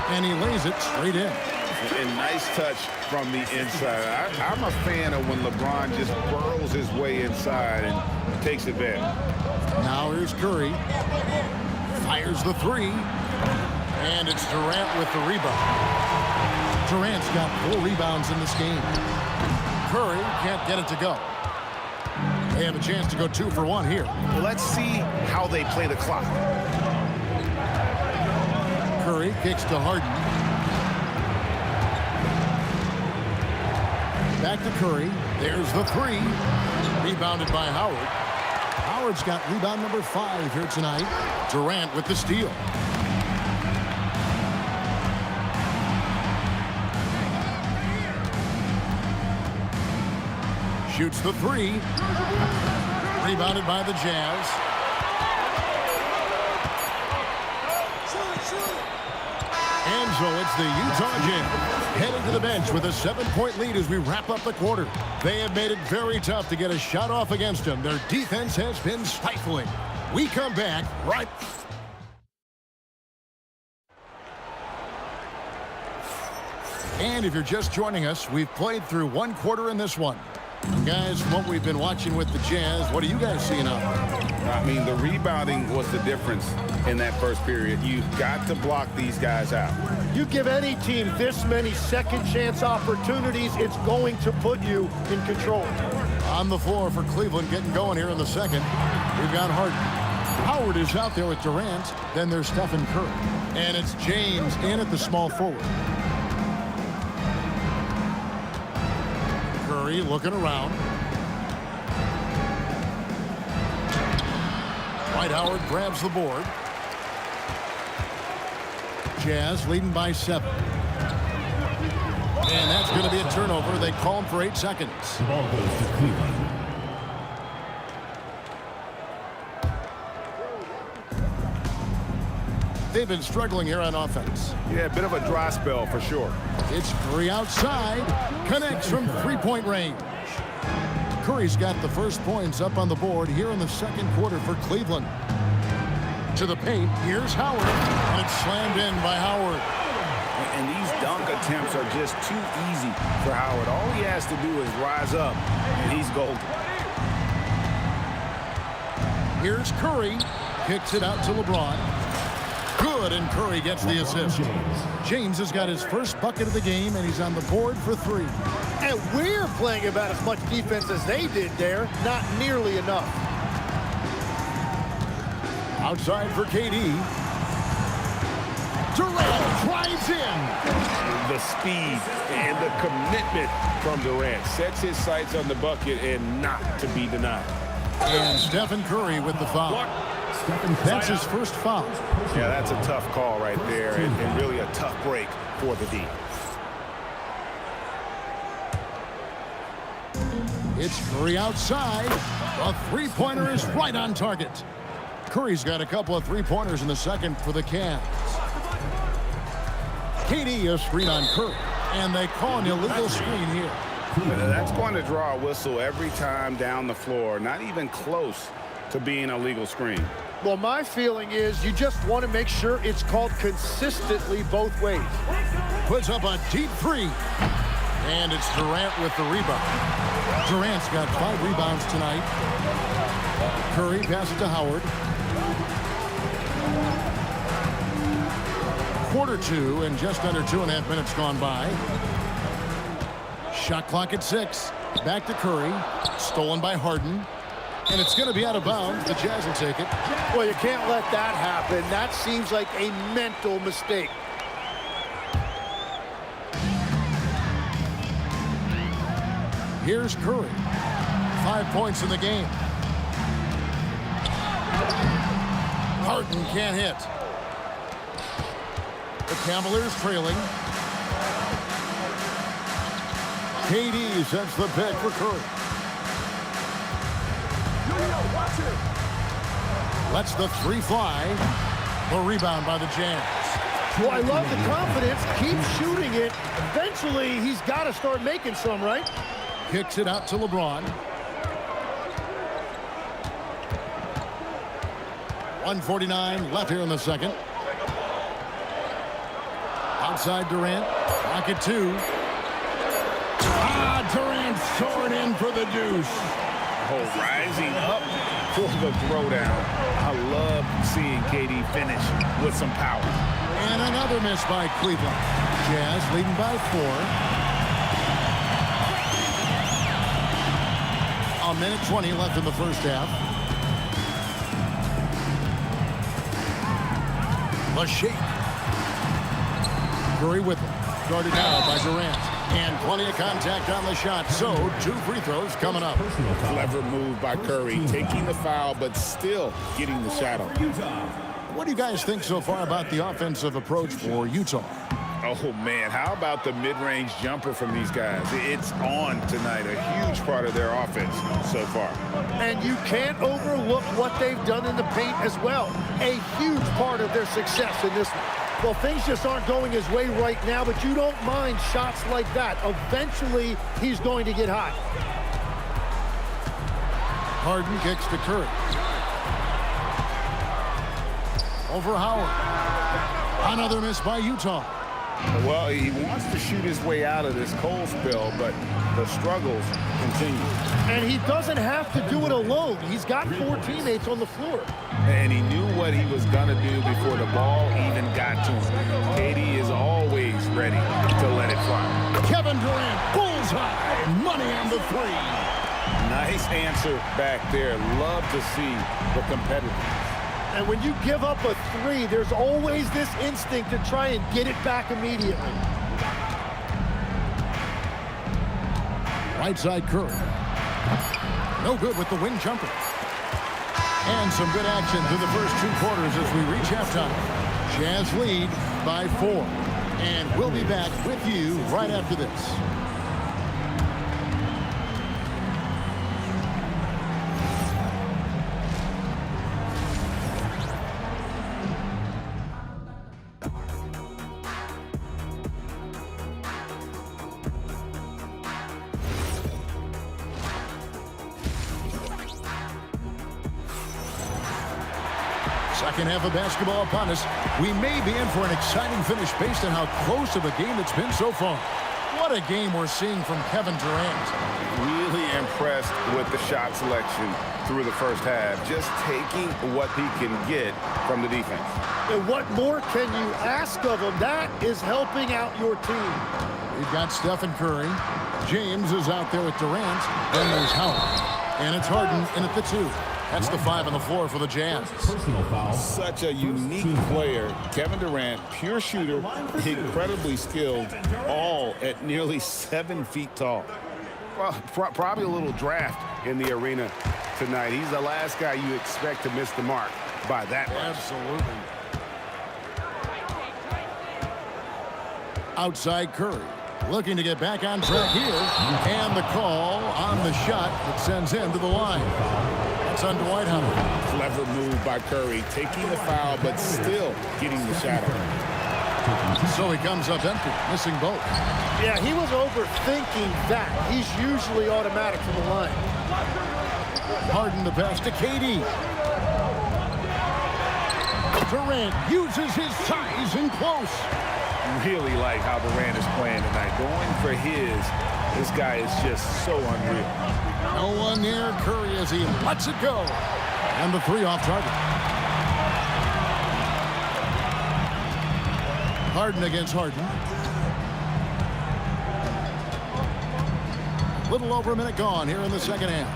And he lays it straight in. And nice touch from the inside. I'm a fan of when LeBron just burrows his way inside and takes advantage. Now here's Curry. Fires the 3. And it's Durant with the rebound. Durant's got 4 rebounds in this game. Curry can't get it to go. They have a chance to go 2 for 1 here. Well, let's see how they play the clock. Curry kicks to Harden. Back to Curry. There's the 3. Rebounded by Howard. Howard's got rebound number 5 here tonight. Durant with the steal. Shoots the 3. Rebounded by the Jazz. And so it's the Utah Jazz heading to the bench with a 7-point lead as we wrap up the quarter. They have made it very tough to get a shot off against them. Their defense has been stifling. We come back right. And if you're just joining us, we've played through one quarter in this one. Guys, what we've been watching with the Jazz, what are you guys seeing out there? I mean, the rebounding was the difference in that first period. You've got to block these guys out. You give any team this many second chance opportunities, it's going to put you in control. On the floor for Cleveland getting going here in the second. We've got Harden. Howard is out there with Durant. Then there's Stephen Curry. And it's James in at the small forward. Curry looking around. Dwight Howard grabs the board. Jazz leading by 7. And that's going to be a turnover. They call him for 8 seconds. The ball goes to Cleveland. They've been struggling here on offense. Yeah, a bit of a dry spell for sure. It's Curry outside. Connects from 3-point range. Curry's got the first points up on the board here in the second quarter for Cleveland. To the paint. Here's Howard. And it's slammed in by Howard. And these dunk attempts are just too easy for Howard. All he has to do is rise up, and he's golden. Here's Curry. Kicks it out to LeBron. Good, and Curry gets the assist. James has got his first bucket of the game, and he's on the board for 3. And we're playing about as much defense as they did there. Not nearly enough. Outside for KD. Durant drives in. The speed and the commitment from Durant sets his sights on the bucket and not to be denied. And Stephen Curry with the foul. That's his first foul. Yeah, that's a tough call right there, and really a tough break for the D. It's Curry outside. A 3-pointer is right on target. Curry's got a couple of 3-pointers in the second for the Cavs. KD a screen on Curry, and they call an illegal screen here. That's going to draw a whistle every time down the floor. Not even close to being a legal screen. Well, my feeling is you just want to make sure it's called consistently both ways. Puts up a deep 3. And it's Durant with the rebound. Durant's got 5 rebounds tonight. Curry passes to Howard. Quarter 2 and just under 2.5 minutes gone by. Shot clock at 6. Back to Curry. Stolen by Harden. And it's going to be out of bounds. The Jazz will take it. Well, you can't let that happen. That seems like a mental mistake. Here's Curry. 5 points in the game. Harden can't hit. The Cavaliers trailing. KD sets the pick for Curry. Lets the 3 fly. The rebound by the Jazz. Well, I love the confidence. Keep shooting it. Eventually, he's got to start making some, right? Kicks it out to LeBron. 1:49 left here in the second. Outside Durant. Pocket 2. Durant soaring in for the deuce. Oh, rising up for the throwdown. I love seeing KD finish with some power. And another miss by Cleveland. Jazz leading by 4. A minute 20 left in the first half. The shake. Curry with it. Guarded now by Durant. And plenty of contact on the shot. So 2 free throws coming up. Clever move by Curry. Taking the foul, but still getting the shot on. What do you guys think so far about the offensive approach for Utah? Oh, man, how about the mid-range jumper from these guys? It's on tonight, a huge part of their offense so far. And you can't overlook what they've done in the paint as well. A huge part of their success in this one. Well, things just aren't going his way right now, but you don't mind shots like that. Eventually, he's going to get hot. Harden kicks to Curry. Over Howard. Another miss by Utah. Well, he wants to shoot his way out of this cold spell, but the struggles continue. And he doesn't have to do it alone. He's got 4 teammates on the floor. And he knew what he was going to do before the ball even got to him. KD is always ready to let it fly. Kevin Durant, bullseye, money on the 3. Nice answer back there. Love to see the competitiveness. And when you give up a 3, there's always this instinct to try and get it back immediately. Right side Curry. No good with the wing jumper. And some good action through the first 2 quarters as we reach halftime. Jazz lead by 4. And we'll be back with you right after this. Second half of basketball upon us. We may be in for an exciting finish based on how close of a game it's been so far. What a game we're seeing from Kevin Durant. Really impressed with the shot selection through the first half. Just taking what he can get from the defense. And what more can you ask of him? That is helping out your team. We've got Stephen Curry. James is out there with Durant. Then there's Howard. And it's Harden in at the 2. That's the 5 on the floor for the Jazz. Such a unique player. Kevin Durant, pure shooter, incredibly skilled, all at nearly 7 feet tall. Well, probably a little draft in the arena tonight. He's the last guy you expect to miss the mark by that much. Absolutely. Outside Curry. Looking to get back on track here. And the call on the shot that sends him to the line. That's on Dwight Howard. Clever move by Curry, taking the foul, but still getting the shot up. So he comes up empty, missing both. Yeah, he was overthinking that. He's usually automatic from the line. Harden the pass to KD. Durant uses his size and close. Really like how Durant is playing tonight. Going for this guy is just so unreal. No one near Curry as he lets it go. And the 3 off target. Harden against Harden. A little over a minute gone here in the second half.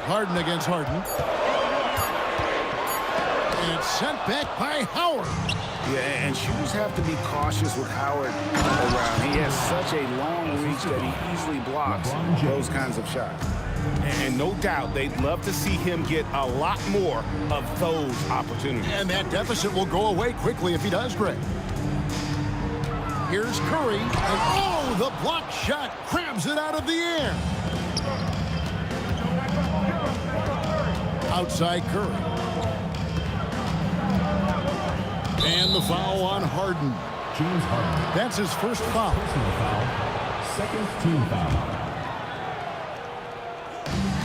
Harden against Harden. And it's sent back by Howard. Yeah, and shooters have to be cautious with Howard around. He has such a long reach that he easily blocks those kinds of shots. And no doubt they'd love to see him get a lot more of those opportunities. And that deficit will go away quickly if he does, Greg. Here's Curry. And oh, the block shot grabs it out of the air. Outside Curry. And the foul on Harden. James Harden. That's his first foul. Personal foul. Second team foul.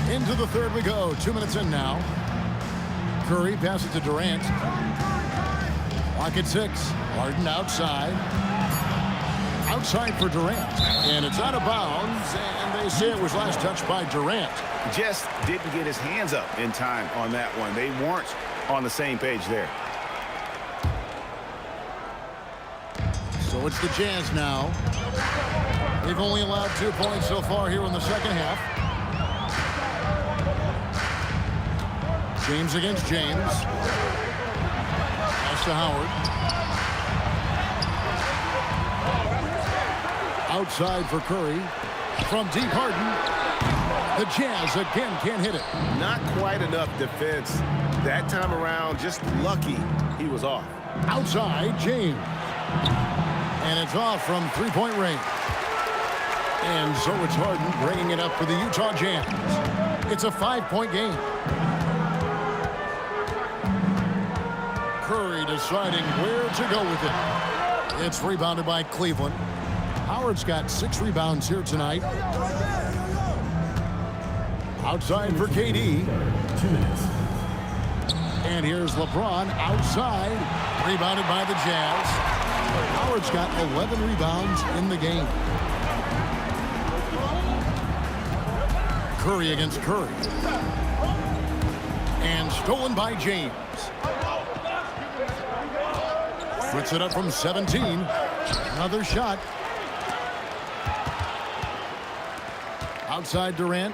Into the third we go. 2 minutes in now. Curry passes to Durant. Clock at 6. Harden outside. Outside for Durant. And it's out of bounds. And they say it was last touched by Durant. Just didn't get his hands up in time on that one. They weren't on the same page there. So it's the Jazz now. They've only allowed 2 points so far here in the second half. James against James. Pass to Howard. Outside for Curry. From deep, Harden. The Jazz again can't hit it. Not quite enough defense. That time around, just lucky he was off. Outside, James. And it's off from three-point range. And so it's Harden bringing it up for the Utah Jazz. It's a 5-point game. Curry deciding where to go with it. It's rebounded by Cleveland. Howard's got 6 rebounds here tonight. Outside for KD. 2 minutes. And here's LeBron outside. Rebounded by the Jazz. Howard's got 11 rebounds in the game. Curry against Curry. And stolen by James. Puts it up from 17. Another shot. Outside Durant.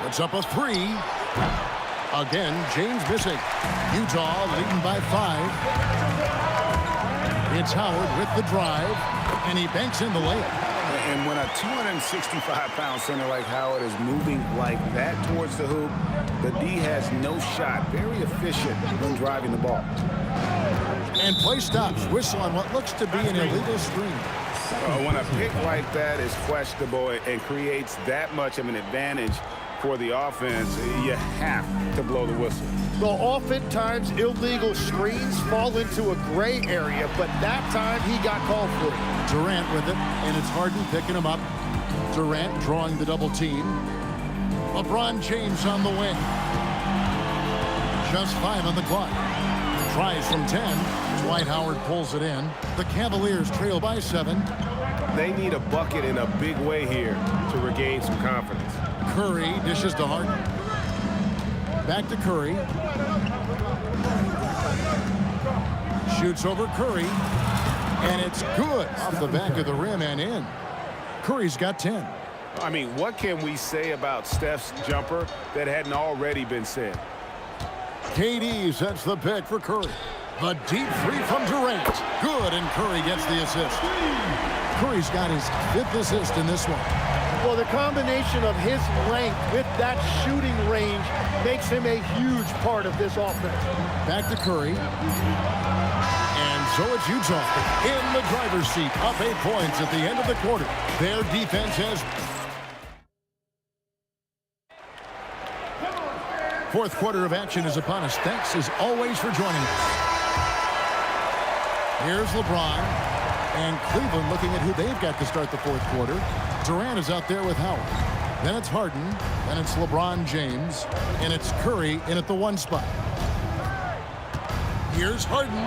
Puts up a 3. Again, James missing. Utah leading by 5. It's Howard with the drive. And he banks in the layup. And when a 265-pound center like Howard is moving like that towards the hoop, the D has no shot. Very efficient when driving the ball. And play stops. Whistle on what looks to be an illegal screen. When a pick like that is questionable and creates that much of an advantage for the offense, you have to blow the whistle. Well, oftentimes illegal screens fall into a gray area, but that time he got called for it. Durant with it, and it's Harden picking him up. Durant drawing the double team. LeBron James on the wing. Just 5 on the clock. Tries from 10. Dwight Howard pulls it in. The Cavaliers trail by 7. They need a bucket in a big way here to regain some confidence. Curry dishes to Harden. Back to Curry. Shoots over Curry. And it's good off the back of the rim and in. Curry's got 10. I mean, what can we say about Steph's jumper that hadn't already been said? KD sets the pick for Curry. The deep 3 from Durant. Good, and Curry gets the assist. Curry's got his 5th assist in this one. Well, the combination of his length with that shooting range makes him a huge part of this offense. Back to Curry. And so it's Utah in the driver's seat, up 8 points at the end of the quarter. Their defense has... Fourth quarter of action is upon us. Thanks as always for joining us. Here's LeBron. And Cleveland looking at who they've got to start the fourth quarter. Durant is out there with Howard. Then it's Harden. Then it's LeBron James. And it's Curry in at the 1 spot. Here's Harden.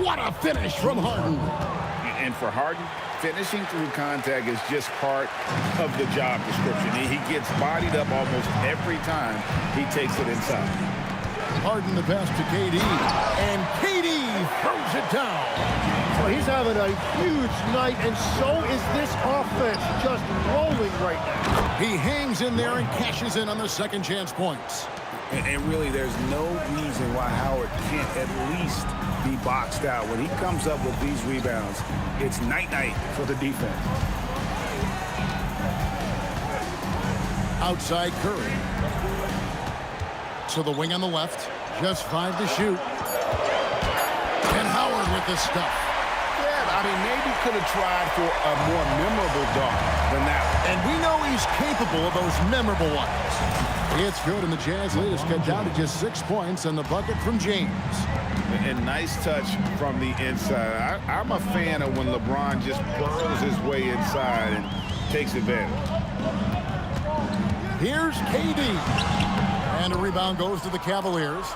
What a finish from Harden. And for Harden, finishing through contact is just part of the job description. He gets bodied up almost every time he takes it inside. Harden the pass to KD. And KD throws it down. Well, he's having a huge night, and so is this offense, just rolling right now. He hangs in there and cashes in on the second chance points. And really, there's no reason why Howard can't at least be boxed out. When he comes up with these rebounds, it's night-night for the defense. Outside Curry. To the wing on the left. Just 5 to shoot. And Howard with the stuff. I mean, maybe could have tried for a more memorable dunk than that one. And we know he's capable of those memorable ones. It's good, and the Jazz lead is cut down to just 6 points and the bucket from James. And nice touch from the inside. I'm a fan of when LeBron just burrows his way inside and takes advantage. Here's KD. And a rebound goes to the Cavaliers.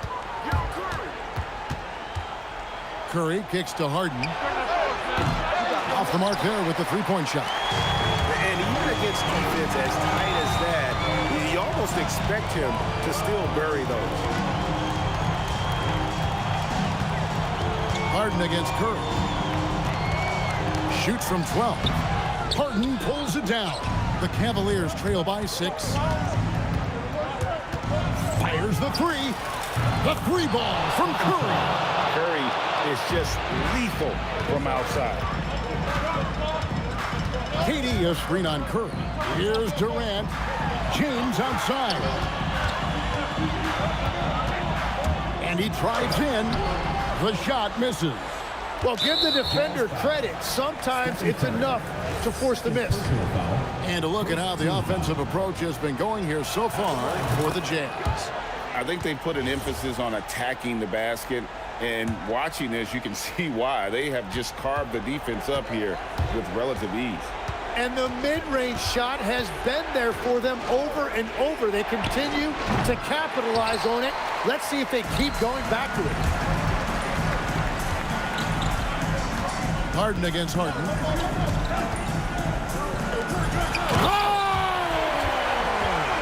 Curry kicks to Harden. Off the mark there with the 3-point shot. And even against defense as tight as that, you almost expect him to still bury those. Harden against Curry. Shoots from 12. Harden pulls it down. The Cavaliers trail by 6. Fires the 3. The 3 ball from Curry. Curry is just lethal from outside. KD a screen on Curry. Here's Durant. James outside. And he drives in. The shot misses. Well, give the defender credit. Sometimes it's enough to force the miss. And a look at how the offensive approach has been going here so far for the Jazz. I think they put an emphasis on attacking the basket. And watching this, you can see why. They have just carved the defense up here with relative ease. And the mid-range shot has been there for them over and over. They continue to capitalize on it. Let's see if they keep going back to it. Harden against Harden. Oh!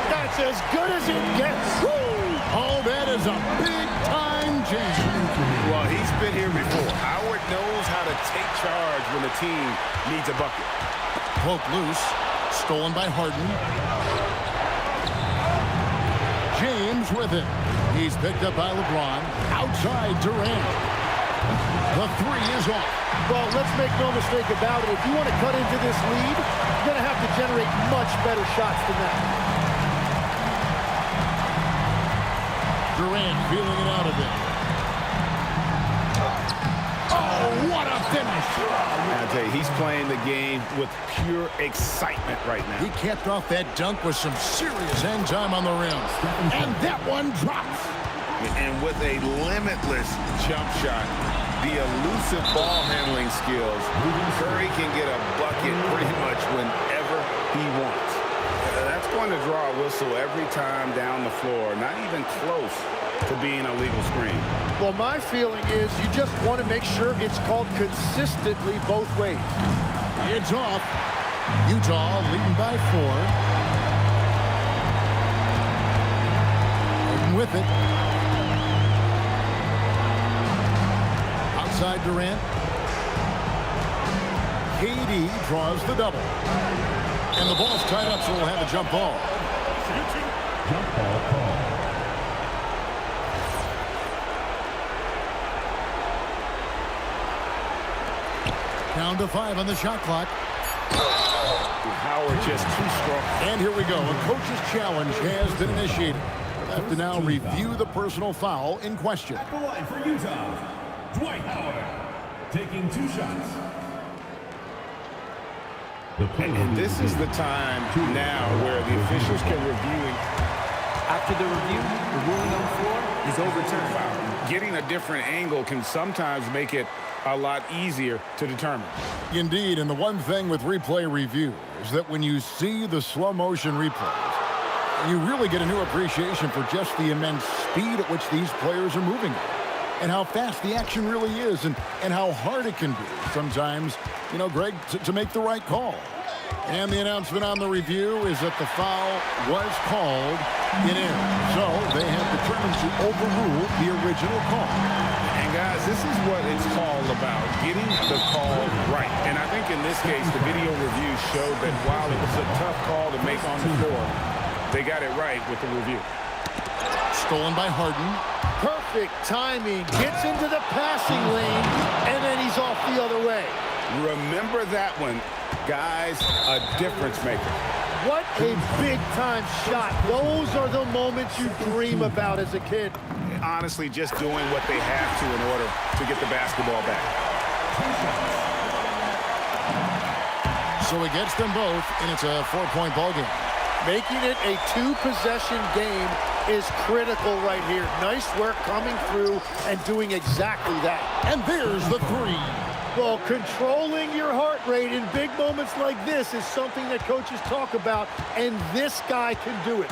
That's as good as it gets. Woo! Oh, that is a big-time jam. Well, he's been here before. Howard knows how to take charge when the team needs a bucket. Poke loose. Stolen by Harden. James with it. He's picked up by LeBron. Outside Durant. The three is off. Well, let's make no mistake about it. If you want to cut into this lead, you're going to have to generate much better shots than that. Durant feeling it out of it. Oh, what a finish. I tell you, he's playing the game with pure excitement right now. He capped off that dunk with some serious hang time on the rim. And that one drops. And with a limitless jump shot, the elusive ball handling skills, Curry can get a bucket pretty much whenever he wants. That's going to draw a whistle every time down the floor, not even close to being a legal screen. Well, my feeling is you just want to make sure it's called consistently both ways. It's off. Utah leading by 4. And with it. Outside Durant. KD draws the double. And the ball's tied up, so we'll have a jump ball. Jump ball call. Down to 5 on the shot clock. Howard just too strong. And here we go. A coach's challenge has been initiated. We'll have to now review the personal foul in question. At the line for Utah, Dwight Howard, taking 2 shots. And this is the time now where the officials can review. After the review, the ruling on the floor is overturned. Getting a different angle can sometimes make it a lot easier to determine. Indeed, and the one thing with replay review is that when you see the slow motion replays, you really get a new appreciation for just the immense speed at which these players are moving and how fast the action really is and how hard it can be sometimes, you know, Greg, to make the right call. And the announcement on the review is that the foul was called in error. So they have determined to overrule the original call. And guys, this is what it's all about, getting the call right. And I think in this case, the video review showed that while it was a tough call to make on the floor, they got it right with the review. Stolen by Harden. Perfect timing. Gets into the passing lane, and then he's off the other way. Remember that one, guys, a difference maker. What a big-time shot. Those are the moments you dream about as a kid. Honestly, just doing what they have to in order to get the basketball back. So it gets them both, and it's a 4-point ball game. Making it a 2-possession game is critical right here. Nice work coming through and doing exactly that. And there's the 3. Well, controlling your heart rate in big moments like this is something that coaches talk about, and this guy can do it.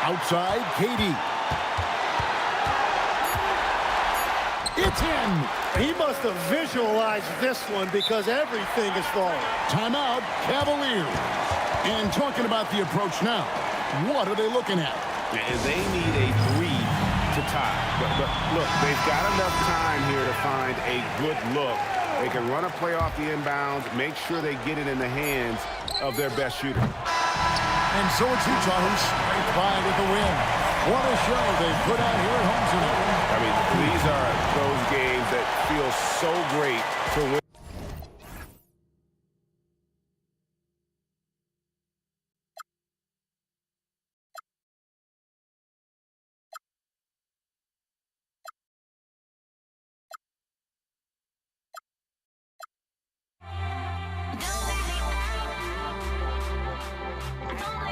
Outside, KD. It's in. He must have visualized this one because everything is falling. Timeout, Cavaliers. And talking about the approach now, what are they looking at? And they need a 3 to tie. But look, they've got enough time here to find a good look. They can run a play off the inbounds, make sure they get it in the hands of their best shooter. And so it's Utah who scraped by with the win. What a show they put out here at home tonight. I mean, these are those games that feel so great to win.